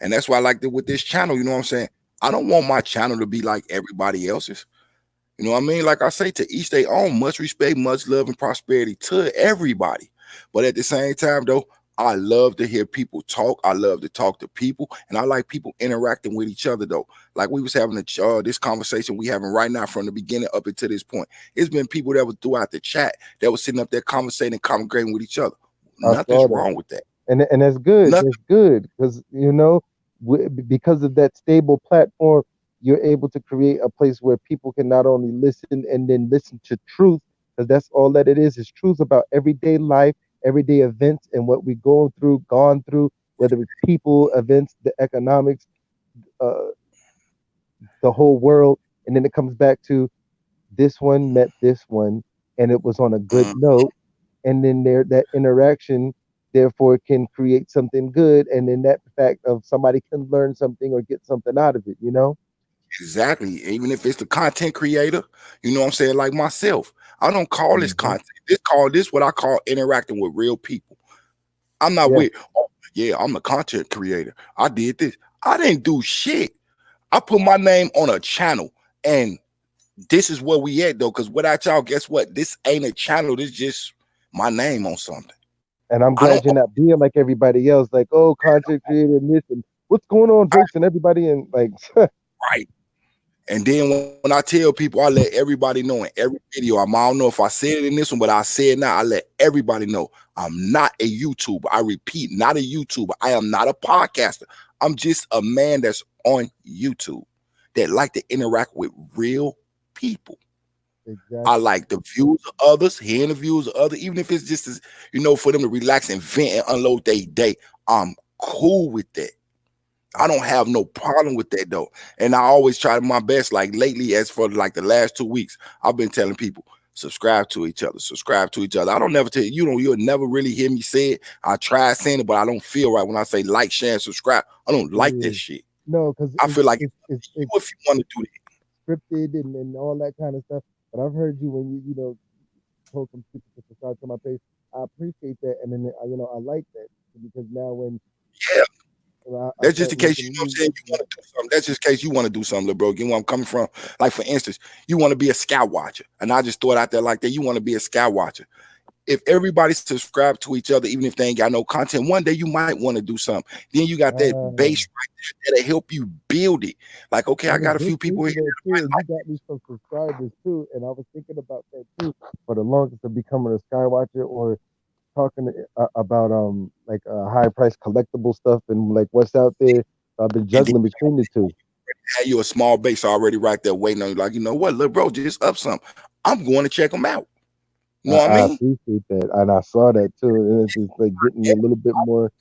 And that's why I like with this channel, you know what I'm saying? I don't want my channel to be like everybody else's. You know what I mean? Like I say, to each their own. Much respect, much love, and prosperity to everybody. But at the same time, though, I love to hear people talk. I love to talk to people, and I like people interacting with each other, though. Like we was having this conversation we having right now from the beginning up until this point. It's been people that was throughout the chat that was sitting up there conversating, congregating with each other. I Nothing's saw that. wrong with that. And that's good. Nothing. That's good because because of that stable platform, you're able to create a place where people can not only listen and then listen to truth, because that's all that it is truth about everyday life, everyday events, and what we're gone through, whether it's people, events, the economics, uh, the whole world, and then it comes back to this one met this one, and it was on a good note, and then that interaction therefore can create something good, and then that fact of somebody can learn something or get something out of it, Exactly. Even if it's the content creator, you know what I'm saying? Like myself, I don't call this Mhm. content. This what I call interacting with real people. I'm not Yeah. with, oh, yeah, I'm a content creator. I did this. I didn't do shit. I put my name on a channel, and this is where we at, though, because without y'all, guess what? This ain't a channel. This just my name on something. And I'm I don't glad you're not being like everybody else, like, oh, content creator and this and what's going on, Jakes, and everybody, and like right. And then when I tell people, I let everybody know in every video. I don't know if I said it in this one, but I say it now. I let everybody know I'm not a YouTuber. I repeat, not a YouTuber. I am not a podcaster. I'm just a man that's on YouTube that like to interact with real people. exactly. I like the views of others, hearing the views of others, even if it's just as, for them to relax and vent and unload their day. I'm cool with that. I don't have no problem with that, though. And I always try my best. Like lately, as for like the last 2 weeks, I've been telling people, subscribe to each other, subscribe to each other. I don't never tell you, you'll never really hear me say it. I try saying it, but I don't feel right when I say like, share, and subscribe. I don't like that shit. No, because I feel like it's if you want to do that. scripted and all that kind of stuff. But I've heard you when you told some people to subscribe to my page. I appreciate that, and then I like that because now when Yeah. I That's just in start case, you making know what I'm saying, music, you want to do something. That's just in case you want to do something, little bro. You know where I'm coming from? Like, for instance, you want to be a scout watcher. And I just throw it out there like that. You want to be a scout watcher. If everybody subscribe to each other, even if they ain't got no content, one day you might want to do something. Then you got that base right there that'll help you build it. Like, okay, I got a few people here. too, and you got me some subscribers too, and I was thinking about that too for the longest of becoming a skywatcher or talking about like high price collectible stuff and like what's out there. I've been juggling between the two. Have you a small base already right there waiting on you? Like, you know what, little bro, just up something. I'm going to check them out. You know what I I mean? appreciate that, and I saw that too, and it's just like getting me a little bit more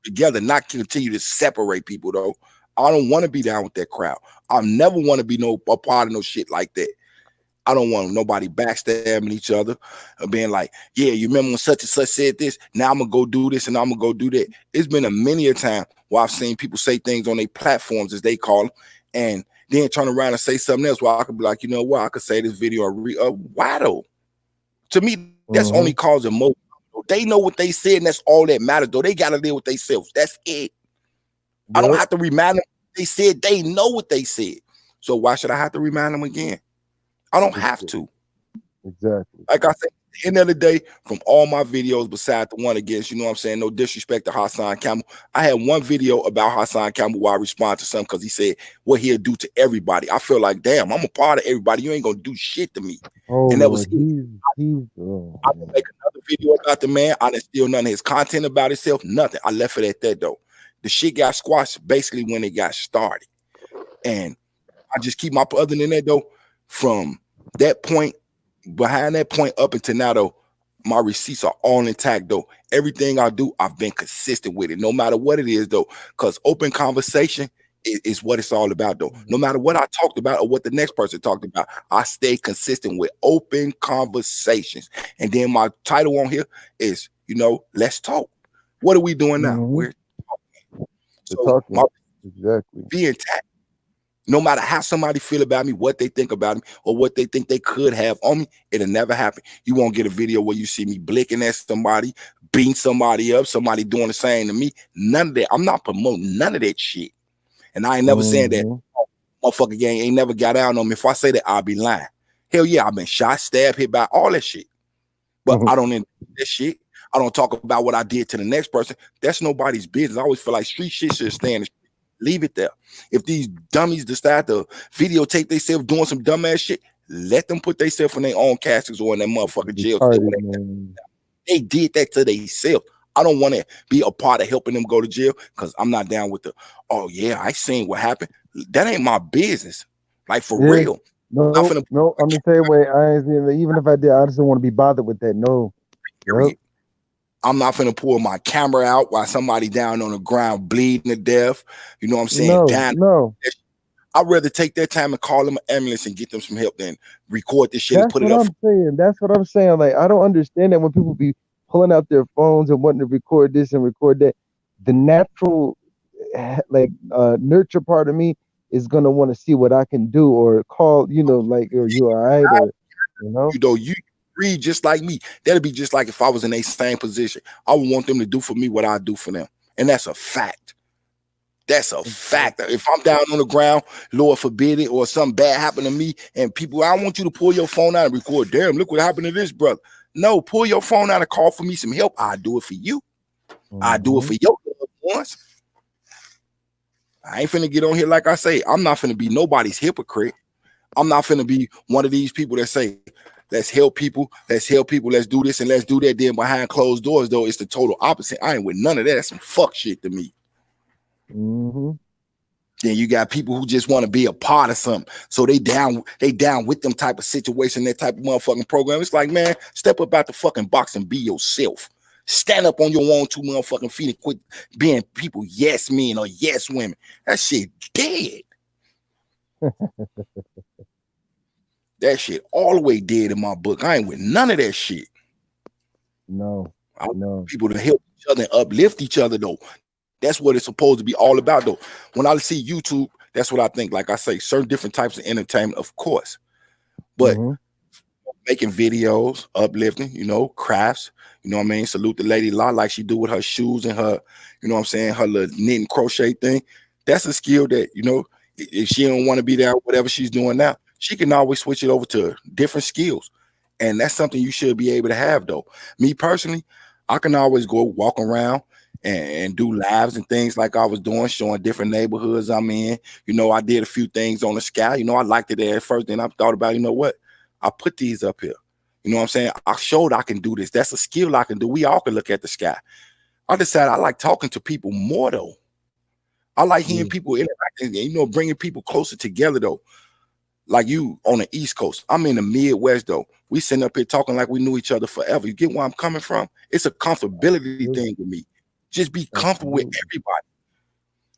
together, not continue to separate people, though. I don't want to be down with that crowd. I never want to be a part of no shit like that. I don't want nobody backstabbing each other and being like, yeah, you remember when such and such said this? Now I'm gonna go do this and I'm gonna go do that. It's been many a time where I've seen people say things on their platforms, as they call them, and then turn around and say something else where I could be like, you know what, I could say this video why though? To me, that's only causing more. They know what they said, and that's all that matters, though. They gotta live with themselves. That's it. I don't have to remind them what they said. They know what they said. So why should I have to remind them again? I don't have to. Exactly. Like I said, at the end of the day, from all my videos, besides the one against, you know what I'm saying, no disrespect to Hassan Campbell, I had one video about Hassan Campbell where I responded to something because he said what he'll do to everybody. I feel like, damn, I'm a part of everybody. You ain't gonna do shit to me. And that was it. I didn't make another video about the man. I didn't steal none of his content about himself. Nothing. I left it at that, though. The shit got squashed basically when it got started. And I just keep my, other than that, though, from that point, behind that point up until now, though, my receipts are all intact, though. Everything I do, I've been consistent with it, no matter what it is, though, because open conversation is what it's all about, though. No matter what I talked about or what the next person talked about, I stay consistent with open conversations. And then my title on here is, let's talk. What are we doing now? We're talking. So Exactly. Be intact. No matter how somebody feel about me, what they think about me, or what they think they could have on me, it'll never happen. You won't get a video where you see me blinking at somebody, beating somebody up, somebody doing the same to me. None of that. I'm not promoting none of that shit. And I ain't never saying that motherfucker gang ain't never got out on me. If I say that, I'll be lying. Hell yeah, I've been shot, stabbed, hit by all that shit. But I don't end that shit. I don't talk about what I did to the next person. That's nobody's business. I always feel like street shit should stay in the street. Leave it there. If these dummies decide to videotape themselves doing some dumbass shit, let them put themselves in their own caskets or in that motherfucking jail. They did that to themselves. I don't want to be a part of helping them go to jail because I'm not down with the, oh yeah, I seen what happened. That ain't my business. Like for real. No, I'm the same way. Even if I did, I just don't want to be bothered with that. No. Yep. I'm not finna pull my camera out while somebody down on the ground bleeding to death. You know what I'm saying? No. I'd rather take that time and call them an ambulance and get them some help than record this shit and put it up. That's what I'm saying. Like, I don't understand that when people be pulling out their phones and wanting to record this and record that. The natural, nurture part of me is gonna want to see what I can do or call, or you all right, or you read just like me. That'd be just like if I was in a same position. I would want them to do for me what I do for them, and that's a fact. That's a fact. If I'm down on the ground, Lord forbid it, or something bad happened to me, and people, I want you to pull your phone out and record. Damn, look what happened to this brother. No, pull your phone out and call for me some help. I do it for you. I do it for your loved ones. I ain't finna get on here like I say. I'm not finna be nobody's hypocrite. I'm not finna be one of these people that say, let's help people, let's do this and let's do that. Then behind closed doors, though, it's the total opposite. I ain't with none of that. That's some fuck shit to me. Then you got people who just want to be a part of something. So they down with them type of situation, that type of motherfucking program. It's like, man, step up out the fucking box and be yourself. Stand up on your own two motherfucking feet and quit being people yes men or yes women. That shit dead. That shit all the way dead in my book. I ain't with none of that shit. No. I want people to help each other and uplift each other, though. That's what it's supposed to be all about, though. When I see YouTube, that's what I think. Like I say, certain different types of entertainment, of course. But making videos, uplifting, crafts, you know what I mean? Salute the lady La like she do with her shoes and her, you know what I'm saying, her little knitting crochet thing. That's a skill that, if she don't want to be there, whatever she's doing now, she can always switch it over to different skills. And that's something you should be able to have, though. Me personally, I can always go walk around and do lives and things like I was doing, showing different neighborhoods I'm in. I did a few things on the sky. I liked it at first. Then I thought about, what? I put these up here. You know what I'm saying? I showed I can do this. That's a skill I can do. We all can look at the sky. I decided I like talking to people more, though. I like hearing people interacting, bringing people closer together, though. Like you on the East Coast. I'm in the Midwest, though. We sitting up here talking like we knew each other forever. You get where I'm coming from? It's a comfortability thing with me. Just be comfortable with everybody.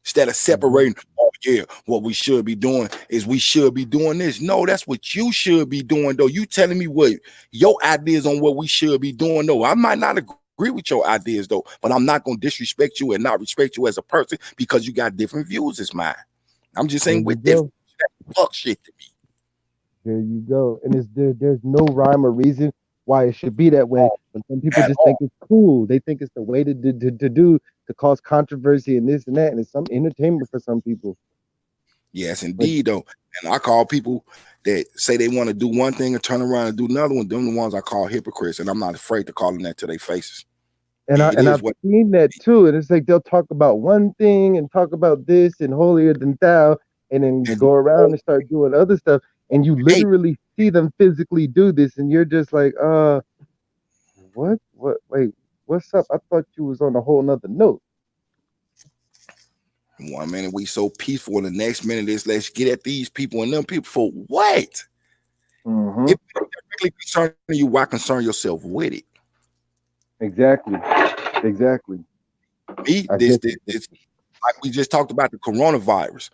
Instead of separating, oh yeah, what we should be doing is we should be doing this. No, that's what you should be doing, though. You telling me what your ideas on what we should be doing, though. I might not agree with your ideas, though, but I'm not going to disrespect you and not respect you as a person because you got different views as mine. I'm just saying we're different. That's fuck shit to me. There you go. And there's no rhyme or reason why it should be that way. But some people just think it's cool. They think it's the way to do to cause controversy and this and that. And it's some entertainment for some people. Yes, indeed, though. And I call people that say they want to do one thing and turn around and do another one. Them the ones I call hypocrites, and I'm not afraid to call them that to their faces. And I've seen that too. And it's like they'll talk about one thing and talk about this and holier than thou, and then go around and start doing other stuff. And you literally see them physically do this, and you're just like, what? Wait, what's up? I thought you was on a whole nother note. 1 minute we so peaceful, and the next minute is let's get at these people and them people for what? If it's directly concerning you, why concern yourself with it? Exactly. This like we just talked about the coronavirus.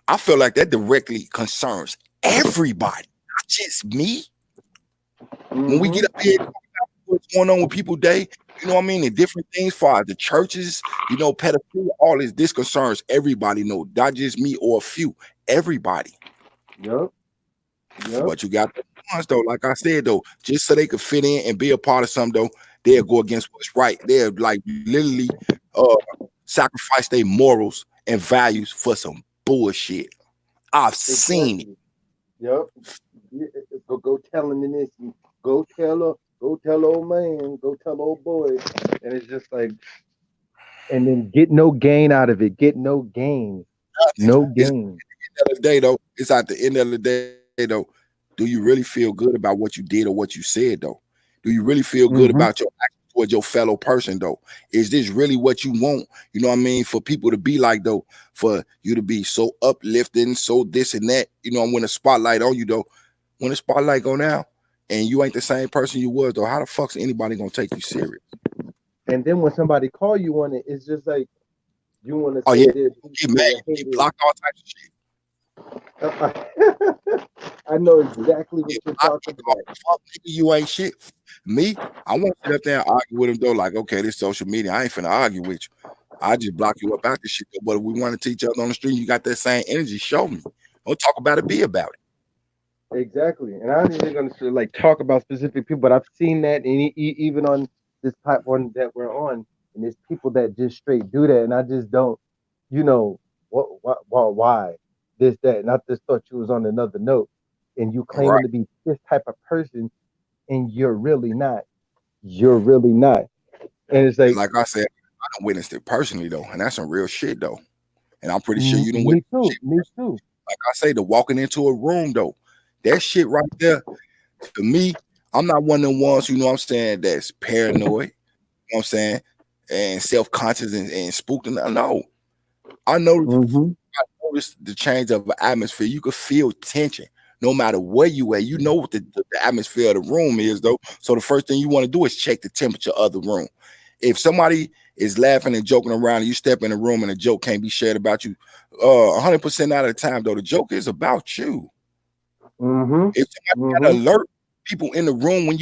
I feel like that directly concerns everybody, not just me. When we get up here talking about what's going on with people today, you know what I mean, and different things for the churches, pedophilia, all this concerns everybody, not just me or a few, everybody. Yep. But you got the ones, though, like I said, though, just so they could fit in and be a part of something, though, they'll go against what's right. They'll like literally sacrifice their morals and values for some bullshit. I've seen it. Yep. go tell him in this, and go tell old man, go tell old boy, and it's just like, and then get no gain out of it, get no gain, no It's gain. at the end of the day though. It's at the end of the day though. Do you really feel good about what you did or what you said though? Do you really feel good about Mm-hmm. your actions towards your fellow person though? Is this really what you want? You know what I mean? For people to be like though, for you to be so uplifting, so this and that. You know, when the spotlight on you though, when the spotlight go down, and you ain't the same person you was though, how the fuck's anybody gonna take you serious? And then when somebody call you on it, it's just like you want to Oh say yeah, they're get people mad, that are get haters. blocked, all types of shit. I know exactly what Get you're blocked, talking get called about. fuck nigga, you ain't shit. Me, I want to sit up there and argue with him though. Like, okay, this social media, I ain't finna argue with you. I just block you up out this shit. But if we want to teach other on the street, you got that same energy. Show me. Don't talk about it. Be about it. Exactly, and I'm not even going to like talk about specific people, but I've seen that, and even on this platform that we're on, and there's people that just straight do that, and I just don't, you know, why this, that, and I just thought you was on another note, and you All right. claiming to be this type of person, and you're really not. You're really not, and it's And like, like I said, I don't witnessed it personally though, and that's some real shit though. And I'm pretty sure you don't Me witness too, shit. me too. Like I say, the walking into a room though, that shit right there. To me, I'm not one of them ones. You know what I'm saying? That's paranoid. You know what I'm saying? And self conscious and spooked. No, I know Mm-hmm. notice the change of an atmosphere. You could feel tension no matter where you at. You know what the atmosphere of the room is, though. So the first thing you want to do is check the temperature of the room. If somebody is laughing and joking around, and you step in the room and a joke can't be shared about you, 100% out of the time, though, the joke is about you. Mm-hmm. If somebody got Mm-hmm. to alert people in the room when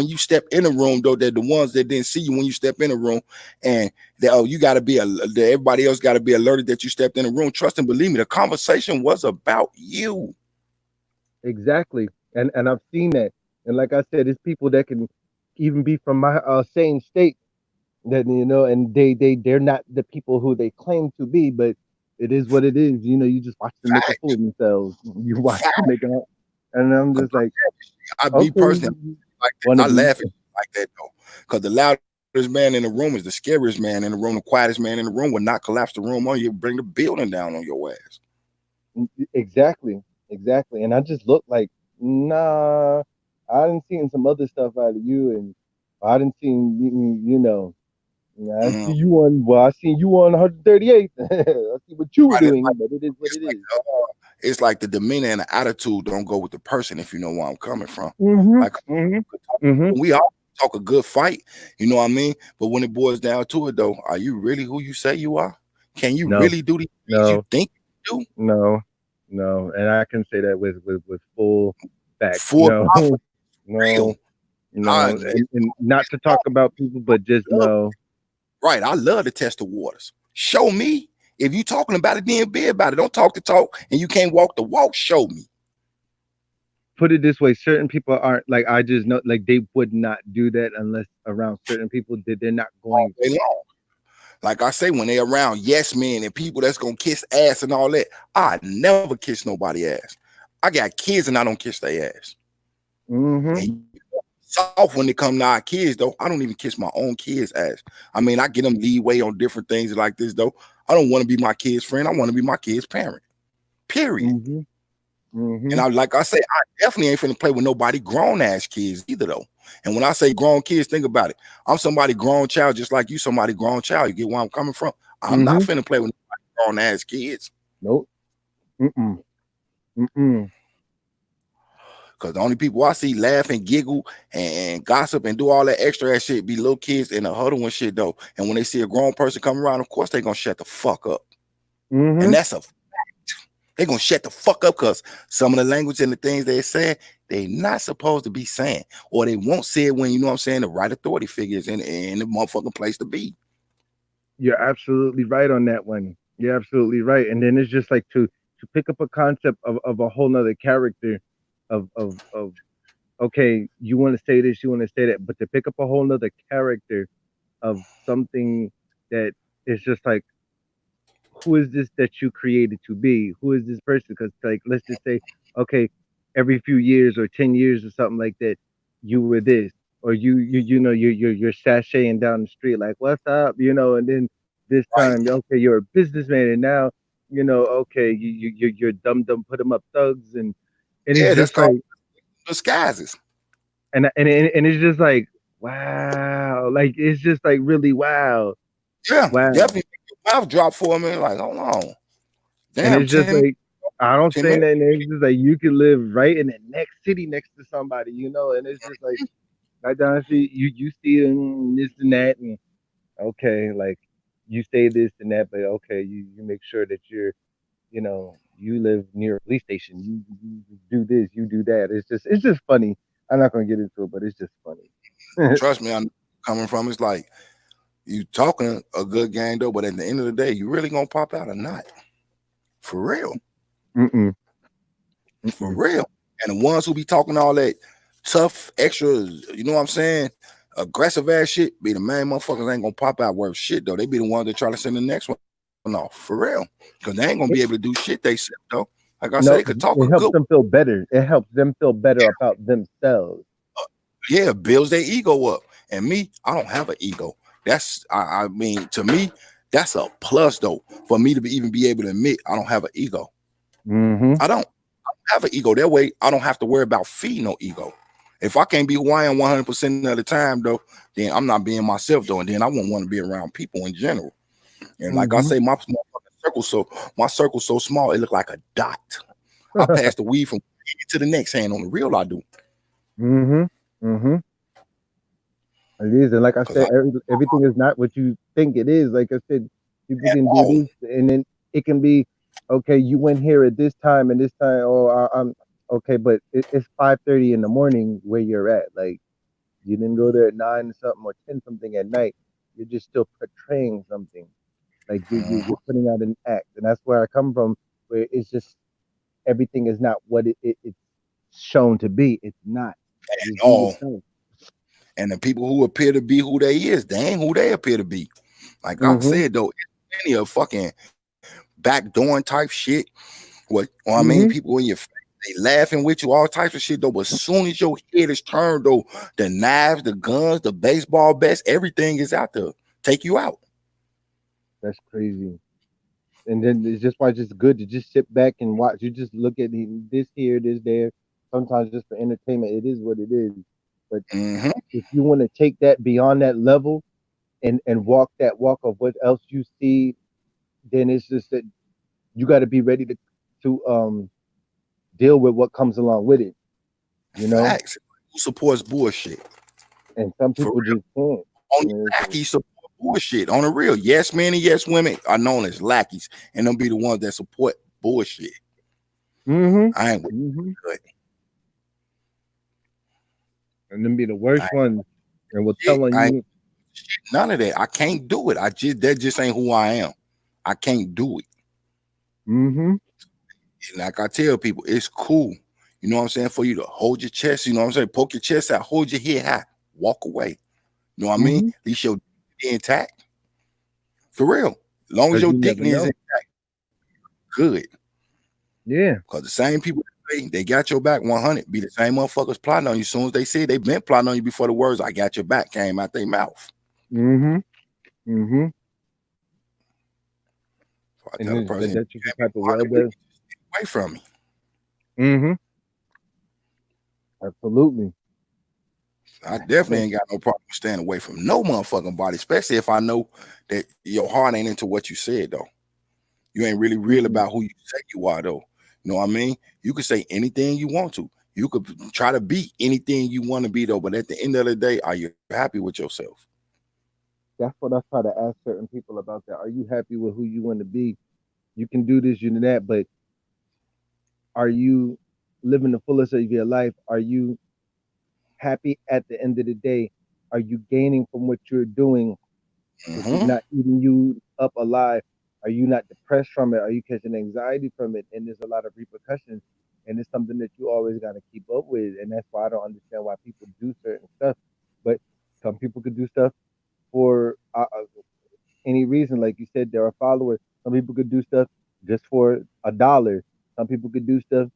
you step in the room, though, they're the ones that didn't see you when you step in the room, and that you got to be everybody else got to be alerted that you stepped in the room. Trust and believe me, the conversation was about you. Exactly. And I've seen that. And like I said, it's people that can even be from my same state that, and they're not the people who they claim to be, but it is what it is. You just watch them make a fool Fact, of themselves. You watch them fact. make a, and I'm just like, I be okay, personally like that. wanna I be. laugh at you like that though, because the loudest man in the room is the scariest man in the room. The quietest man in the room will not collapse the room on you, bring the building down on your ass. Exactly, exactly. And I just look like, nah, I didn't seen some other stuff out of you, and I didn't seen Yeah, I Mhm. see you on. Well, I seen you on 138th. I see what you were Right? doing, but it is what It's it like is. it's like the demeanor and the attitude don't go with the person. If you know where I'm coming from, Mhm. like Mhm. Mhm. we all talk a good fight, you know what I mean. But when it boils down to it, though, are you really who you say you are? Can you No. really do the things you No. think you do? No. No. And I can say that with full facts. Full No. confidence, real. No. I No. And not to talk about people, but just love, no. right. I love to test the waters. Show me. If you talking about it, then be about it. Don't talk the talk and you can't walk the walk. Show me Put it this way: certain people aren't like, I just know, like, they would not do that unless around certain people that they're not all going day to. long. Like I say, when they around yes men and people that's gonna kiss ass and all that, I never kiss nobody ass. I got kids and I don't kiss their ass. Mhm. And soft when it come to our kids though. I don't even kiss my own kids' ass. I mean, I get them leeway on different things like this though. I don't want to be my kid's friend. I want to be my kid's parent. Period. Mhm. And Mhm. I like I say, I definitely ain't finna play with nobody grown ass kids either though. And when I say grown kids, think about it. I'm somebody grown child just like you, somebody grown child. You get where I'm coming from? I'm not Mhm. finna play with grown ass kids. Nope. Mm-mm. Mm-mm. Cause the only people I see laugh and giggle and gossip and do all that extra ass shit be little kids in a huddle and shit though. And when they see a grown person come around, of course they gonna shut the fuck up. And Mhm. that's a they gonna shut the fuck up because some of the language and the things they say they not supposed to be saying, or they won't say it when you know what I'm saying the right authority figures in the motherfucking place to be. You're absolutely right on that one. You're absolutely right. And then it's just like to pick up a concept of a whole nother character of okay, you want to say this, you want to say that, but to pick up a whole nother character of something that is just like, who is this that you created to be? Who is this person? Because like, let's just say, okay, every few years or 10 years or something like that, you were this, or you know you're sashaying down the street like what's up, you know, and then this Right. time okay you're a businessman, and now you know okay you're dumb dumb put 'em up thugs, and it's Yeah, that's just called like disguises. and it's just like wow, like it's just like really wow, Yeah, wow. definitely make your mouth drop for a minute. Like, hold on. And Damn, it's just 10, like I don't 10 say minutes. nothing. It's just like you could live right in the next city next to somebody, you know, and it's just like right down the street, you see them this and that, and okay, like you say this and that, but okay, you make sure that you know you live near a police station. You do this, you do that. It's just funny. I'm not gonna get into it, but it's just funny. Trust me, I'm coming from. It's like you talking a good game though, but at the end of the day, you really gonna pop out or not? For real. Mm-mm, For mm-mm. real. And the ones who be talking all that tough, extra, you know what I'm saying? Aggressive ass shit, be the main motherfuckers ain't gonna pop out worth shit though. They be the ones that try to send the next one off. For real. Because they ain't gonna be able to do shit they said though. Like I said, No, they could talk a it helps good them feel better. It helps them feel better about themselves. yeah, builds their ego up. And me, I don't have an ego. That's I mean, to me, that's a plus though. For me to even be able to admit I don't have an ego. Mm-hmm. I don't have an ego. That way I don't have to worry about feeding no ego. If I can't be who I am 100% of the time though, then I'm not being myself though. And then I wouldn't want to be around people in general. And like I Mm-hmm. say, my circle so small, it look like a dot. I pass the weed from to the next hand on the real I do. mm-hmm. Mm-hmm. It is, and like I Cause said, I everything is not what you think it is. Like I said, people can do oh this, and then it can be, okay, you went here at this time and this time. Oh, I'm okay, but it's 5:30 in the morning where you're at. Like you didn't go there at 9 something or 10 something at night. You're just still portraying something. Like mhm, you're putting out an act, and that's where I come from. Where it's just everything is not what it's shown to be. It's not. Just be all. yourself. And the people who appear to be who they is, they ain't who they appear to be. Like I Mm-hmm. said though, it's plenty of fucking backdooring type shit. What I mean, Mm-hmm. people in your face, they laughing with you, all types of shit though. But as soon as your head is turned though, the knives, the guns, the baseball bats, everything is out there. Take you out. That's crazy. And then it's just why it's just good to just sit back and watch. You just look at this here, this there. Sometimes just for entertainment, it is what it is. But Hmm. if you want to take that beyond that level and walk that walk of what else you see, then it's just that you got to be ready to deal with what comes along with it. You know, Facts. Who supports bullshit? and some For people just can't. real. Only You know, lackeys support bullshit. On the real. Yes men and yes women are known as lackeys. And they'll be the ones that support bullshit. mm-hmm, I ain't with mm-hmm. it. And then be the I worst ain't ones, and will shit. tell on I ain't you. shit. None of that. I can't do it. I just that just ain't who I am. I can't do it. Mm-hmm. And like I tell people, it's cool. You know what I'm saying? For you to hold your chest, you know what I'm saying? Poke your chest out, hold your head high, walk away. You know what I mean? Mm-hmm. At least your dignity intact. For real. As long as Because your you never dignity is know. intact, good. Yeah. Because the same people that say they got your back 100 be the same motherfuckers plotting on you. As soon as they say they been plotting on you before the words "I got your back" came out their mouth. Mm-hmm. Mm-hmm. So I And tell the then person, that's just the you can't be type of world bothered with that. me, stay away from me. Mm-hmm. Absolutely. I definitely Like, ain't got no problem staying away from no motherfucking body, especially if I know that your heart ain't into what you said though. You ain't really real mm-mm. about who you say you are though. You know what I mean? You could say anything you want to. You could try to be anything you want to be though, but at the end of the day, are you happy with yourself? That's what I try to ask certain people about that. Are you happy with who you want to be? You can do this, you do that, but are you living the fullest of your life? Are you happy at the end of the day? Are you gaining from what you're doing? Is it Hmm. not eating you up alive? Are you not depressed from it? Are you catching anxiety from it? And there's a lot of repercussions. And it's something that you always got to keep up with. And that's why I don't understand why people do certain stuff. But some people could do stuff for any reason. Like you said, there are followers. Some people could do stuff just for $1. Some people could do stuff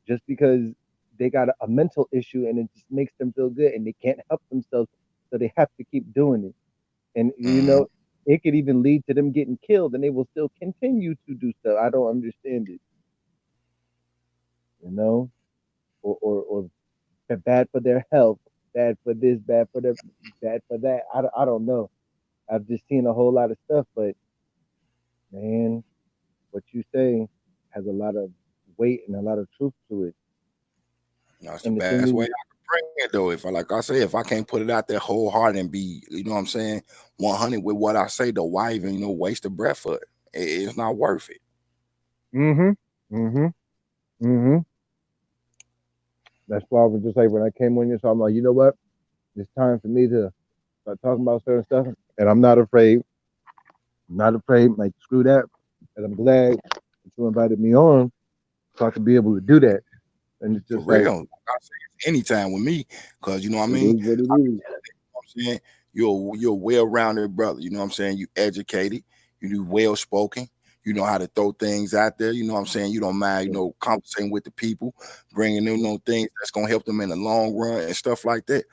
just because they got a mental issue, and it just makes them feel good, and they can't help themselves, so they have to keep doing it. And Mm-hmm. it could even lead to them getting killed, and they will still continue to do stuff. I don't understand it, you know, or they're bad for their health, bad for this, bad for that. I don't know. I've just seen a whole lot of stuff, but man, what you say has a lot of weight and a lot of truth to it. That's the And the best way I thing can bring it though. If I like I say, if I can't put it out there wholehearted and be, you know what I'm saying, 100 with what I say, though, why even, waste the breath for it? It's not worth it. is, mm-hmm, mm-hmm. That's why I was just like when I came on here, so I'm like, you know what? It's time for me to start talking about certain stuff, and I'm not afraid. I'm not afraid. Like screw that. And I'm glad that you invited me on so I could be able to do that. And it's For just like real. Like I say, it's anytime with me, because you know what I it mean? is what it I is. what I'm saying? You're a well-rounded brother. You know what I'm saying? You educated, you do well spoken, you know how to throw things out there. You know what I'm saying? You don't mind, conversating with the people, bringing them things that's gonna help them in the long run and stuff like that.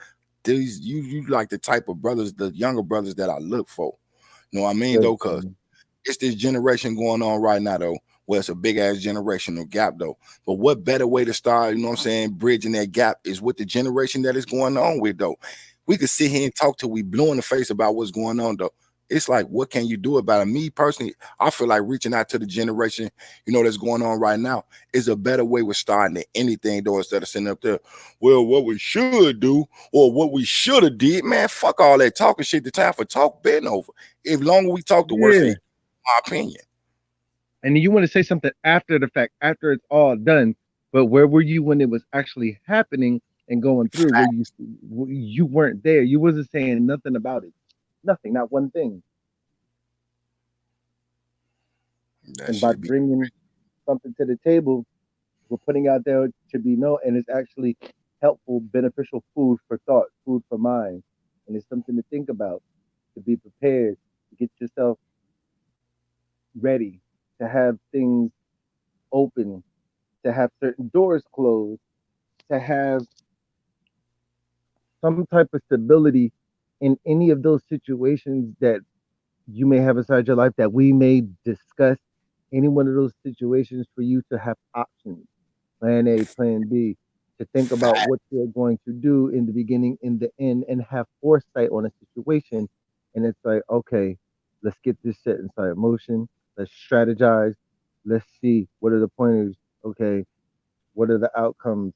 These you like the type of brothers, the younger brothers that I look for. You know what I mean Good, though? Cause man. it's this generation going on right now though, where it's a big ass generational gap though. But what better way to start, you know what I'm saying, bridging that gap is with the generation that is going on with though. We could sit here and talk till we blue in the face about what's going on though. It's like, what can you do about it? Me personally, I feel like reaching out to the generation, that's going on right now is a better way with starting than anything though, instead of sitting up there, well, what we should do or what we should have did. Man, fuck all that talking shit. The time for talk been over. If longer we talk, the worse Yeah. it, my opinion. And you want to say something after the fact, after it's all done. But where were you when it was actually happening and going through? You weren't there. You wasn't saying nothing about it. Nothing, not one thing. That And by should be bringing something to the table, we're putting out there to be known, and it's actually helpful, beneficial food for thought, food for mind, and it's something to think about, to be prepared, to get yourself ready, to have things open, to have certain doors closed, to have some type of stability in any of those situations that you may have inside your life that we may discuss. Any one of those situations for you to have options, plan A, plan B, to think about fact. what you're going to do in the beginning, in the end, and have foresight on a situation. And it's like, okay, let's get this set inside motion. Let's strategize. Let's see what are the pointers. Okay, what are the outcomes?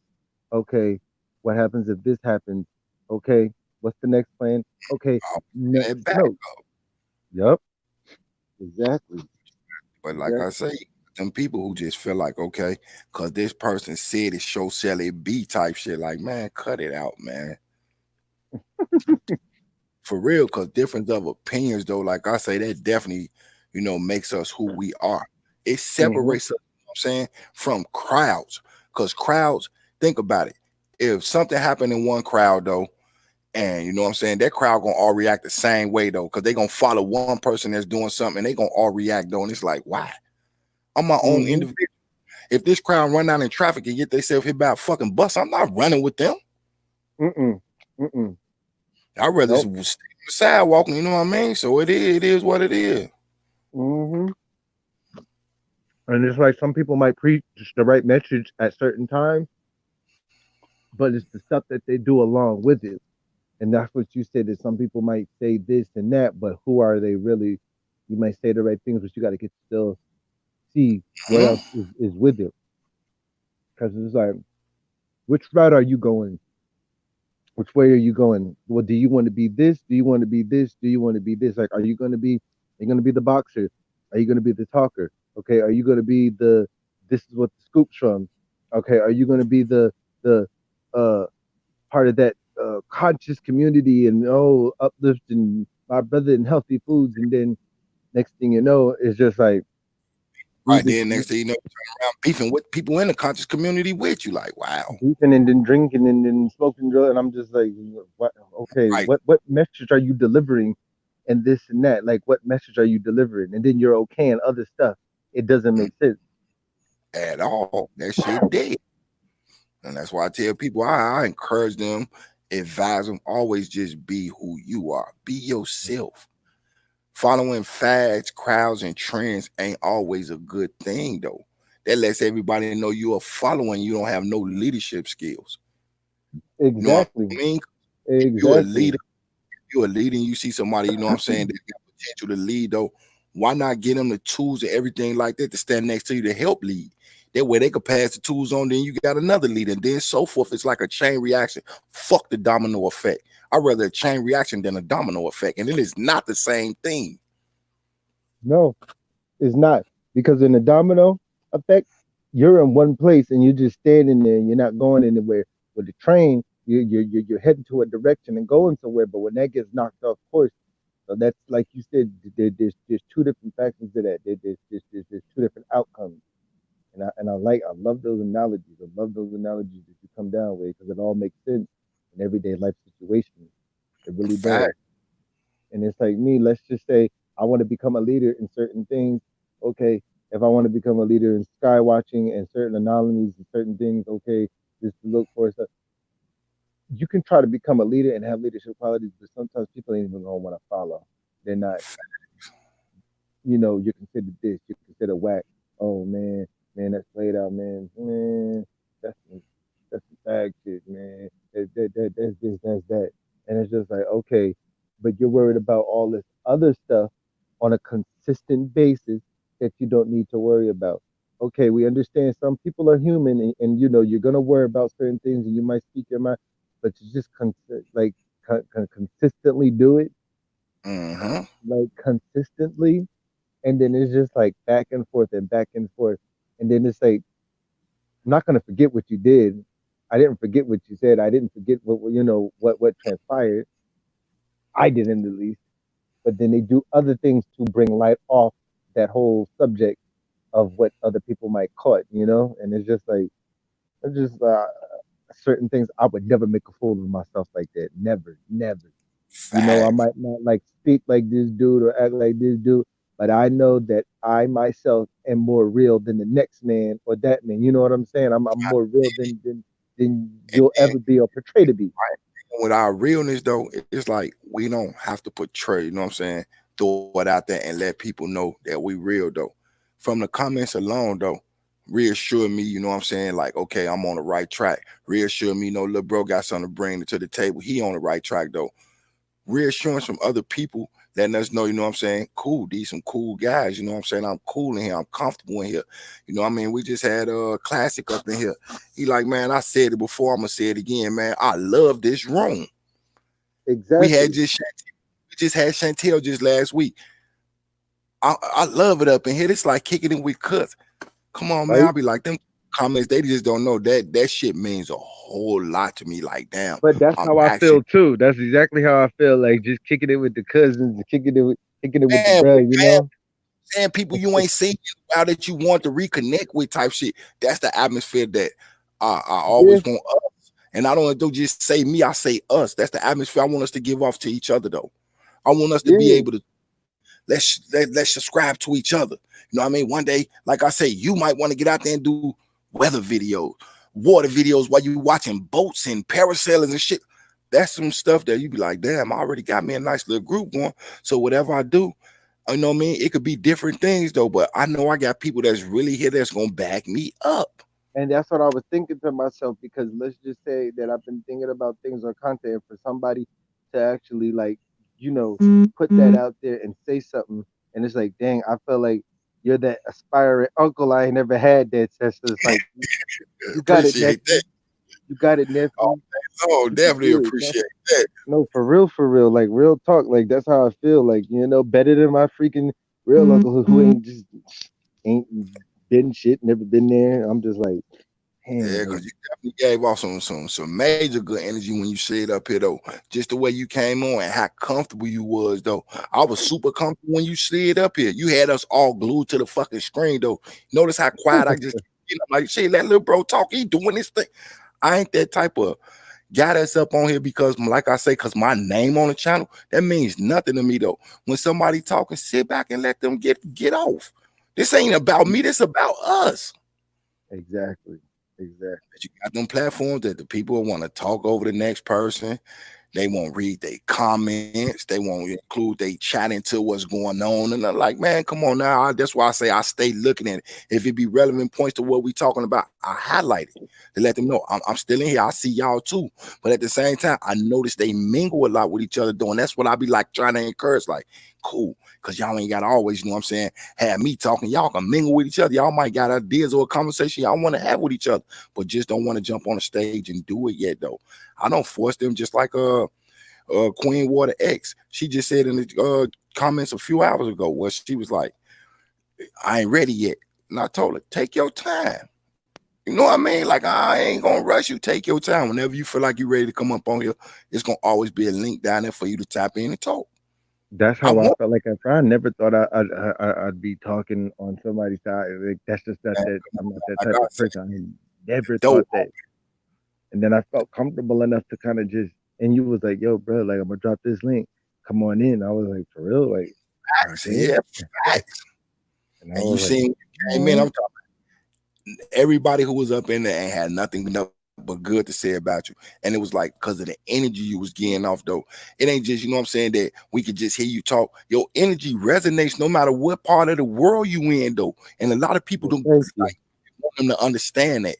Okay, what happens if this happens? Okay, what's the next plan? Okay, I'll next it back. note. Yep, exactly. But like I Exactly. say, them people who just feel like, okay, because this person said it, show shall it be type shit, like, man, cut it out, man. For real, because difference of opinions, though, like I say, that definitely, makes us who we are. It Hmm. separates us, you know what I'm saying, from crowds. Because crowds, think about it. If something happened in one crowd, though, and you know what I'm saying, that crowd gonna all react the same way though, because they gonna follow one person that's doing something and they gonna all react though. And it's like, why? I'm my own Hmm. individual. If this crowd run out in traffic and get themselves hit by a fucking bus, I'm not running with them. Mm-mm. Mm-mm. I'd rather stay Nope. on the sidewalk, you know what I mean? So it is what it is. Hmm. And it's like some people might preach the right message at certain times, but it's the stuff that they do along with it. And that's what you said, that some people might say this and that, but who are they really? You might say the right things, but you got to get to still see what Mhm. else is with it. Because it's like, which route are you going? Which way are you going? Well, do you want to be this? Do you want to be this? Do you want to be this? Like, are you going to be the boxer? Are you going to be the talker? Okay. Are you going to be this is what the scoop's from? Okay. Are you going to be the, uh, part of that, conscious community and, oh, uplifting my brother and healthy foods? And then next thing you know, it's just like, we Right just then, next thing you know, you turn around beefing with people in the conscious community with you. Like, wow. beefing and then drinking and then smoking drugs, and I'm just like, what? Okay, Right. what message are you delivering, and this and that? Like, what message are you delivering? And then you're okay and other stuff. It doesn't Mm, make sense. at all. That shit dead. And that's why I tell people, I encourage them, advise them, always just be who you are. Be yourself. Following fads, crowds, and trends ain't always a good thing, though. That lets everybody know you are following, you don't have no leadership skills. You know what I Exactly. mean? You're a Exactly. leader, you're a leader, and you see somebody, you know what I'm saying, that got potential to lead, though. Why not get them the tools and everything like that to stand next to you to help lead? That way they could pass the tools on, then you got another leader, and then so forth. It's like a chain reaction. Fuck the domino effect. I'd rather a chain reaction than a domino effect. And it is not the same thing. No, it's not. Because in the domino effect, you're in one place and you're just standing there and you're not going anywhere. With the train, you're heading to a direction and going somewhere. But when that gets knocked off course, so that's like you said, there's two different factors to that. There's two different outcomes. I love those analogies. I love those analogies that you come down with because it all makes sense in everyday life situations. It really does. Fact. And it's like me, let's just say I want to become a leader in certain things. Okay, if I want to become a leader in sky watching and certain anomalies and certain things, okay, just to look for stuff. You can try to become a leader and have leadership qualities, but sometimes people ain't even gonna want to follow. They're not, you're considered this, you're considered whack. Oh man, that's played out, man, that's some, that's some fag shit, man. That's this, that's that, and it's just like okay, but you're worried about all this other stuff on a consistent basis that you don't need to worry about. Okay, we understand some people are human, and you're gonna worry about certain things, and you might speak your mind, but you just consistently do it, Mm-hmm. like consistently, and then it's just like back and forth and back and forth, and then it's like I'm not gonna forget what you did. I didn't forget what you said. I didn't forget what transpired. I didn't at least. But then they do other things to bring light off that whole subject of what other people might caught. And it's just like it's just certain things I would never make a fool of myself like that. Never, never. I Fact. might not like speak like this dude or act like this dude, but I know that I myself am more real than the next man or that man. You know what I'm saying? I'm more real than And you'll ever be or portray to be. with our realness, though, it's like we don't have to portray, you know what I'm saying? Throw it out there and let people know that we real, though. From the comments alone, though, reassure me, you know what I'm saying? Like, okay, I'm on the right track. Reassure me, little bro got something to bring to the table. He on the right track, though. Reassurance from other people letting us know, you know what I'm saying? Cool, these some cool guys, you know what I'm saying? I'm cool in here, I'm comfortable in here. You know what I mean? We just had a classic up in here. He like, man, I said it before, I'm gonna say it again, man. I love this room. We had Exactly. just had Chantel just last week. I love it up in here. It's like kicking it with cuts. Come on, man. Right? I'll be like, them comments, they just don't know that shit means a whole lot to me. Like, damn, But that's I'm how I actually, feel too. That's exactly how I feel. Like just kicking it with the cousins, kicking it with the man, bruh. saying people you ain't seen out that you want to reconnect with type shit. That's the atmosphere that I Yeah, always want us. And I don't do just say me, I say us. That's the atmosphere I want us to give off to each other, though. I want us to be yeah, able to let's subscribe to each other. You know what I mean? One day, like I say, you might want to get out there and do weather videos, water videos while you watching boats and parasailers and shit. That's some stuff that you be like, damn, I already got me a nice little group going. So whatever I do, you know what I mean? It could be different things though, but I know I got people that's really here that's gonna back me up. and that's what I was thinking to myself because let's just say that I've been thinking about things or content for somebody to actually put that out there and say something, and it's like, dang, I feel like you're that aspiring uncle I ain't never had that. That's just like you got it, Appreciate nephew. that. You got it, Oh, nephew. You can definitely do it. appreciate that. No, for real, like real talk. Like that's how I feel. Like better than my freaking real uncle who ain't been shit, never been there. I'm just like, Yeah, damn, like because you definitely gave off some major good energy when you said up here though. Just the way you came on and how comfortable you was though. I was super comfortable when you slid up here. You had us all glued to the fucking screen though. Notice how quiet I just like shit, let little bro talk. He doing this thing. I ain't that type of got us up on here because like I say, because my name on the channel, that means nothing to me though. When somebody talking, sit back and let them get off. This ain't about me, this about us. exactly. Exactly. But you got them platforms that the people want to talk over the next person. They won't read their comments. They won't include they chat into what's going on. And I'm like, man, come on now. That's why I say I stay looking at it. If it be relevant points to what we talking about, I highlight it to let them know I'm still in here. I see y'all too. But at the same time, I notice they mingle a lot with each other doing. That's what I be like trying to encourage. Like, cool, because y'all ain't got to always, you know what I'm saying, have me talking. Y'all can mingle with each other. Y'all might got ideas or a conversation y'all want to have with each other, but just don't want to jump on the stage and do it yet, though. I don't force them, just like Queen Water X. She just said in the comments a few hours ago where she was like, I ain't ready yet. And I told her, take your time. You know what I mean? Like, I ain't gonna rush you. Take your time. Whenever you feel like you're ready to come up on here, it's gonna always be a link down there for you to tap in and talk. That's I how I want felt like at first. I never thought I'd be talking on somebody's side. Like, that's just not that. that. I'm not that Like type I of said, person. I never dope. thought that. And then I felt comfortable enough to kind of just. And you was like, "Yo, bro, like I'm gonna drop this link. Come on in." I was like, "For real?" Like, Facts. Yeah, facts. and I And you was like, seen came in, I'm talking everybody who was up in there and had nothing but good to say about you. And it was like because of the energy you was getting off, though. It ain't just, you know what I'm saying, that we could just hear you talk. Your energy resonates no matter what part of the world you in, though. And a lot of people don't "Thank you." like want them to understand that.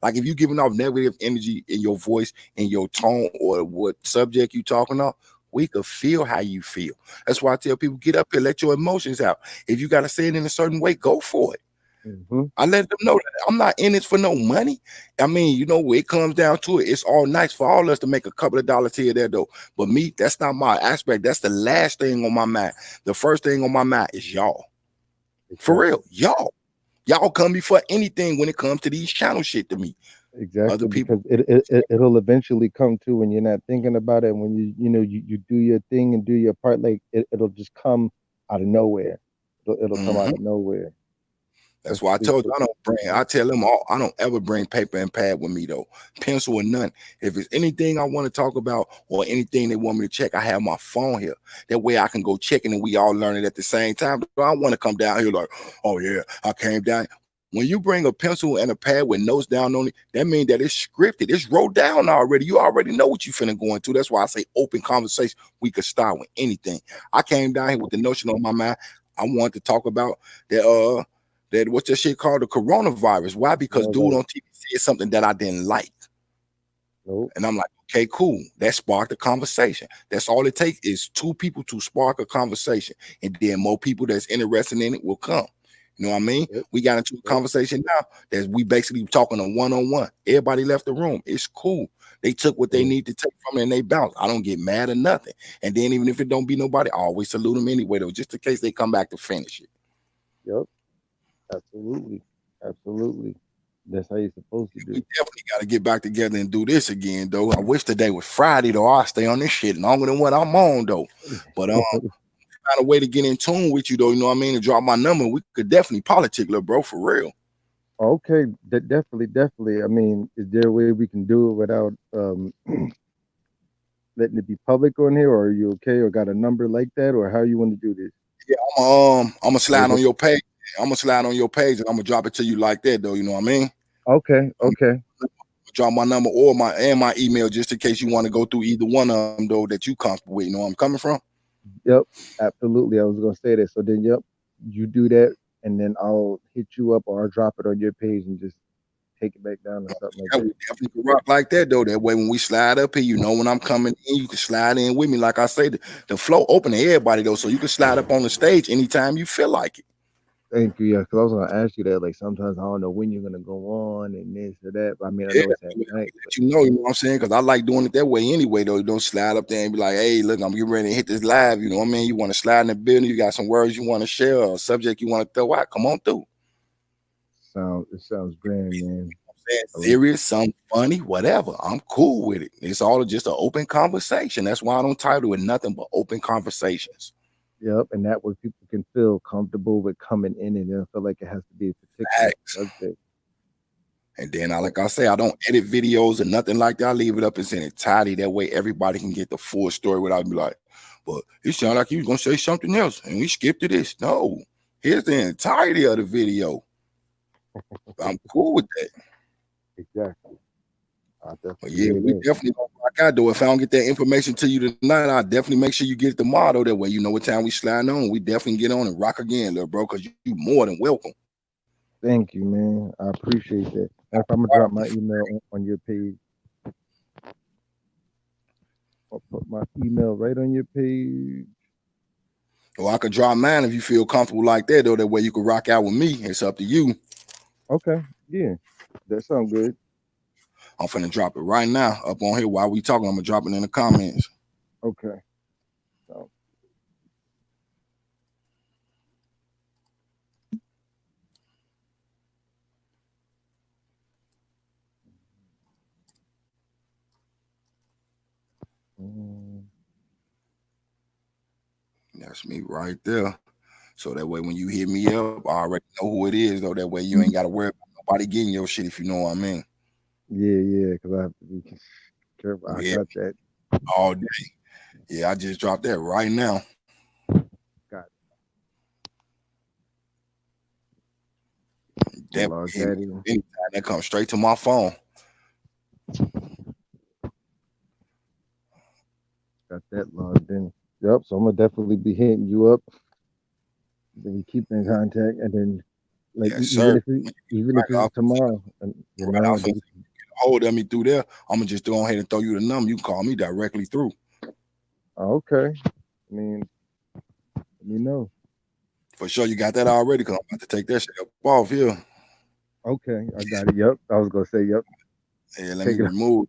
Like if you giving off negative energy in your voice, in your tone, or what subject you talking about, we could feel how you feel. That's why I tell people, get up here, let your emotions out. If you gotta say it in a certain way, go for it. Mm-hmm. I let them know that I'm not in this for no money. I mean, you know, when it comes down to it, it's all nice for all of us to make a couple of dollars here or there, though. But me, that's not my aspect. That's the last thing on my mind. The first thing on my mind is y'all. For real, y'all. Y'all come before anything when it comes to these channel shit to me. Other Exactly, people, because it'll eventually come to when you're not thinking about it. When you do your thing and do your part, like it'll just come out of nowhere. It'll come out of nowhere. That's That's why I told you super. I tell them all, I don't ever bring paper and pad with me though, pencil or none. If it's anything I want to talk about or anything they want me to check, I have my phone here. That way I can go check it and we all learn it at the same time. I don't want to come down here like, oh yeah, I came down. When you bring a pencil and a pad with notes down on it, that means that it's scripted. It's wrote down already. You already know what you finna go into. That's why I say open conversation. We could start with anything. I came down here with the notion on my mind. I wanted to talk about that what's that shit called, the coronavirus. Why? Because dude on TV said something that I didn't like. Nope. And I'm like, okay, cool. That sparked a conversation. That's all it takes is two people to spark a conversation. And then more people that's interested in it will come. You know what I mean? Yep. We got into a conversation now that we basically talking a one-on-one. Everybody left the room. It's cool. They took what they need to take from it and they bounce. I don't get mad or nothing. And then even if it don't be nobody, I always salute them anyway, though, just in case they come back to finish it. Yep. Absolutely. Absolutely. That's how you're supposed to We do. definitely got to get back together and do this again, though. I wish today was Friday, though. I'll stay on this shit longer than what I'm on, though. But find a way to get in tune with you, though. You know what I mean? And drop my number. We could definitely politic, little bro, for real. Okay, definitely. I mean, is there a way we can do it without letting it be public on here, or are you okay, or got a number like that, or how you want to do this? Yeah, I'm gonna slide on your page. I'm gonna slide on your page and I'm gonna drop it to you like that, though. You know what I mean? Okay. Drop my number or my email just in case you want to go through either one of them, though, that you comfortable with. You know where I'm coming from? Yep, absolutely. I was gonna say that. So then, yep, you do that, and then I'll hit you up or I'll drop it on your page and just take it back down or something like Yeah, that. we definitely can rock like that, though. That way, when we slide up here, you know when I'm coming in, you can slide in with me. Like I say, the flow open to everybody, though, so you can slide up on the stage anytime you feel like it. Thank you. Yeah, because I was gonna ask you that. Like sometimes I don't know when you're gonna go on and this or that. But I mean, I Yeah, know it's at night. But you know what I'm saying? Because I like doing it that way anyway, though. You don't slide up there and be like, hey, look, I'm getting ready to hit this live. You know what I mean? You want to slide in the building, you got some words you want to share or a subject you want to throw out, come on through. it sounds grand, man. Serious, something funny, whatever. I'm cool with it. It's all just an open conversation. That's why I don't title it nothing but open conversations. Yep, and that way people can feel comfortable with coming in and don't feel like it has to be a particular Facts. subject. And then, like I say, I don't edit videos or nothing like that. I leave it up in its entirety. That way, everybody can get the full story without be like, but it sounded like you was gonna say something else, and we skipped to this. No, here's the entirety of the video. I'm cool with that. Exactly. I But definitely yeah, hear we that. definitely gonna rock out though. If I don't get that information to you tonight, I'll definitely make sure you get it tomorrow. That way you know what time we slide on. We definitely get on and rock again, little bro, because you more than welcome. Thank you, man. I appreciate that. And if I'm gonna drop my email on your page, I'll put my email right on your page. Or I could drop mine if you feel comfortable like that, though. That way you can rock out with me. It's up to you. Okay, yeah, that sounds good. I'm finna drop it right now up on here while we talking. I'm gonna drop it in the comments. Okay. So, That's me right there. So that way when you hit me up, I already know who it is, though. That way you ain't gotta worry about nobody getting your shit, if you know what I mean. yeah, because I have to be careful. I Yeah, got that. all day. Yeah, I just dropped that right now. Got Definitely log hit me that in. up anytime. That comes straight to my phone. Got that logged in. Yep. So I'm gonna definitely be hitting you up. Then we keep in contact, and then like Yes, sir. even if it's tomorrow, and you Right know, off and get a hold of me through there. I'm gonna just go ahead and throw you the number. You can call me directly through. okay. I mean, let me know. For sure, you got that already, because I'm about to take that shit up off here. Okay, I got it. Yep. I was gonna say yep. Yeah, let Take me it. remove.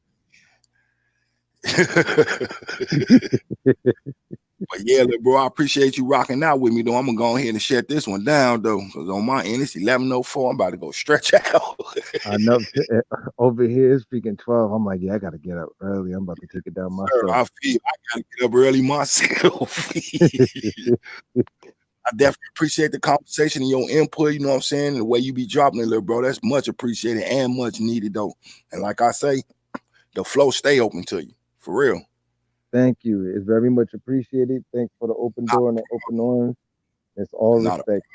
But yeah, look, bro, I appreciate you rocking out with me, though. I'm gonna go ahead and shut this one down, though, because on my end it's 11:04. I'm about to go stretch out. I know over here it's freaking 12. I'm like, yeah, I gotta get up early. I'm about to take it down Sir, myself. I feel I gotta get up early myself. I definitely appreciate the conversation and your input. You know what I'm saying? The way you be dropping it, little bro, that's much appreciated and much needed, though. And like I say, the flow stay open to you, for real. Thank you. It's very much appreciated. Thanks for the open door and the open arms. It's all Not a, respect.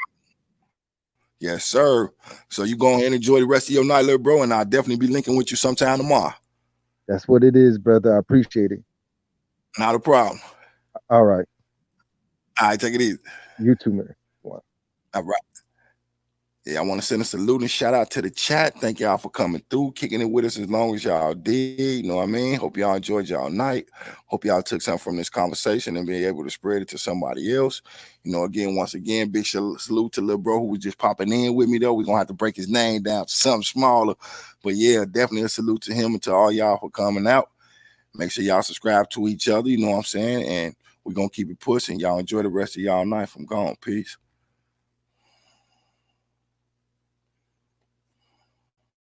yes, sir. So you go ahead and enjoy the rest of your night, little bro, and I'll definitely be linking with you sometime tomorrow. That's what it is, brother. I appreciate it. Not a problem. All right. All right, take it easy. You too, man. All right. Yeah, I want to send a salute and shout out to the chat. Thank y'all for coming through, kicking it with us as long as y'all did. You know what I mean? Hope y'all enjoyed y'all night. Hope y'all took something from this conversation and be able to spread it to somebody else. You know, again, once again, big salute to little bro who was just popping in with me, though. We're going to have to break his name down to something smaller. But yeah, definitely a salute to him and to all y'all for coming out. Make sure y'all subscribe to each other, you know what I'm saying? And we're going to keep it pushing. Y'all enjoy the rest of y'all night. I'm gone. Peace.